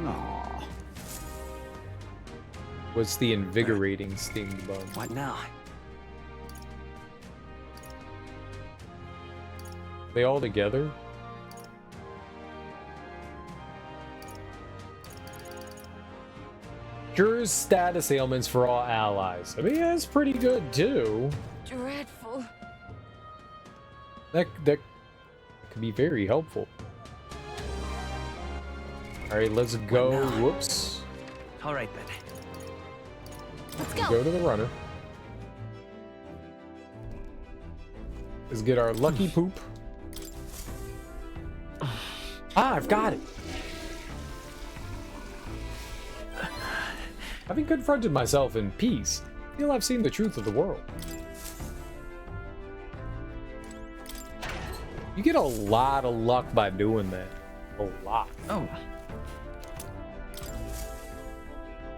Aww. What's the invigorating steam bun? What now? They all together? Cures status ailments for all allies. I mean, that's pretty good too. Dreadful. That could be very helpful. All right, let's go. Whoops. All right then. Let's Go to the runner. Let's get our lucky poop. Ah, I've got it. Having confronted myself in peace, I feel I've seen the truth of the world. You get a lot of luck by doing that. A lot. Oh.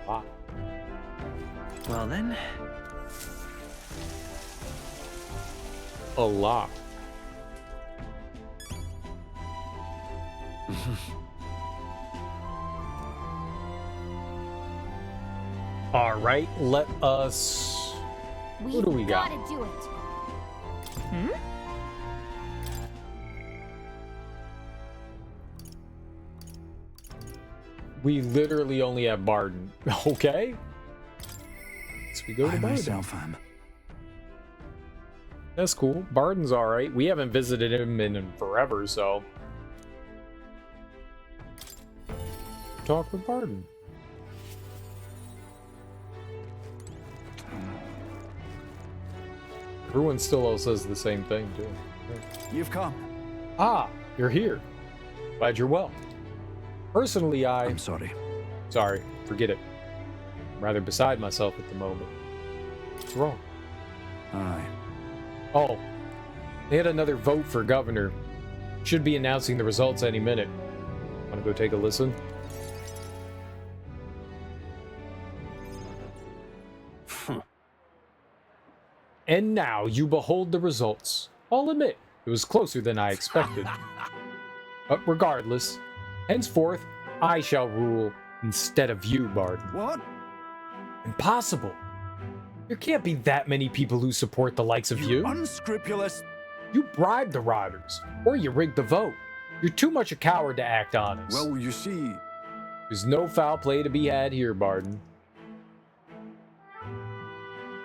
A lot. Well then. A lot. All right, let us. Who do we got? Gotta do it. We literally only have Barden. Okay. So we go to I Barden. myself am. That's cool. Barden's all right. We haven't visited him in forever, so talk with Barden. Everyone still all says the same thing, too. You've come. Ah, you're here. Glad you're well. Personally, I'm sorry. Sorry, forget it. I'm rather beside myself at the moment. What's wrong? Aye. Oh, they had another vote for governor. Should be announcing the results any minute. Want to go take a listen? And now you behold the results. I'll admit, it was closer than I expected. But regardless, henceforth, I shall rule instead of you, Barden. What? Impossible. There can't be that many people who support the likes of you. Unscrupulous. You bribed the riders, or you rigged the vote. You're too much a coward to act honest. Well, you see. There's no foul play to be had here, Barden.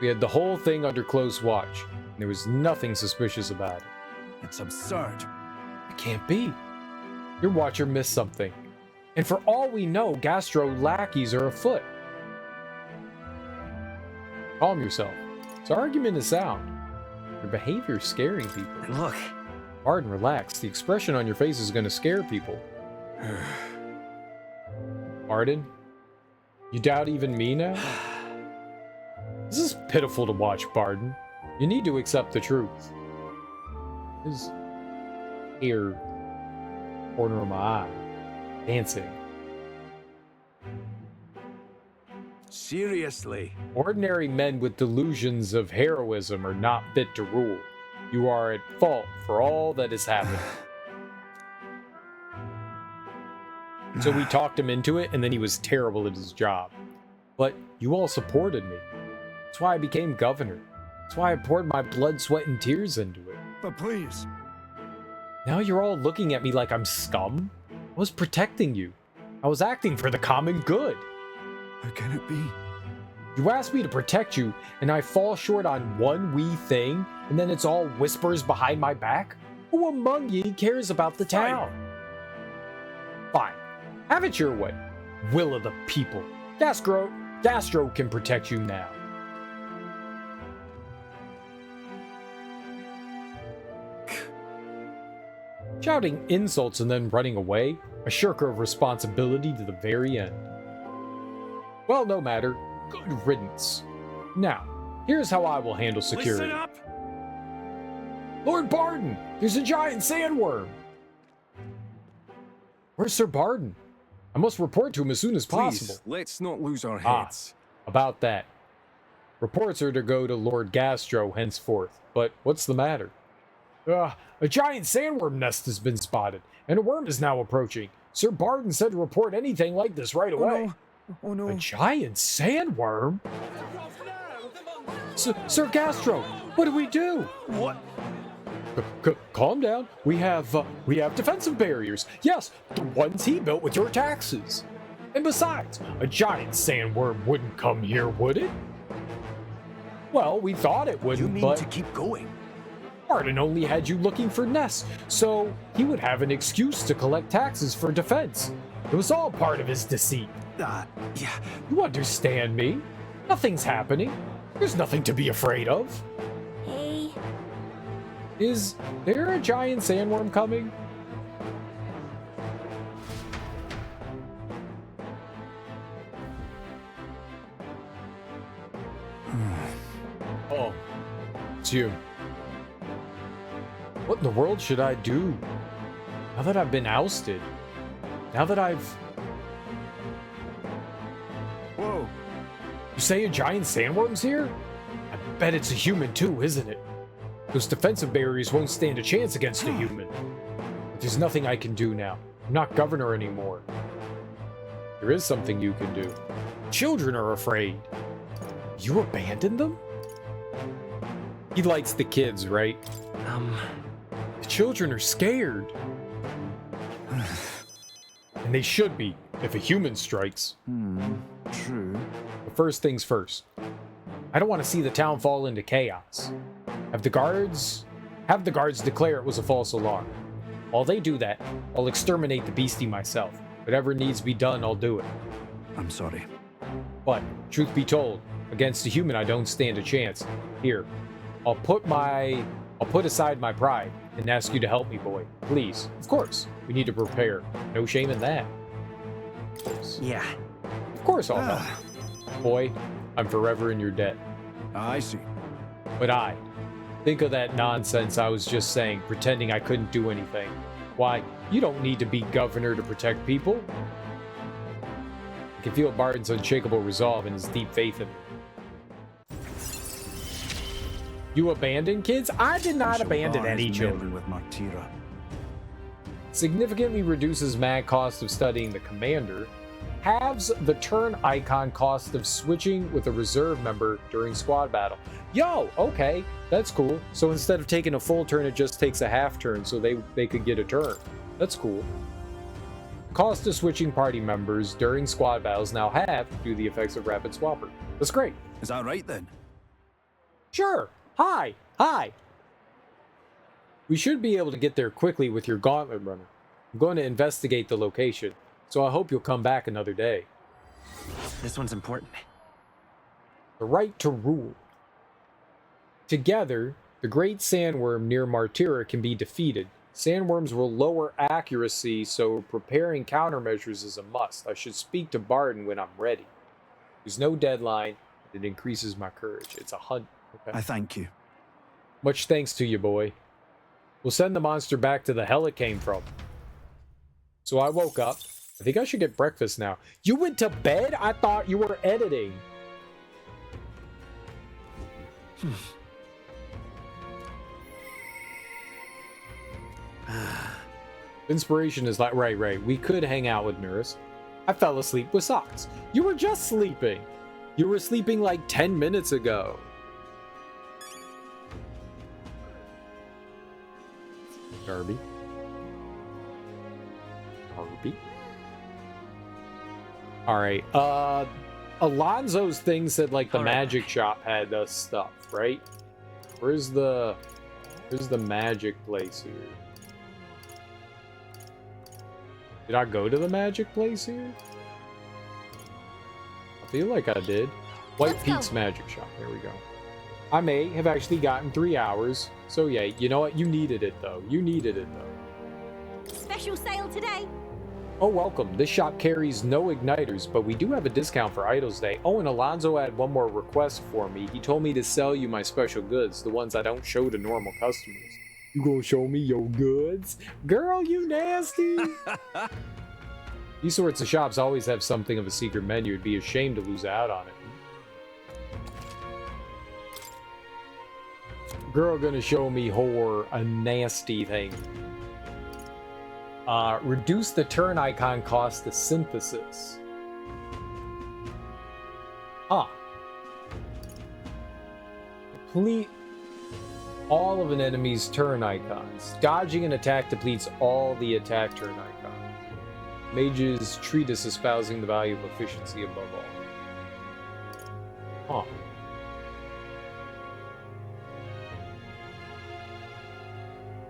We had the whole thing under close watch, and there was nothing suspicious about it. It's absurd. It can't be. Your watcher missed something. And for all we know, Gastro lackeys are afoot. Calm yourself. This argument is sound. Your behavior is scaring people. Look. Barden, relax. The expression on your face is going to scare people. Barden? You doubt even me now? This is pitiful to watch, Barden. You need to accept the truth. His hair, corner of my eye, dancing. Seriously. Ordinary men with delusions of heroism are not fit to rule. You are at fault for all that has happened. So we talked him into it, and then he was terrible at his job. But you all supported me. That's why I became governor. That's why I poured my blood, sweat, and tears into it. But please. Now you're all looking at me like I'm scum? I was protecting you. I was acting for the common good. How can it be? You asked me to protect you, and I fall short on one wee thing, and then it's all whispers behind my back? Who among ye cares about the town? Fine. Have it your way. Will of the people. Gastro can protect you now. Shouting insults and then running away, a shirker of responsibility to the very end. Well, no matter. Good riddance. Now, here's how I will handle security. Listen up! Lord Barden, there's a giant sandworm. Where's Sir Barden? I must report to him as soon as possible. Please, let's not lose our heads. About that. Reports are to go to Lord Gastro henceforth. But what's the matter? A giant sandworm nest has been spotted, and a worm is now approaching. Sir Barden said to report anything like this right away. Oh no. A giant sandworm? Sir Gastro, what do we do? What? Calm down. We have defensive barriers. Yes, the ones he built with your taxes. And besides, a giant sandworm wouldn't come here, would it? Well, we thought it wouldn't, You mean but to keep going? Arden only had you looking for nests, so he would have an excuse to collect taxes for defense. It was all part of his deceit. Yeah. You understand me? Nothing's happening. There's nothing to be afraid of. Hey. Is there a giant sandworm coming? Oh, it's you. What in the world should I do? Now that I've been ousted. Now that I've... Whoa. You say a giant sandworm's here? I bet it's a human too, isn't it? Those defensive barriers won't stand a chance against a human. But there's nothing I can do now. I'm not governor anymore. There is something you can do. Children are afraid. You abandoned them? He likes the kids, right? The children are scared. And they should be, if a human strikes. True. But first things first. I don't want to see the town fall into chaos. Have the guards declare it was a false alarm. While they do that, I'll exterminate the beastie myself. Whatever needs to be done, I'll do it. I'm sorry. But, truth be told, against a human I don't stand a chance. Here, I'll put aside my pride and ask you to help me, boy. Please. Of course. We need to prepare. No shame in that. Of course. Yeah. Of course I'll help. Boy, I'm forever in your debt. I see. But think of that nonsense I was just saying, pretending I couldn't do anything. Why, you don't need to be governor to protect people. I can feel Barton's unshakable resolve and his deep faith in me. You abandoned kids? I did not abandon any children. With Martira. Significantly reduces mag cost of studying the commander. Halves the turn icon cost of switching with a reserve member during squad battle. Yo, okay, that's cool. So instead of taking a full turn, it just takes a half turn so they could get a turn. That's cool. Cost of switching party members during squad battles now halved due to the effects of rapid swapper. That's great. Is that right then? Sure. Hi. We should be able to get there quickly with your gauntlet runner. I'm going to investigate the location, so I hope you'll come back another day. This one's important. The right to rule. Together, the great sandworm near Martira can be defeated. Sandworms will lower accuracy, so preparing countermeasures is a must. I should speak to Barton when I'm ready. There's no deadline. It increases my courage. It's a hunt. Okay. I thank you. Much thanks to you, boy. We'll send the monster back to the hell it came from. So I woke up. I think I should get breakfast now. You went to bed? I thought you were editing. Inspiration is like, right. We could hang out with Nurse. I fell asleep with socks. You were just sleeping. You were sleeping like 10 minutes ago. Darby. Alright, Alonzo's thing said like the magic shop had stuff, right? Where's the magic place here? Did I go to the magic place here? I feel like I did. White Peaks Magic Shop, there we go. I may have actually gotten 3 hours. So yeah, you know what? You needed it though. Special sale today. Oh, welcome. This shop carries no igniters, but we do have a discount for Idol's Day. Oh, and Alonzo had one more request for me. He told me to sell you my special goods, the ones I don't show to normal customers. You gonna show me your goods? Girl, you nasty! These sorts of shops always have something of a secret menu. It'd be a shame to lose out on it. Girl gonna show me a nasty thing. Reduce the turn icon cost to synthesis. all of an enemy's turn icons. Dodging an attack depletes all the attack turn icons. Mage's treatise espousing the value of efficiency above all. Huh.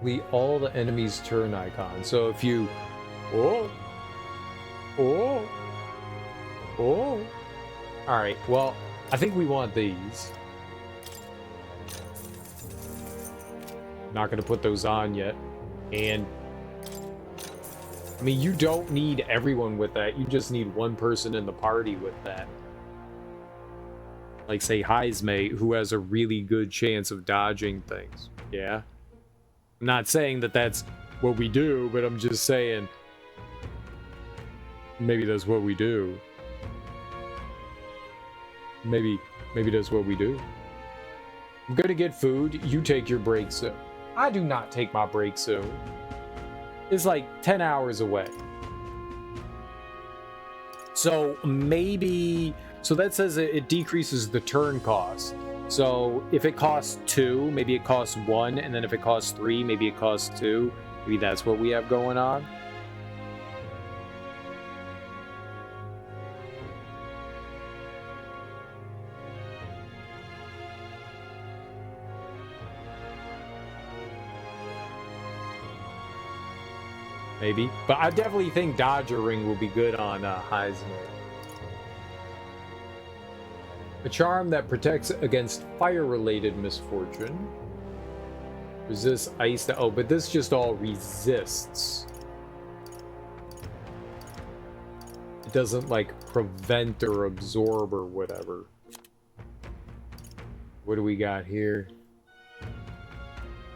Delete all the enemy's turn icons. So if you... Oh! Alright, well, I think we want these. Not going to put those on yet. And I mean, you don't need everyone with that. You just need one person in the party with that. Like, say, Heismate, who has a really good chance of dodging things. Yeah? I'm not saying that that's what we do, but I'm just saying maybe that's what we do. Maybe that's what we do. I'm gonna get food. You take your break soon. I do not take my break soon. It's like 10 hours away. So maybe... So that says it decreases the turn cost. So if it costs 2, maybe it costs 1. And then if it costs 3, maybe it costs 2. Maybe that's what we have going on. Maybe. But I definitely think Dodger Ring will be good on Heisman. A charm that protects against fire-related misfortune. Resists ice. Oh, but this just all resists. It doesn't, like, prevent or absorb or whatever. What do we got here?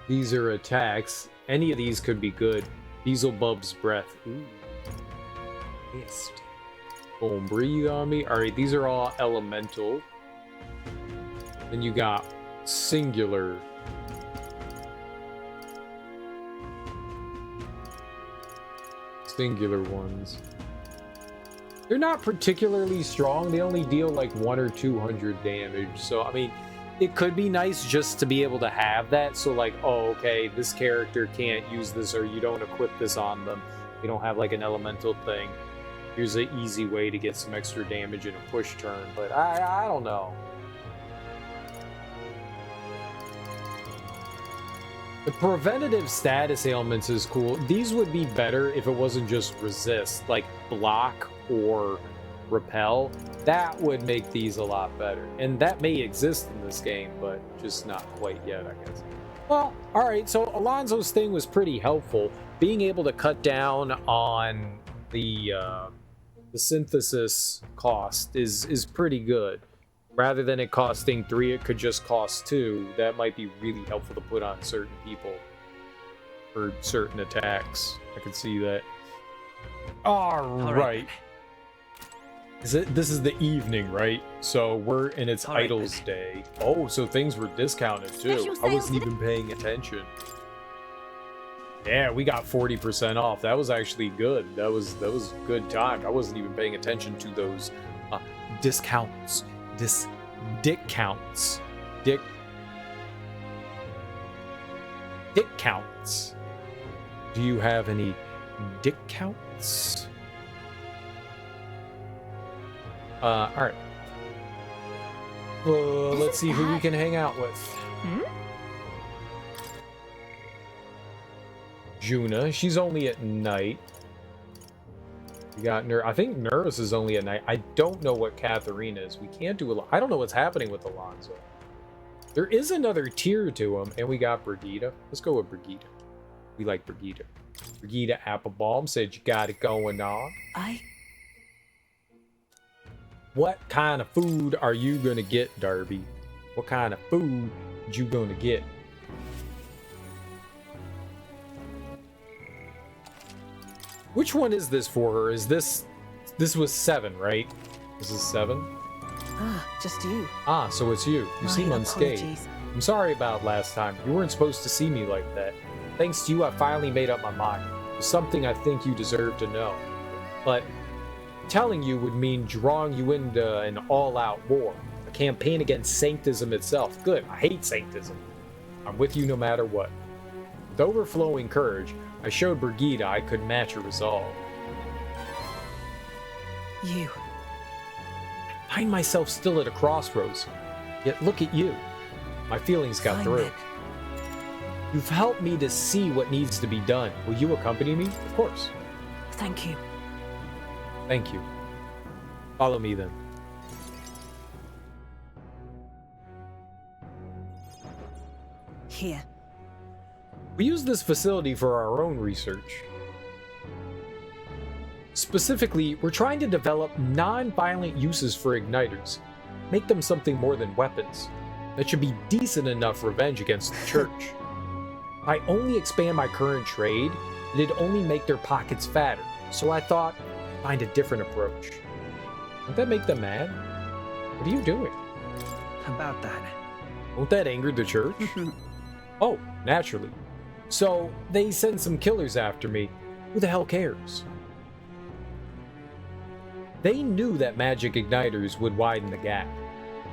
These are attacks. Any of these could be good. Beelzebub's breath. Ooh. Mist. Boom, breathe on me. Alright, these are all elemental. Then you got singular. Singular ones. They're not particularly strong. They only deal like 100 or 200 damage. So, I mean, it could be nice just to be able to have that. So like, oh, okay, this character can't use this, or you don't equip this on them. You don't have like an elemental thing. Here's an easy way to get some extra damage in a push turn. But I don't know. The preventative status ailments is cool. These would be better if it wasn't just resist, like block or repel. That would make these a lot better. And that may exist in this game, but just not quite yet, I guess. Well, alright, so Alonso's thing was pretty helpful. Being able to cut down on the synthesis cost is pretty good. Rather than it costing 3, it could just cost 2. That might be really helpful to put on certain people for certain attacks. I can see that. All right. This is the evening, right? So we're in its Idols Day. Oh, so things were discounted too. I wasn't even paying attention. Yeah, we got 40% off. That was actually good. That was good time. I wasn't even paying attention to those discounts. Dick counts. Dick counts. Do you have any dick counts? Alright. Let's see who we can hang out with. Juna, she's only at night. We got I think Nurse is only at night. I don't know what Katharina is. We can't do a lot. I don't know what's happening with Alonso. There is another tier to him, and we got Brigitte. Let's go with Brigitte. We like Brigitte. Brigitte Applebaum said you got it going on. What kind of food are you gonna get, Darby? What kind of food you gonna get? Which one is this for her? Is this was 7, right? This is 7? Just you. So it's you. You seem unscathed. I'm sorry about last time. You weren't supposed to see me like that. Thanks to you, I finally made up my mind. It's something I think you deserve to know. But telling you would mean drawing you into an all-out war. A campaign against Sanctism itself. Good. I hate Sanctism. I'm with you no matter what. With overflowing courage, I showed Brigida I could match her resolve. You. I find myself still at a crossroads. Yet look at you. My feelings got Fine, through. then. You've helped me to see what needs to be done. Will you accompany me? Of course. Thank you. Thank you. Follow me then. Here. We use this facility for our own research. Specifically, we're trying to develop non-violent uses for igniters. Make them something more than weapons. That should be decent enough revenge against the church. If I only expand my current trade, it'd only make their pockets fatter. So I thought, find a different approach. Won't that make them mad? What are you doing? About that. Won't that anger the church? Oh, naturally. So they send some killers after me. Who the hell cares? They knew that magic igniters would widen the gap.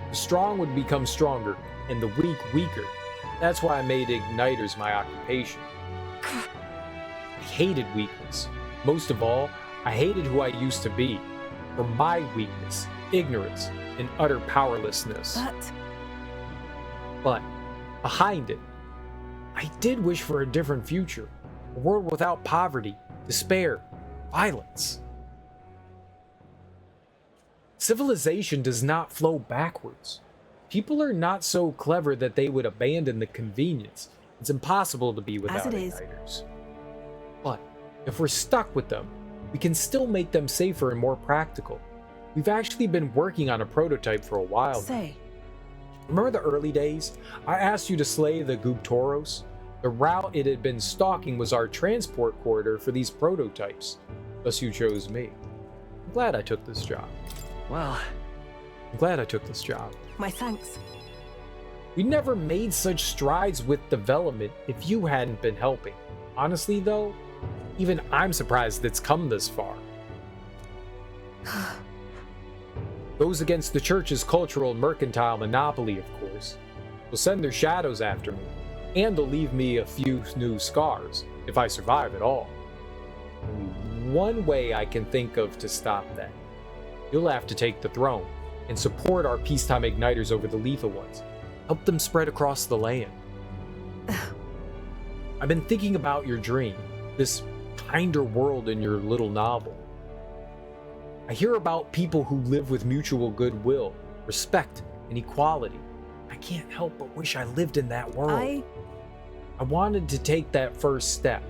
The strong would become stronger, and the weak weaker. That's why I made igniters my occupation. I hated weakness. Most of all, I hated who I used to be. For my weakness, ignorance, and utter powerlessness. But behind it, I did wish for a different future. A world without poverty, despair, violence. Civilization does not flow backwards. People are not so clever that they would abandon the convenience. It's impossible to be without igniters. But if we're stuck with them, we can still make them safer and more practical. We've actually been working on a prototype for a while now. Remember the early days? I asked you to slay the Guptoros? The route it had been stalking was our transport corridor for these prototypes. Thus you chose me. I'm glad I took this job. Well, I'm glad I took this job. My thanks. We never made such strides with development if you hadn't been helping. Honestly though, even I'm surprised it's come this far. Those against the church's cultural and mercantile monopoly, of course, will send their shadows after me, and they'll leave me a few new scars, if I survive at all. Only one way I can think of to stop that. You'll have to take the throne, and support our peacetime igniters over the lethal ones. Help them spread across the land. I've been thinking about your dream, this kinder world in your little novel. I hear about people who live with mutual goodwill, respect, and equality. I can't help but wish I lived in that world. I wanted to take that first step.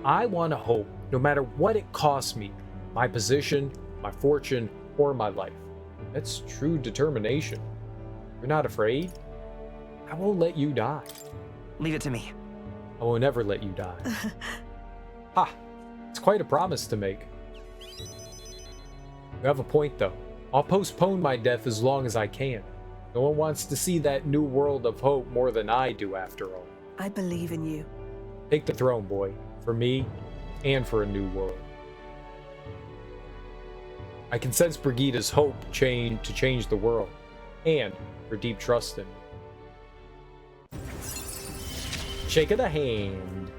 I want to hope, no matter what it costs me, my position, my fortune, or my life. That's true determination. You're not afraid? I won't let you die. Leave it to me. I won't ever let you die. Ha! It's quite a promise to make. You have a point though. I'll postpone my death as long as I can. No one wants to see that new world of hope more than I do after all. I believe in you. Take the throne, boy. For me, and for a new world. I can sense Brigida's hope to change the world, and her deep trust in me. Shake of the hand.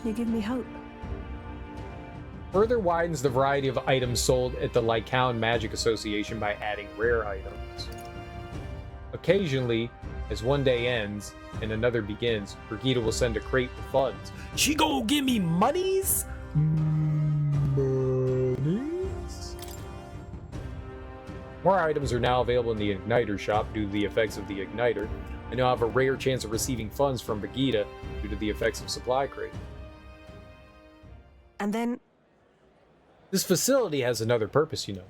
You give me hope. Further widens the variety of items sold at the Lycaon Magic Association by adding rare items. Occasionally, as one day ends and another begins, Brigida will send a crate with funds. She go give me monies? Monies? More items are now available in the Igniter shop due to the effects of the Igniter. I now have a rare chance of receiving funds from Brigida due to the effects of Supply Crate. And then... This facility has another purpose, you know.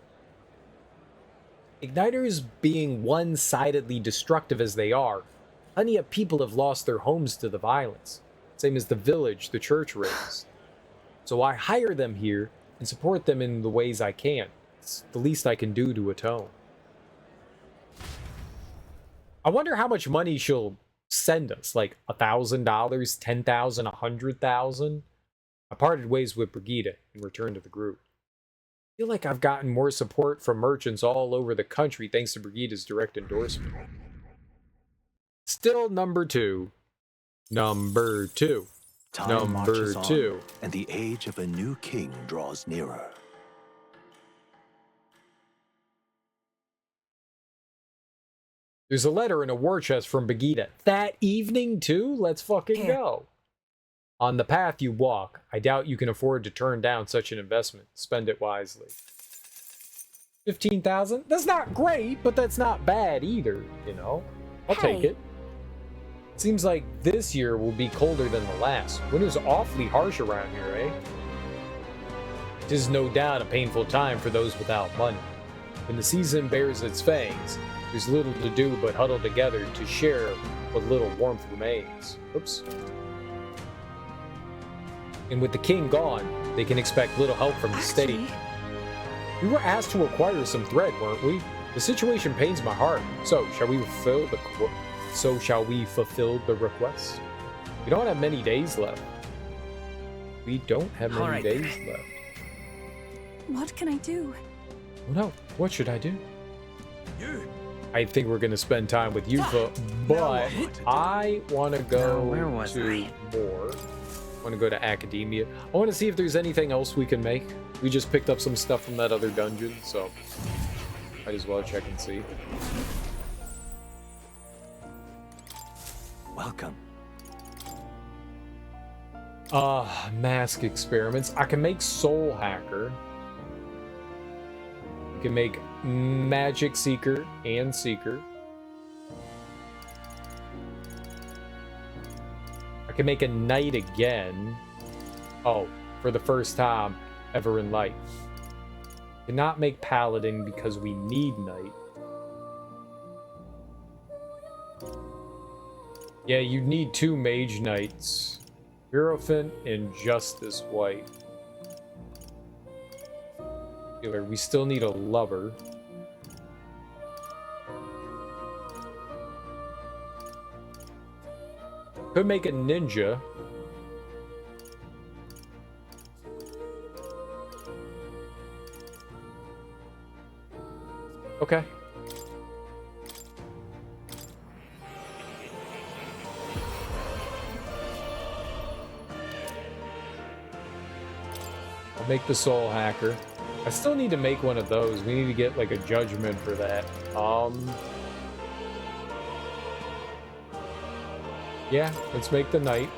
Igniters being one-sidedly destructive as they are, plenty of people have lost their homes to the violence, same as the village the church raised. So I hire them here and support them in the ways I can. It's the least I can do to atone. I wonder how much money she'll send us, like $1,000, $10,000, $100,000? I parted ways with Brigida and returned to the group. I feel like I've gotten more support from merchants all over the country thanks to Brigida's direct endorsement. Still number 2. Number 2. Time Number marches on, 2. and the age of a new king draws nearer. There's a letter in a war chest from Begita. That evening, too? Let's fucking go. On the path you walk, I doubt you can afford to turn down such an investment. Spend it wisely. 15,000? That's not great, but that's not bad either, you know? I'll take it. Seems like this year will be colder than the last. Winter's awfully harsh around here, eh? It is no doubt a painful time for those without money. When the season bears its fangs, there's little to do but huddle together to share what little warmth remains. Oops. And with the king gone, they can expect little help from the state. We were asked to acquire some thread, weren't we? The situation pains my heart. So, shall we fulfill the request? We don't have many days left. We don't have many days left. What can I do? Oh no, what should I do? I think we're gonna spend time with Yufa, but I want to go to more. I want to go to Academia. I want to see if there's anything else we can make. We just picked up some stuff from that other dungeon, so might as well check and see. Welcome. Mask experiments. I can make Soul Hacker. We can make Magic Seeker and Seeker. I can make a Knight again. Oh, for the first time ever in life. Cannot make Paladin because we need Knight. Yeah, you need 2 Mage Knights. Hierophant and Justice White. We still need a Lover. Could make a Ninja. Okay. I'll make the Soul Hacker. I still need to make one of those. We need to get like a judgment for that. Yeah, let's make the Knight.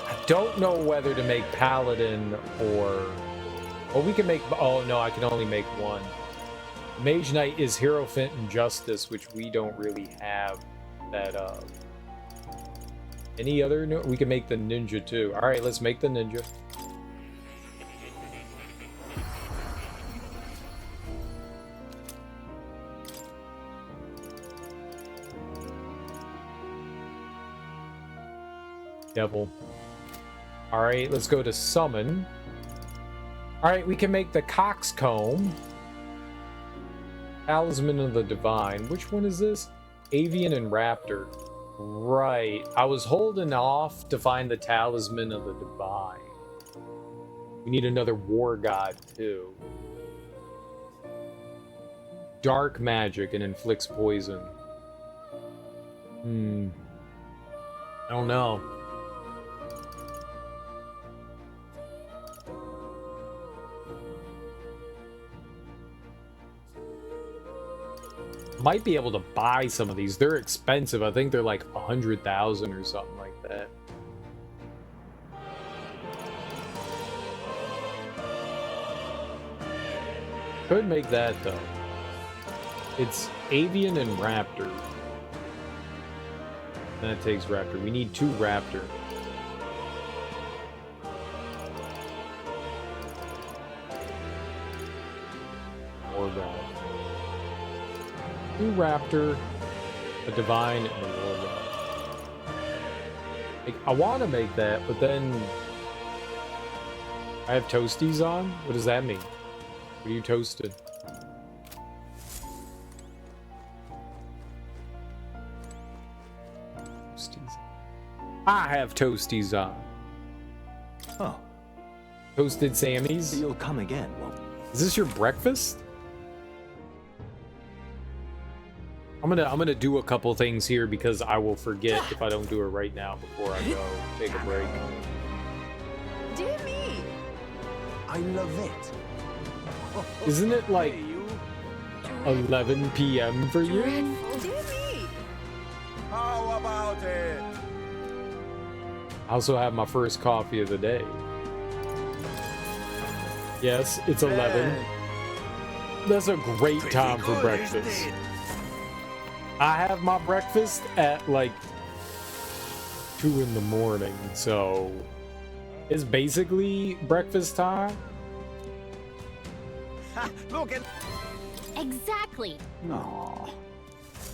I don't know whether to make Paladin or... Well, we can make... Oh, no, I can only make one. Mage Knight is Hierophant and Justice, which we don't really have that of. Any other... No, we can make the Ninja, too. Alright, let's make the Ninja. Devil. Alright, let's go to Summon. Alright, we can make the Coxcomb. Talisman of the Divine. Which one is this? Avian and Raptor. Right. I was holding off to find the Talisman of the Divine. We need another War God, too. Dark magic and inflicts poison. I don't know. Might be able to buy some of these. They're expensive. I think they're like 100,000 or something like that. Could make that though. It's Avian and Raptor. That takes Raptor. We need 2 Raptor. War God. 2 Raptor, a Divine, and a War God. Like, I want to make that, but then I have toasties on? What does that mean? What are you toasted? Toasties. I have toasties on. Oh. Toasted Sammys? You'll come again, won't you? Is this your breakfast? I'm gonna do a couple things here because I will forget if I don't do it right now before I go take a break. Dear me. I love it. Isn't it like 11 p.m. for you? Dear me. How about it? I also have my first coffee of the day. Yes, it's 11. That's a great time for breakfast. I have my breakfast at like 2 in the morning, so it's basically breakfast time. Look at. Exactly. Aww.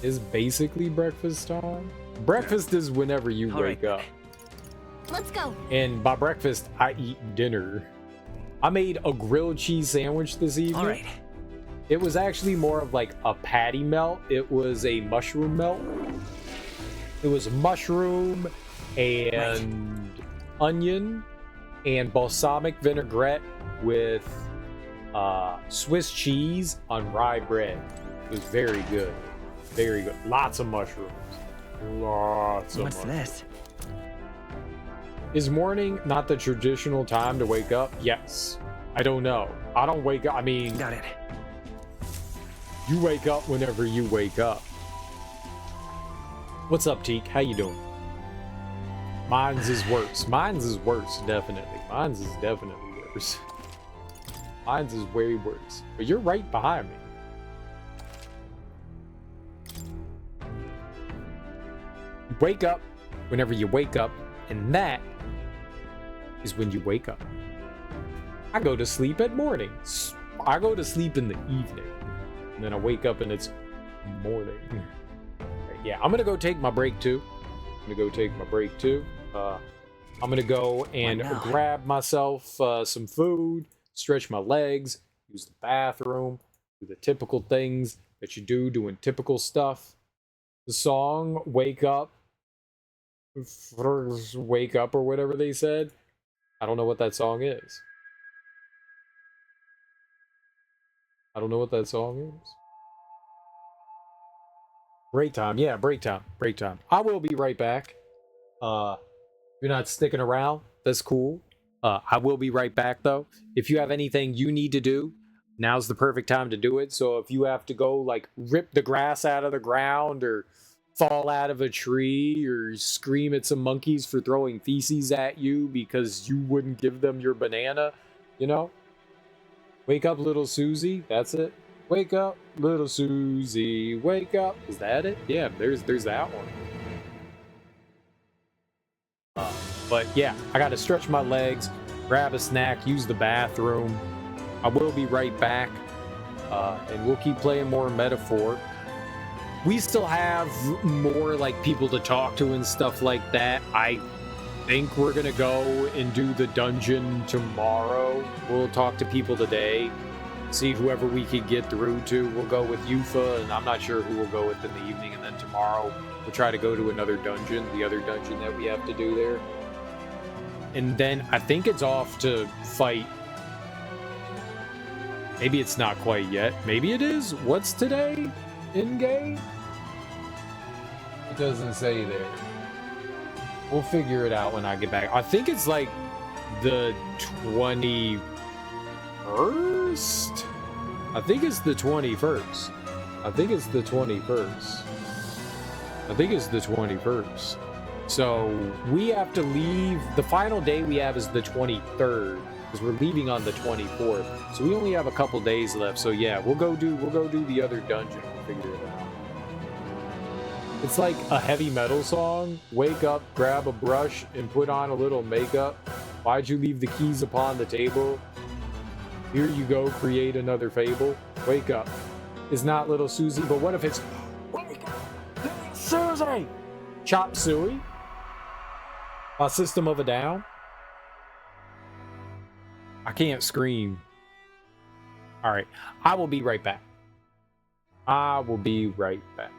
It's basically breakfast time. Breakfast is whenever you wake up. Let's go. And by breakfast, I eat dinner. I made a grilled cheese sandwich this evening. All right. It was actually more of like a patty melt. It was a mushroom melt. It was mushroom and onion and balsamic vinaigrette with Swiss cheese on rye bread. It was very good. Very good. Lots of mushrooms. Lots of What's mushrooms. this? Is morning not the traditional time to wake up? Yes. I don't know. I don't wake up. I mean, Got it. you wake up whenever you wake up. What's up, Teak? How you doing? Mine's is worse. Mine's is worse, definitely. Mine's is definitely worse. Mine's is way worse. But you're right behind me. You wake up whenever you wake up, and that is when you wake up. I go to sleep at morning. I go to sleep in the evening. And then I wake up and it's morning. Right, yeah, I'm gonna go take my break too. I'm gonna go and grab myself some food, stretch my legs, use the bathroom, do the typical things that you do doing typical stuff. The song Wake Up or whatever they said. I don't know what that song is. I don't know what that song is. Break time. Yeah, break time. Break time. I will be right back. If you're not sticking around, that's cool. I will be right back though. If you have anything you need to do, now's the perfect time to do it. So if you have to go like rip the grass out of the ground or fall out of a tree or scream at some monkeys for throwing feces at you because you wouldn't give them your banana, you know? Wake up, little Susie. That's it. Wake up, little Susie. Wake up. Is that it? Yeah, there's that one. But yeah, I gotta stretch my legs, grab a snack, use the bathroom. I will be right back, and we'll keep playing more Metaphor. We still have more like people to talk to and stuff like that. I think we're gonna go and do the dungeon tomorrow. We'll talk to people today, see whoever we could get through to. We'll go with Yufa, and I'm not sure who we'll go with in the evening, and then tomorrow we'll try to go to another dungeon, the other dungeon that we have to do there. And then I think it's off to fight. Maybe it's not quite yet. Maybe it is. What's today in game? It doesn't say there. We'll figure it out when I get back. I think it's like the 21st. I think it's the 21st. I think it's the 21st. I think it's the 21st. So we have to leave. The final day we have is the 23rd because we're leaving on the 24th. So we only have a couple days left. So yeah, we'll go do the other dungeon. We'll figure it out. It's like a heavy metal song. Wake up, grab a brush, and put on a little makeup. Why'd you leave the keys upon the table? Here you go, create another fable. Wake up. It's not little Susie, but what if it's wake up, little Susie? Chop Suey? A System of a Down? I can't scream. Alright, I will be right back. I will be right back.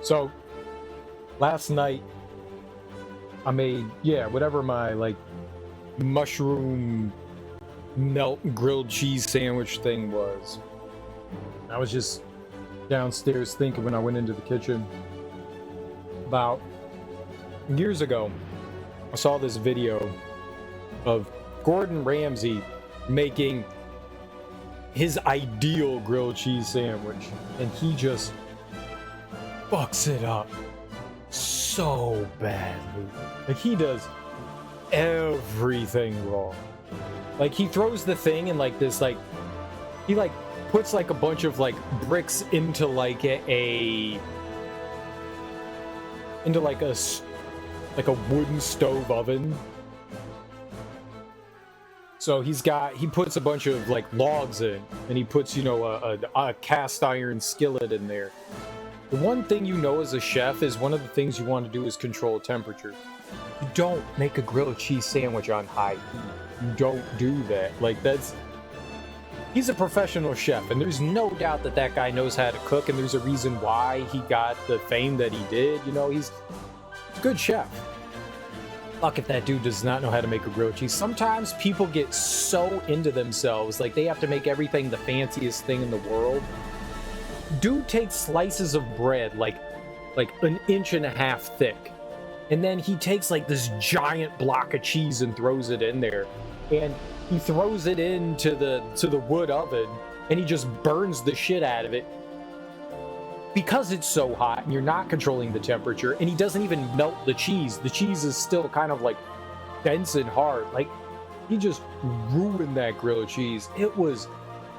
So last night I made, yeah, whatever my like mushroom melt grilled cheese sandwich thing was. I was just downstairs thinking when I went into the kitchen about years ago. I saw this video of Gordon Ramsay making his ideal grilled cheese sandwich, and he just fucks it up so badly. Like, he does everything wrong. Like, he throws the thing in like this, like, he like puts like a bunch of like bricks into like a wooden stove oven. So he puts a bunch of like logs in, and he puts, you know, a cast iron skillet in there. The one thing you know as a chef is one of the things you want to do is control temperature. You don't make a grilled cheese sandwich on high heat. You don't do that. Like, he's a professional chef, and there's no doubt that that guy knows how to cook, and there's a reason why he got the fame that he did. You know, he's a good chef. Fuck if that dude does not know how to make a grilled cheese. Sometimes people get so into themselves, like they have to make everything the fanciest thing in the world. Dude takes slices of bread like an inch and a half thick, and then he takes like this giant block of cheese and throws it in there, and he throws it into the wood oven, and he just burns the shit out of it because it's so hot and you're not controlling the temperature. And he doesn't even melt the cheese. The cheese is still kind of like dense and hard. Like, he just ruined that grilled cheese.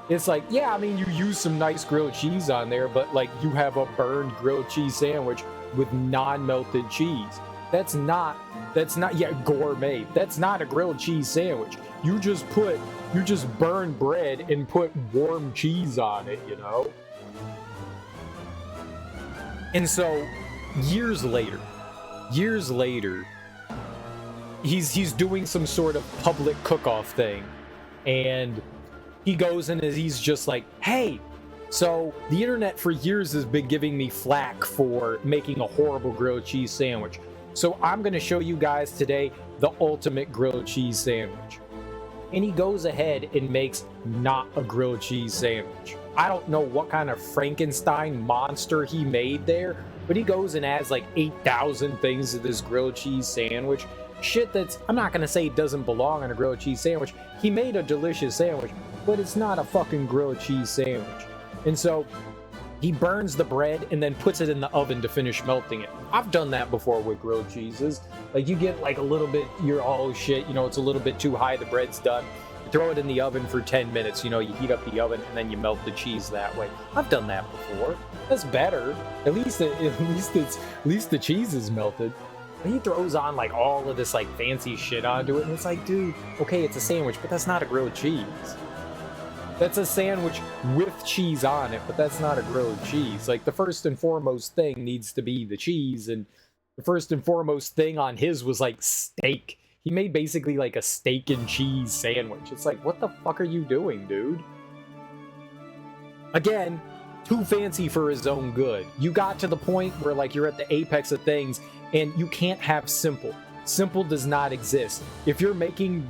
It's like, yeah, I mean, you use some nice grilled cheese on there, but like, you have a burned grilled cheese sandwich with non-melted cheese. That's not yet gourmet. That's not a grilled cheese sandwich. You just burn bread and put warm cheese on it, you know? And so years later, he's doing some sort of public cook-off thing, and he goes and he's just like, hey, so the internet for years has been giving me flack for making a horrible grilled cheese sandwich. So I'm going to show you guys today the ultimate grilled cheese sandwich. And he goes ahead and makes not a grilled cheese sandwich. I don't know what kind of Frankenstein monster he made there, but he goes and adds like 8,000 things to this grilled cheese sandwich. Shit that's, I'm not going to say it doesn't belong on a grilled cheese sandwich. He made a delicious sandwich, but it's not a fucking grilled cheese sandwich. And so he burns the bread and then puts it in the oven to finish melting it. I've done that before with grilled cheeses. Like, you get like a little bit, you're, oh shit, you know, it's a little bit too high, the bread's done. You throw it in the oven for 10 minutes, you know, you heat up the oven and then you melt the cheese that way. I've done that before. That's better. At least the cheese is melted. He throws on like all of this like fancy shit onto it, and it's like, dude, okay, it's a sandwich, but that's not a grilled cheese. That's a sandwich with cheese on it, but that's not a grilled cheese. Like, the first and foremost thing needs to be the cheese, and the first and foremost thing on his was like steak. He made basically like a steak and cheese sandwich. It's like, what the fuck are you doing, dude? Again, too fancy for his own good. You got to the point where like you're at the apex of things, and you can't have simple. Simple does not exist. If you're making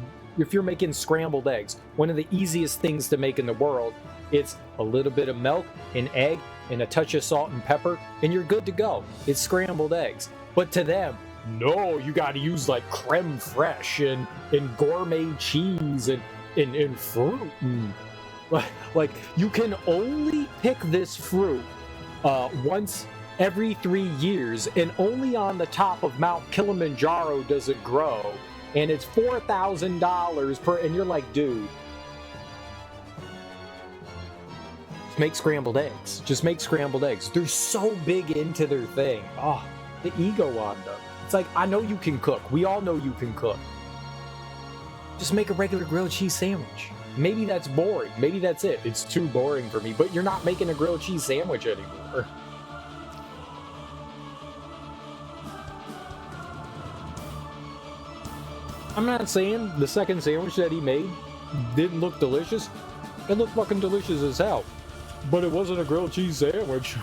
scrambled eggs, one of the easiest things to make in the world, it's a little bit of milk, an egg, and a touch of salt and pepper, and you're good to go. It's scrambled eggs. But to them, no, you gotta use like creme fraiche and gourmet cheese and fruit. Like, you can only pick this fruit once every 3 years, and only on the top of Mount Kilimanjaro does it grow, and it's $4,000 per, and you're like, dude, just make scrambled eggs. Just make scrambled eggs. They're so big into their thing. Oh, the ego on them. It's like, I know you can cook. We all know you can cook. Just make a regular grilled cheese sandwich. Maybe that's boring. Maybe that's it. It's too boring for me, but you're not making a grilled cheese sandwich anymore. I'm not saying the second sandwich that he made didn't look delicious. It looked fucking delicious as hell. But it wasn't a grilled cheese sandwich.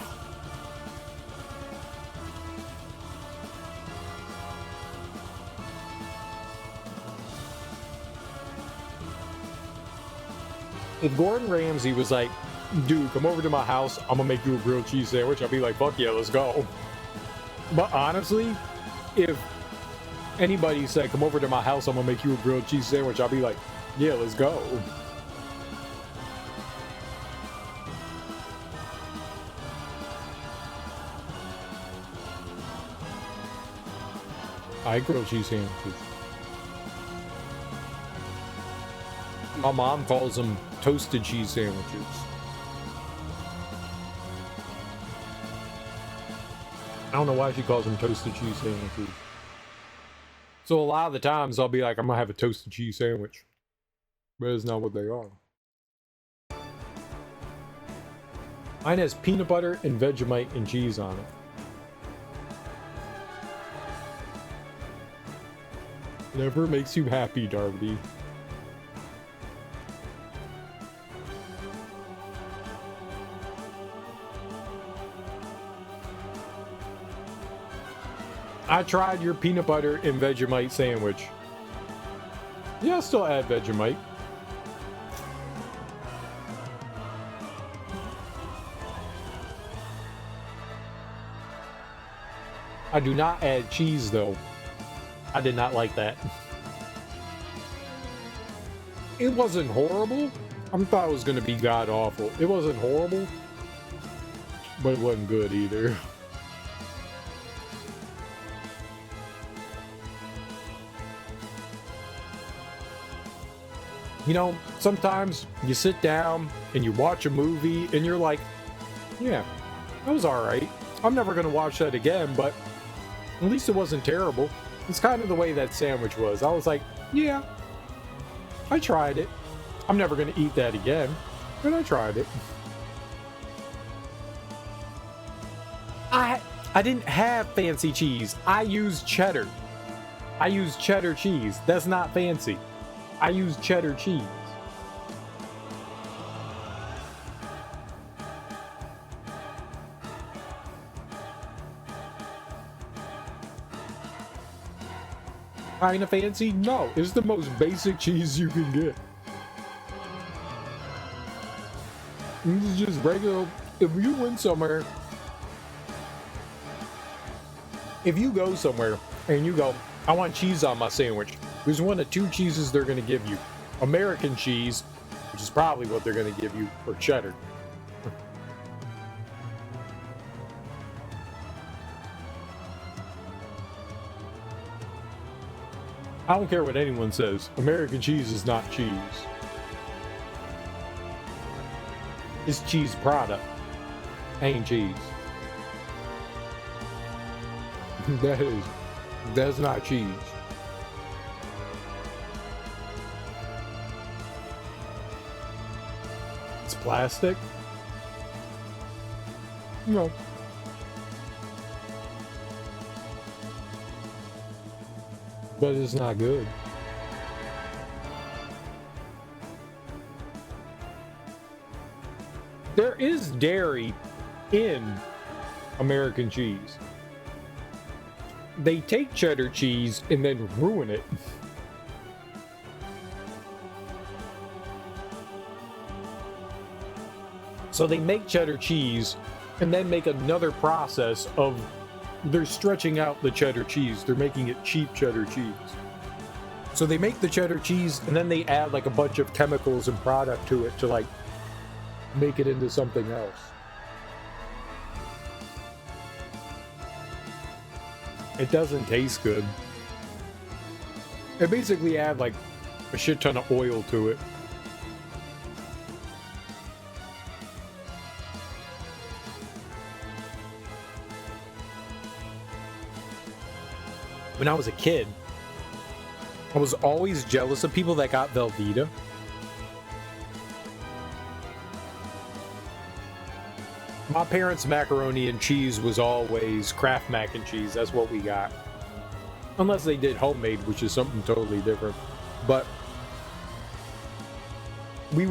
If Gordon Ramsay was like, dude, come over to my house, I'm gonna make you a grilled cheese sandwich, I'd be like, fuck yeah, let's go. But honestly, if anybody said, come over to my house, I'm gonna make you a grilled cheese sandwich, I'll be like, yeah, let's go. I grilled cheese sandwiches. My mom calls them toasted cheese sandwiches. I don't know why she calls them toasted cheese sandwiches. So a lot of the times I'll be like, I'm gonna have a toasted cheese sandwich. But it's not what they are. Mine has peanut butter and Vegemite and cheese on it. Whatever makes you happy, Darby. I tried your peanut butter and Vegemite sandwich. Yeah, I still add Vegemite. I do not add cheese, though. I did not like that. It wasn't horrible. I thought it was going to be god-awful. It wasn't horrible, but it wasn't good either. You know, sometimes you sit down and you watch a movie and you're like, yeah, that was alright. I'm never going to watch that again, but at least it wasn't terrible. It's kind of the way that sandwich was. I was like, yeah, I tried it. I'm never going to eat that again, but I tried it. I didn't have fancy cheese. I used cheddar. I used cheddar cheese. That's not fancy. I used cheddar cheese. Kind of fancy? No, it's the most basic cheese you can get. It's just regular. If you went somewhere, if you go somewhere and you go, I want cheese on my sandwich, there's one of two cheeses they're going to give you. American cheese, which is probably what they're going to give you, or cheddar. I don't care what anyone says. American cheese is not cheese. It's cheese product. Ain't cheese. That's not cheese. It's plastic? No. But it's not good. There is dairy in American cheese. They take cheddar cheese and then ruin it. So they make cheddar cheese and then make another process of they're stretching out the cheddar cheese. They're making it cheap cheddar cheese. So they make the cheddar cheese and then they add like a bunch of chemicals and product to it to like make it into something else. It doesn't taste good. They basically add like a shit ton of oil to it. When I was a kid, I was always jealous of people that got Velveeta. My parents' macaroni and cheese was always Kraft mac and cheese. That's what we got. Unless they did homemade, which is something totally different. But we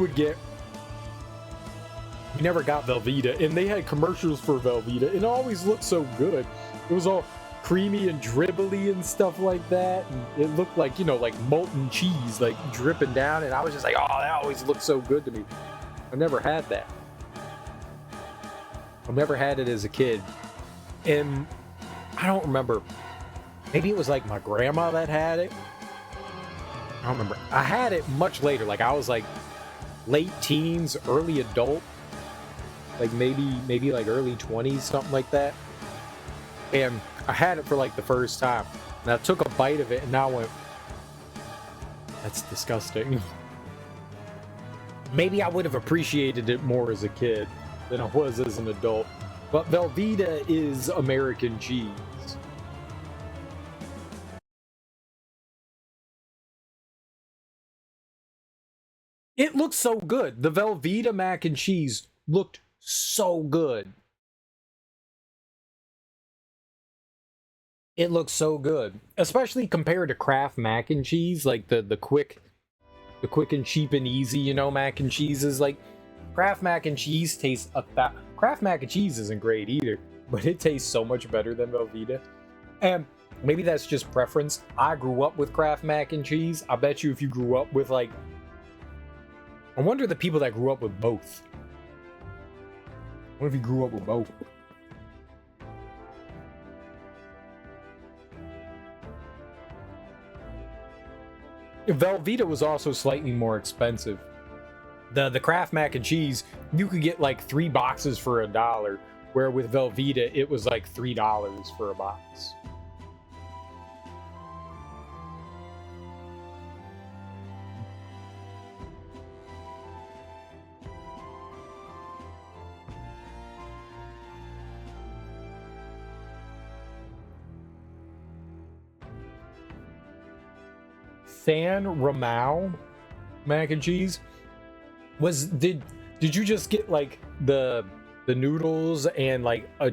never got Velveeta, and they had commercials for Velveeta. It always looked so good. It was all, creamy and dribbly and stuff like that. And it looked like, you know, like molten cheese, like dripping down. And I was just like, oh, that always looks so good to me. I never had that. I've never had it as a kid. And I don't remember. Maybe it was like my grandma that had it. I don't remember. I had it much later. Like I was like late teens, early adult. Like maybe like early 20s, something like that. And I had it for like the first time. And I took a bite of it and now I went, that's disgusting. Maybe I would have appreciated it more as a kid than I was as an adult. But Velveeta is American cheese. It looks so good. The Velveeta mac and cheese looked so good. It looks so good, especially compared to Kraft mac and cheese, like the quick and cheap and easy, you know, mac and cheese is like Kraft mac and cheese tastes Kraft mac and cheese isn't great either, but it tastes so much better than Velveeta. And maybe that's just preference. I grew up with Kraft mac and cheese. I bet you if you grew up with like, I wonder the people that grew up with both. What if you grew up with both? Velveeta was also slightly more expensive. The Kraft mac and cheese, you could get like 3 boxes for $1, where with Velveeta it was like $3 for a box. San Ramao mac and cheese did you just get like the noodles and like a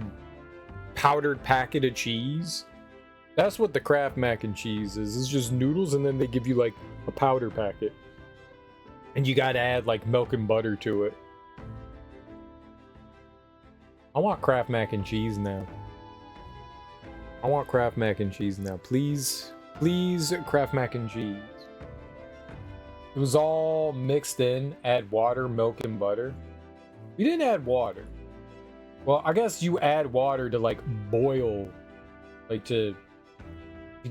powdered packet of cheese? That's what the Kraft mac and cheese is. It's just noodles and then they give you like a powder packet. And you gotta add like milk and butter to it. I want Kraft mac and cheese now. I want Kraft mac and cheese now. Please, please, Kraft mac and cheese. It was all mixed in. Add water, milk, and butter. You didn't add water. Well, I guess you add water to like boil, like to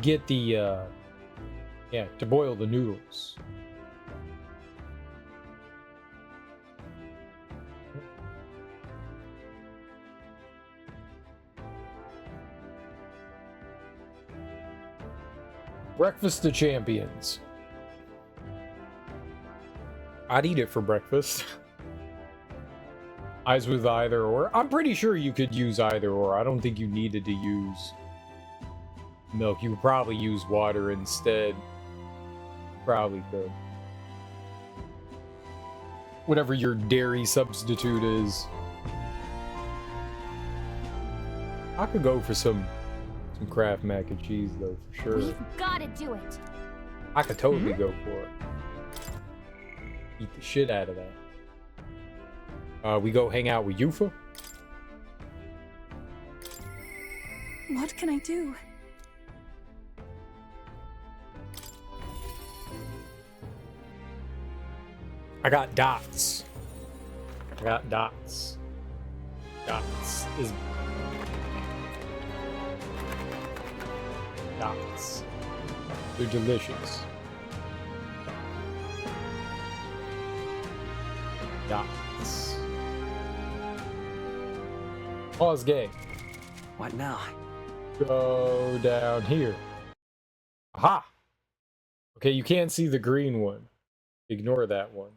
get the, yeah, to boil the noodles. Breakfast of Champions. I'd eat it for breakfast. Eyes with either or. I'm pretty sure you could use either or. I don't think you needed to use milk. You could probably use water instead. Probably could. Whatever your dairy substitute is. I could go for some Kraft mac and cheese though, for sure. We've gotta do it. I could totally go for it. Eat the shit out of that. We go hang out with Yufa. What can I do? I got dots. I got dots. Dots is dots. They're delicious. Dots. Pause game. What now? Go down here. Aha! Okay, you can't see the green one. Ignore that one.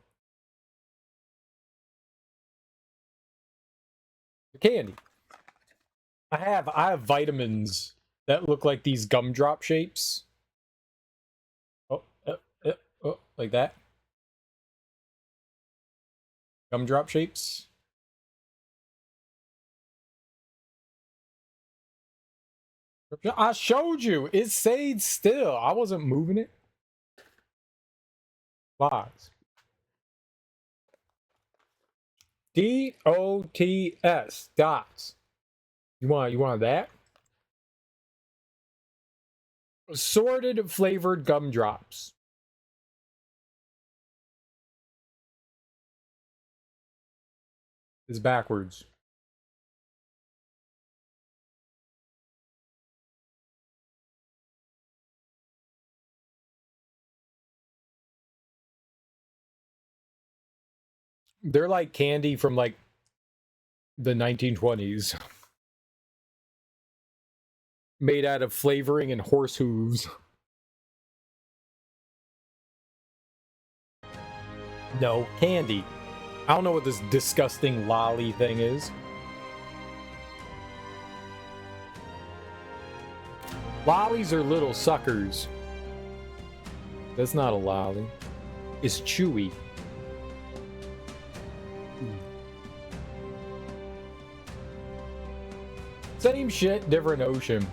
The candy. I have vitamins that look like these gumdrop shapes. Oh, like that. Gumdrop shapes. I showed you. It stayed still. I wasn't moving it. Lies. DOTS. Dots. You want that? Assorted flavored gumdrops. It's backwards. They're like candy from like the 1920s. Made out of flavoring and horse hooves. No, candy. I don't know what this disgusting lolly thing is. Lollies are little suckers. That's not a lolly. It's chewy. Same shit, different ocean.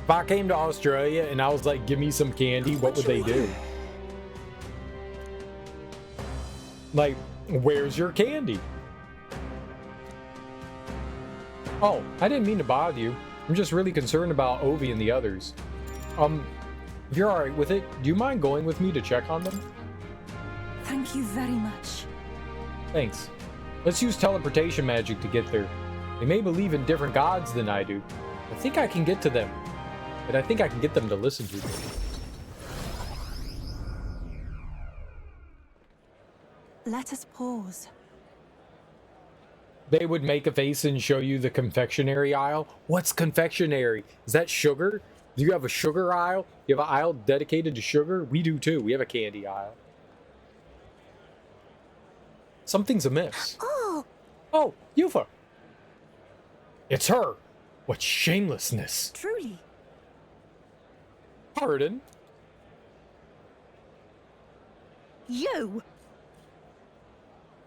If I came to Australia and I was like, give me some candy, what would they do? Like, where's your candy? Oh, I didn't mean to bother you. I'm just really concerned about Ovi and the others. If you're alright with it, do you mind going with me to check on them? Thank you very much. Thanks. Let's use teleportation magic to get there. They may believe in different gods than I do. I think I can get to them. But I think I can get them to listen to me. Let us pause. They would make a face and show you the confectionery aisle. What's confectionery? Is that sugar? Do you have a sugar aisle? You have an aisle dedicated to sugar? We do too. We have a candy aisle. Something's amiss. Oh, Yufa. It's her. What shamelessness. Truly. Pardon? You!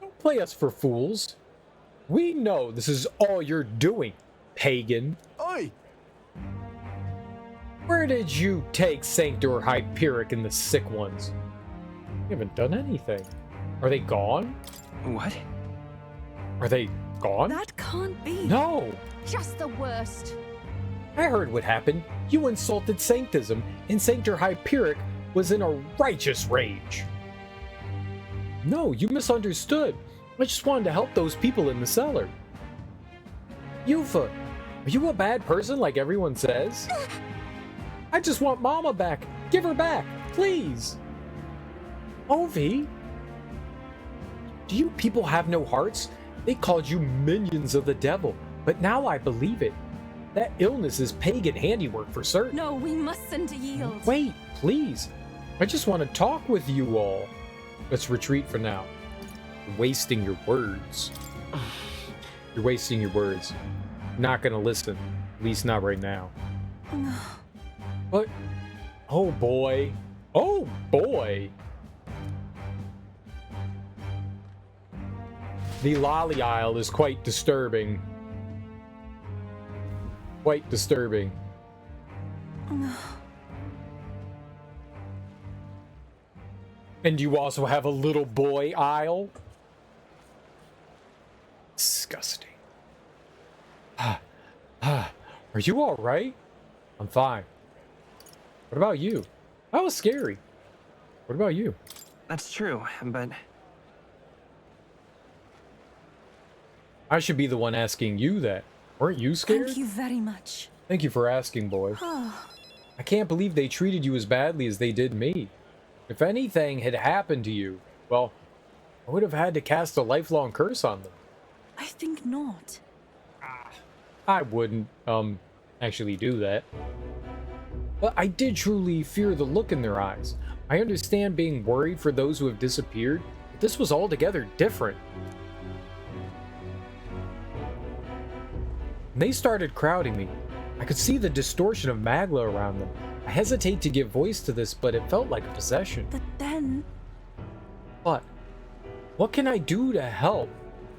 Don't play us for fools. We know this is all you're doing, pagan. Oi! Where did you take Sanctor, Hyperic, and the sick ones? You haven't done anything. Are they gone? What? Are they gone? That can't be. No! Just the worst. I heard what happened. You insulted Sanctism, and Sanctor Hyperic was in a righteous rage. No, you misunderstood. I just wanted to help those people in the cellar. Yufa, are you a bad person like everyone says? I just want Mama back. Give her back, please. Ovi? Do you people have no hearts? They called you minions of the devil, but now I believe it. That illness is pagan handiwork for certain. No, we mustn't yield. Wait, please. I just want to talk with you all. Let's retreat for now. You're wasting your words. You're wasting your words. Not gonna listen. At least not right now. What? Oh boy. Oh boy. The lolly aisle is quite disturbing. Quite disturbing. And you also have a little boy aisle? Disgusting. Are you alright? I'm fine. What about you? That was scary. What about you? That's true, but... I should be the one asking you that. Weren't you scared? Thank you very much. Thank you for asking, boy. I can't believe they treated you as badly as they did me. If anything had happened to you, well, I would have had to cast a lifelong curse on them. I think not. I wouldn't, actually do that. But I did truly fear the look in their eyes. I understand being worried for those who have disappeared, but this was altogether different. They started crowding me. I could see the distortion of Magla around them. I hesitate to give voice to this, but it felt like a possession. But then... What? What can I do to help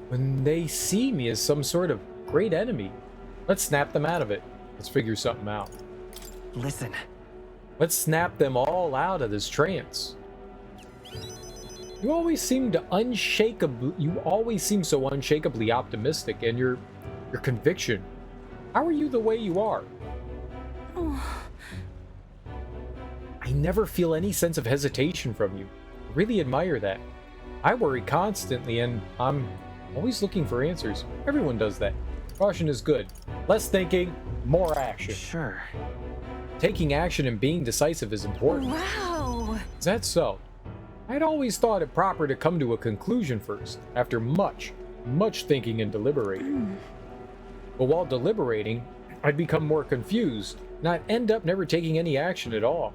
when they see me as some sort of great enemy? Let's snap them out of it. Let's figure something out. Listen. Let's snap them all out of this trance. You always seem so unshakably optimistic, and you're your conviction. How are you the way you are? Oh, I never feel any sense of hesitation from you. I really admire that. I worry constantly and I'm always looking for answers. Everyone does that. Caution is good. Less thinking, more action. Sure. Taking action and being decisive is important. wow. Is that so? I'd always thought it proper to come to a conclusion first, after much thinking and deliberating. But while deliberating, I'd become more confused, and I'd end up never taking any action at all.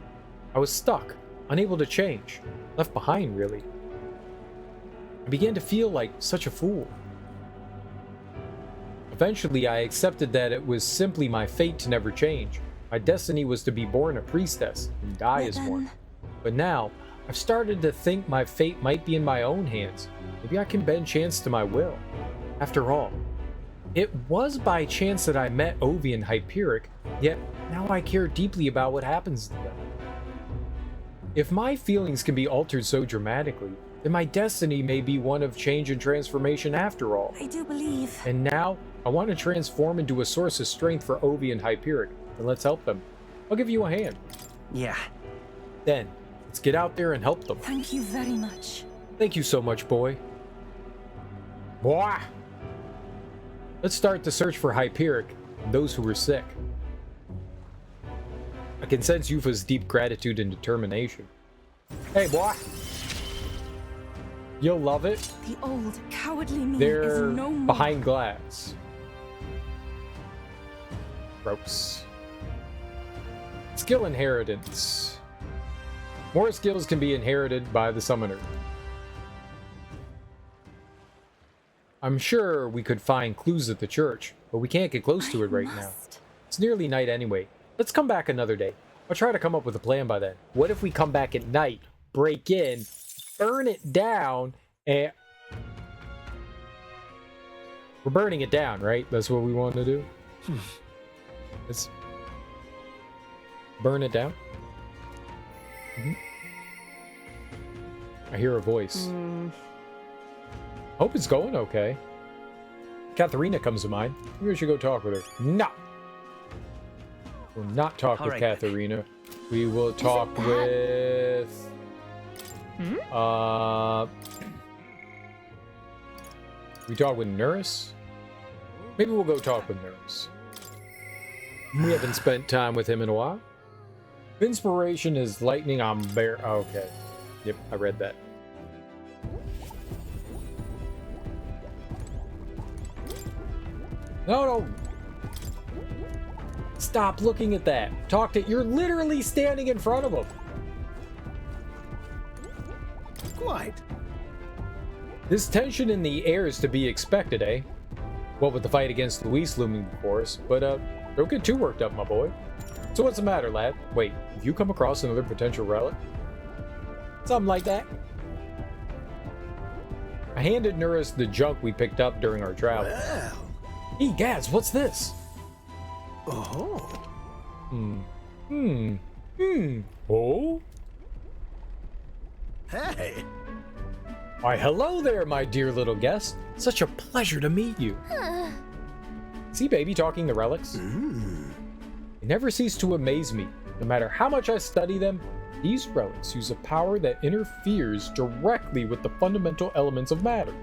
I was stuck, unable to change, left behind really. I began to feel like such a fool. Eventually, I accepted that it was simply my fate to never change. My destiny was to be born a priestess and die as one. But now, I've started to think my fate might be in my own hands. Maybe I can bend chance to my will. After all, it was by chance that I met Ovi and Hyperic, yet now I care deeply about what happens to them. If my feelings can be altered so dramatically, then my destiny may be one of change and transformation after all. I do believe. And now, I want to transform into a source of strength for Ovi and Hyperic, and let's help them. I'll give you a hand. Yeah. Then, let's get out there and help them. Thank you very much. Thank you so much, boy. Boy! Let's start the search for Hyperic and those who were sick. I can sense Yufa's deep gratitude and determination. Hey, boy! You'll love it. The old, cowardly me They're is no more. behind glass. Gross. Skill inheritance. More skills can be inherited by the summoner. I'm sure we could find clues at the church, but we can't get close to it right now. It's nearly night anyway. Let's come back another day. I'll try to come up with a plan by then. What if we come back at night, break in, burn it down, and... We're burning it down, right? That's what we want to do? Let's burn it down. I hear a voice. Hope it's going okay. Katharina comes to mind. Maybe we should go talk with her. No! We'll not talk with Katharina. We will talk with... We talk with Nurse? Maybe we'll go talk with Nurse. We haven't spent time with him in a while. Inspiration is lightning on bear. Okay. Yep, I read that. No. Stop looking at that. Talk to... You're literally standing in front of him. Quite. This tension in the air is to be expected, eh? What with the fight against Luis looming before us, but don't get too worked up, my boy. So what's the matter, lad? Wait, have you come across another potential relic? Something like that? I handed Nurse the junk we picked up during our travel. Well. Egads, what's this? Oh. Oh? Hey. Why, hello there, my dear little guest. Such a pleasure to meet you. See, baby, talking to relics? They never cease to amaze me. No matter how much I study them, these relics use a power that interferes directly with the fundamental elements of matter.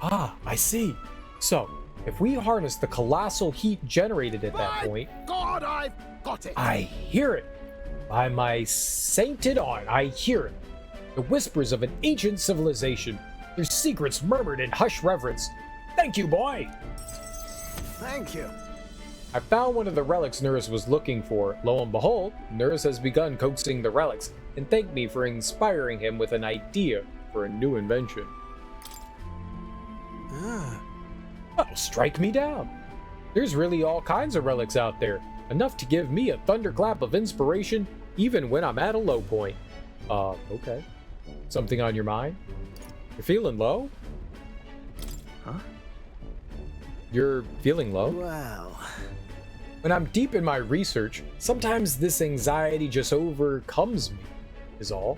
Ah, I see. So, if we harness the colossal heat generated at that point... God, I've got it! I hear it! By my sainted aunt, I hear it! The whispers of an ancient civilization, their secrets murmured in hushed reverence. Thank you, boy! Thank you. I found one of the relics Nurse was looking for. Lo and behold, Nurse has begun coaxing the relics, and thanked me for inspiring him with an idea for a new invention. That'll strike me down. There's really all kinds of relics out there, enough to give me a thunderclap of inspiration even when I'm at a low point. Okay. Something on your mind? You're feeling low? Huh? You're feeling low? Well. When I'm deep in my research, sometimes this anxiety just overcomes me, is all.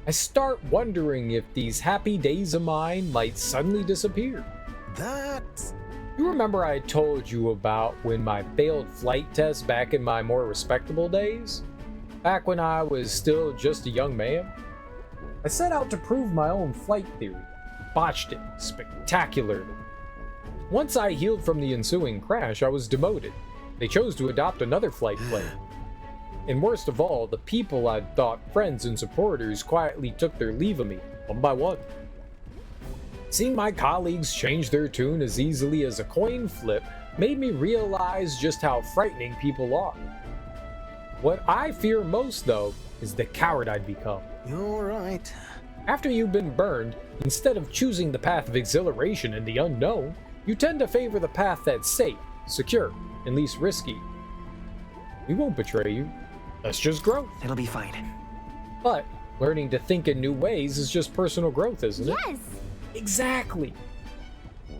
I start wondering if these happy days of mine might suddenly disappear. That's... You remember I told you about when my failed flight test back in my more respectable days? Back when I was still just a young man? I set out to prove my own flight theory. Botched it spectacularly. Once I healed from the ensuing crash, I was demoted. They chose to adopt another flight plan. And worst of all, the people I'd thought friends and supporters quietly took their leave of me, one by one. Seeing my colleagues change their tune as easily as a coin flip made me realize just how frightening people are. What I fear most, though, is the coward I'd become. You're right. After you've been burned, instead of choosing the path of exhilaration and the unknown, you tend to favor the path that's safe, secure, and least risky. We won't betray you. That's just growth. It'll be fine. But learning to think in new ways is just personal growth, isn't it? Yes! Exactly.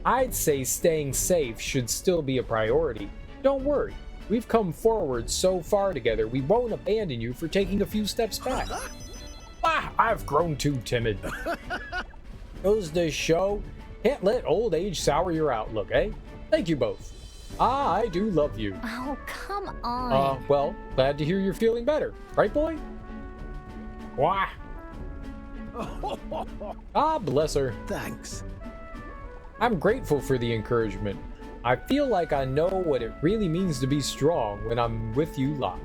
I'd say staying safe should still be a priority. Don't worry. We've come forward so far together, we won't abandon you for taking a few steps back. I've grown too timid. Goes to show, can't let old age sour your outlook, eh? Thank you both. I do love you. Oh, come on. Well, glad to hear you're feeling better. Right, boy? Why? Ah, bless her. Thanks. I'm grateful for the encouragement. I feel like I know what it really means to be strong when I'm with you lot.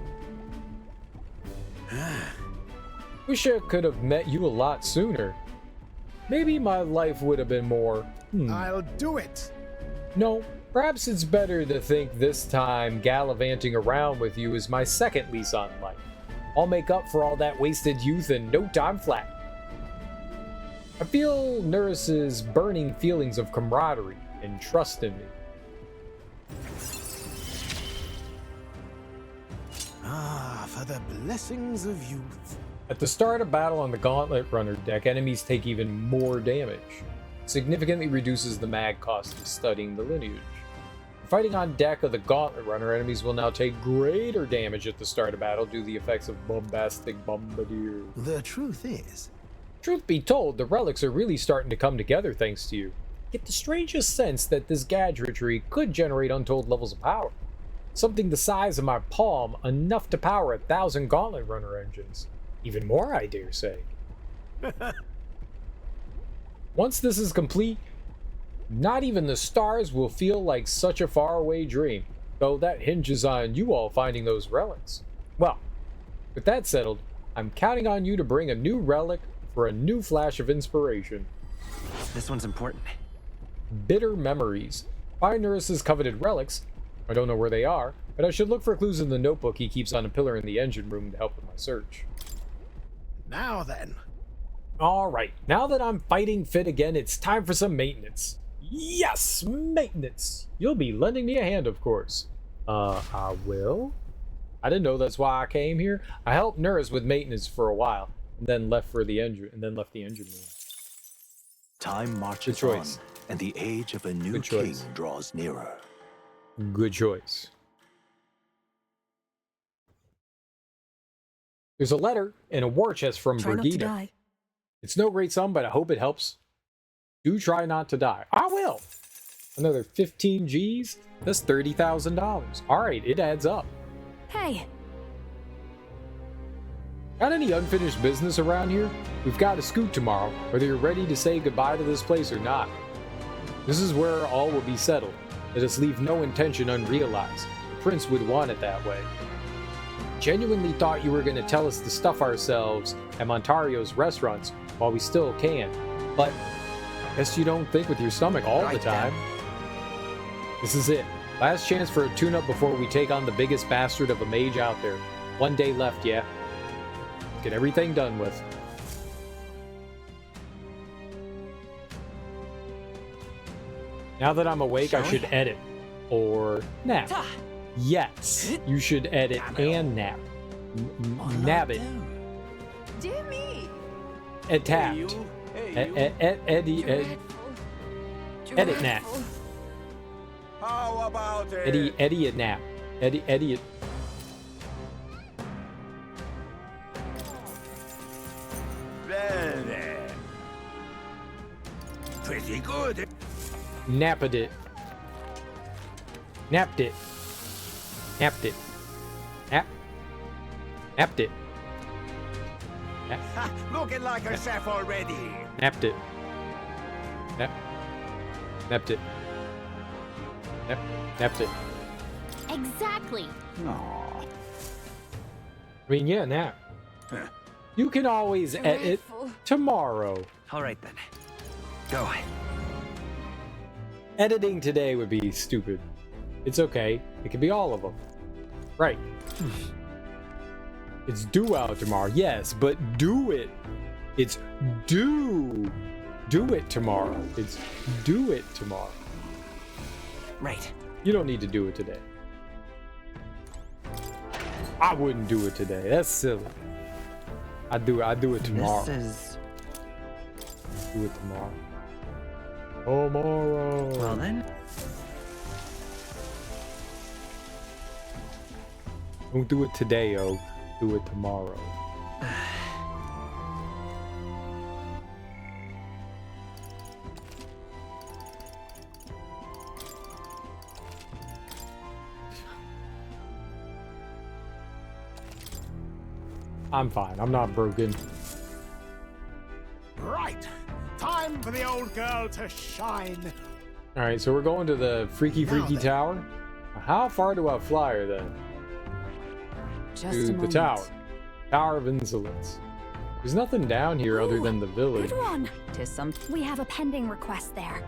Wish I could have met you a lot sooner. Maybe my life would have been more... I'll do it. No, perhaps it's better to think this time gallivanting around with you is my second lease on life. I'll make up for all that wasted youth in no time flat. I feel Nurse's burning feelings of camaraderie and trust in me. Ah, for the blessings of youth. At the start of battle on the Gauntlet Runner deck, enemies take even more damage. Significantly reduces the mag cost of studying the lineage. Fighting on deck of the Gauntlet Runner, enemies will now take greater damage at the start of battle due to the effects of Bombastic Bombardier. The truth is... Truth be told, the relics are really starting to come together thanks to you. Get the strangest sense that this gadgetry could generate untold levels of power. Something the size of my palm, enough to power 1,000 Gauntlet Runner engines. Even more, I dare say. Once this is complete, not even the stars will feel like such a faraway dream, though that hinges on you all finding those relics. Well, with that settled, I'm counting on you to bring a new relic for a new flash of inspiration. This one's important. Bitter memories. Find Nurse's coveted relics. I don't know where they are, but I should look for clues in the notebook he keeps on a pillar in the engine room to help with my search. Now then. Alright, now that I'm fighting fit again, it's time for some maintenance. Yes, maintenance! You'll be lending me a hand, of course. I will? I didn't know that's why I came here. I helped Nurse with maintenance for a while, and then left the engine room. Time marches on, and the age of a new king draws nearer. Good choice. There's a letter and a war chest from Try not to Brigida. die. It's no great sum, but I hope it helps. Do try not to die. I will! Another 15 G's? That's $30,000. Alright, it adds up. Hey! Got any unfinished business around here? We've got a scoot tomorrow, whether you're ready to say goodbye to this place or not. This is where all will be settled. Let us leave no intention unrealized. The prince would want it that way. Genuinely thought you were going to tell us to stuff ourselves at Montario's restaurants while we still can, but guess you don't think with your stomach all the time. This is it. Last chance for a tune-up before we take on the biggest bastard of a mage out there. 1 day left, yeah. Get everything done with. Now that I'm awake, I should edit. Or nap. Yes, you should edit and nap. Nab it. Dear me. Tapped. Edit nap. How about it? Eddie nap. Eddie. Pretty good. Napped it. Napped it. Napped it. Napped it. Looking like a chef already. Napped it. Napped it. Napped it. Exactly. Aww. I mean, yeah, nap. You can always edit tomorrow. All right then. Go. Editing today would be stupid. It's okay. It could be all of them. Right. It's due out tomorrow. Yes, but do it. It's due. Do it tomorrow. It's do it tomorrow. Right. You don't need to do it today. I wouldn't do it today. That's silly. I do it tomorrow. This is... Do it tomorrow. Tomorrow. Well then. Don't do it today, yo. Do it tomorrow. I'm fine. I'm not broken. Right. Time for the old girl to shine. All right, so we're going to the freaky tower. How far do I fly her then? Just To the tower. Tower of Insolence. There's nothing down here other than the village. Good one. Tis some. We have a pending request there.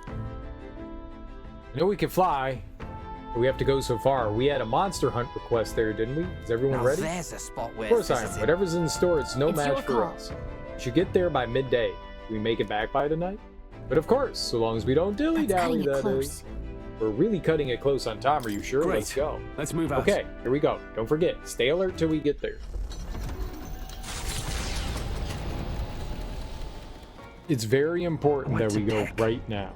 I know we can fly, but we have to go so far. We had a monster hunt request there, didn't we? Is everyone Now ready? there's a spot where Of course I am. Whatever's in store, it's no It's your match for call. us. We should get there by midday. Can we make it back by tonight? But of course, so long as we don't That's dilly-dally, cutting it that close. is. We're really cutting it close on time. Are you sure? Great. Let's go. Let's move out. Okay, here we go. Don't forget, stay alert till we get there. It's very important that we go right now.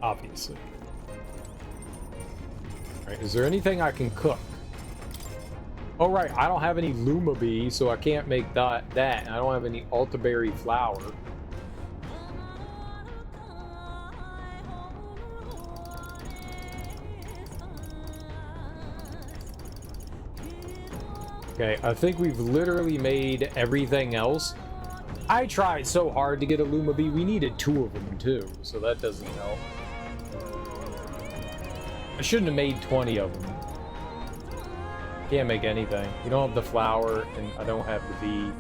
Obviously. Alright, is there anything I can cook? Oh right, I don't have any Luma Bee, so I can't make that. I don't have any Altaberry flour. Okay, I think we've literally made everything else. I tried so hard to get a Luma Bee. We needed 2 of them too, so that doesn't help. I shouldn't have made 20 of them. Can't make anything. You don't have the flour, and I don't have the bee.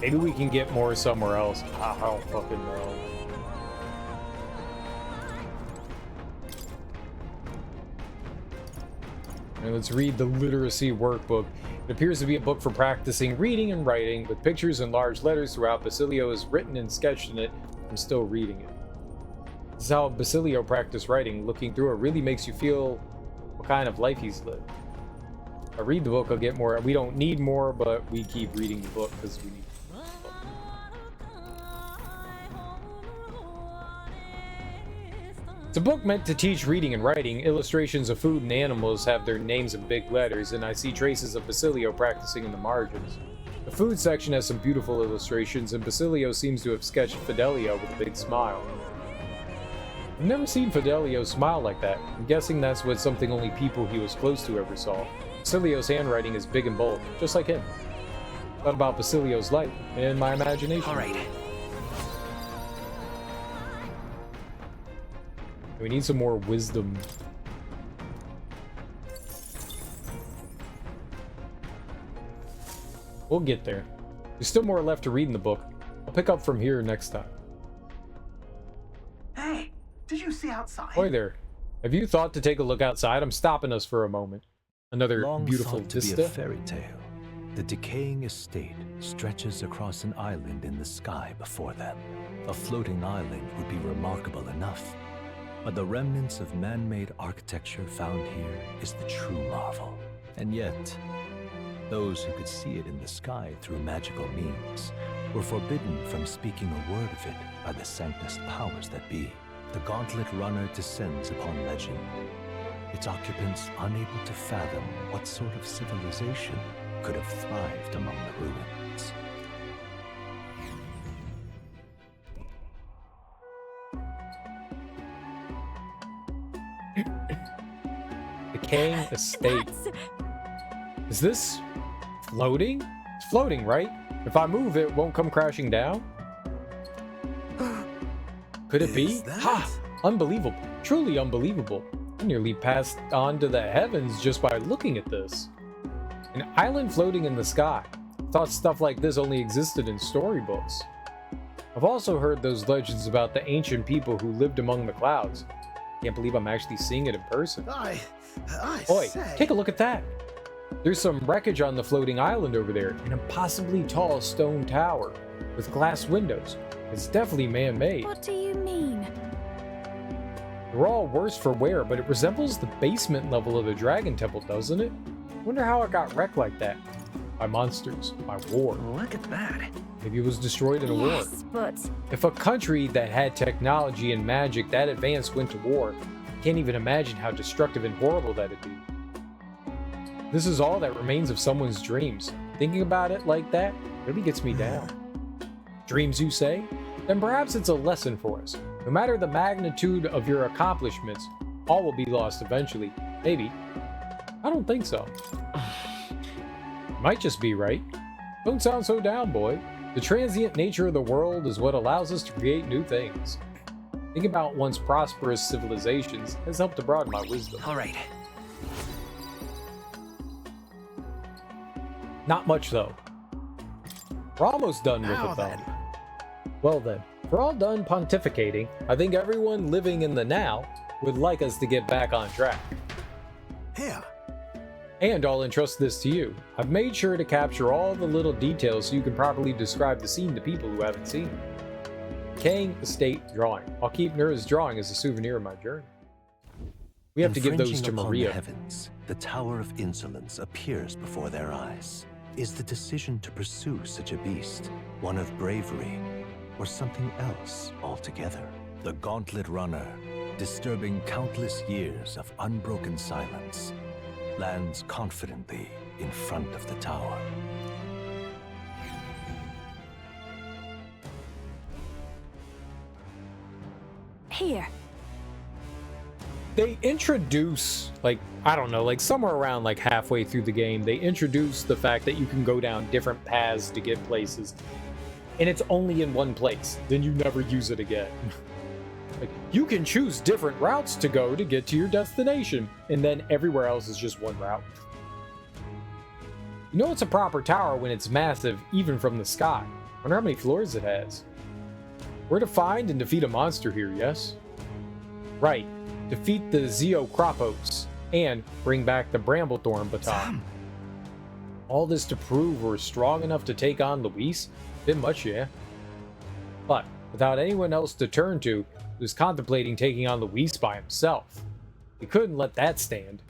Maybe we can get more somewhere else. I don't fucking know. And let's read the literacy workbook. It appears to be a book for practicing reading and writing, with pictures and large letters throughout. Basilio has written and sketched in it. I'm still reading it. This is how Basilio practiced writing. Looking through it really makes you feel what kind of life he's lived. If I read the book, I'll get more. We don't need more, but we keep reading the book because we need. It's a book meant to teach reading and writing. Illustrations of food and animals have their names in big letters, and I see traces of Basilio practicing in the margins. The food section has some beautiful illustrations, and Basilio seems to have sketched Fidelio with a big smile. I've never seen Fidelio smile like that. I'm guessing that's what something only people he was close to ever saw. Basilio's handwriting is big and bold, just like him. Thought about Basilio's life in my imagination. All right. We need some more wisdom. We'll get there. There's still more left to read in the book. I'll pick up from here next time. Hey, did you see outside? Boy there. Have you thought to take a look outside? I'm stopping us for a moment. Another Long beautiful thought to be vista. a fairy tale. The decaying estate stretches across an island in the sky before them. A floating island would be remarkable enough. But the remnants of man-made architecture found here is the true marvel. And yet, those who could see it in the sky through magical means were forbidden from speaking a word of it by the sanctus powers that be. The gauntlet runner descends upon legend, its occupants unable to fathom what sort of civilization could have thrived among the ruins. Kang Estate. Is this floating? It's floating, right? If I move, it won't come crashing down? Could it be? Ha! Unbelievable. Truly unbelievable. I nearly passed on to the heavens just by looking at this. An island floating in the sky. Thought stuff like this only existed in storybooks. I've also heard those legends about the ancient people who lived among the clouds. Can't believe I'm actually seeing it in person. Oi, take a look at that. There's some wreckage on the floating island over there, an impossibly tall stone tower with glass windows. It's definitely man-made. What do you mean? They're all worse for wear, but it resembles the basement level of the Dragon Temple, doesn't it? Wonder how it got wrecked like that. By monsters, by war. Look at that. Maybe it was destroyed in a war. Yes, but If a country that had technology and magic that advanced went to war, I can't even imagine how destructive and horrible that'd be. This is all that remains of someone's dreams. Thinking about it like that really gets me down. Dreams, you say? Then perhaps it's a lesson for us. No matter the magnitude of your accomplishments, all will be lost eventually. Maybe. I don't think so. Might just be right. Don't sound so down, boy. The transient nature of the world is what allows us to create new things. Thinking about once prosperous civilizations has helped to broaden my wisdom. All right. Not much, though. We're almost done with it, though. Well then, if we're all done pontificating, I think everyone living in the now would like us to get back on track. Here. And I'll entrust this to you. I've made sure to capture all the little details so you can properly describe the scene to people who haven't seen it. Kang Estate drawing. I'll keep Nura's drawing as a souvenir of my journey. We have to give those to Infringing upon Maria. the heavens, the Tower of Insolence appears before their eyes. Is the decision to pursue such a beast one of bravery, or something else altogether? The Gauntlet Runner, disturbing countless years of unbroken silence, lands confidently in front of the tower. here. They introduce, like, I don't know, like somewhere around like halfway through the game, they introduce the fact that you can go down different paths to get places. And it's only in one place. Then you never use it again. Like, you can choose different routes to go to get to your destination. And then everywhere else is just one route. You know it's a proper tower when it's massive, even from the sky. Wonder how many floors it has. We're to find and defeat a monster here, yes? Right. Defeat the Zeokropos and bring back the Bramblethorn baton. All this to prove we're strong enough to take on Luis? Bit much, yeah. But without anyone else to turn to, he was contemplating taking on Luis by himself. He couldn't let that stand.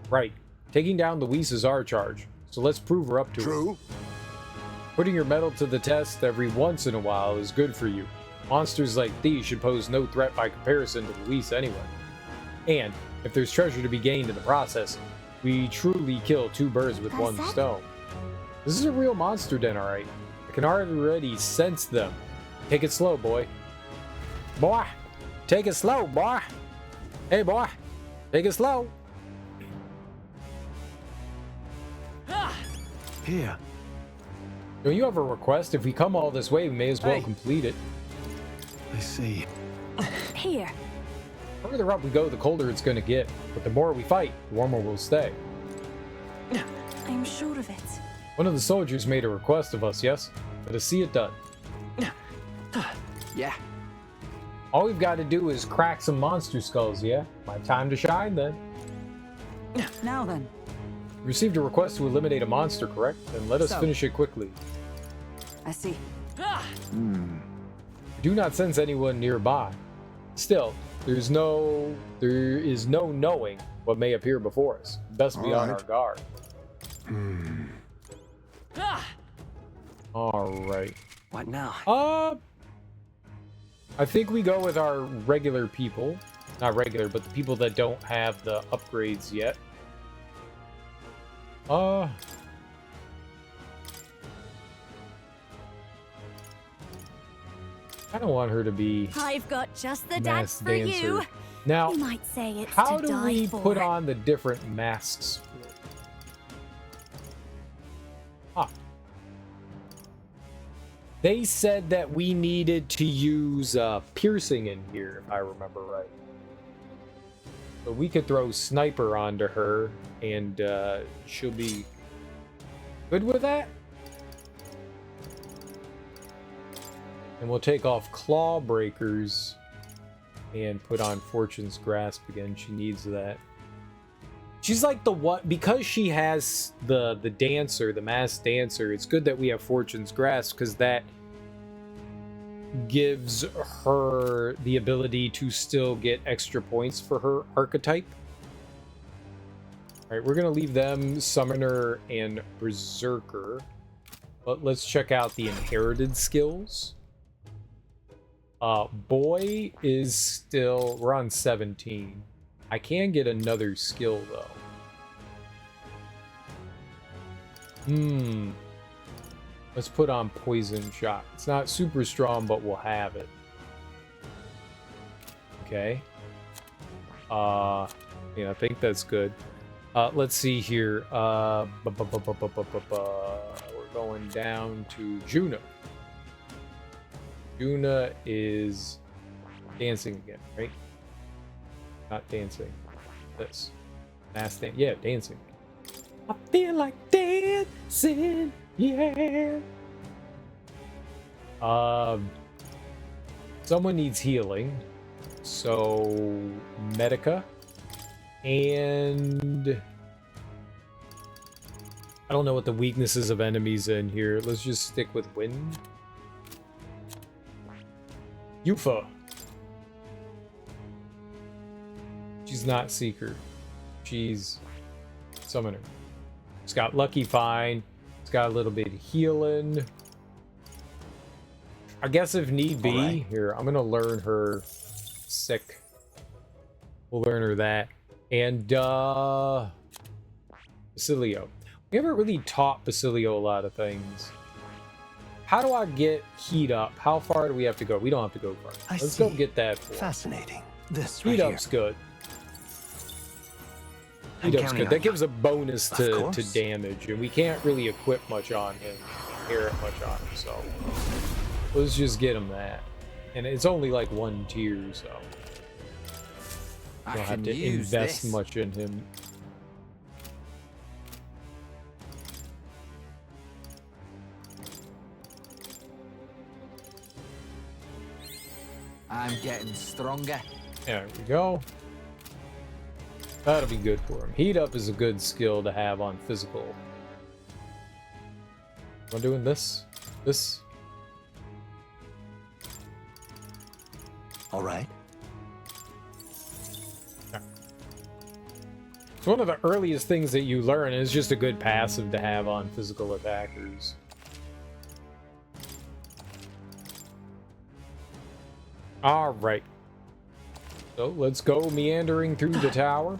Right. Taking down Luis is our charge, so let's prove we're up to it. Putting your mettle to the test every once in a while is good for you. Monsters like these should pose no threat by comparison to Luis anyway. And if there's treasure to be gained in the process, we truly kill two birds with one stone. This is a real monster den, alright. I can already sense them. Take it slow, boy. Boy! Take it slow, boy! Hey, boy! Take it slow! Here. Don't you have a request? If we come all this way, we may as well complete it. I see. Here. The further up we go, the colder it's going to get. But the more we fight, the warmer we'll stay. I'm sure of it. One of the soldiers made a request of us, yes? Let us see it done. Yeah. All we've got to do is crack some monster skulls, yeah? My time to shine, then. Now then. You received a request to eliminate a monster, correct? Then let us finish it quickly. I see. Do not sense anyone nearby. Still, there is no knowing what may appear before us. Best be on our guard. Alright. What now? I think we go with our regular people. Not regular, but the people that don't have the upgrades yet. I don't want her to be I've got just the mass dance for you. dancer. Now, You might say it's how to do die we for. put on the different masks? Ah. They said that we needed to use piercing in here, if I remember right. So we could throw sniper onto her, and she'll be good with that. And we'll take off claw breakers and put on Fortune's Grasp again. She needs that. She's like the what, because she has the dancer, the masked dancer. It's good that we have Fortune's Grasp, because that gives her the ability to still get extra points for her archetype. All right, we're gonna leave them Summoner and Berserker, but let's check out the inherited skills. Boy is still, we're on 17. I can get another skill though. Let's put on Poison Shot. It's not super strong, but we'll have it. Okay. Yeah, I think that's good. Let's see here. We're going down to Juna. Juna is dancing again, right? Not dancing. This. Mass dance. Yeah, dancing. I feel like dancing. Yeah. Someone needs healing. So Medica. And I don't know what the weaknesses of enemies in here. Let's just stick with wind. Yufa. She's not Seeker. She's Summoner. She's got Lucky Find. It's got a little bit of healing. I guess if need be, right. Here, I'm gonna learn her Sick. We'll learn her that. And Basilio. We haven't really taught Basilio a lot of things. How do I get heat up? How far do we have to go? We don't have to go far. Let's go get that for Fascinating. This heat right up's good. Heat up's good. That gives a bonus to damage, and we can't really equip much on him, inherit much on him, so let's just get him that. And it's only like 1 tier, so you don't have to invest much in him. I'm getting stronger. There we go. That'll be good for him. Heat up is a good skill to have on physical. Am I doing this? This? All right. It's one of the earliest things that you learn. It's just a good passive to have on physical attackers. All right. So let's go meandering through the tower.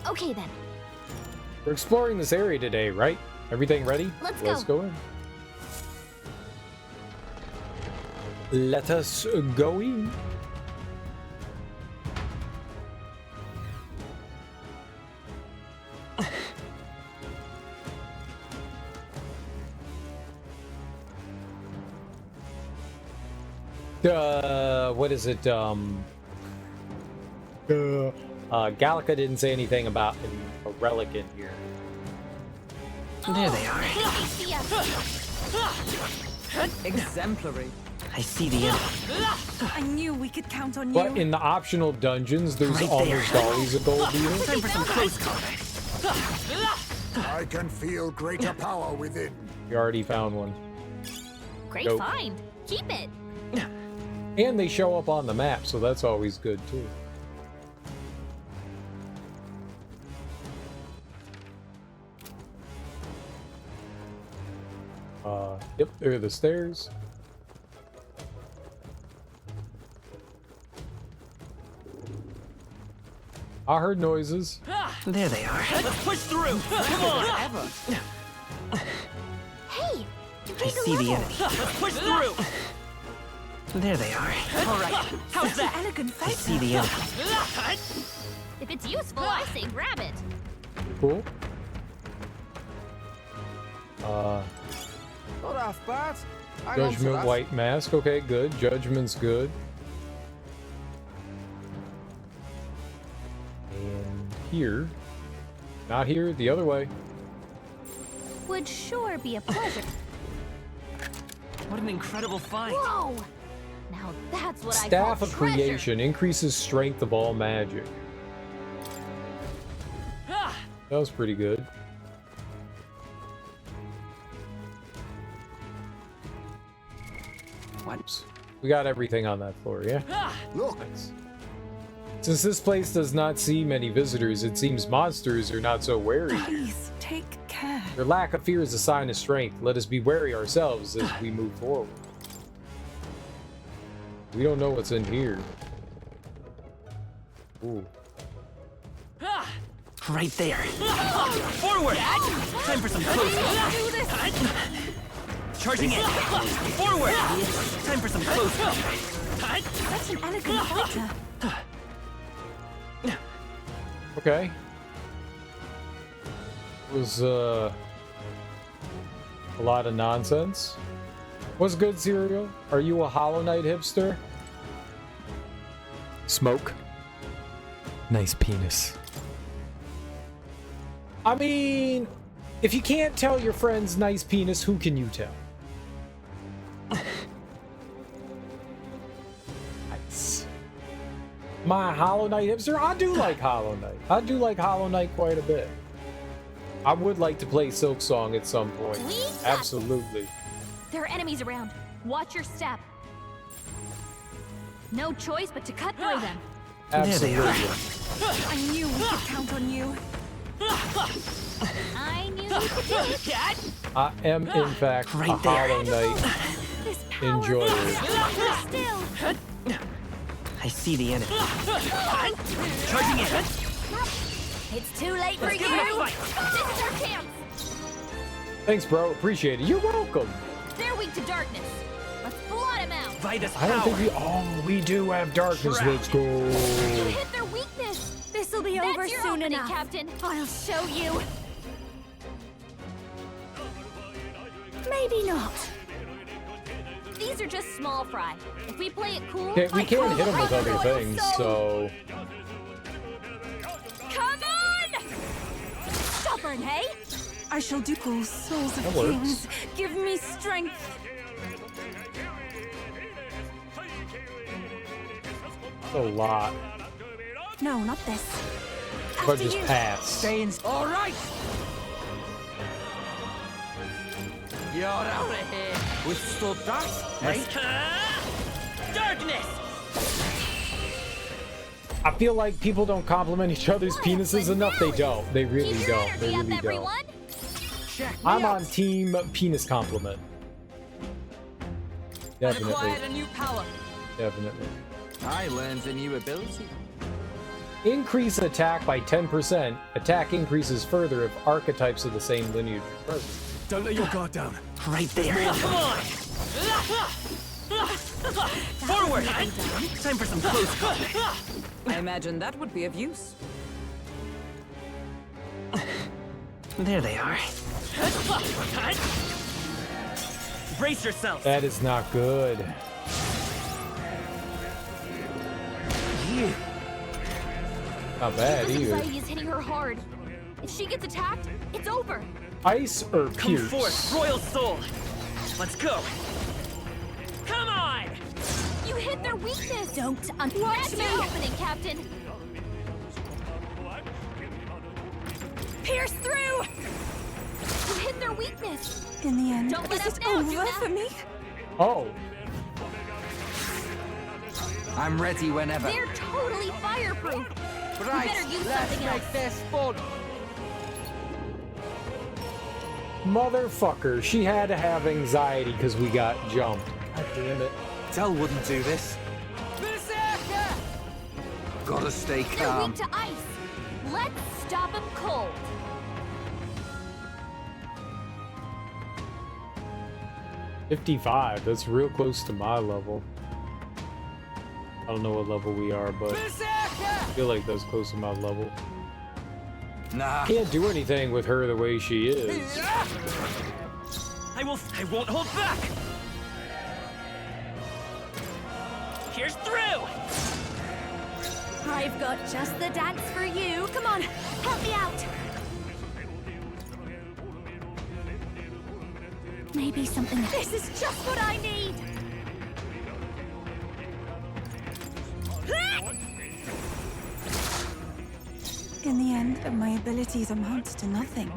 Okay then. We're exploring this area today, right? Everything ready? Let's go. In. Let us go in. What is it? Gallica didn't say anything about a relic in here. There they are. Exemplary. I see the enemy. I knew we could count on you. But in the optional dungeons, there's almost always a gold beetle. Time for some close combat. I can feel greater power within. You already found one. Great Nope. find. Keep it. And they show up on the map, so that's always good too. Yep, there are the stairs. I heard noises. There they are. Let's push through. Come on. Hey, you I see the enemy. Let's push through. There they are. All right. How's that? Elegant I see the enemy. If it's useful, I say grab it. Cool. Not half bad. Judgment white mask. Okay, good. Judgment's good. And here. Not here, the other way. Would sure be a pleasure. What an incredible find. Whoa! Now that's what Staff I call of treasure. Creation increases strength of all magic. That was pretty good. What? We got everything on that floor, yeah? Look. Nice. Since this place does not see many visitors, it seems monsters are not so wary. Please, take care. Their lack of fear is a sign of strength. Let us be wary ourselves as we move forward. We don't know what's in here. Ooh. Right there. Forward! Time for some close. Charging in. Forward! Time for some close. Such an elegant fighter. Okay. Was a lot of nonsense. What's good, Cereal? Are you a Hollow Knight hipster? Smoke. Nice penis. I mean, if you can't tell your friend's nice penis, who can you tell? Nice. My Hollow Knight hipster? I do like Hollow Knight. I do like Hollow Knight quite a bit. I would like to play Silk Song at some point. Absolutely. There are enemies around. Watch your step. No choice but to cut through them. Absolutely. I knew we could count on you. I knew you could do it. I am, in fact, a Hollow Knight enjoyer. Still. I see the enemy. Charging in. It's too late for you. Give it a fight. This is our chance. Thanks, bro. Appreciate it. You're welcome. They're weak to darkness. Let's blot him out. Vitus I don't power. think we... Oh, we do have darkness. Let's go. You hit their weakness. This'll be over That's your soon opening, enough. Captain. I'll show you. Maybe not. These are just small fry. If we play it cool, Okay, we I can't call hit him with the other royal things, soul. so... Come on! Stubborn, hey? I shall do all souls of That works. kings. Give me strength. A lot. No, not this. But just pass. All right. You're out of here. Withstood that, right? Darkness. I feel like people don't compliment each other's penises enough. They don't. They really Keep your don't. They energy up, really don't. everyone. I'm on team penis compliment. I've Definitely. acquired a new power. Definitely. I learned a new ability. Increase attack by 10%. Attack increases further if archetypes of the same lineage are present. Don't let your guard down. Right there. Come on. Forward. Time for some close combat. I imagine that would be of use. There they are. Brace yourself. That is not good. Not bad This either. anxiety is hitting her hard. If she gets attacked, it's over. Ice or Come pierce? forth, Royal Soul. Let's go. Come on. You hit their weakness. Don't That's your opening, Captain. pierce through. You hit their weakness. In the end, Don't let is us it down, over Yuna. for me? Oh. I'm ready whenever. They're totally fireproof. Right, better use let's something make else. this fun. Motherfucker. She had to have anxiety because we got jumped. God damn it. Tell wouldn't do this. Berserker! Gotta stay They're calm. weak to ice. Let's stop him cold. $55. That's real close to my level. I don't know what level we are, but I feel like that's close to my level. Nah. Can't do anything with her the way she is. I won't hold back. Here's through. I've got just the dance for you. Come on, help me out. Maybe something. This is just what I need. In the end, my abilities amount to nothing.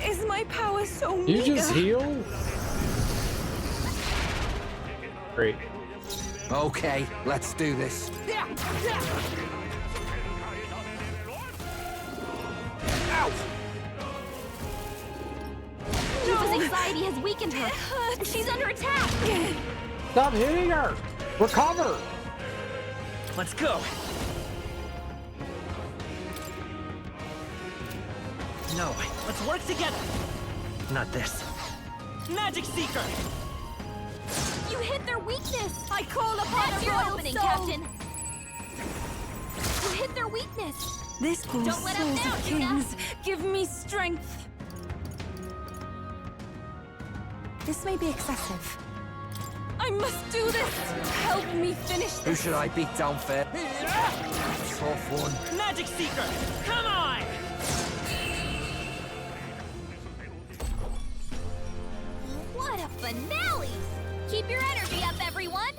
Is my power so meager? You just heal? Great. Okay, let's do this. Ow! Diva's anxiety has weakened her, and she's under attack. Stop hitting her! Recover! Let's go. No, let's work together. Not this. Magic Seeker! You hit their weakness. I call upon That's a your royal opening, soul. Captain. You hit their weakness. This calls Don't let up souls now, of Juna. kings. Give me strength. This may be excessive. I must do this. Help me finish this. Who should I beat down first? Tough one. Magic Seeker! Come on! What a finale! Keep your energy up, everyone.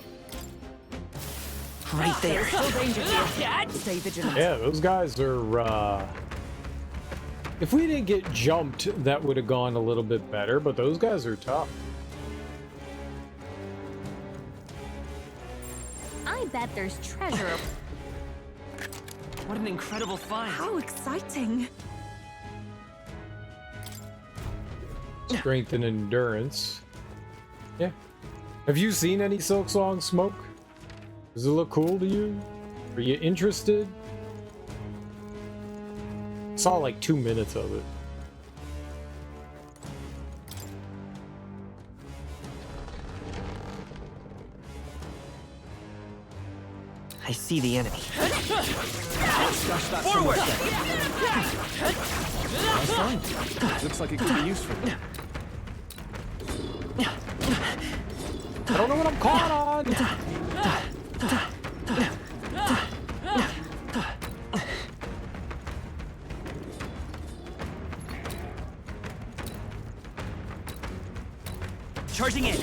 Right there. Still danger here. Stay vigilant. Yeah, those guys are, if we didn't get jumped, that would have gone a little bit better, but those guys are tough. I bet there's treasure. What an incredible find. How exciting. Strength and endurance. Yeah. Have you seen any Silk Song Smoke? Does it look cool to you? Are you interested? Saw like 2 minutes of it. I see the enemy. Forward! Nice find. Looks like it could be useful. I don't know what I'm caught on! Charging in.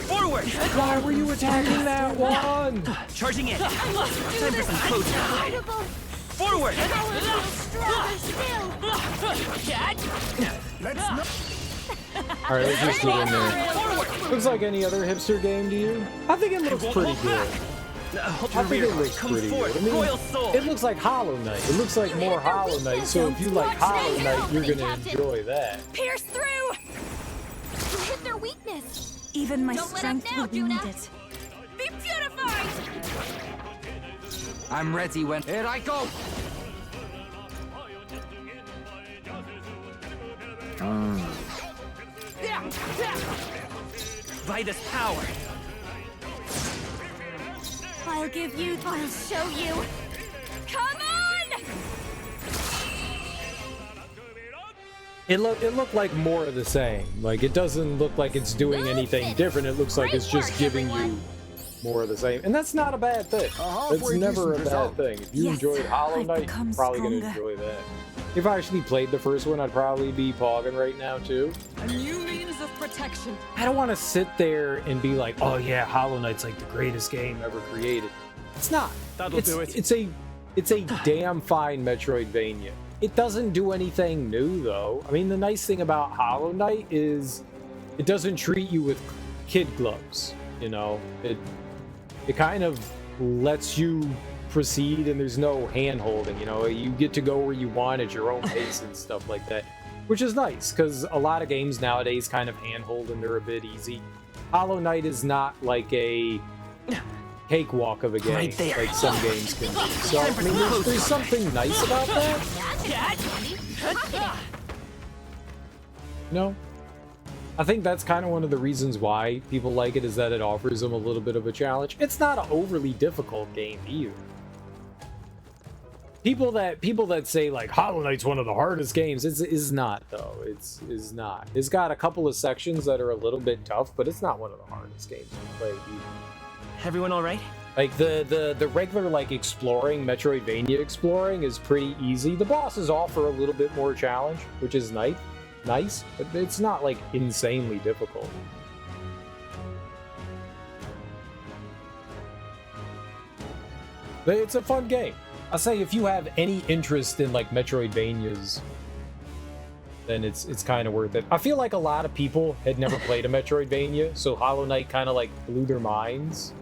Forward! Why were you attacking that one? Charging in. Time for some close. Forward! Let's not. Alright, let's just get in there. Looks like any other hipster game to you? I think it looks pretty good. I think it looks pretty good. I mean, it looks like Hollow Knight. It looks like more Hollow Knight, so if you like Hollow Knight, you're gonna enjoy that. Pierce through! You hit their weakness. Even my Don't let up strength now, will be Juna. needed. Be purified! I'm ready when... Here I go! By this power. I'll give you, I'll show you. Come on! It looked like more of the same. Like, it doesn't look like it's doing anything different. It looks like it's just giving you more of the same. And that's not a bad thing. That's never a bad thing. If you enjoyed Hollow Knight, you're probably going to enjoy that. If I actually played the first one, I'd probably be pogging right now, too. A new means of protection. I don't want to sit there and be like, oh yeah, Hollow Knight's like the greatest game ever created. It's not. That'll do it. It's a damn fine Metroidvania. It doesn't do anything new, though. I mean, the nice thing about Hollow Knight is it doesn't treat you with kid gloves, you know? It kind of lets you proceed, and there's no hand-holding, you know? You get to go where you want at your own pace and stuff like that, which is nice, because a lot of games nowadays kind of hand-hold and they're a bit easy. Hollow Knight is not like a cakewalk of a game, Right there. like some games can be. So, I mean, there's something nice about that. No? I think that's kind of one of the reasons why people like it, is that it offers them a little bit of a challenge. It's not an overly difficult game either. People that say like Hollow Knight's one of the hardest games, is not though. It's not. It's got a couple of sections that are a little bit tough, but it's not one of the hardest games to play either. Everyone all right? Like the regular like exploring, Metroidvania exploring is pretty easy. The bosses offer a little bit more challenge, which is nice, but it's not like insanely difficult. But it's a fun game. I say if you have any interest in like Metroidvanias, then it's kind of worth it. I feel like a lot of people had never played a Metroidvania, so Hollow Knight kind of like blew their minds.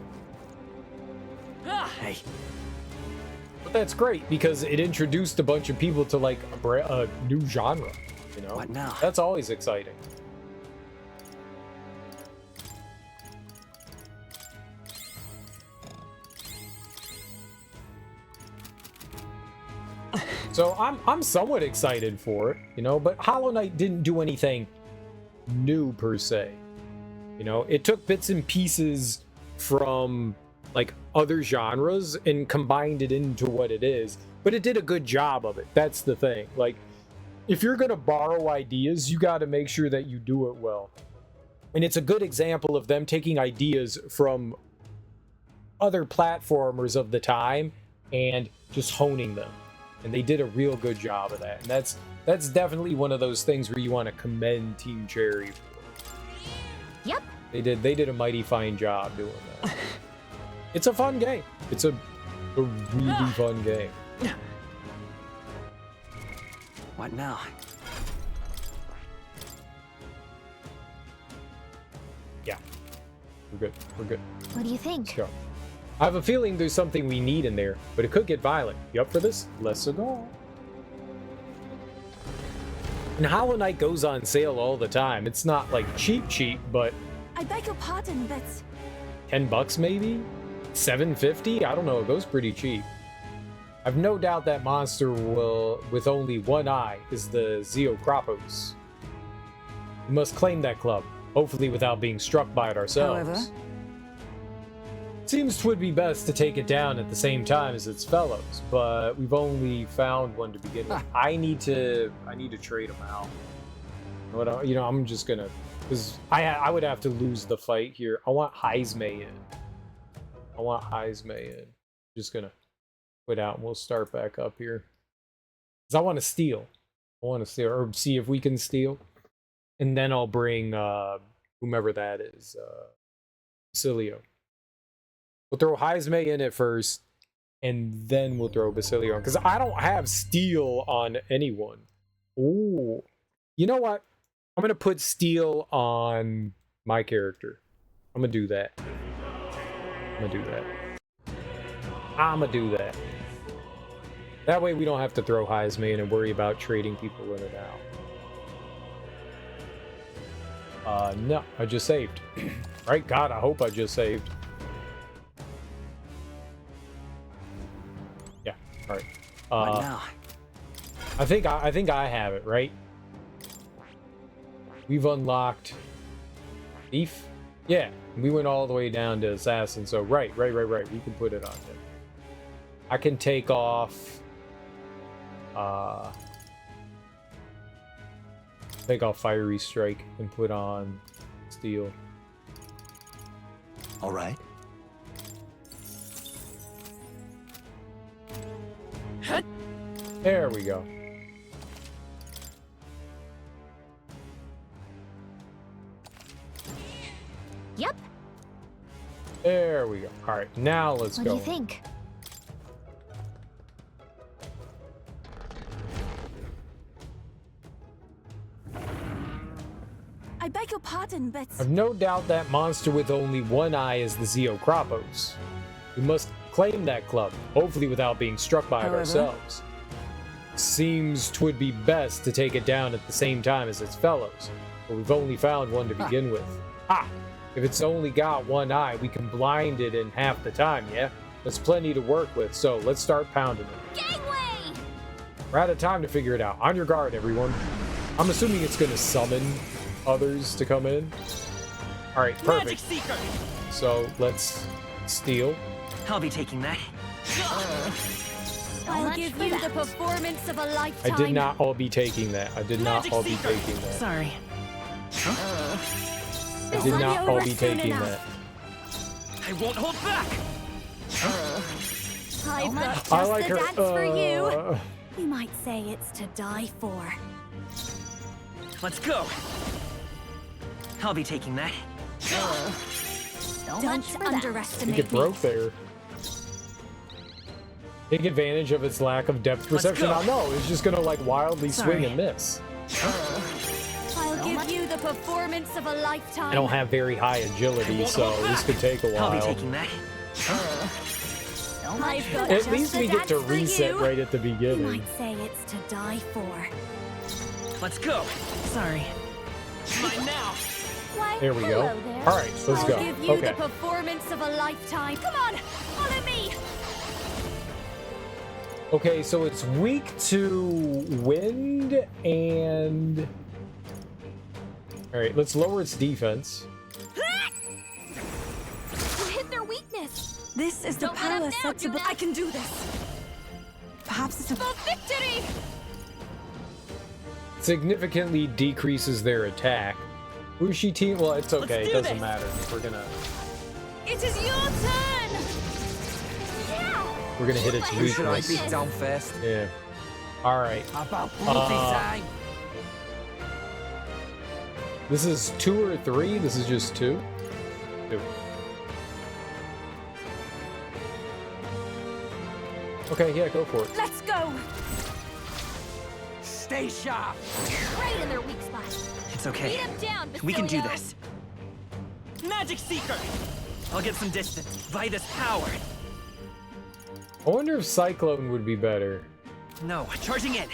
Hey. But that's great because it introduced a bunch of people to like a new genre, you know? What now? That's always exciting. So I'm somewhat excited for it, you know, but Hollow Knight didn't do anything new per se. You know, it took bits and pieces from like other genres and combined it into what it is, but it did a good job of it. That's the thing. Like, if you're gonna borrow ideas, you got to make sure that you do it well. And it's a good example of them taking ideas from other platformers of the time and just honing them. And they did a real good job of that. And that's definitely one of those things where you want to commend Team Cherry for. Yep. They did a mighty fine job doing that. It's a fun game. It's a really fun game. What now? Yeah. We're good. We're good. What do you think? Let's go. I have a feeling there's something we need in there, but it could get violent. You up for this? Let's go. And Hollow Knight goes on sale all the time. It's not like cheap, but I beg your pardon, but $10 maybe? $7.50? I don't know. It goes pretty cheap. I've no doubt that monster will, with only one eye, is the Zeocropos. We must claim that club, hopefully without being struck by it ourselves. However, seems 'twould be best to take it down at the same time as its fellows, but we've only found one to begin with. I need to trade them out. You know, I'm just gonna, because I would have to lose the fight here. I want Heisme in. Just gonna quit out and we'll start back up here. Because I want to steal. Or see if we can steal. And then I'll bring whomever that is, Basilio. We'll throw Heisme in at first, and then we'll throw Basilio on. Because I don't have steal on anyone. Ooh. You know what? I'm going to put steal on my character. I'm going to do that. That way we don't have to throw Heisme in and worry about trading people in and out. No, I just saved. Right? God, I hope I just saved. Yeah, all right. What now? I think I have it, right? We've unlocked Thief. Yeah, we went all the way down to Assassin, so right. We can put it on him. I can take off Fiery Strike and put on Steel. All right. There we go. Yep. There we go. All right, now let's go. What do you think? I beg your pardon, but I've no doubt that monster with only one eye is the Zeocropos. We must claim that club, hopefully without being struck by it ourselves. Seems 'twould be best to take it down at the same time as its fellows, but we've only found one to begin with. Ah! If it's only got one eye, we can blind it in half the time, yeah? That's plenty to work with, so let's start pounding it. Gangway! We're out of time to figure it out. On your guard, everyone. I'm assuming it's going to summon others to come in. Alright, perfect. Magic Seeker! So, let's steal. I'll be taking that. I'll give you the performance of a lifetime. I did not all be taking that. I did not all be Seeker. taking that. Sorry. I did not all be taking that. I won't hold back. I've got just I like the her. dance for you. You might say it's to die for. Let's go. I'll be taking that. Don't I underestimate think it me. broke there. Take advantage of its lack of depth Let's perception. go. I know, it's just gonna like wildly swing and miss. I'll give you the performance of a lifetime. I don't have very high agility, so this could take a I'll be while. taking that. I've got At just least the we get to dance for reset you. right at the You beginning. might say it's to die for. Let's go. Sorry. Mine now. Why, There we go. hello there. All right, let's I'll go. give you Okay. the performance of a lifetime. Come on, follow me. Okay, so it's weak to wind and... Alright, let's lower its defense. You hit their weakness. This is the Don't let power up now, set to... Juna. I can do this. Perhaps it's a... For victory. Significantly decreases their attack. Wuxi team, well, it's okay, Let's it do doesn't this. matter. It is your turn. Yeah. We're gonna hit its Who Should I weakness. beat down first? Yeah. Alright. About bloody time. This is 2 or 3? This is just 2? 2. Okay, yeah, go for it. Let's go. Stay sharp. Right in their weak spot. It's okay. Beat him down, We can do Basilio. this. Magic Seeker! I'll get some distance by this power. I wonder if Cyclone would be better. No, charging in.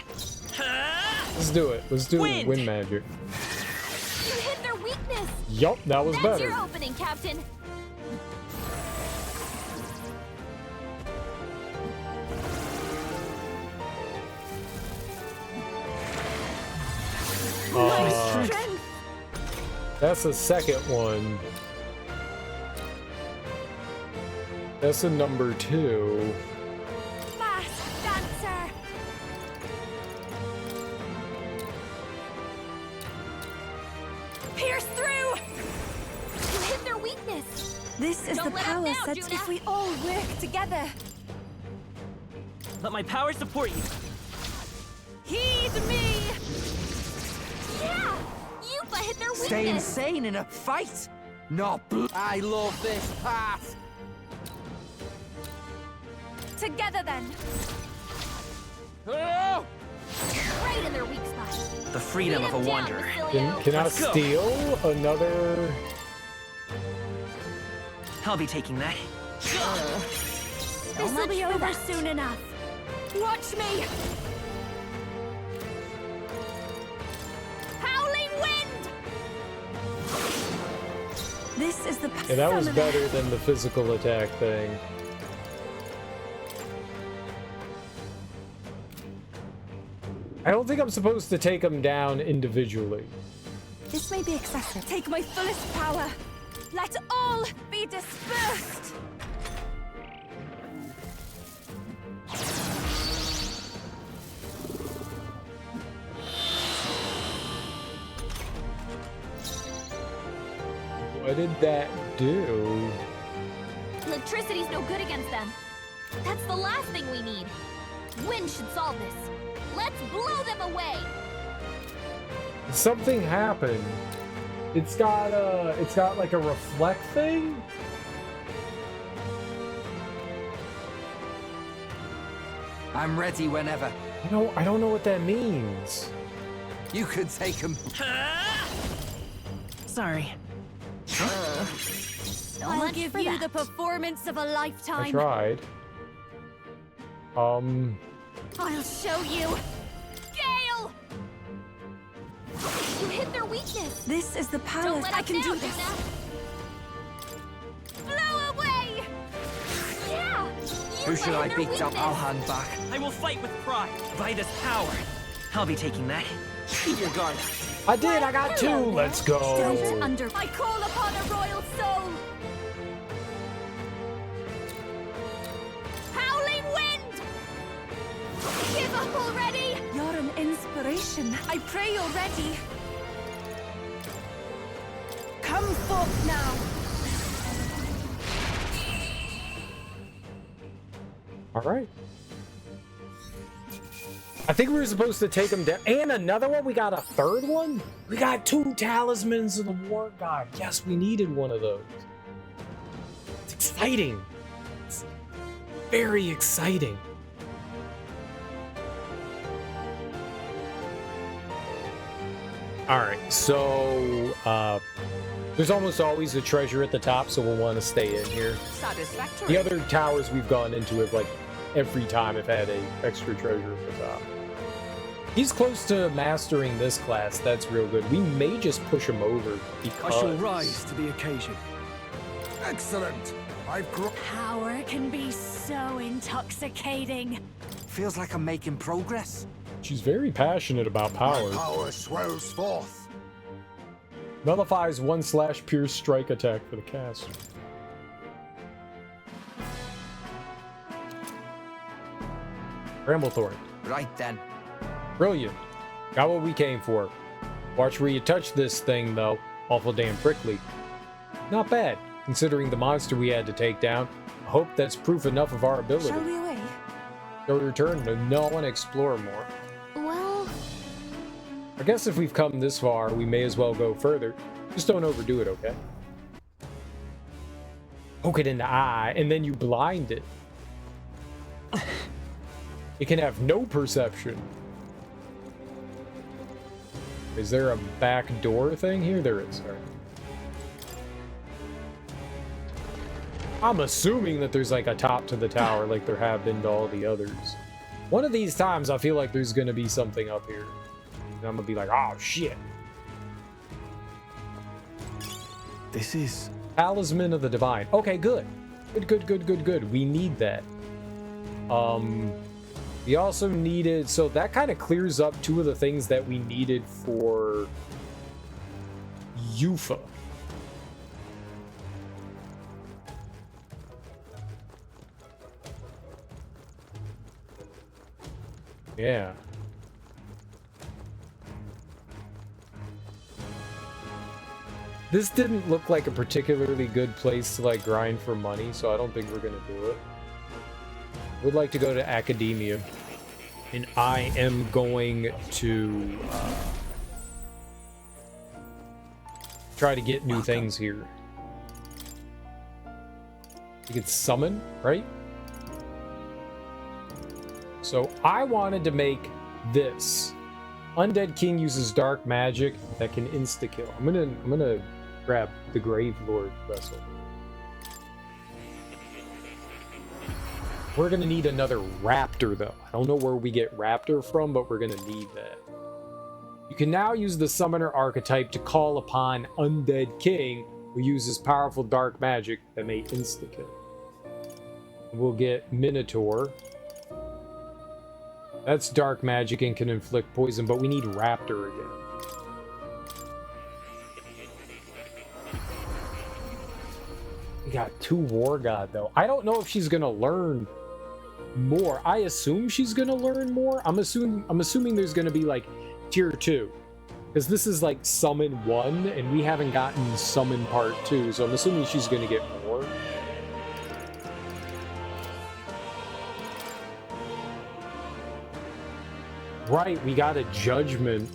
Let's do it. Let's do Wind. wind magic. You hit their weakness. Yup, that was That's better. your opening, Captain. Strength. That's the second one. That's a number 2. Fast dancer. Pierce through. You hit their weakness. This is Don't the let up power now, set Juna. to... If we all work together. Let my power support you. Heed me. Yeah. Yupa hit their weakness. Stay insane in a fight? No, I love this part. Together then. Oh! Right in their weak spot. The freedom of a wanderer. Can I Let's go. steal another? I'll be taking that. This will be over soon enough. Watch me. Howling wind. This is the... Yeah, that was better than the physical attack thing. I don't think I'm supposed to take them down individually. This may be excessive. Take my fullest power. Let all be dispersed. What did that do? Electricity's no good against them. That's the last thing we need. Wind should solve this. Let's blow them away. Something happened. It's got like a reflect thing. I'm ready whenever. I don't know what that means. You could take him. Sorry. I'll give you the performance of a lifetime. I tried. I'll show you. Gale! You hit their weakness. This is the power. Don't let I up can now, do this. Juna. You're Who should I letting her beat up? win I'll this. hang back. I will fight with pride. By this power. I'll be taking that. Keep your guard. I did. I got 2. Let's go. Don't under. I call upon a royal soul. Howling wind! Give up already! You're an inspiration. I pray you're ready. Come forth now. All right. I think we were supposed to take him down. And another one? We got a 3rd one? We got 2 talismans of the war god. Yes, we needed one of those. It's exciting. It's very exciting. All right, so there's almost always a treasure at the top, so we'll want to stay in here. Satisfactory. The other towers we've gone into have, like, every time have had a extra treasure at the top. He's close to mastering this class. That's real good. We may just push him over because... I shall rise to the occasion. Excellent. Power can be so intoxicating. Feels like I'm making progress. She's very passionate about power. Power swells forth. Nullifies 1/pierce strike attack for the caster. Bramblethorn. Right then. Brilliant. Got what we came for. Watch where you touch this thing, though. Awful damn prickly. Not bad, considering the monster we had to take down. I hope that's proof enough of our ability. Shall we away? So return to null and explore more. Well, I guess if we've come this far, we may as well go further. Just don't overdo it, okay? Poke it in the eye, and then you blind it. It can have no perception. Is there a back door thing here? There is. All right. I'm assuming that there's like a top to the tower like there have been to all the others. One of these times I feel like there's going to be something up here. And I'm going to be like, oh shit. This is... Talisman of the Divine. Okay, good. Good. We need that. We also needed... So that kind of clears up 2 of the things that we needed for... Yufa. Yeah. This didn't look like a particularly good place to like grind for money, so I don't think we're gonna do it. Would like to go to academia, and I am going to try to get new things here. You can summon, right? So I wanted to make this. Undead King uses dark magic that can insta-kill. I'm gonna grab the Grave Lord vessel. We're gonna need another raptor though. I don't know where we get raptor from, but we're gonna need that. You can now use the summoner archetype to call upon Undead King, who uses powerful dark magic that may insta-kill. We'll get Minotaur. That's dark magic and can inflict poison, but we need raptor again. We got 2 War God though. I don't know if she's gonna learn more. I assume she's gonna learn more. I'm assuming there's gonna be like tier 2. Because this is like summon 1 and we haven't gotten summon part 2, so I'm assuming she's gonna get more. Right, we got a judgment.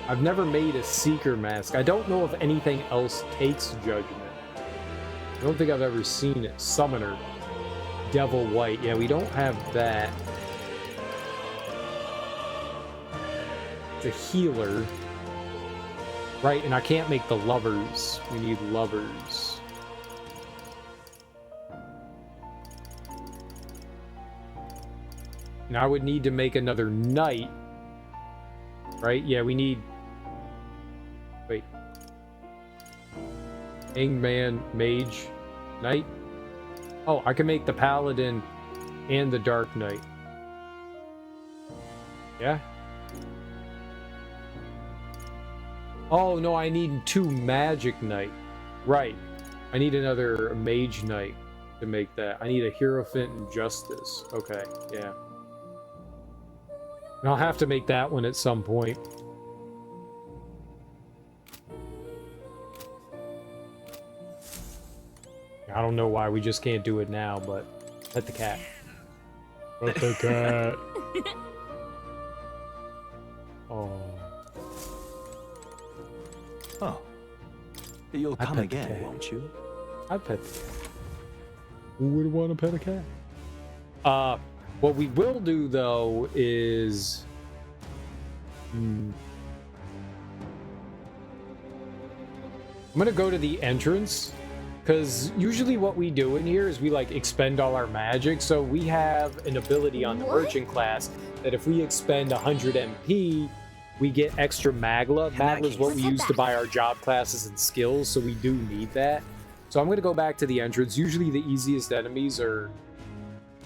I've never made a seeker mask. I don't know if anything else takes judgment. I don't think I've ever seen it. Summoner. Devil White. Yeah, we don't have that. It's a healer. Right, and I can't make the lovers. We need lovers. And I would need to make another knight. Right? Yeah, we need... Wait. Hangman, mage, knight. Oh, I can make the Paladin and the Dark Knight. Yeah? Oh, no, I need 2 Magic Knight. Right. I need another Mage Knight to make that. I need a Hierophant and Justice. Okay, yeah. And I'll have to make that one at some point. I don't know why we just can't do it now, but pet the cat. Pet the cat. Oh. Oh. You'll come again, won't you? I'd pet the cat. Who would want to pet a cat? What we will do, though, is... I'm gonna go to the entrance, because usually what we do in here is we, like, expend all our magic, so we have an ability on the merchant class that if we expend 100 MP, we get extra Magla. Magla is what we use to buy our job classes and skills, so we do need that. So I'm going to go back to the entrance. Usually the easiest enemies are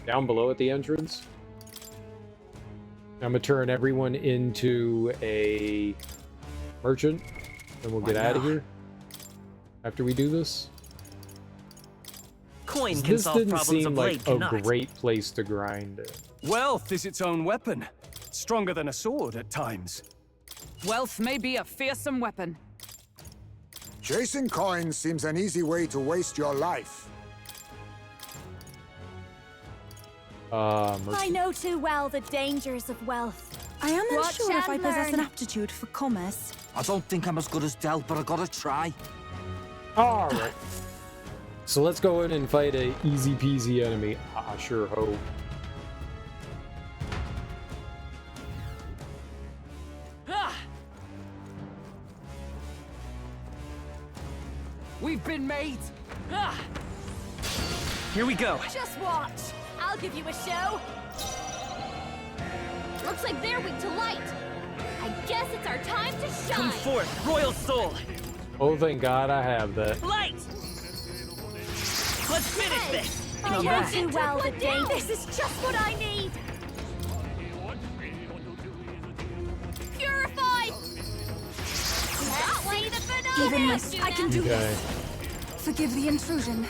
down below at the entrance. I'm going to turn everyone into a merchant, and we'll get out of here after we do this. Coin can This solve didn't problems seem a like blade a cannot. great place to grind it. Wealth is its own weapon. Stronger than a sword at times. Wealth may be a fearsome weapon. Chasing coins seems an easy way to waste your life. I know too well the dangers of wealth. I am Watch unsure if I and possess an learn. aptitude for commerce. I don't think I'm as good as Del, but I gotta try. Alright. So let's go in and fight a easy peasy enemy. I sure hope. We've been made. Here we go. Just watch. I'll give you a show. Looks like they're weak to light. I guess it's our time to shine. Come forth, Royal Soul. Oh, thank God I have that. Light. Let's finish this. I Come know back. too well the danger. This is just what I need. Purified. That way the banana. Even this, I can do Okay. this. Forgive the intrusion.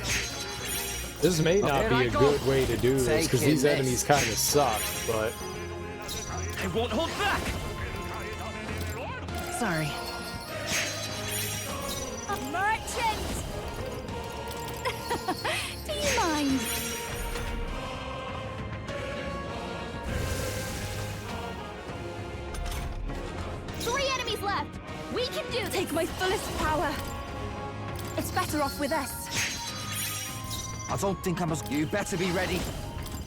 This may not Here be I a go. good way to do this, because Taking these this. enemies kind of suck, but... I won't hold back. Sorry. A merchant. Do you mind? Three enemies left. We can do this. Take my fullest power. It's better off with us. I don't think I'm as... You better be ready.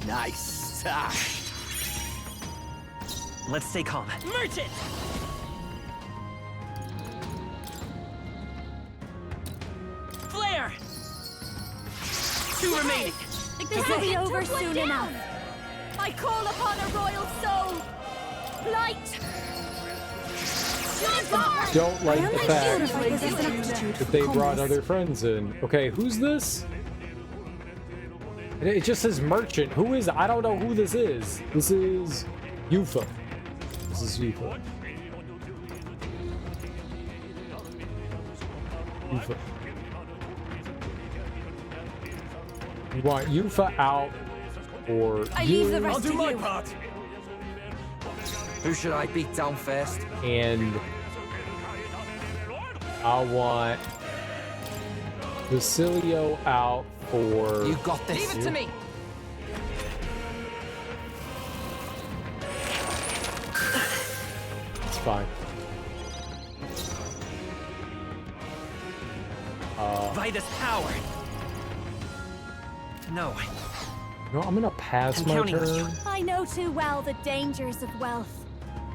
Nice. Let's stay calm. Merchant. Flare. 2 remaining. This will be over soon enough. I call upon a royal soul. Light. Don't like the fact If I possess an aptitude that for they brought commerce. other friends in. Okay, who's this? It just says merchant. Who is... I don't know who this is. This is... Yufa. This is Yufa. Yufa. You want Yufa out, or I you, leave the rest I'll do to my you. part. Who should I beat down first? and I want Basilio out for... You got this. Leave it to me. It's fine. Vitus power. No. No, I'm gonna pass I'm my counting on you. turn. I know too well the dangers of wealth.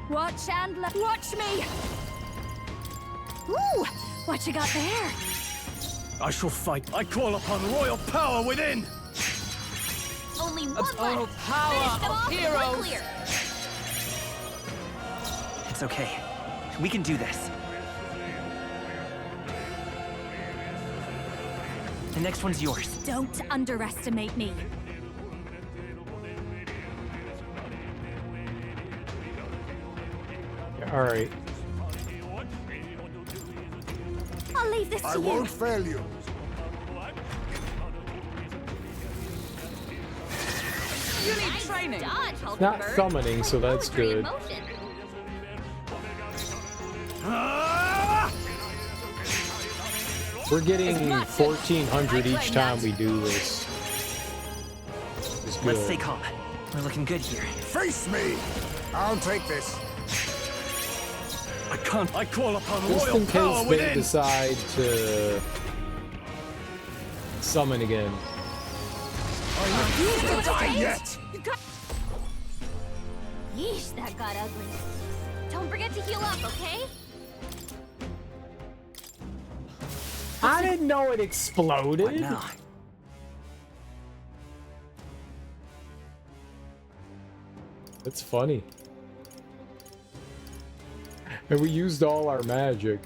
Watch and watch me. Ooh, what you got there? I shall fight. I call upon royal power within. Only one left. Oh, power Finish them of off and we're heroes. clear. It's okay. We can do this. The next one's yours. Don't underestimate me. All right. I'll leave this to I you. won't fail you. You need training. Not summoning, so that's good. We're getting 1,400 each time we do this. It's good. Let's stay calm. We're looking good here. Face me! I'll take this. I can't. I call upon Just royal in power case they within. decide to summon again. You die yet! Yeesh, that got ugly. Don't forget to heal up, okay? I didn't know it exploded. What now? That's funny. And we used all our magic.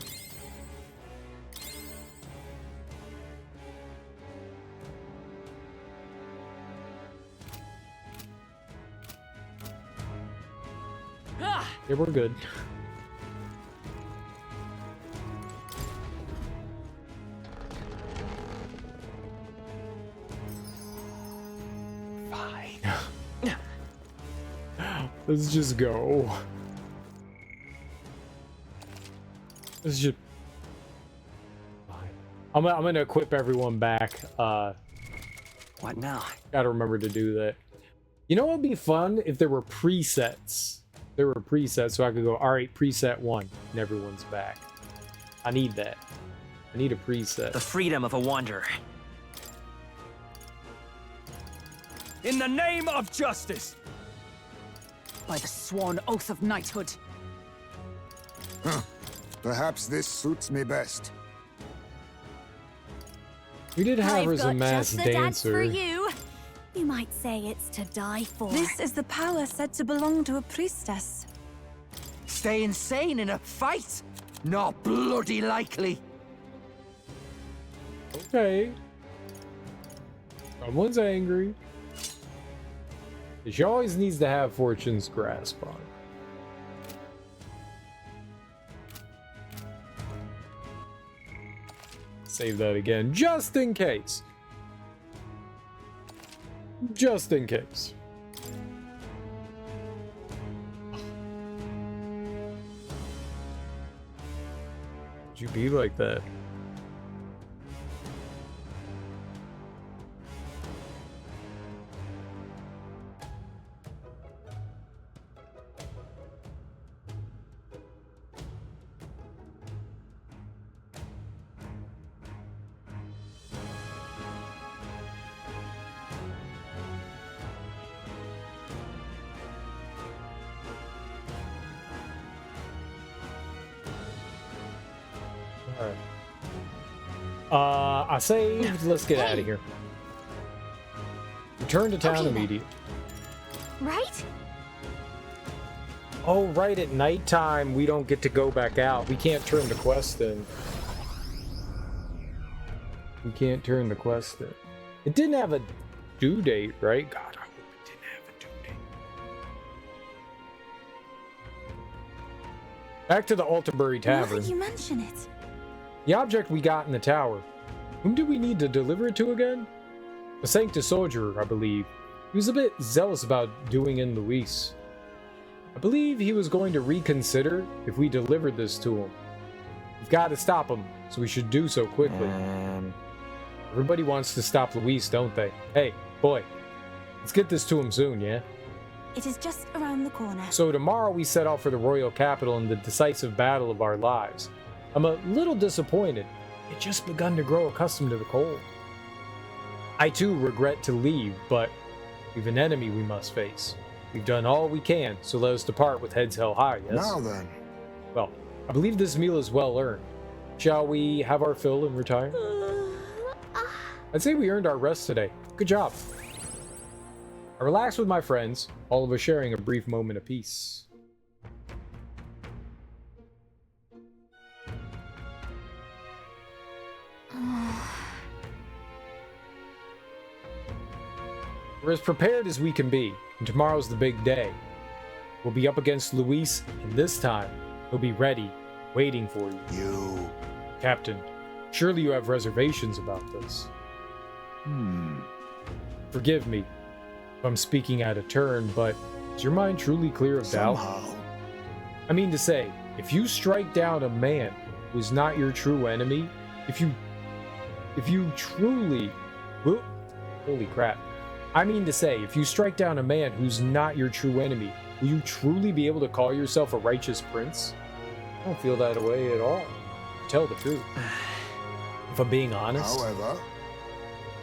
Yeah, we're good. Fine. Let's just go. Let's just... I'm gonna equip everyone back. What now? Gotta remember to do that. You know what would be fun? If there were presets. There were presets so I could go, alright, preset 1, and everyone's back. I need that. I need a preset. The freedom of a wanderer. In the name of justice. By the sworn oath of knighthood. Huh. Perhaps this suits me best. We did have her as a I've got mass just the dance for dancer. you. You might say it's to die for. This is the power said to belong to a priestess. Stay insane in a fight? Not bloody likely. Okay. Someone's angry. She always needs to have Fortune's grasp on. Save that again, just in case. Just in case. Would you be like that? I saved. Let's get out of here. Return to town immediately. Right? Oh, right. At nighttime, we don't get to go back out. We can't turn the quest in. We can't turn the quest in. It didn't have a due date, right? God, I hope it didn't have a due date. Back to the Alterbury Now Tavern. that you mention it. The object we got in the tower. Whom do we need to deliver it to again? A Sanctus soldier, I believe. He was a bit zealous about doing in Luis. I believe he was going to reconsider if we delivered this to him. We've got to stop him, so we should do so quickly. Everybody wants to stop Luis, don't they? Hey, boy, let's get this to him soon, yeah? It is just around the corner. So tomorrow we set out for the royal capital in the decisive battle of our lives. I'm a little disappointed. It just begun to grow accustomed to the cold. I too regret to leave, but we've an enemy we must face. We've done all we can, so let us depart with heads held high, yes? Now then. Well, I believe this meal is well earned. Shall we have our fill and retire? I'd say we earned our rest today. Good job. I relaxed with my friends, all of us sharing a brief moment of peace. We're as prepared as we can be, and tomorrow's the big day. We'll be up against Luis, and this time, he'll be ready, waiting for you. Captain, surely you have reservations about this. Forgive me if I'm speaking out of turn, but is your mind truly clear of doubt? I mean to say, if you strike down a man who is not your true enemy, if you truly... Whoop, holy crap. I mean to say, if you strike down a man who's not your true enemy, will you truly be able to call yourself a righteous prince? I don't feel that way at all, to tell the truth. If I'm being honest. However,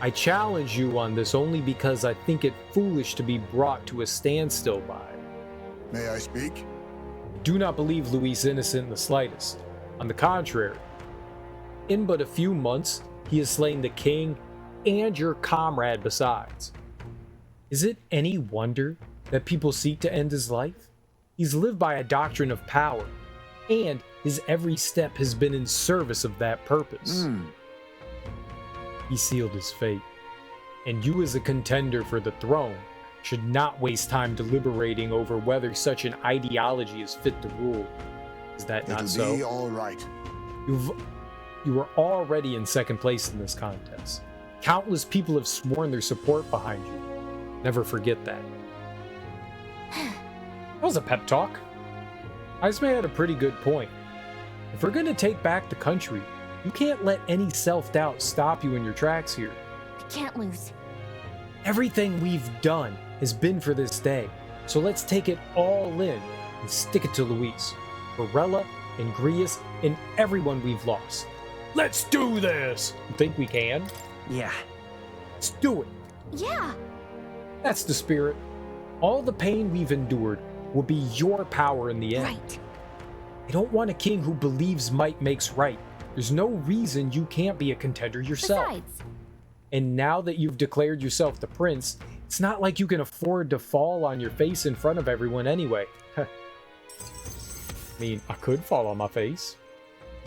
I challenge you on this only because I think it foolish to be brought to a standstill by it. May I speak? Do not believe Luis innocent in the slightest. On the contrary, in but a few months, he has slain the king and your comrade besides. Is it any wonder that people seek to end his life? He's lived by a doctrine of power, and his every step has been in service of that purpose. He sealed his fate, and you as a contender for the throne should not waste time deliberating over whether such an ideology is fit to rule. Is that not so? It'll be all right. You are already in second place in this contest. Countless people have sworn their support behind you. Never forget that. That was a pep talk. Ismay had a pretty good point. If we're going to take back the country, you can't let any self-doubt stop you in your tracks here. We can't lose. Everything we've done has been for this day, so let's take it all in and stick it to Luis, Varela, and Grius, and everyone we've lost. Let's do this! You think we can? Yeah. Let's do it! Yeah! That's the spirit. All the pain we've endured will be your power in the end. Right. I don't want a king who believes might makes right. There's no reason you can't be a contender yourself. Besides. And now that you've declared yourself the prince, it's not like you can afford to fall on your face in front of everyone anyway. I mean, I could fall on my face.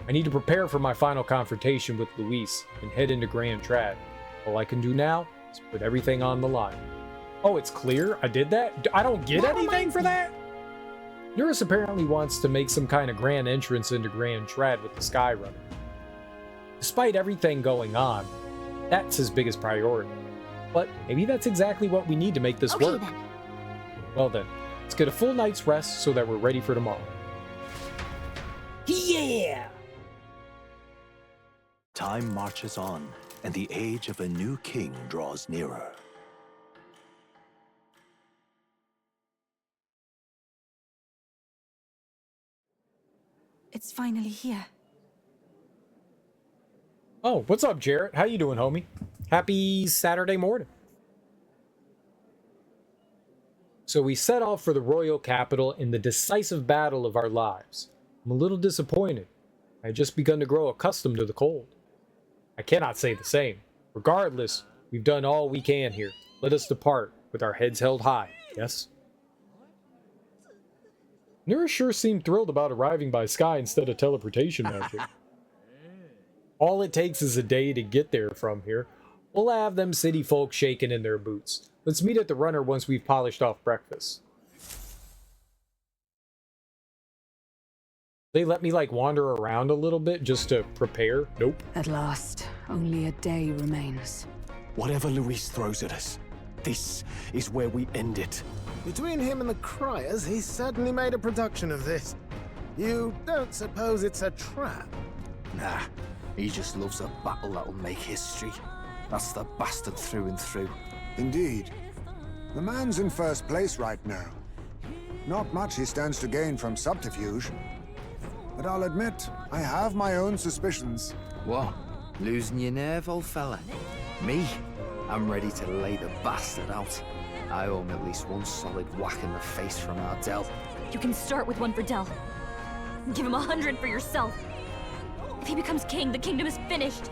I need to prepare for my final confrontation with Luis and head into Grand Trad. All I can do now is put everything on the line. Oh, it's clear? I did that? I don't get anything for that? Eurus apparently wants to make some kind of grand entrance into Grand Trad with the Skyrunner. Despite everything going on, that's his biggest priority. But maybe that's exactly what we need to make this work. Then. Well then, let's get a full night's rest so that we're ready for tomorrow. Yeah! Time marches on, and the age of a new king draws nearer. It's finally here. Oh, what's up, Jarrett? How you doing, homie? Happy Saturday morning. So we set off for the royal capital in the decisive battle of our lives. I'm a little disappointed. I had just begun to grow accustomed to the cold. I cannot say the same. Regardless, we've done all we can here. Let us depart with our heads held high, yes? Nura sure seemed thrilled about arriving by sky instead of teleportation magic. All it takes is a day to get there from here. We'll have them city folk shaking in their boots. Let's meet at the runner once we've polished off breakfast. They let me like wander around a little bit just to prepare? Nope. At last, only a day remains. Whatever Luis throws at us, this is where we end it. Between him and the Criers, he's certainly made a production of this. You don't suppose it's a trap? Nah, he just loves a battle that'll make history. That's the bastard through and through. Indeed. The man's in first place right now. Not much he stands to gain from subterfuge. But I'll admit, I have my own suspicions. What? Losing your nerve, old fella? Me? I'm ready to lay the bastard out. I owe him at least one solid whack in the face from Ardell. You can start with one for Del. Give him 100 for yourself. If he becomes king, the kingdom is finished.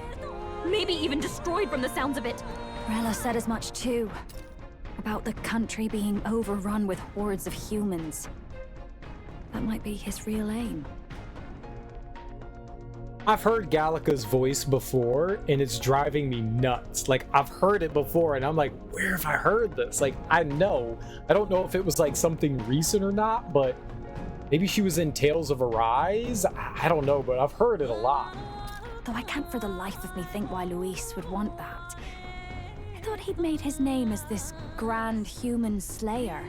Maybe even destroyed from the sounds of it. Rella said as much too. About the country being overrun with hordes of humans. That might be his real aim. I've heard Gallica's voice before, and it's driving me nuts. Like, I've heard it before, and I'm like, where have I heard this? Like, I know. I don't know if it was, like, something recent or not, but maybe she was in Tales of Arise? I don't know, but I've heard it a lot. Though I can't for the life of me think why Luis would want that. I thought he'd made his name as this grand human slayer.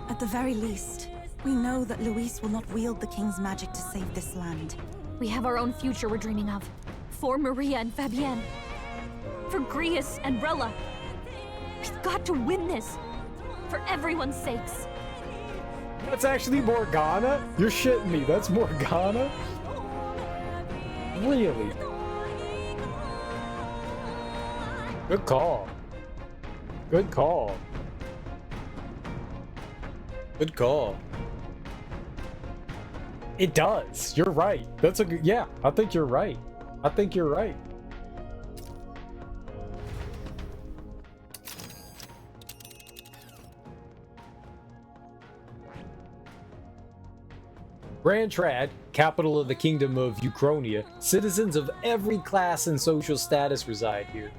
At the very least, we know that Luis will not wield the king's magic to save this land. We have our own future we're dreaming of. For Maria and Fabienne. For Grius and Rella. We've got to win this. For everyone's sakes. That's actually Morgana? You're shitting me. That's Morgana? Really? Good call. Good call. Good call. It does. You're right. That's a good... Yeah, I think you're right. I think you're right. Grand Trad, capital of the Kingdom of Uchronia, citizens of every class and social status reside here.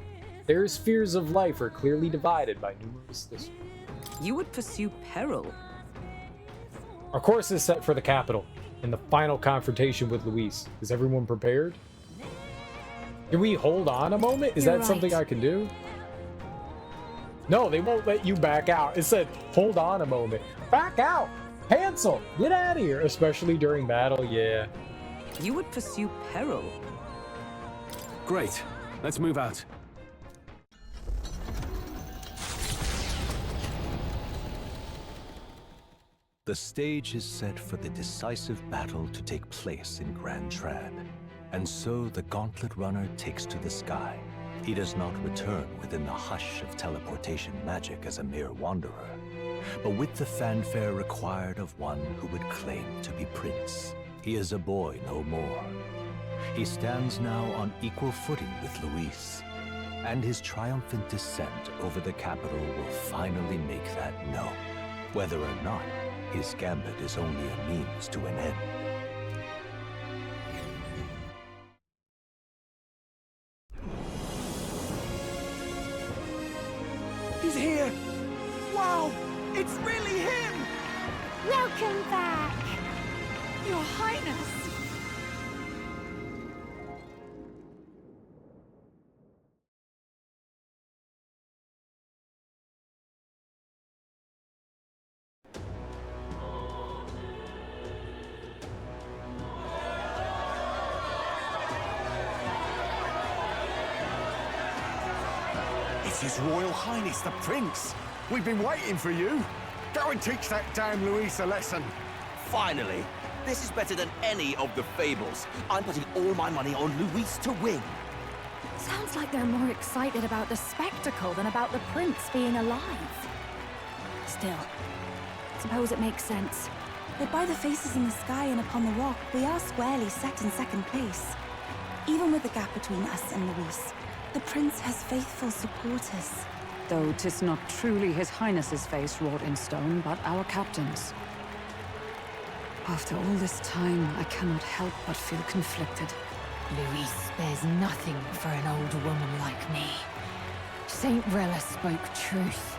Their spheres of life are clearly divided by numerous districts. You would pursue peril? Our course is set for the capital, in the final confrontation with Luis. Is everyone prepared? Can we hold on a moment? Is that something I can do? No, they won't let you back out. It said, hold on a moment. Back out! Cancel! Get out of here! Especially during battle, yeah. You would pursue peril? Great. Let's move out. The stage is set for the decisive battle to take place in Grand Trad. And so the Gauntlet Runner takes to the sky. He does not return within the hush of teleportation magic as a mere wanderer, but with the fanfare required of one who would claim to be prince. He is a boy no more. He stands now on equal footing with Luis, and his triumphant descent over the capital will finally make that known, whether or not his gambit is only a means to an end. He's here! Wow! It's really him! Welcome back! Your Highness! It's His Royal Highness the Prince! We've been waiting for you! Go and teach that damn Luis a lesson! Finally! This is better than any of the fables. I'm putting all my money on Luis to win. Sounds like they're more excited about the spectacle than about the prince being alive. Still, suppose it makes sense. But by the faces in the sky and upon the rock, we are squarely set in second place. Even with the gap between us and Luis, the prince has faithful supporters. Though 'tis not truly His Highness's face wrought in stone, but our captain's. After all this time, I cannot help but feel conflicted. Luis spares nothing for an old woman like me. Saint Rella spoke truth.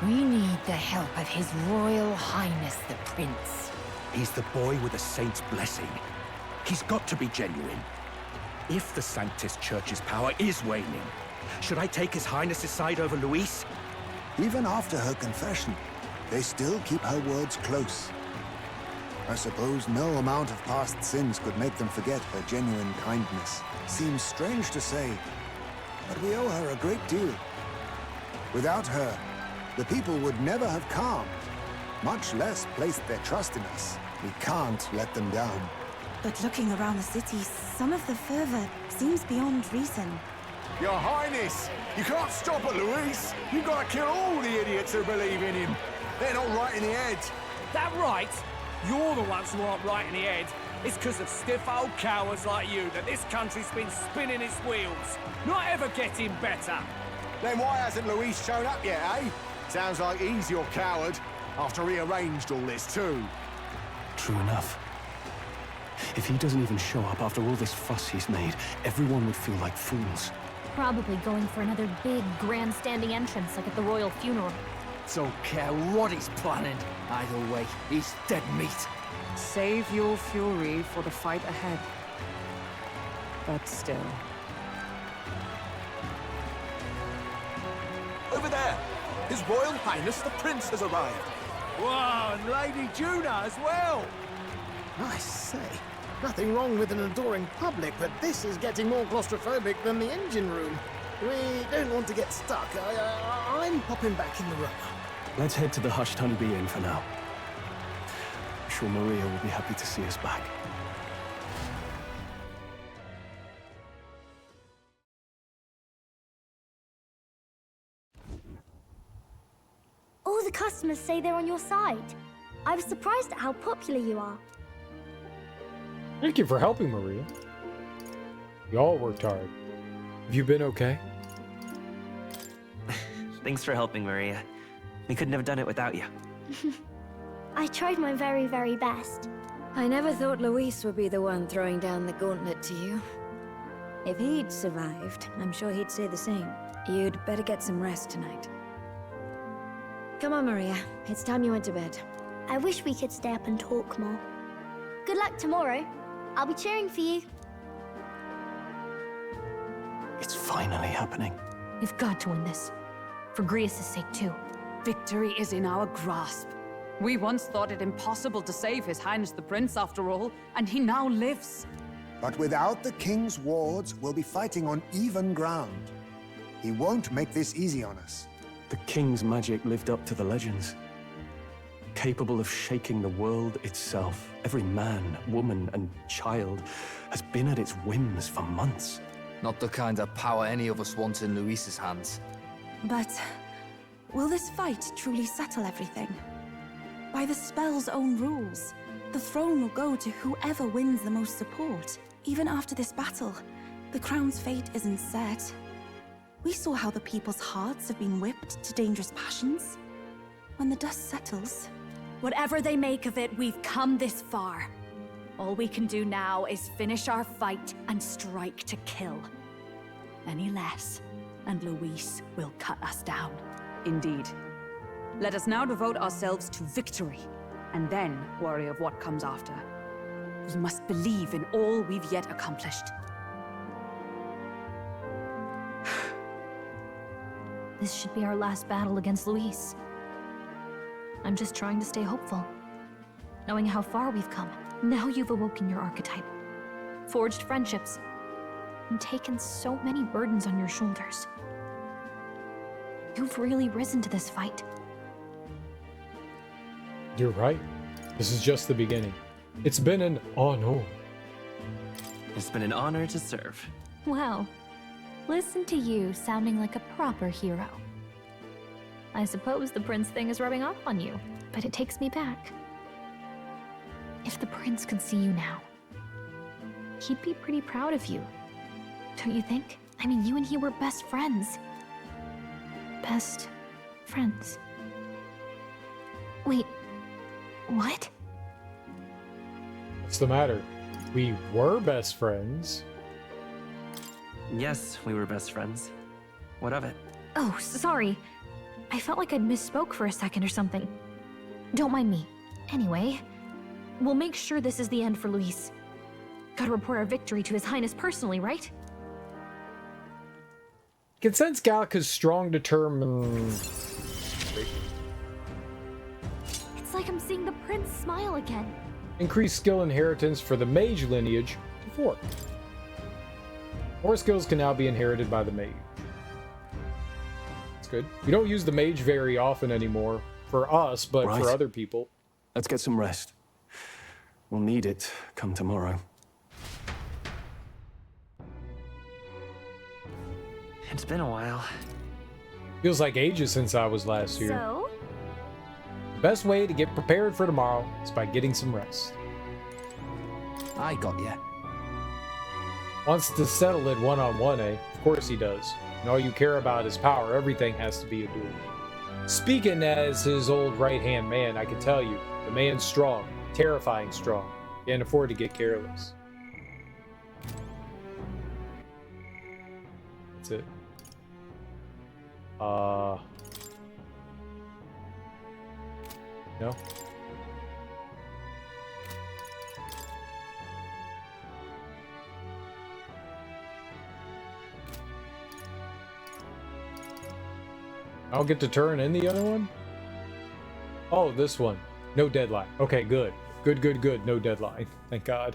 We need the help of His Royal Highness the Prince. He's the boy with the saint's blessing. He's got to be genuine. If the Sanctus Church's power is waning, should I take His Highness's side over Luis? Even after her confession, they still keep her words close. I suppose no amount of past sins could make them forget her genuine kindness. Seems strange to say, but we owe her a great deal. Without her, the people would never have calmed, much less placed their trust in us. We can't let them down. But looking around the city, some of the fervor seems beyond reason. Your Highness, you can't stop at Luis. You've got to kill all the idiots who believe in him. They're not right in the head. That right? You're the ones who aren't right in the head. It's because of stiff old cowards like you that this country's been spinning its wheels. Not ever getting better. Then why hasn't Luis shown up yet, eh? Sounds like he's your coward, after he arranged all this too. True enough. If he doesn't even show up after all this fuss he's made, everyone would feel like fools. Probably going for another big, grandstanding entrance like at the royal funeral. Don't care what he's planning. Either way, he's dead meat. Save your fury for the fight ahead. But still. Over there! His Royal Highness the Prince has arrived! Wow, and Lady Juna as well! I say, nothing wrong with an adoring public, but this is getting more claustrophobic than the engine room. We don't want to get stuck. I'm popping back in the room. Let's head to the Hushed Honeybee Inn for now. I'm sure Maria will be happy to see us back. All the customers say they're on your side. I was surprised at how popular you are. Thank you for helping, Maria. You all worked hard. Have you been okay? Thanks for helping, Maria. We couldn't have done it without you. I tried my very, very best. I never thought Luis would be the one throwing down the gauntlet to you. If he'd survived, I'm sure he'd say the same. You'd better get some rest tonight. Come on, Maria. It's time you went to bed. I wish we could stay up and talk more. Good luck tomorrow. I'll be cheering for you. It's finally happening. We've got to win this. For Grius' sake, too. Victory is in our grasp. We once thought it impossible to save His Highness the Prince, after all, and he now lives. But without the king's wards, we'll be fighting on even ground. He won't make this easy on us. The king's magic lived up to the legends. Capable of shaking the world itself. Every man, woman, and child has been at its whims for months. Not the kind of power any of us want in Luis's hands. But will this fight truly settle everything? By the spell's own rules, the throne will go to whoever wins the most support. Even after this battle, the crown's fate isn't set. We saw how the people's hearts have been whipped to dangerous passions. When the dust settles... Whatever they make of it, we've come this far. All we can do now is finish our fight and strike to kill. Any less, and Luis will cut us down. Indeed. Let us now devote ourselves to victory, and then worry of what comes after. We must believe in all we've yet accomplished. This should be our last battle against Luis. I'm just trying to stay hopeful. Knowing how far we've come. Now you've awoken your archetype. Forged friendships. And taken so many burdens on your shoulders. You've really risen to this fight. You're right. This is just the beginning. It's been an honor. It's been an honor to serve. Wow. Listen to you sounding like a proper hero. I suppose the prince thing is rubbing off on you, but it takes me back. If the prince could see you now, he'd be pretty proud of you. Don't you think? I mean, you and he were best friends. Best friends. Wait, what? What's the matter? We were best friends. Yes, we were best friends. What of it? Oh, sorry. I felt like I'd misspoke for a second or something. Don't mind me. Anyway, we'll make sure this is the end for Luis. Gotta report our victory to His Highness personally, right? Can sense Gallica's strong determined. It's like I'm seeing the prince smile again. Increased skill inheritance for the mage lineage to 4. More skills can now be inherited by the mage. That's good. We don't use the mage very often anymore. For us, but Right. for other people. Let's get some rest. We'll need it come tomorrow. It's been a while. Feels like ages since I was last here. So? The best way to get prepared for tomorrow is by getting some rest. I got ya. Wants to settle it one-on-one, eh? Of course he does. And all you care about is power. Everything has to be a duel. Speaking as his old right-hand man, I can tell you, the man's strong. Terrifying strong. Can't afford to get careless. That's it. No. I don't get to turn in the other one? Oh, this one. No deadline. Okay, good. Good. No deadline. Thank God.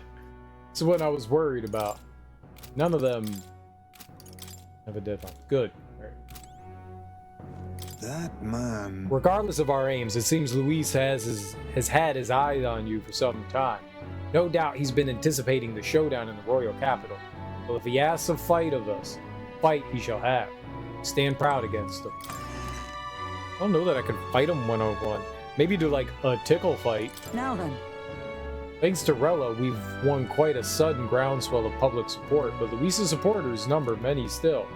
This is what I was worried about. None of them have a deadline. Good. All right. That man... Regardless of our aims, it seems Luis has had his eye on you for some time. No doubt he's been anticipating the showdown in the royal capital. Well, if he asks a fight of us, fight he shall have. Stand proud against him. I don't know that I could fight him one-on-one. Maybe do like a tickle fight. Now then. Thanks to Rella, we've won quite a sudden groundswell of public support, but Luis's supporters number many still.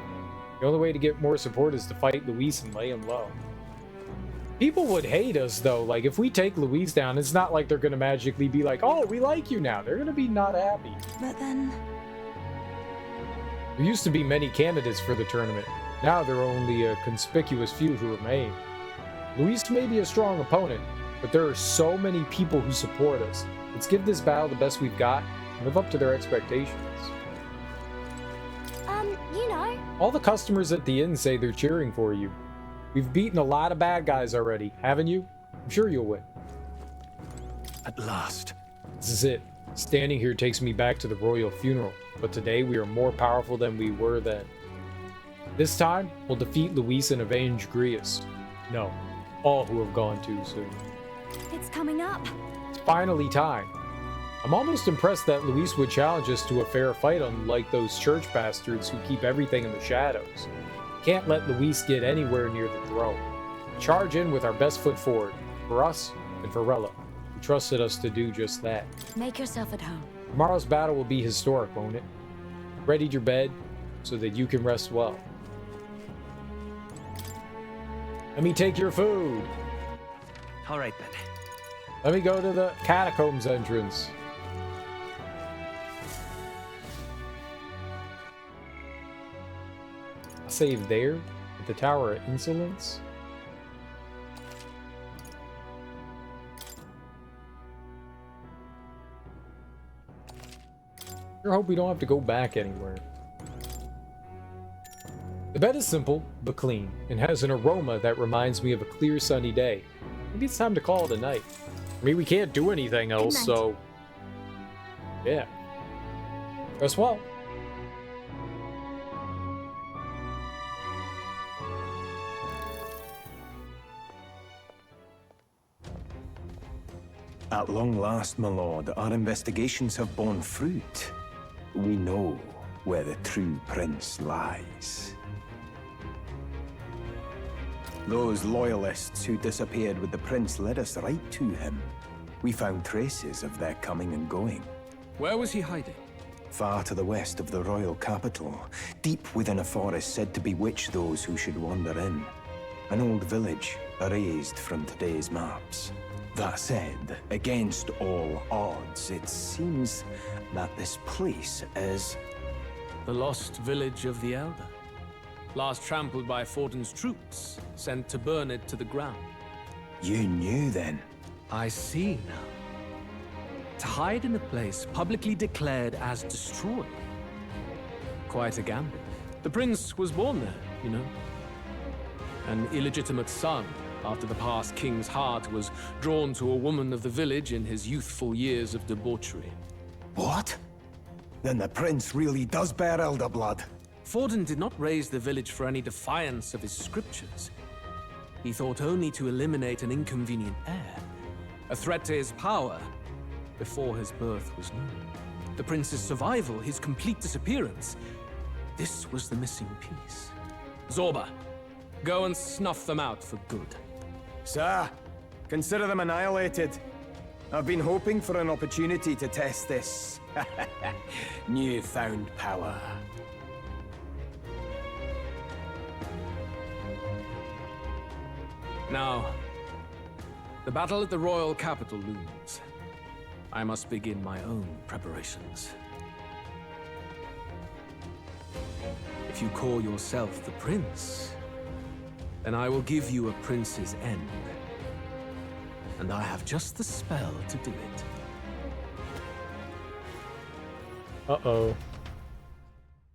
The only way to get more support is to fight Luis and lay him low. People would hate us though, like if we take Luis down, it's not like they're gonna magically be like, oh, we like you now. They're gonna be not happy. But then... There used to be many candidates for the tournament. Now there are only a conspicuous few who remain. Luis may be a strong opponent, but there are so many people who support us. Let's give this battle the best we've got and live up to their expectations. You know. All the customers at the inn say they're cheering for you. We've beaten a lot of bad guys already, haven't you? I'm sure you'll win. At last. This is it. Standing here takes me back to the royal funeral, but today we are more powerful than we were then. This time, we'll defeat Luis and avenge Grius. No, all who have gone too soon. It's coming up. It's finally time. I'm almost impressed that Luis would challenge us to a fair fight, unlike those church bastards who keep everything in the shadows. Can't let Luis get anywhere near the throne. Charge in with our best foot forward, for us and for Rella, who trusted us to do just that. Make yourself at home. Tomorrow's battle will be historic, won't it? Ready your bed so that you can rest well. Let me take your food. All right, then. Let me go to the catacombs entrance. Save there at the Tower of Insolence. I hope we don't have to go back anywhere. The bed is simple, but clean, and has an aroma that reminds me of a clear sunny day. Maybe it's time to call it a night. I mean, we can't do anything else, so... yeah. Rest well. At long last, my lord, our investigations have borne fruit. We know where the true prince lies. Those loyalists who disappeared with the prince led us right to him. We found traces of their coming and going. Where was he hiding? Far to the west of the royal capital, deep within a forest said to bewitch those who should wander in. An old village, erased from today's maps. That said, against all odds, it seems that this place is... the lost village of the Elder. Last trampled by Fortin's troops, sent to burn it to the ground. You knew then? I see now. To hide in a place publicly declared as destroyed. Quite a gambit. The prince was born there, you know. An illegitimate son, after the past king's heart was drawn to a woman of the village in his youthful years of debauchery. What? Then the prince really does bear elder blood. Fortin did not raise the village for any defiance of his scriptures. He thought only to eliminate an inconvenient heir, a threat to his power, before his birth was known. The prince's survival, his complete disappearance, this was the missing piece. Zorba, go and snuff them out for good. Sir, consider them annihilated. I've been hoping for an opportunity to test this newfound power. Now, the battle at the royal capital looms. I must begin my own preparations. If you call yourself the prince, then I will give you a prince's end. And I have just the spell to do it. Uh-oh.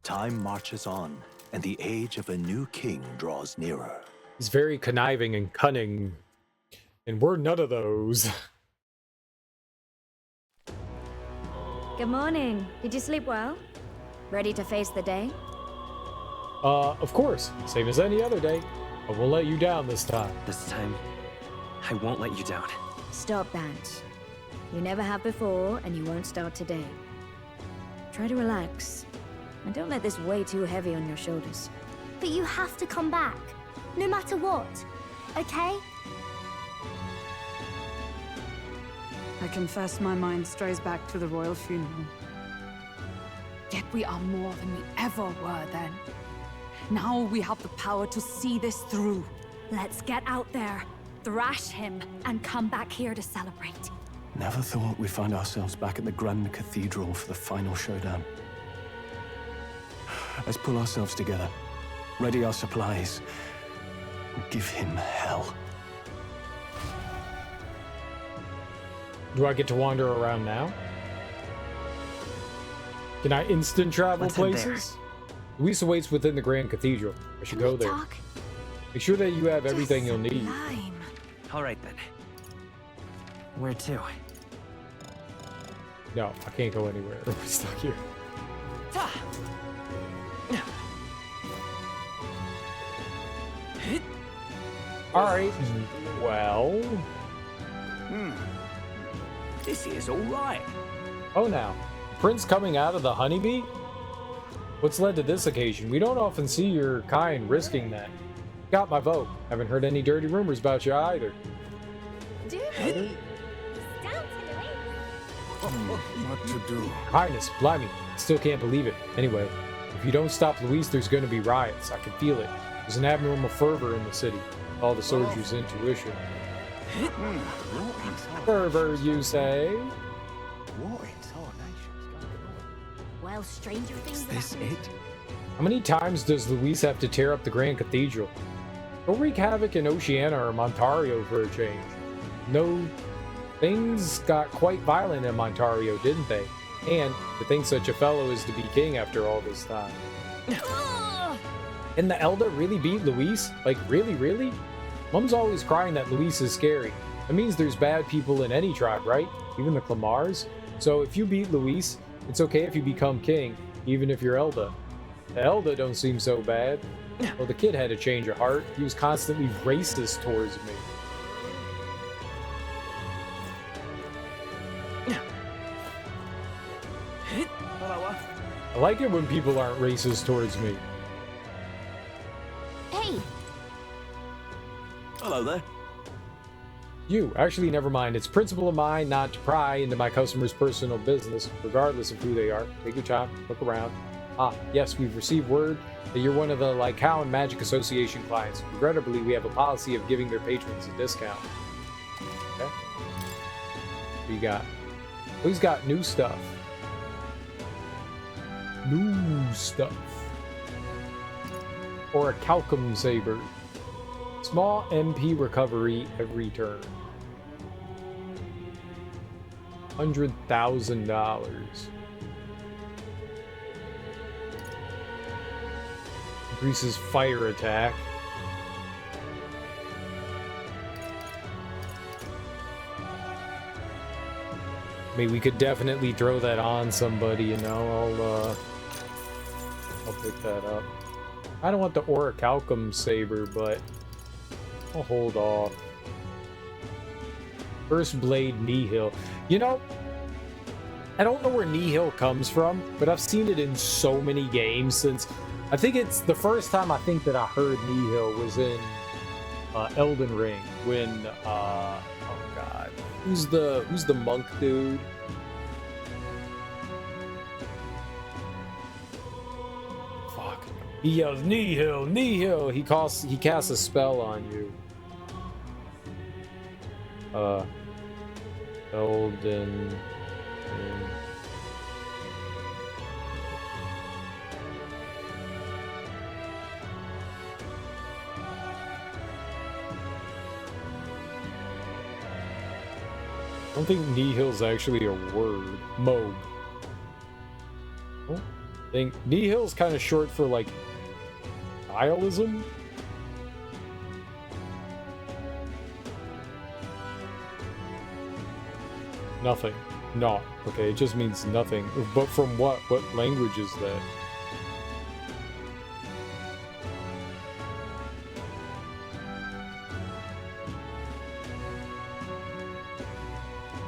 Time marches on, and the age of a new king draws nearer. He's very conniving and cunning, and we're none of those. Good morning. Did you sleep well? Ready to face the day? Of course. Same as any other day. I won't let you down this time. This time, I won't let you down. Stop that. You never have before, and you won't start today. Try to relax, and don't let this weigh too heavy on your shoulders. But you have to come back, no matter what, okay? I confess my mind strays back to the royal funeral. Yet we are more than we ever were then. Now we have the power to see this through. Let's get out there, thrash him, and come back here to celebrate. Never thought we'd find ourselves back at the Grand Cathedral for the final showdown. Let's pull ourselves together, ready our supplies, and give him hell. Do I get to wander around now? Can I instant travel places? Luis awaits within the Grand Cathedral. I should go there. Make sure that you have everything you'll need. All right then. Where to? No, I can't go anywhere. We're stuck here. Alright, well... This is all right. Oh, now. Prince coming out of the honeybee? What's led to this occasion? We don't often see your kind risking that. Got my vote. Haven't heard any dirty rumors about you either. What to do? Highness, blimey. Still can't believe it. Anyway, if you don't stop Luis, there's going to be riots. I can feel it. There's an abnormal fervor in the city. All the soldiers' intuition. Fervor, you say? Well, stranger things. Is this it? How many times does Luis have to tear up the Grand Cathedral? Go wreak havoc in Oceania or Montario for a change. No, things got quite violent in Montario, didn't they? And to think such a fellow is to be king after all this time. Can the Elder really beat Luis? Like, really? Mom's always crying that Luis is scary. That means there's bad people in any tribe, right? Even the Clamars? So if you beat Luis, it's okay if you become king, even if you're Elda. The Elda don't seem so bad. Well, the kid had a change of heart. He was constantly racist towards me. I like it when people aren't racist towards me. Hey! Hello there. You, actually, never mind. It's principle of mine not to pry into my customers' personal business, regardless of who they are. Take your time, look around. Ah, yes, we've received word that you're one of the Lycaoan Magic Association clients. Regrettably, we have a policy of giving their patrons a discount. Okay. What do you got? Oh, he's got new stuff. New stuff. Or a Calcum Saber. Small MP recovery every turn. $100,000. Increases fire attack. I mean, we could definitely throw that on somebody, you know. I'll pick that up. I don't want the Orichalcum Saber, but I'll hold off. First Blade Nihil. You know, I don't know where Nihil comes from, but I've seen it in so many games since... I think it's the first time I think that I heard Nihil was in Elden Ring when... oh god. Who's the monk dude? Fuck. He yells, Nihil, Nihil! He casts a spell on you. Elden I don't think Nihil's actually a word. Moog. I think Nihil's kind of short for like nihilism. Nothing. Not. Okay, it just means nothing. But from what? What language is that?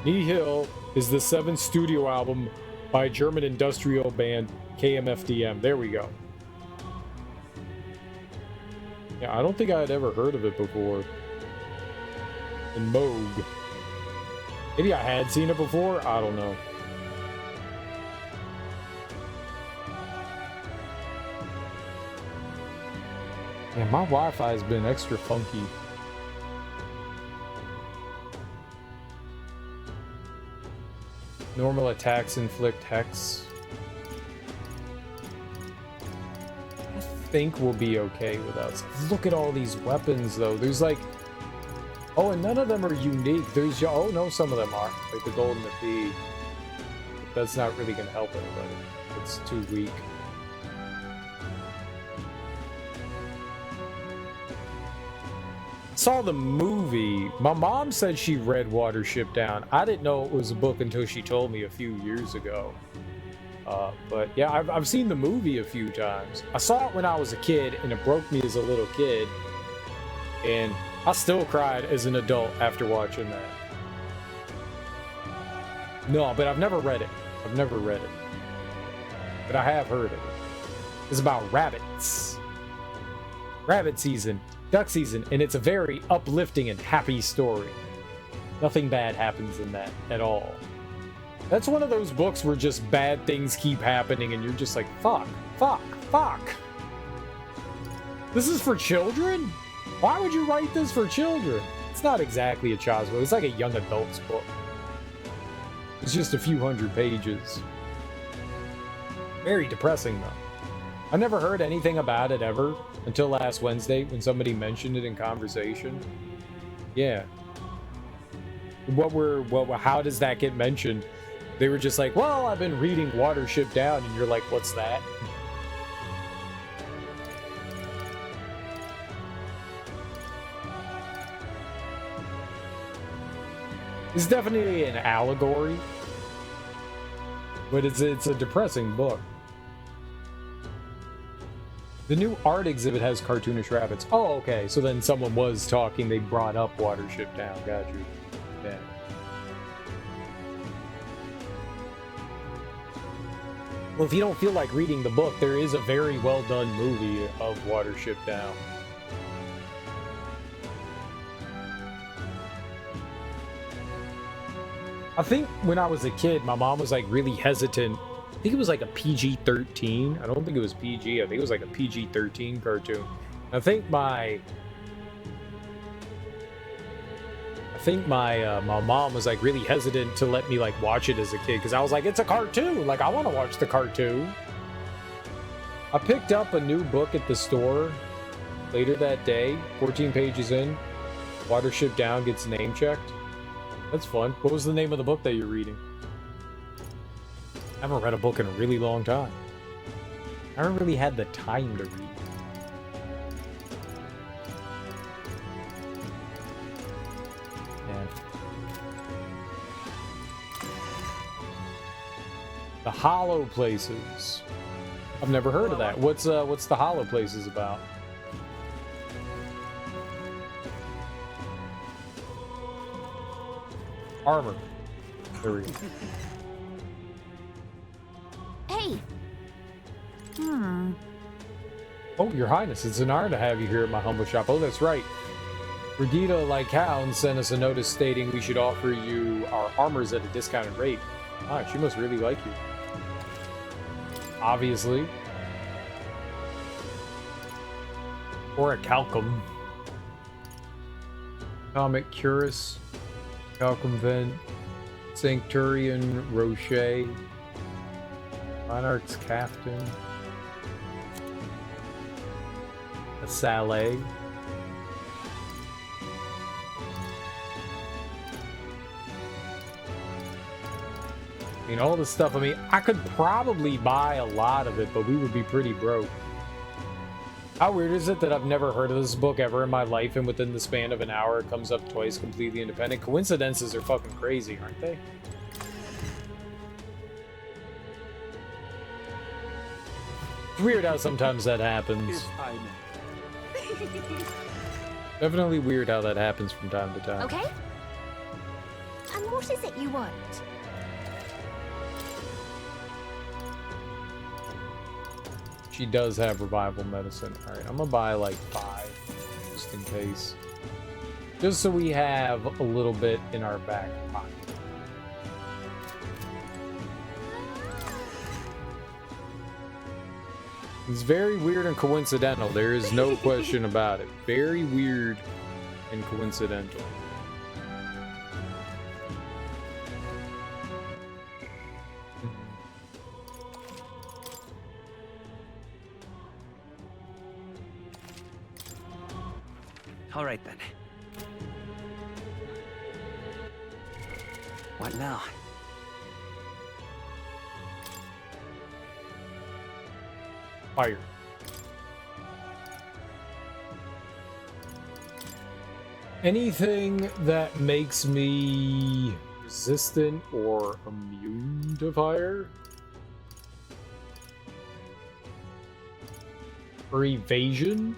Nihil is the 7th studio album by German industrial band KMFDM. There we go. Yeah, I don't think I had ever heard of it before. And Moog. Maybe I had seen it before? I don't know. Yeah, my Wi-Fi has been extra funky. Normal attacks inflict hex. I think we'll be okay without. Look at all these weapons, though. There's like, oh, and none of them are unique. There's, oh no, some of them are, like the golden bee. That's not really gonna help anybody. It's too weak. Saw the movie. My mom said she read Watership Down. I didn't know it was a book until she told me a few years ago. But yeah, I've seen the movie a few times. I saw it when I was a kid, and it broke me as a little kid. And I still cried as an adult after watching that. No, but I've never read it. I've never read it. But I have heard of it. It's about rabbits. Rabbit season. Duck season, and it's a very uplifting and happy story. Nothing bad happens in that at all. That's one of those books where just bad things keep happening and you're just like, fuck, fuck, fuck. This is for children? Why would you write this for children? It's not exactly a child's book. It's like a young adult's book. It's just a few hundred pages. Very depressing, though. I never heard anything about it ever until last Wednesday when somebody mentioned it in conversation. Yeah. How does that get mentioned? They were just like, well, I've been reading Watership Down, and you're like, what's that? It's definitely an allegory, but it's a depressing book. The new art exhibit has cartoonish rabbits. Oh, okay. So then someone was talking. They brought up Watership Down. Got you. Yeah. Well, if you don't feel like reading the book, there is a very well done movie of Watership Down. I think when I was a kid, my mom was like really hesitant. I think it was like a PG-13. I don't think it was PG. I think it was like a PG-13 cartoon. I think my mom was like really hesitant to let me like watch it as a kid because I was like, it's a cartoon. Like I want to watch the cartoon. I picked up a new book at the store later that day. 14 pages in, Watership Down gets name checked. That's fun. What was the name of the book that you're reading? I haven't read a book in a really long time. I haven't really had the time to read. Yeah. The Hollow Places. I've never heard of that. What's the Hollow Places about? Armor. There we go. Hey! Oh, Your Highness, it's an honor to have you here at my humble shop. Oh, that's right. Regina Lycown sent us a notice stating we should offer you our armors at a discounted rate. Ah, she must really like you. Obviously. Or a Calcum. Comet Curus. Calcum Vent. Sancturion Rocher. Monarch's Captain. A Saleh. I mean, all this stuff, I mean, I could probably buy a lot of it, but we would be pretty broke. How weird is it that I've never heard of this book ever in my life, and within the span of an hour, it comes up twice completely independent? Coincidences are fucking crazy, aren't they? It's weird how sometimes that happens. Definitely weird how that happens from time to time. Okay? And what is it you want? She does have revival medicine. Alright, I'm gonna buy like 5, just in case. Just so we have a little bit in our back pocket. It's very weird and coincidental. There is no question about it. Very weird and coincidental. All right, then. What now? Fire. Anything that makes me resistant or immune to fire? Or evasion?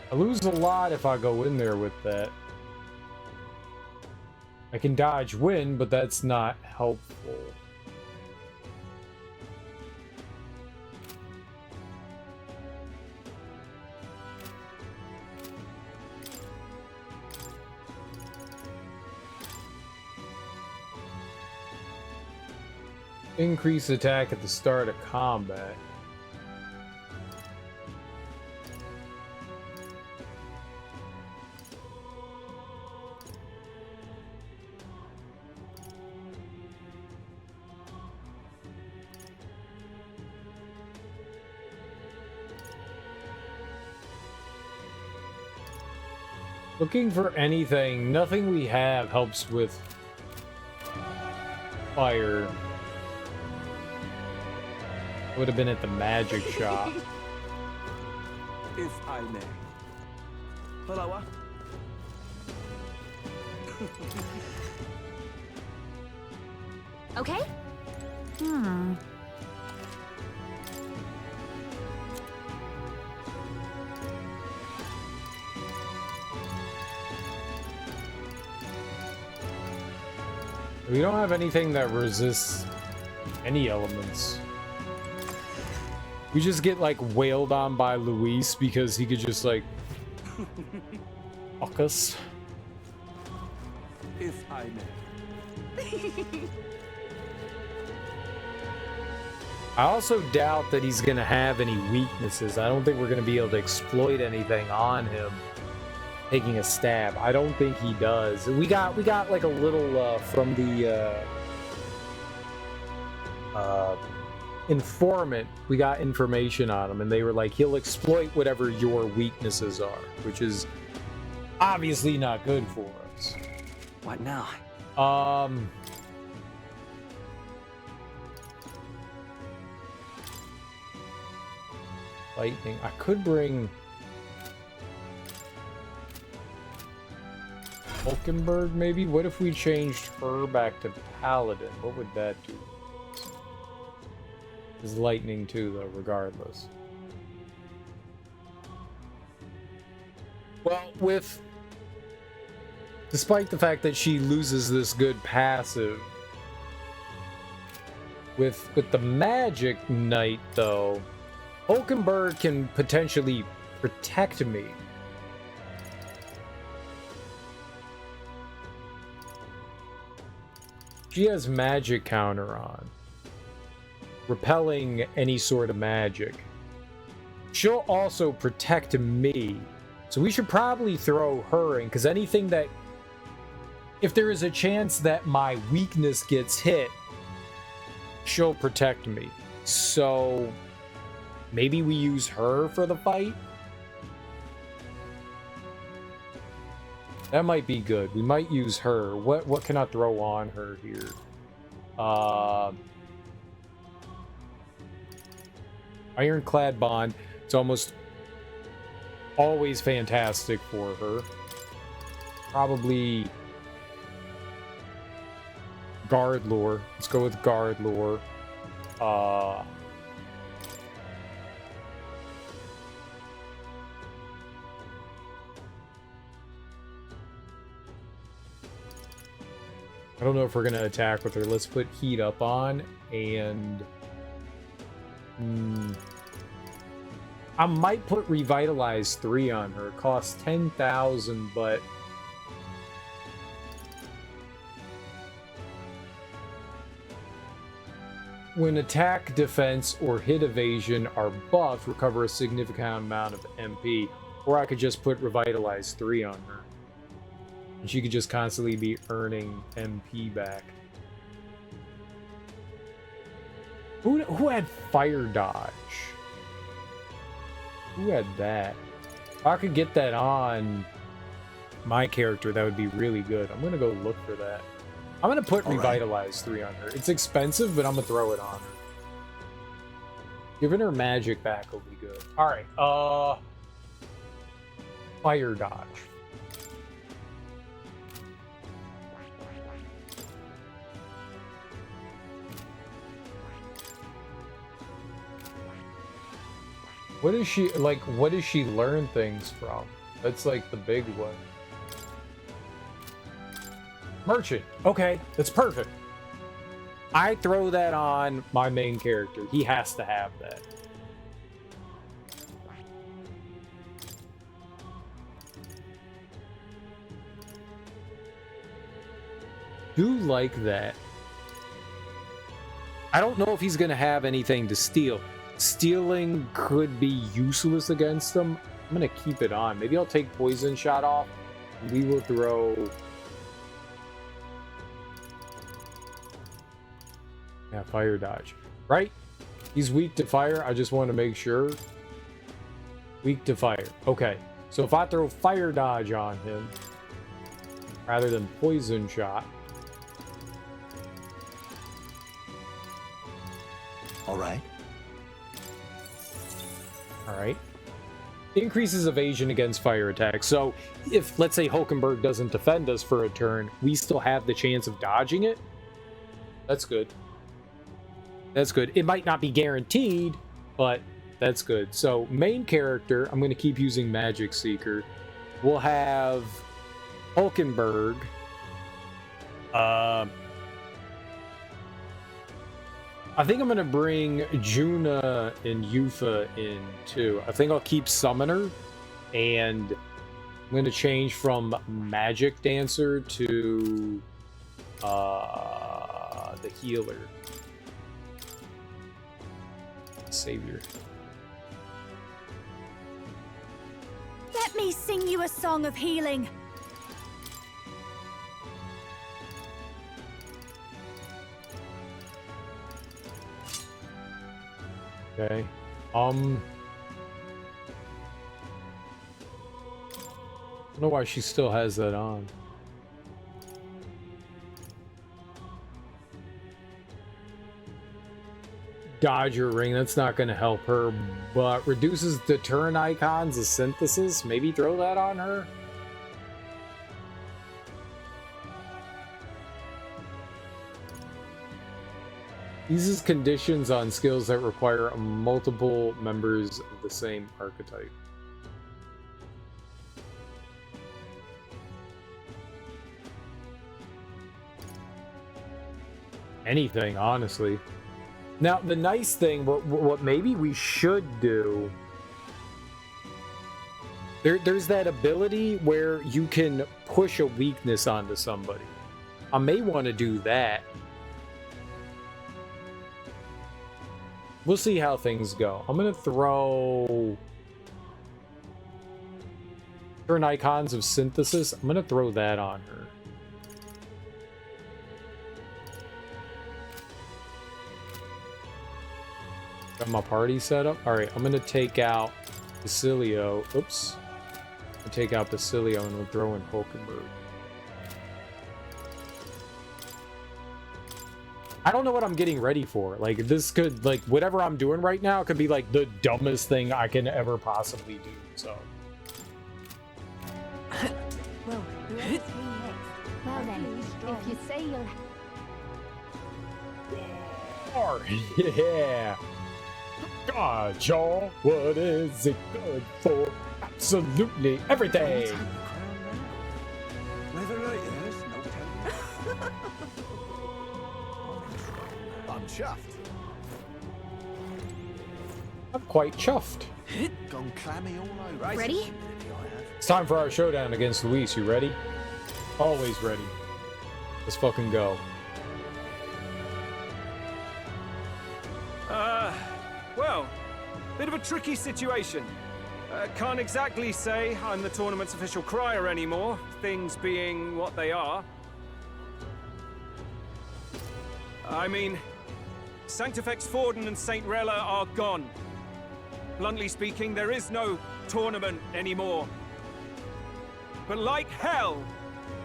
I lose a lot if I go in there with that. I can dodge wind, but that's not helpful. Increase attack at the start of combat. Looking for anything. Nothing we have helps with fire. Would have been at the magic shop. If I may. Hello. Okay? We don't have anything that resists any elements. We just get like wailed on by Luis because he could just like fuck us. If I may. I also doubt that he's gonna have any weaknesses. I don't think we're gonna be able to exploit anything on him taking a stab. I don't think he does. We got like a little from the informant. We got information on him, and they were like, he'll exploit whatever your weaknesses are, which is obviously not good for us. What now? Lightning. I could bring Hulkenberg, maybe? What if we changed her back to Paladin? What would that do? is lightning too, though, regardless. Well, despite the fact that she loses this good passive, with the Magic Knight, though, Hulkenberg can potentially protect me. She has magic counter on, repelling any sort of magic. She'll also protect me, so we should probably throw her in, because anything that... If there is a chance that my weakness gets hit, she'll protect me. So maybe we use her for the fight? That might be good. We might use her. What can I throw on her here? Ironclad Bond. It's almost always fantastic for her. Probably Guard Lore. Let's go with Guard Lore. I don't know if we're going to attack with her. Let's put Heat Up on, and... I might put Revitalize 3 on her. It costs 10,000, but... When attack, defense, or hit evasion are buffed, recover a significant amount of MP. Or I could just put Revitalize 3 on her. And she could just constantly be earning MP back. Who had Fire Dodge? Who had that? If I could get that on my character, that would be really good. I'm gonna go look for that. I'm gonna put Revitalize 3 on her. It's expensive, but I'm gonna throw it on her. Giving her magic back will be good. Alright, Fire Dodge. What is she, like, what does she learn things from? That's, like, the big one. Merchant. Okay, that's perfect. I throw that on my main character. He has to have that. Do like that. I don't know if he's going to have anything to steal. Stealing could be useless against them. I'm going to keep it on. Maybe I'll take Poison Shot off. We will throw... Yeah, Fire Dodge. Right? He's weak to fire. I just want to make sure. Weak to fire. Okay. So if I throw Fire Dodge on him, rather than Poison Shot... Alright. Alright. Increases evasion against fire attacks. So if, let's say, Hulkenberg doesn't defend us for a turn, we still have the chance of dodging it. That's good. That's good. It might not be guaranteed, but that's good. So main character, I'm going to keep using Magic Seeker. We'll have Hulkenberg. I think I'm going to bring Juna and Yufa in too. I think I'll keep Summoner, and I'm going to change from Magic Dancer to the Healer. Savior. Let me sing you a song of healing. Okay. I don't know why she still has that on. Dodger Ring, that's not going to help her, but reduces the turn icons of synthesis. Maybe throw that on her. Uses conditions on skills that require multiple members of the same archetype. Anything, honestly. Now, the nice thing, what maybe we should do, there's that ability where you can push a weakness onto somebody. I may want to do that. We'll see how things go. I'm going to throw... Turn icons of synthesis. I'm going to throw that on her. Got my party set up. All right, I'm going to take out Basilio. Oops. I'll take out Basilio and we'll throw in Hulkenberg. I don't know what I'm getting ready for. Like, this could, like, whatever I'm doing right now could be, like, the dumbest thing I can ever possibly do, so. Well, well then, if you say you'll... Yeah. God, y'all, what is it good for? Absolutely everything. I'm chuffed. I'm quite chuffed. Gone clammy all over. Ready? It's time for our showdown against Luis. You ready? Always ready. Let's fucking go. Well, bit of a tricky situation. Can't exactly say I'm the tournament's official crier anymore, things being what they are. I mean, Sanctifex Forden and St. Rella are gone. Bluntly speaking, there is no tournament anymore. But like hell,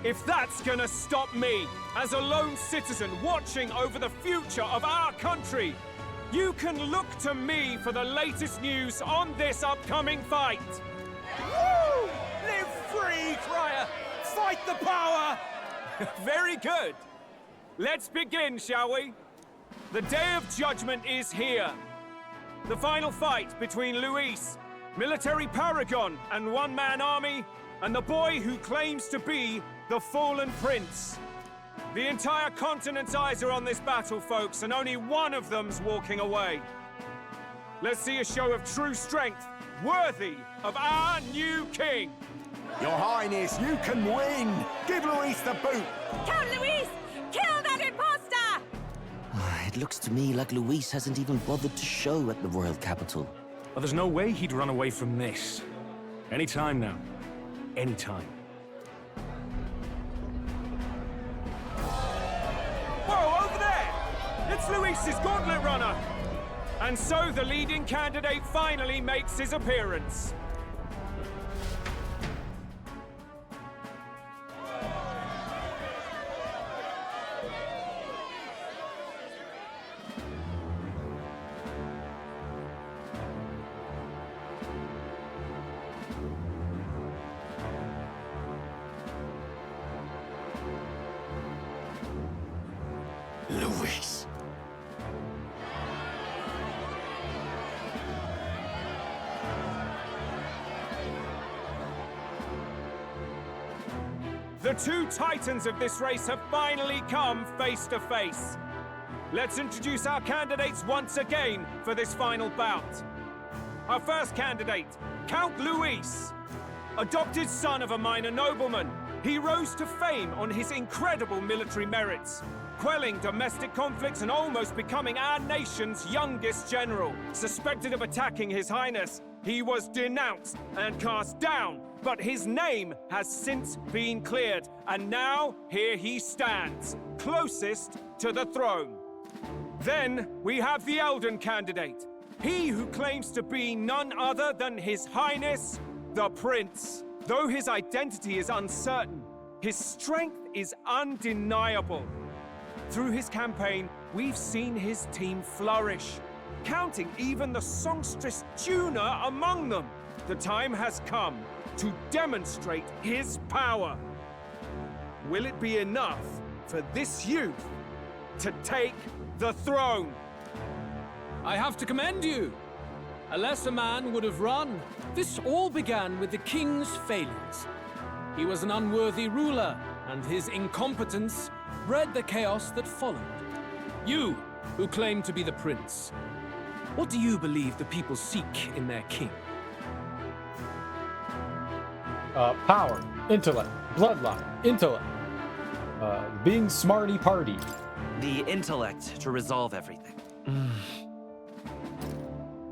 if that's gonna stop me, as a lone citizen watching over the future of our country, you can look to me for the latest news on this upcoming fight. Woo! Live free, crier! Fight the power! Very good. Let's begin, shall we? The Day of Judgment is here. The final fight between Luis, military paragon and one-man army, and the boy who claims to be the fallen prince. The entire continent's eyes are on this battle, folks, and only one of them's walking away. Let's see a show of true strength, worthy of our new king. Your Highness, you can win! Give Luis the boot! Count Luis! Kill that imposter! It looks to me like Luis hasn't even bothered to show at the royal capital. Well, there's no way he'd run away from this. Any time now. Any time. Whoa, over there! It's Luis's gauntlet runner! And so the leading candidate finally makes his appearance. Luis. The two titans of this race have finally come face to face. Let's introduce our candidates once again for this final bout. Our first candidate, Count Luis. Adopted son of a minor nobleman, he rose to fame on his incredible military merits, quelling domestic conflicts and almost becoming our nation's youngest general. Suspected of attacking His Highness, he was denounced and cast down, but his name has since been cleared, and now here he stands, closest to the throne. Then we have the Elden candidate, he who claims to be none other than His Highness, the Prince. Though his identity is uncertain, his strength is undeniable. Through his campaign, we've seen his team flourish, counting even the songstress Juna among them. The time has come to demonstrate his power. Will it be enough for this youth to take the throne. I have to commend you. A lesser man would have run. This all began with the king's failures. He was an unworthy ruler, and his incompetence bred the chaos that followed. You, who claim to be the prince, what do you believe the people seek in their king? Power, intellect, bloodline, intellect, being smarty party. The intellect to resolve everything.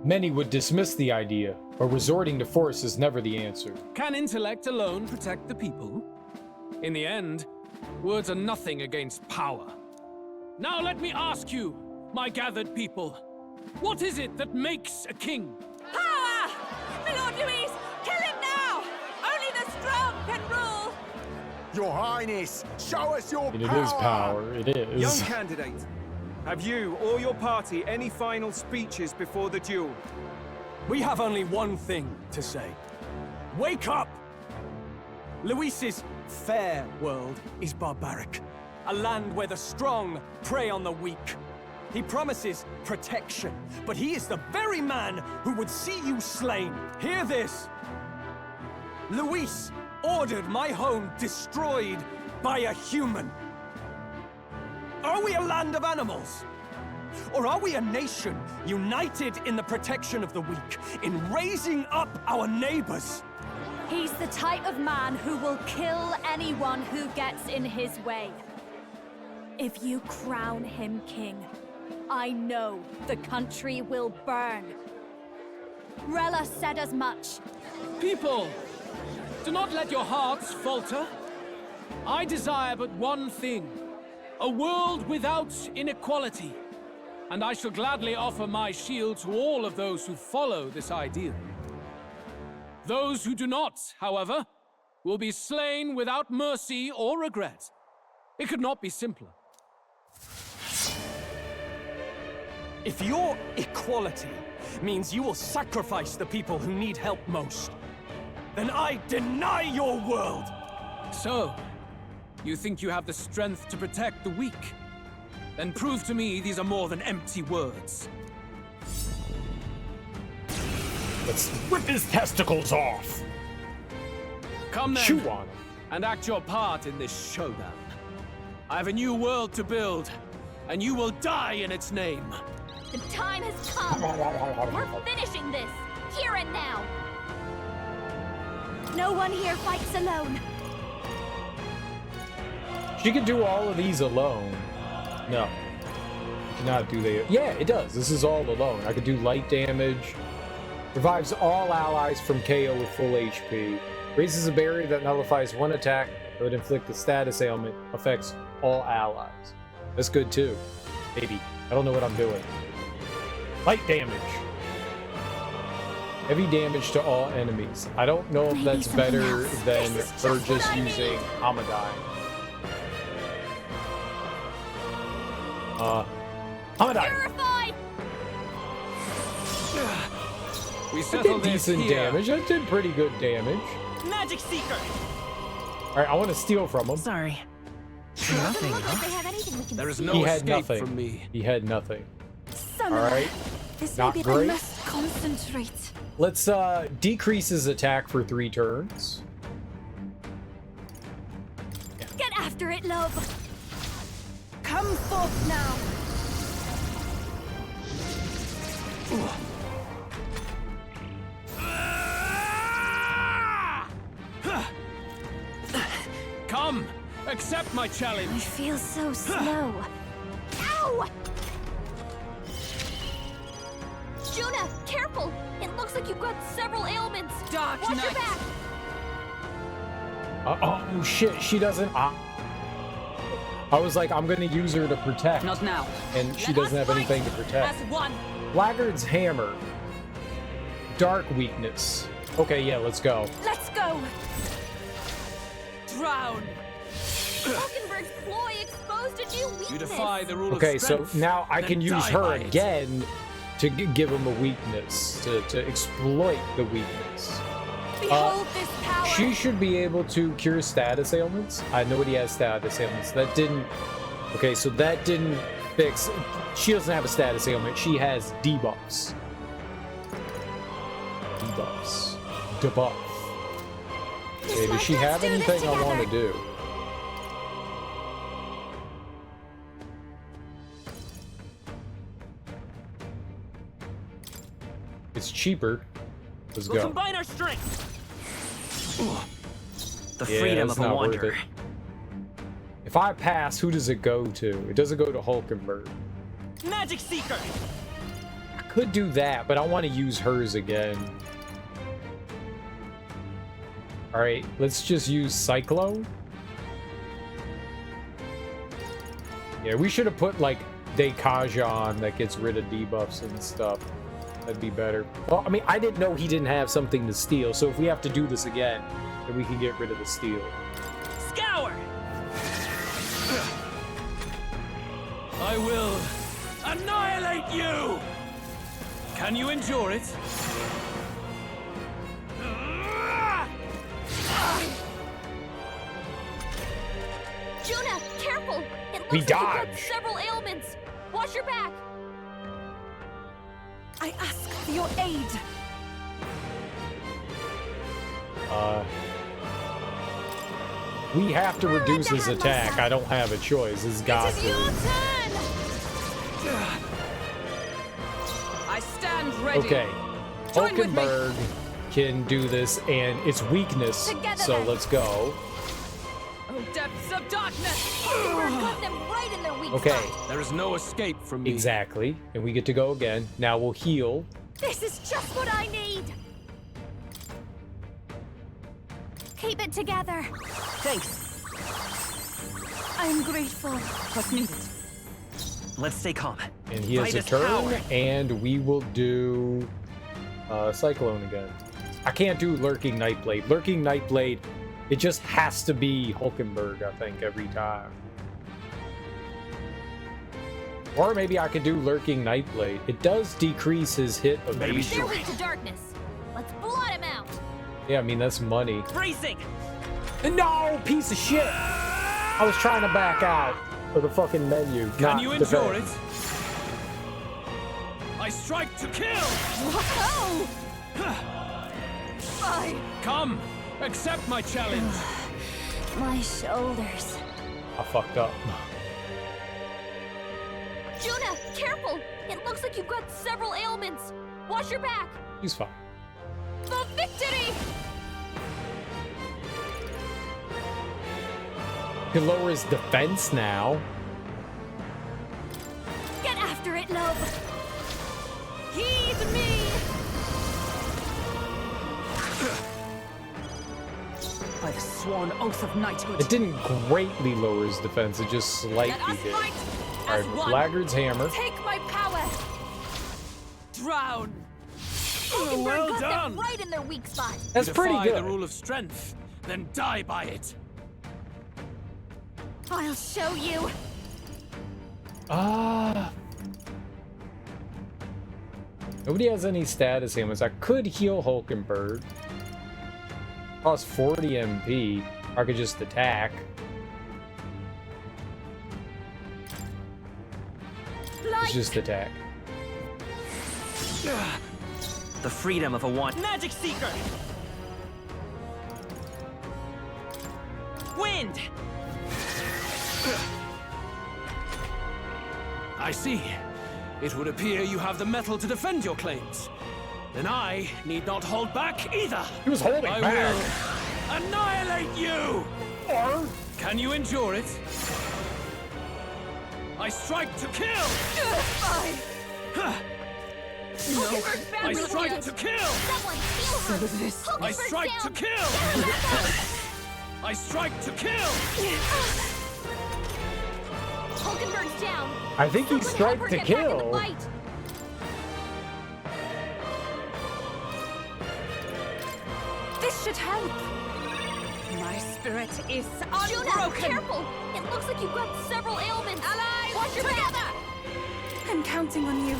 Many would dismiss the idea, but resorting to force is never the answer. Can intellect alone protect the people? In the end, words are nothing against power. Now let me ask you, my gathered people, what is it that makes a king? Power! My Lord Louise, kill him now! Only the strong can rule! Your Highness, show us your And power! it is power, it is. Young candidate, have you or your party any final speeches before the duel? We have only one thing to say. Wake up! Luis's fair world is barbaric. A land where the strong prey on the weak. He promises protection, but he is the very man who would see you slain. Hear this! Luis ordered my home destroyed by a human. Are we a land of animals? Or are we a nation united in the protection of the weak, in raising up our neighbors? He's the type of man who will kill anyone who gets in his way. If you crown him king, I know the country will burn. Rella said as much. People, do not let your hearts falter. I desire but one thing, a world without inequality. And I shall gladly offer my shield to all of those who follow this ideal. Those who do not, however, will be slain without mercy or regret. It could not be simpler. If your equality means you will sacrifice the people who need help most, then I deny your world! So, you think you have the strength to protect the weak? Then prove to me these are more than empty words. Let's rip his testicles off! Come then, Chew on him. and act your part in this showdown. I have a new world to build, and you will die in its name. The time has come. We're finishing this, here and now. No one here fights alone. She can do all of these alone. No. I cannot do that. Yeah, it does. This is all alone. I could do light damage. Revives all allies from KO with full HP. Raises a barrier that nullifies one attack that would inflict a status ailment. Affects all allies. That's good too. Maybe. I don't know what I'm doing. Light damage. Heavy damage to all enemies. I don't know if that's better than her just using Hamadai. Hamadai! Purify! We That settled did this decent here. damage. That did pretty good damage. Magic Seeker! Alright, I want to steal from him. Sorry. Nothing, huh? They have anything we can There is see. no He had escape nothing. from me. He had nothing. Summoner, Alright. this Not may be great. I must concentrate. Let's decrease his attack for 3 turns. Get after it, love. Come forth now. Come, accept my challenge. I feel so slow. Ow! Juna, careful! It looks like you've got several ailments. Dark Watch your Knight. back! Oh shit, she doesn't. I was like, I'm gonna use her to protect. Not now. And she Let doesn't us have anything to fight protect. as one. Blackguard's Hammer. Dark weakness. Okay, yeah, let's go. Let's go. Drown. Falkenberg's ploy exposed a new weakness. You defy the rule Okay, of so strength. now I then can use die her by it. again to give him a weakness, to exploit the weakness. Behold this power. She should be able to cure status ailments. I know he has status ailments. That didn't Okay, so that didn't fix... She doesn't have a status ailment. She has debuffs. Debuffs. Debuff. Okay, does she have anything I want to do? It's cheaper. Let's We'll go. combine our strength. The Yeah, freedom it's of a not worth wanderer. it. If I pass, who does it go to? It doesn't go to Hulkenberg. Magic Seeker. I could do that, but I want to use hers again. All right, let's just use Cyclone. Yeah, we should have put like Dekaja on that gets rid of debuffs and stuff. That'd be better. Well, I mean, I didn't know he didn't have something to steal, so if we have to do this again, then we can get rid of the steal. Scour. I will annihilate you! Can you endure it? Juna, careful! It looks We like you've got dodged. several ailments. Watch your back. I ask for your aid. We have to reduce his attack. I don't have a choice. It's got to. I stand ready. Okay. Join with me. Hulkenberg can do this, and it's weakness. Together So then. let's go. Oh, depths of darkness! Got them right in their weak Okay. spot. There is no escape from me. Exactly. And we get to go again. Now we'll heal. This is just what I need. Keep it together. Thanks. I am grateful. What's needed? Let's stay calm. And he has Fight a us turn, power. and we will do Cyclone again. I can't do Lurking Nightblade. Lurking Nightblade, it just has to be Hulkenberg, I think, every time. Or maybe I could do Lurking Nightblade. It does decrease his hit evasion. They're weak to darkness. Let's blot him out. Yeah, I mean, that's money. Bracing. No, piece of shit! I was trying to back out of the fucking menu. Can you endure it? I strike to kill! Whoa! Come, accept my challenge. My shoulders. I fucked up. Juna, careful! It looks like you've got several ailments. Watch your back. He's fine. The victory! He can lower his defense now. Get after it, love. Heed me. By the sworn oath of knighthood. It didn't greatly lower his defense, it just slightly Let us did. fight Alright, as one. Blackguard's hammer. Take my power. Drown. Hulkenberg well got done. them right in their weak spot. That's You pretty defy good. the rule of strength, then die by it. I'll show you. Nobody has any status ailments. I could heal Hulkenberg. Cost 40 MP. Or I could just attack. Let's just attack. The freedom of a Magic Seeker. Wind. I see. It would appear you have the metal to defend your claims. Then I need not hold back either. He was holding I back. will annihilate you! Or can you endure it? I strike to kill! No, I strike to kill! Someone steal her. I Hulkenberg's strike to down. kill! I strike to kill! Hulkenberg's down. I think he Someone help her strike to get back in the kill. fight. This should help. My spirit is Juna, unbroken. careful. It looks like you've got several ailments. Allies Watch your together. back. I'm counting on you.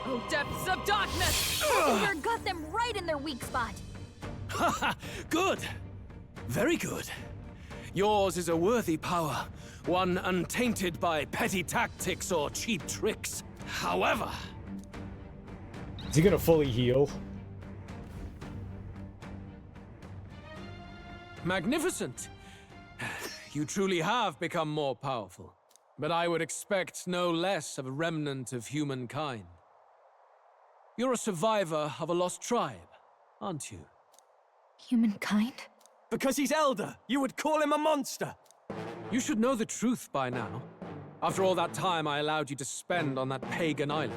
Oh, depths of darkness. Hulkenberg got them right in their weak spot. Haha, good. Very good. Yours is a worthy power, one untainted by petty tactics or cheap tricks. However... Is he gonna fully heal? Magnificent! You truly have become more powerful. But I would expect no less of a remnant of humankind. You're a survivor of a lost tribe, aren't you? Humankind? Because he's elder, you would call him a monster! You should know the truth by now. After all that time I allowed you to spend on that pagan island.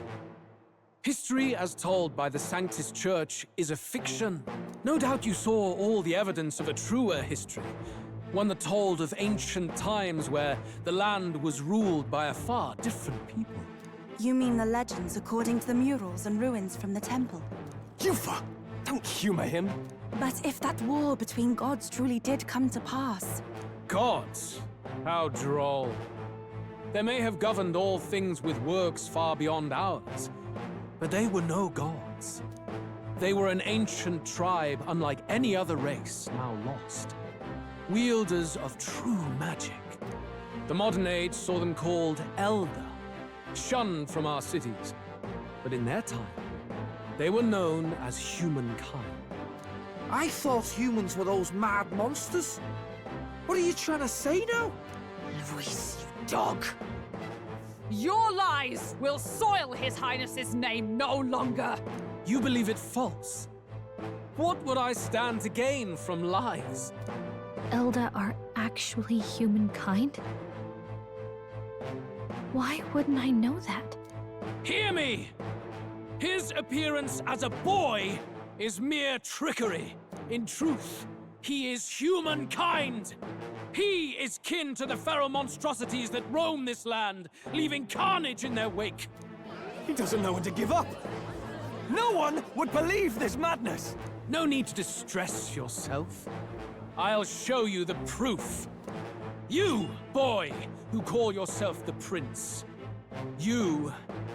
History, as told by the Sanctus Church, is a fiction. No doubt you saw all the evidence of a truer history. One that told of ancient times where the land was ruled by a far different people. You mean the legends according to the murals and ruins from the temple? Yufa! Don't humor him. But if that war between gods truly did come to pass... Gods? How droll. They may have governed all things with works far beyond ours, but they were no gods. They were an ancient tribe unlike any other race now lost. Wielders of true magic. The modern age saw them called Elder, shunned from our cities. But in their time, they were known as humankind. I thought humans were those mad monsters. What are you trying to say now? Luis, you dog! Your lies will soil His Highness's name no longer! You believe it false? What would I stand to gain from lies? Elda are actually humankind? Why wouldn't I know that? Hear me! His appearance as a boy is mere trickery. In truth, he is humankind! He is kin to the feral monstrosities that roam this land, leaving carnage in their wake. He doesn't know when to give up. No one would believe this madness. No need to distress yourself. I'll show you the proof. You, boy, who call yourself the prince. You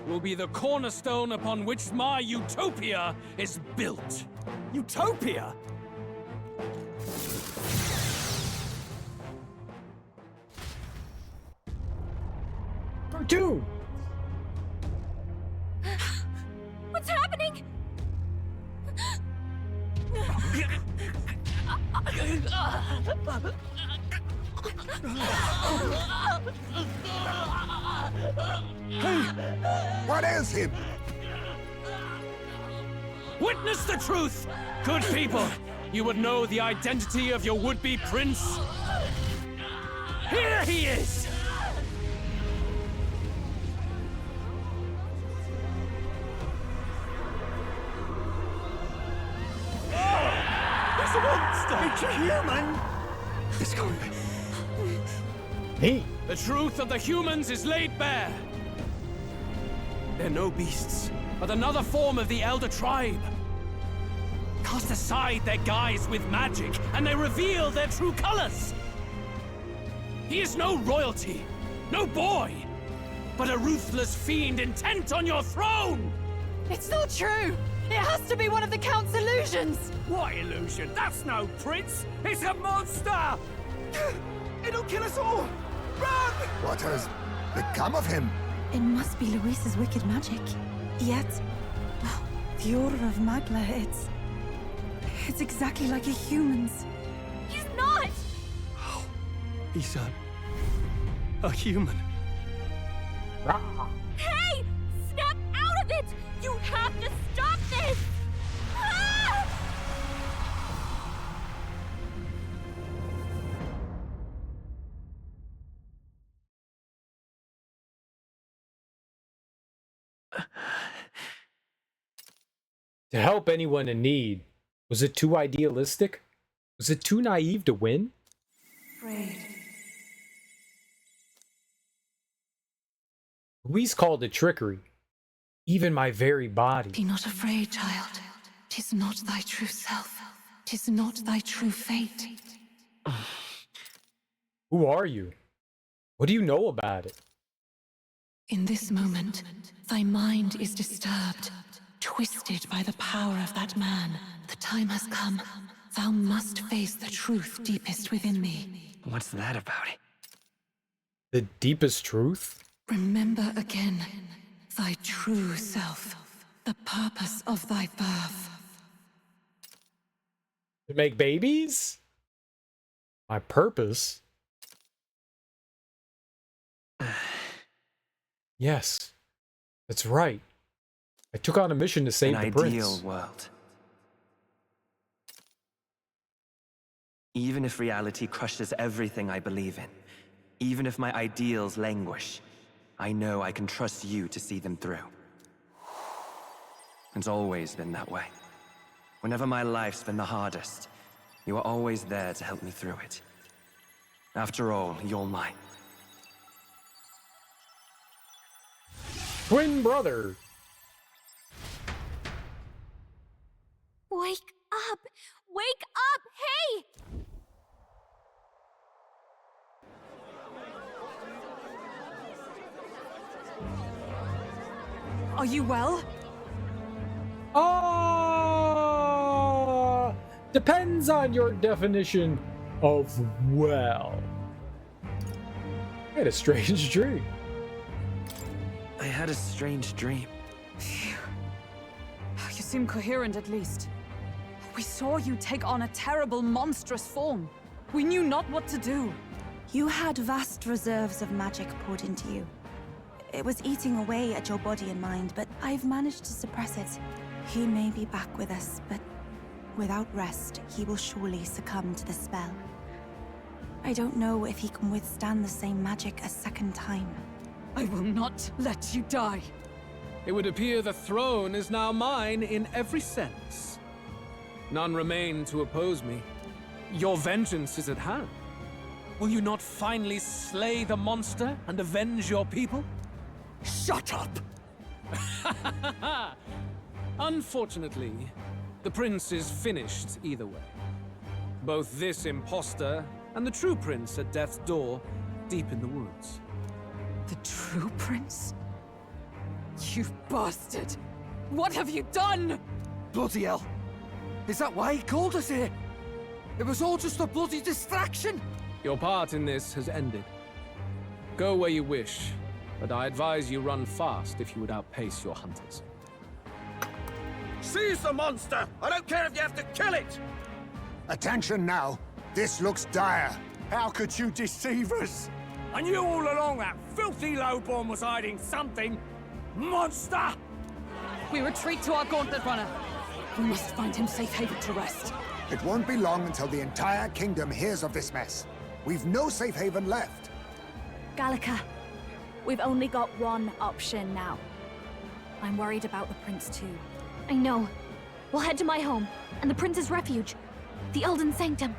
will be the cornerstone upon which my utopia is built. Utopia? Dude! What's happening? Hey! What is him? Witness the truth! Good people, you would know the identity of your would-be prince. Here he is! It's a monster! It's a human! It's going. Hey! The truth of the humans is laid bare. They're no beasts, but another form of the Elder Tribe. Cast aside their guise with magic, and they reveal their true colors. He is no royalty, no boy, but a ruthless fiend intent on your throne! It's not true! It has to be one of the Count's illusions! What illusion? That's no prince! It's a monster! It'll kill us all! Run! What has become of him? It must be Luis's wicked magic. Yet, the aura of Magla, it's exactly like a human's. He's not! He's a human. Hey! Snap out of it! You have to stop this! Ah! To help anyone in need, was it too idealistic? Was it too naive to win? Afraid. Luis called it trickery. Even my very body. Be not afraid, child. 'Tis not thy true self. 'Tis not thy true fate. Who are you? What do you know about it? In this moment, thy mind is disturbed, twisted by the power of that man. The time has come. thou must face the truth deepest within me. What's that about? The deepest truth? Remember again thy true self, the purpose of thy birth. To make babies? My purpose? Yes, that's right. I took on a mission to save the prince. An ideal world. Even if reality crushes everything I believe in, even if my ideals languish, I know I can trust you to see them through. It's always been that way. Whenever my life's been the hardest, you are always there to help me through it. After all, you're mine. Twin brother. Wake up! Wake up! Hey! Are you well? Depends on your definition of well. I had a strange dream. I had a strange dream. You seem coherent at least. We saw you take on a terrible, monstrous form. We knew not what to do. You had vast reserves of magic poured into you. It was eating away at your body and mind, but I've managed to suppress it. He may be back with us, but without rest, he will surely succumb to the spell. I don't know if he can withstand the same magic a second time. I will not let you die. It would appear the throne is now mine in every sense. None remain to oppose me. Your vengeance is at hand. Will you not finally slay the monster and avenge your people? Shut up! Unfortunately, the prince is finished either way. Both this imposter and the true prince at death's door, deep in the woods. The true prince? You bastard! What have you done? Bloody hell! Is that why he called us here? It was all just a bloody distraction! Your part in this has ended. Go where you wish, but I advise you run fast if you would outpace your hunters. Seize the monster! I don't care if you have to kill it! Attention now. This looks dire. How could you deceive us? I knew all along that filthy lowborn was hiding something. Monster! We retreat to our gauntlet runner. We must find him safe haven to rest. It won't be long until the entire kingdom hears of this mess. We've no safe haven left. Gallica, we've only got one option now. I'm worried about the prince too. I know. We'll head to my home, and the prince's refuge, the Elden Sanctum.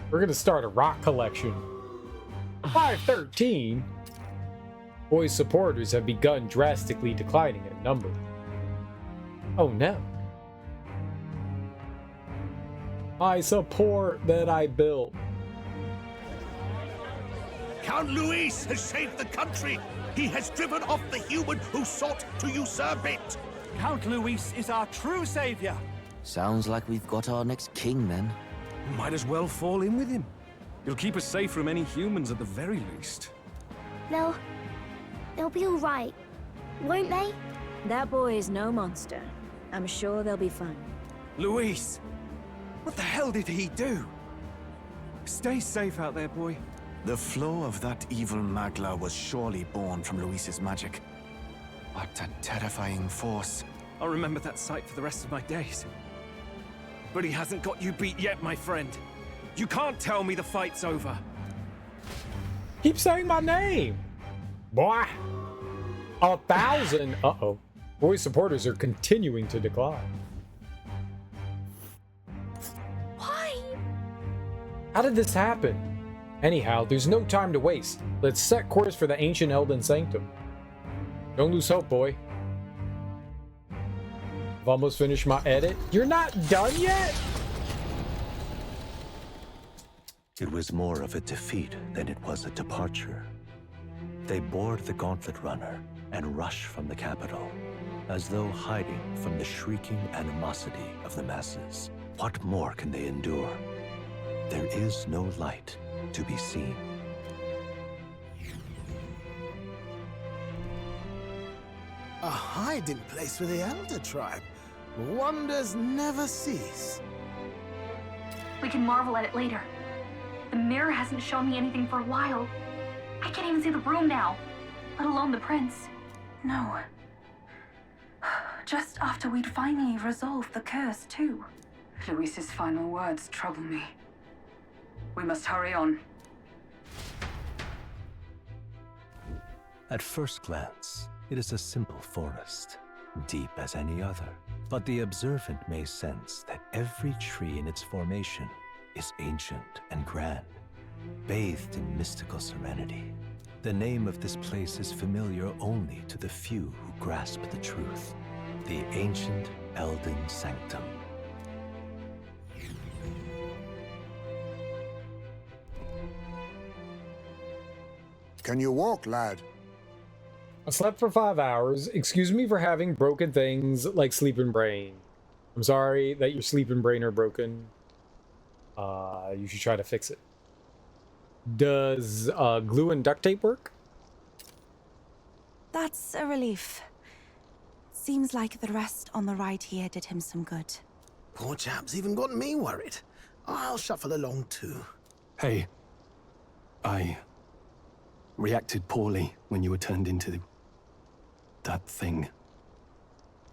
We're gonna start a rock collection. 513. Boys' supporters have begun drastically declining in number. Oh no. My support that I built. Count Luis has saved the country. He has driven off the human who sought to usurp it. Count Luis is our true savior. Sounds like we've got our next king, then. Might as well fall in with him. He'll keep us safe from any humans at the very least. They'll be all right, won't they? That boy is no monster. I'm sure they'll be fine. Luis! What the hell did he do? Stay safe out there, boy. The flow of that evil Magla was surely born from Luis's magic. What a terrifying force. I'll remember that sight for the rest of my days. But he hasn't got you beat yet, my friend. You can't tell me the fight's over. Keep saying my name. Boy. 1,000. Uh-oh. Boys' supporters are continuing to decline. Why? How did this happen? Anyhow, there's no time to waste. Let's set course for the ancient Elden Sanctum. Don't lose hope, boy. I've almost finished my edit. You're not done yet? It was more of a defeat than it was a departure. They board the gauntlet runner and rush from the capital. as though hiding from the shrieking animosity of the masses. What more can they endure? There is no light to be seen. A hiding place for the Elder Tribe. Wonders never cease. We can marvel at it later. The mirror hasn't shown me anything for a while. I can't even see the room now, let alone the prince. No. Just after we'd finally resolved the curse, too. Luis's final words trouble me. We must hurry on. At first glance, it is a simple forest, deep as any other. But the observant may sense that every tree in its formation is ancient and grand, bathed in mystical serenity. The name of this place is familiar only to the few who grasp the truth. The ancient Elden Sanctum. Can you walk, lad? I slept for 5 hours. Excuse me for having broken things like sleep and brain. I'm sorry that your sleep and brain are broken. You should try to fix it. Does glue and duct tape work? That's a relief. Seems like the rest on the right here did him some good. Poor chap's even got me worried. I'll shuffle along too. Hey, I reacted poorly when you were turned into that thing.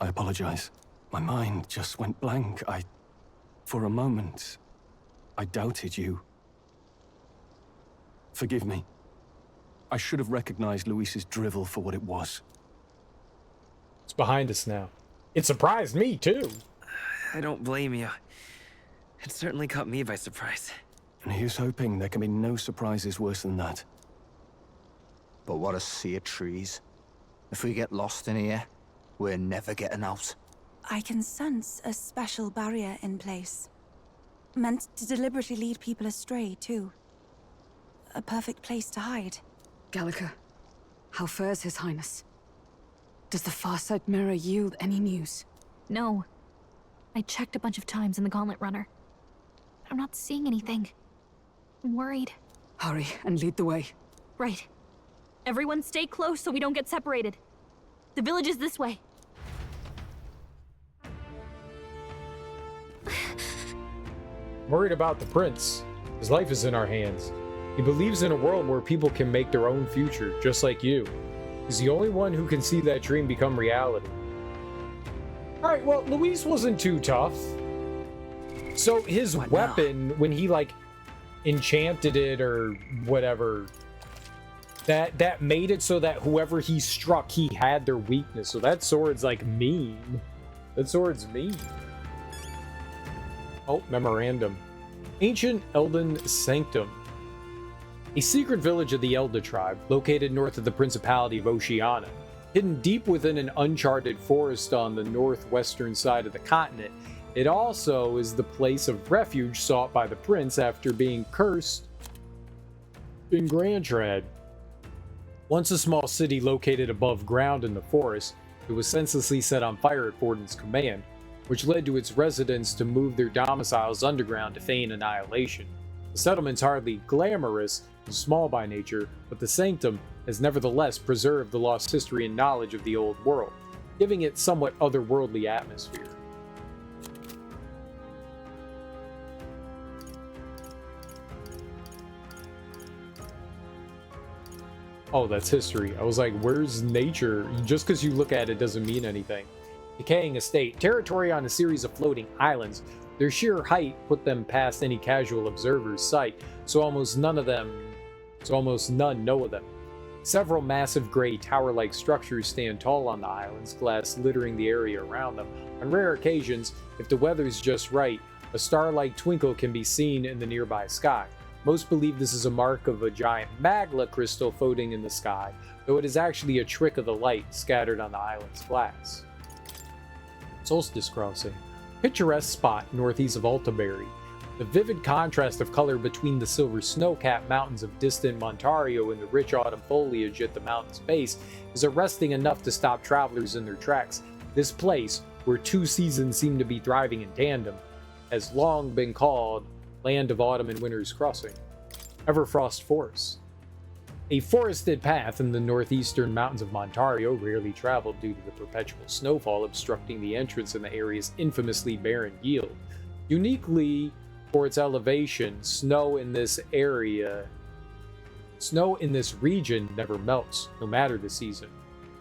I apologize. My mind just went blank. For a moment, I doubted you. Forgive me. I should have recognized Luis's drivel for what it was. It's behind us now. It surprised me, too. I don't blame you. It certainly caught me by surprise. And here's hoping there can be no surprises worse than that. But what a sea of trees. If we get lost in here, we're never getting out. I can sense a special barrier in place. Meant to deliberately lead people astray, too. A perfect place to hide. Gallica, how fares His Highness? Does the Farsight Mirror yield any news? No. I checked a bunch of times in the Gauntlet Runner. I'm not seeing anything. I'm worried. Hurry and lead the way. Right. Everyone stay close so we don't get separated. The village is this way. Worried about the prince. His life is in our hands. He believes in a world where people can make their own future, just like you. He's the only one who can see that dream become reality. Alright, well, Luis wasn't too tough. So his weapon, when he, like, enchanted it or whatever, that made it so that whoever he struck, he had their weakness. So that sword's, like, mean. That sword's mean. Oh, memorandum. Ancient Elden Sanctum. A secret village of the Elder Tribe, located north of the Principality of Oceania. Hidden deep within an uncharted forest on the northwestern side of the continent, it also is the place of refuge sought by the prince after being cursed in Grandtrad. Once a small city located above ground in the forest, it was senselessly set on fire at Fortin's command, which led to its residents to move their domiciles underground to feign annihilation. The settlement's hardly glamorous and small by nature, but the Sanctum has nevertheless preserved the lost history and knowledge of the old world, giving it somewhat otherworldly atmosphere. Oh, that's history. I was like, where's nature? Just because you look at it doesn't mean anything. Decaying estate. Territory on a series of floating islands. Their sheer height put them past any casual observer's sight, so almost none know of them. Several massive gray tower-like structures stand tall on the islands, glass littering the area around them. On rare occasions, if the weather's just right, a star-like twinkle can be seen in the nearby sky. Most believe this is a mark of a giant magma crystal floating in the sky, though it is actually a trick of the light scattered on the island's glass. Solstice Crossing. Picturesque spot northeast of Altaberry. The vivid contrast of color between the silver snow-capped mountains of distant Montario and the rich autumn foliage at the mountain's base is arresting enough to stop travelers in their tracks. This place, where two seasons seem to be thriving in tandem, has long been called Land of Autumn and Winter's Crossing, Everfrost Forest. A forested path in the northeastern mountains of Montario, rarely traveled due to the perpetual snowfall obstructing the entrance in the area's infamously barren yield. Uniquely for its elevation, snow in this region never melts, no matter the season.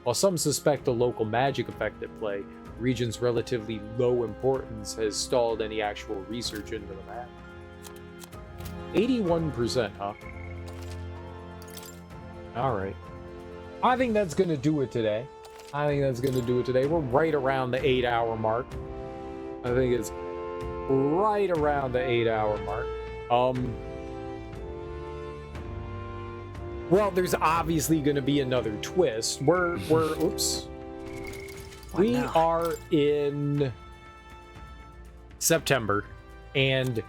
While some suspect a local magic effect at play, the region's relatively low importance has stalled any actual research into the map. 81%, huh? Alright. I think that's going to do it today. We're right around the 8-hour mark. I think it's right around the 8-hour mark. Well, there's obviously going to be another twist. Oops. We are in September, and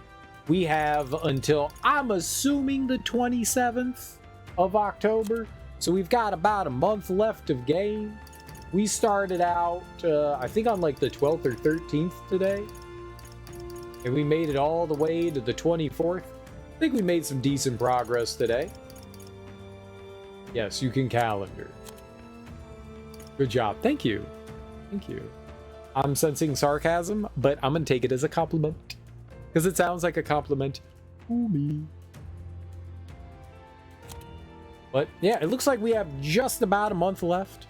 we have until, I'm assuming, the 27th of October. So we've got about a month left of game. We started out, I think on like the 12th or 13th today. And we made it all the way to the 24th. I think we made some decent progress today. Yes, you can calendar. Good job. Thank you. Thank you. I'm sensing sarcasm, but I'm going to take it as a compliment. Because it sounds like a compliment to me. But yeah, it looks like we have just about a month left.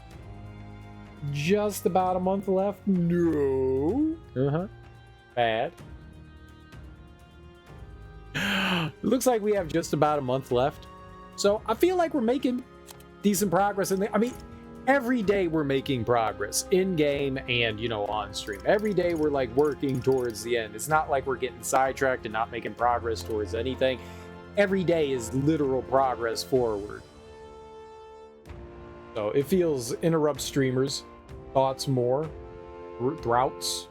Just about a month left. No. Bad. It looks like we have just about a month left. So I feel like we're making decent progress in I mean, every day we're making progress in game and, you know, on stream. Every day we're like working towards the end. It's not like we're getting sidetracked and not making progress towards anything. Every day is literal progress forward. So it feels interrupt streamers, thoughts more, droughts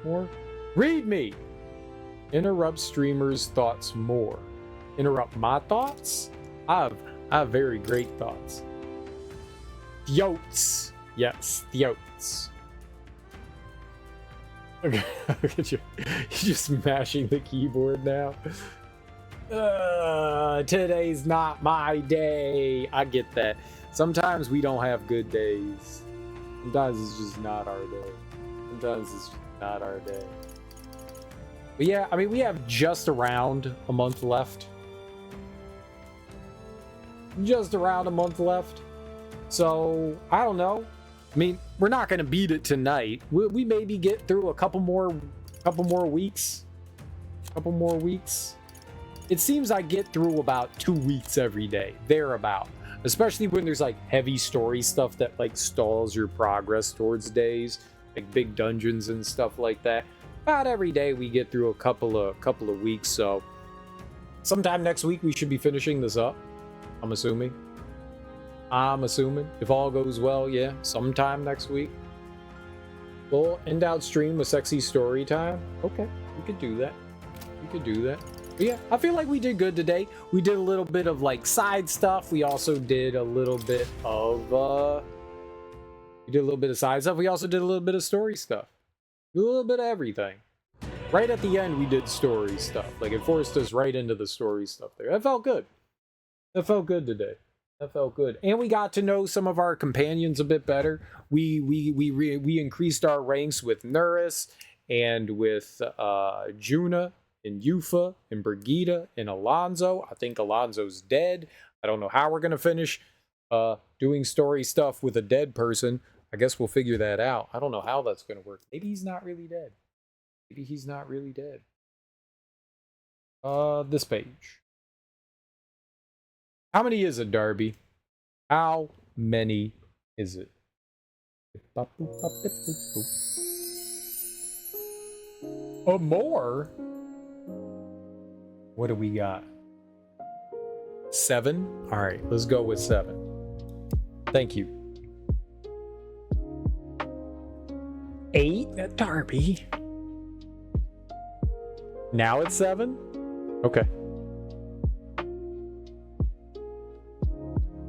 more. Read me. Interrupt streamers, thoughts more. Interrupt my thoughts. I have very great thoughts. Thyoats. Yes, thyoats. Okay, look at you. You're just mashing the keyboard now. Today's not my day. I get that. Sometimes we don't have good days. Sometimes it's just not our day. Sometimes it's just not our day. But yeah, I mean, we have just around a month left. Just around a month left. So, I don't know. I mean, we're not going to beat it tonight. We maybe get through a couple more weeks. It seems I get through about 2 weeks every day. Thereabout. Especially when there's like heavy story stuff that like stalls your progress towards days. Like big dungeons and stuff like that. About every day we get through a couple of weeks. So, sometime next week we should be finishing this up. I'm assuming. If all goes well, yeah, sometime next week. We'll end out stream with sexy story time. Okay, we could do that. But yeah, I feel like we did good today. We did a little bit of like side stuff. We also did a little bit of side stuff. We also did a little bit of story stuff. A little bit of everything. Right at the end, we did story stuff. Like it forced us right into the story stuff there. That felt good. That felt good today. That felt good. And we got to know some of our companions a bit better. We increased our ranks with Nuris and with Juna and Yufa and Brigida and Alonzo. I think Alonzo's dead. I don't know how we're going to finish doing story stuff with a dead person. I guess we'll figure that out. I don't know how that's going to work. Maybe he's not really dead. This page. How many is it, Darby? How many is it? More? What do we got? 7? All right, let's go with 7. Thank you. 8 at Darby. Now it's 7? Okay.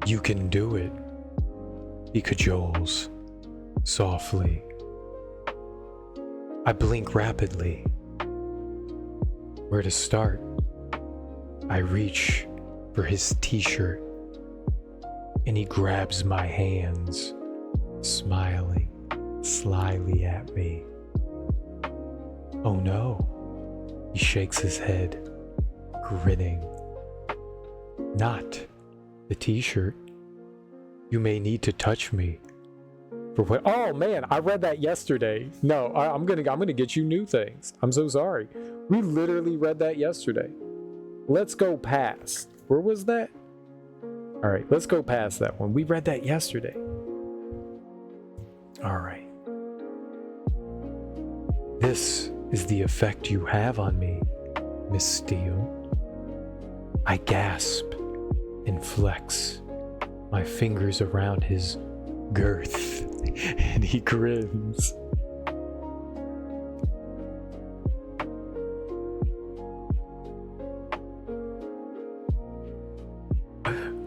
You can do it. He cajoles softly. I blink rapidly. Where to start? I reach for his t-shirt, and he grabs my hands, smiling slyly at me. Oh no, he shakes his head, grinning. Not the t-shirt. You may need to touch me. For what? Oh man, I read that yesterday. No, I'm gonna get you new things. I'm so sorry. We literally read that yesterday. Let's go past. Where was that? All right, let's go past that one. We read that yesterday. All right. This is the effect you have on me, Miss Steele. I gasp and flex my fingers around his girth, and he grins.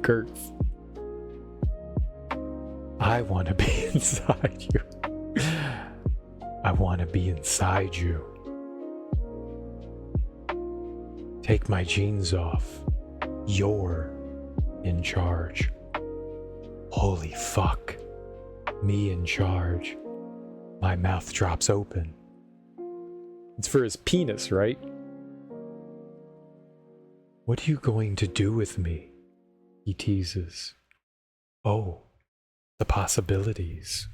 Girth. I want to be inside you. I want to be inside you. Take my jeans off. You're in charge. Holy fuck. Me in charge. My mouth drops open. It's for his penis, right? What are you going to do with me? He teases. Oh, the possibilities.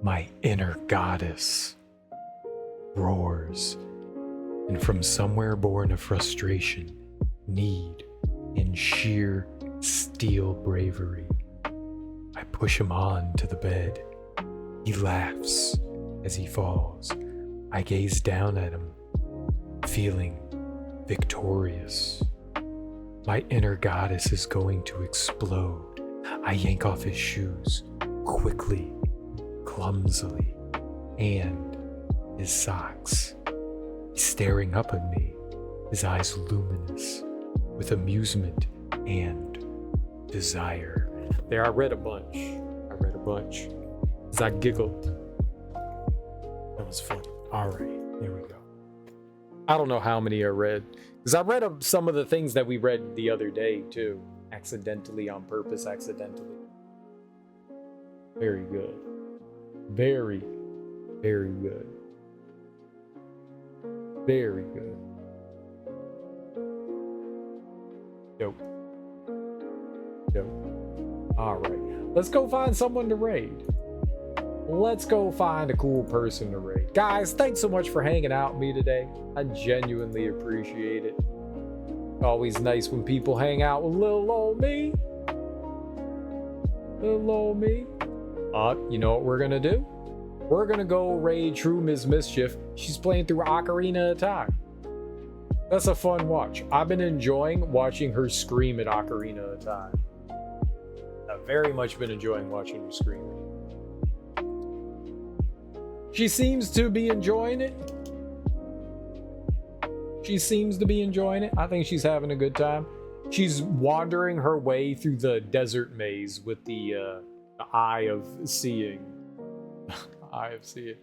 My inner goddess roars, and from somewhere born of frustration, need, and sheer steel bravery, I push him on to the bed. He laughs as he falls. I gaze down at him, feeling victorious. My inner goddess is going to explode. I yank off his shoes, quickly, clumsily, and his socks. He's staring up at me, his eyes luminous with amusement and desire. There, I read a bunch. As I giggled. That was fun. All right, there we go. I don't know how many I read, because I read some of the things that we read the other day too, accidentally, on purpose, accidentally. Very good. Very, very good. Very good. Dope. All right, let's go find someone to raid. Let's go find a cool person to raid. Guys, thanks so much for hanging out with me today. I genuinely appreciate it. Always nice when people hang out with little old me. Little old me. You know what we're gonna do? We're gonna go raid True Ms. Mischief. She's playing through Ocarina of Time. That's a fun watch. I've been enjoying watching her scream at Ocarina of Time. I've very much been enjoying watching her scream. She seems to be enjoying it. I think she's having a good time. She's wandering her way through the desert maze with the eye of seeing. Eye of seeing.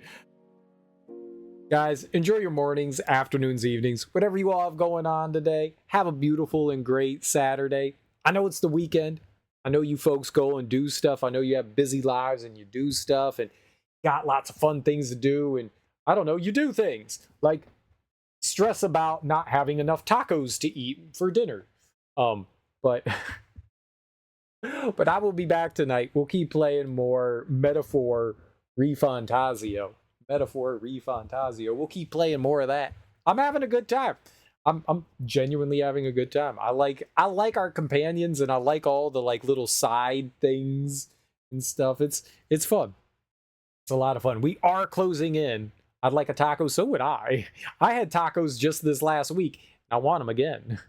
Guys, enjoy your mornings, afternoons, evenings, whatever you all have going on today. Have a beautiful and great Saturday. I know it's the weekend. I know you folks go and do stuff. I know you have busy lives and you do stuff and got lots of fun things to do, and I don't know, you do things like stress about not having enough tacos to eat for dinner. But I will be back tonight. We'll keep playing more Metaphor ReFantazio. We'll keep playing more of that. I'm having a good time. I'm genuinely having a good time. I like our companions, and I like all the like little side things and stuff. It's fun. It's a lot of fun. We are closing in. I'd like a taco. So would I. I had tacos just this last week. I want them again.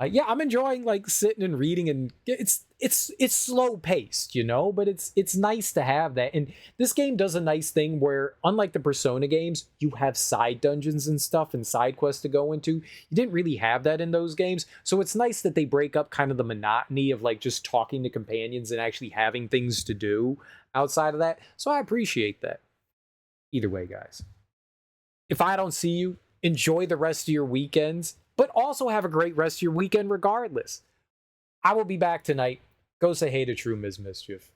Yeah, I'm enjoying like sitting and reading, and it's slow paced, you know, but it's nice to have that. And this game does a nice thing where, unlike the Persona games, you have side dungeons and stuff and side quests to go into. You didn't really have that in those games, so it's nice that they break up kind of the monotony of like just talking to companions and actually having things to do outside of that. So I appreciate that. Either way, guys, if I don't see you, enjoy the rest of your weekends, but also have a great rest of your weekend regardless. I will be back tonight. Go say hey to True Ms. Mischief.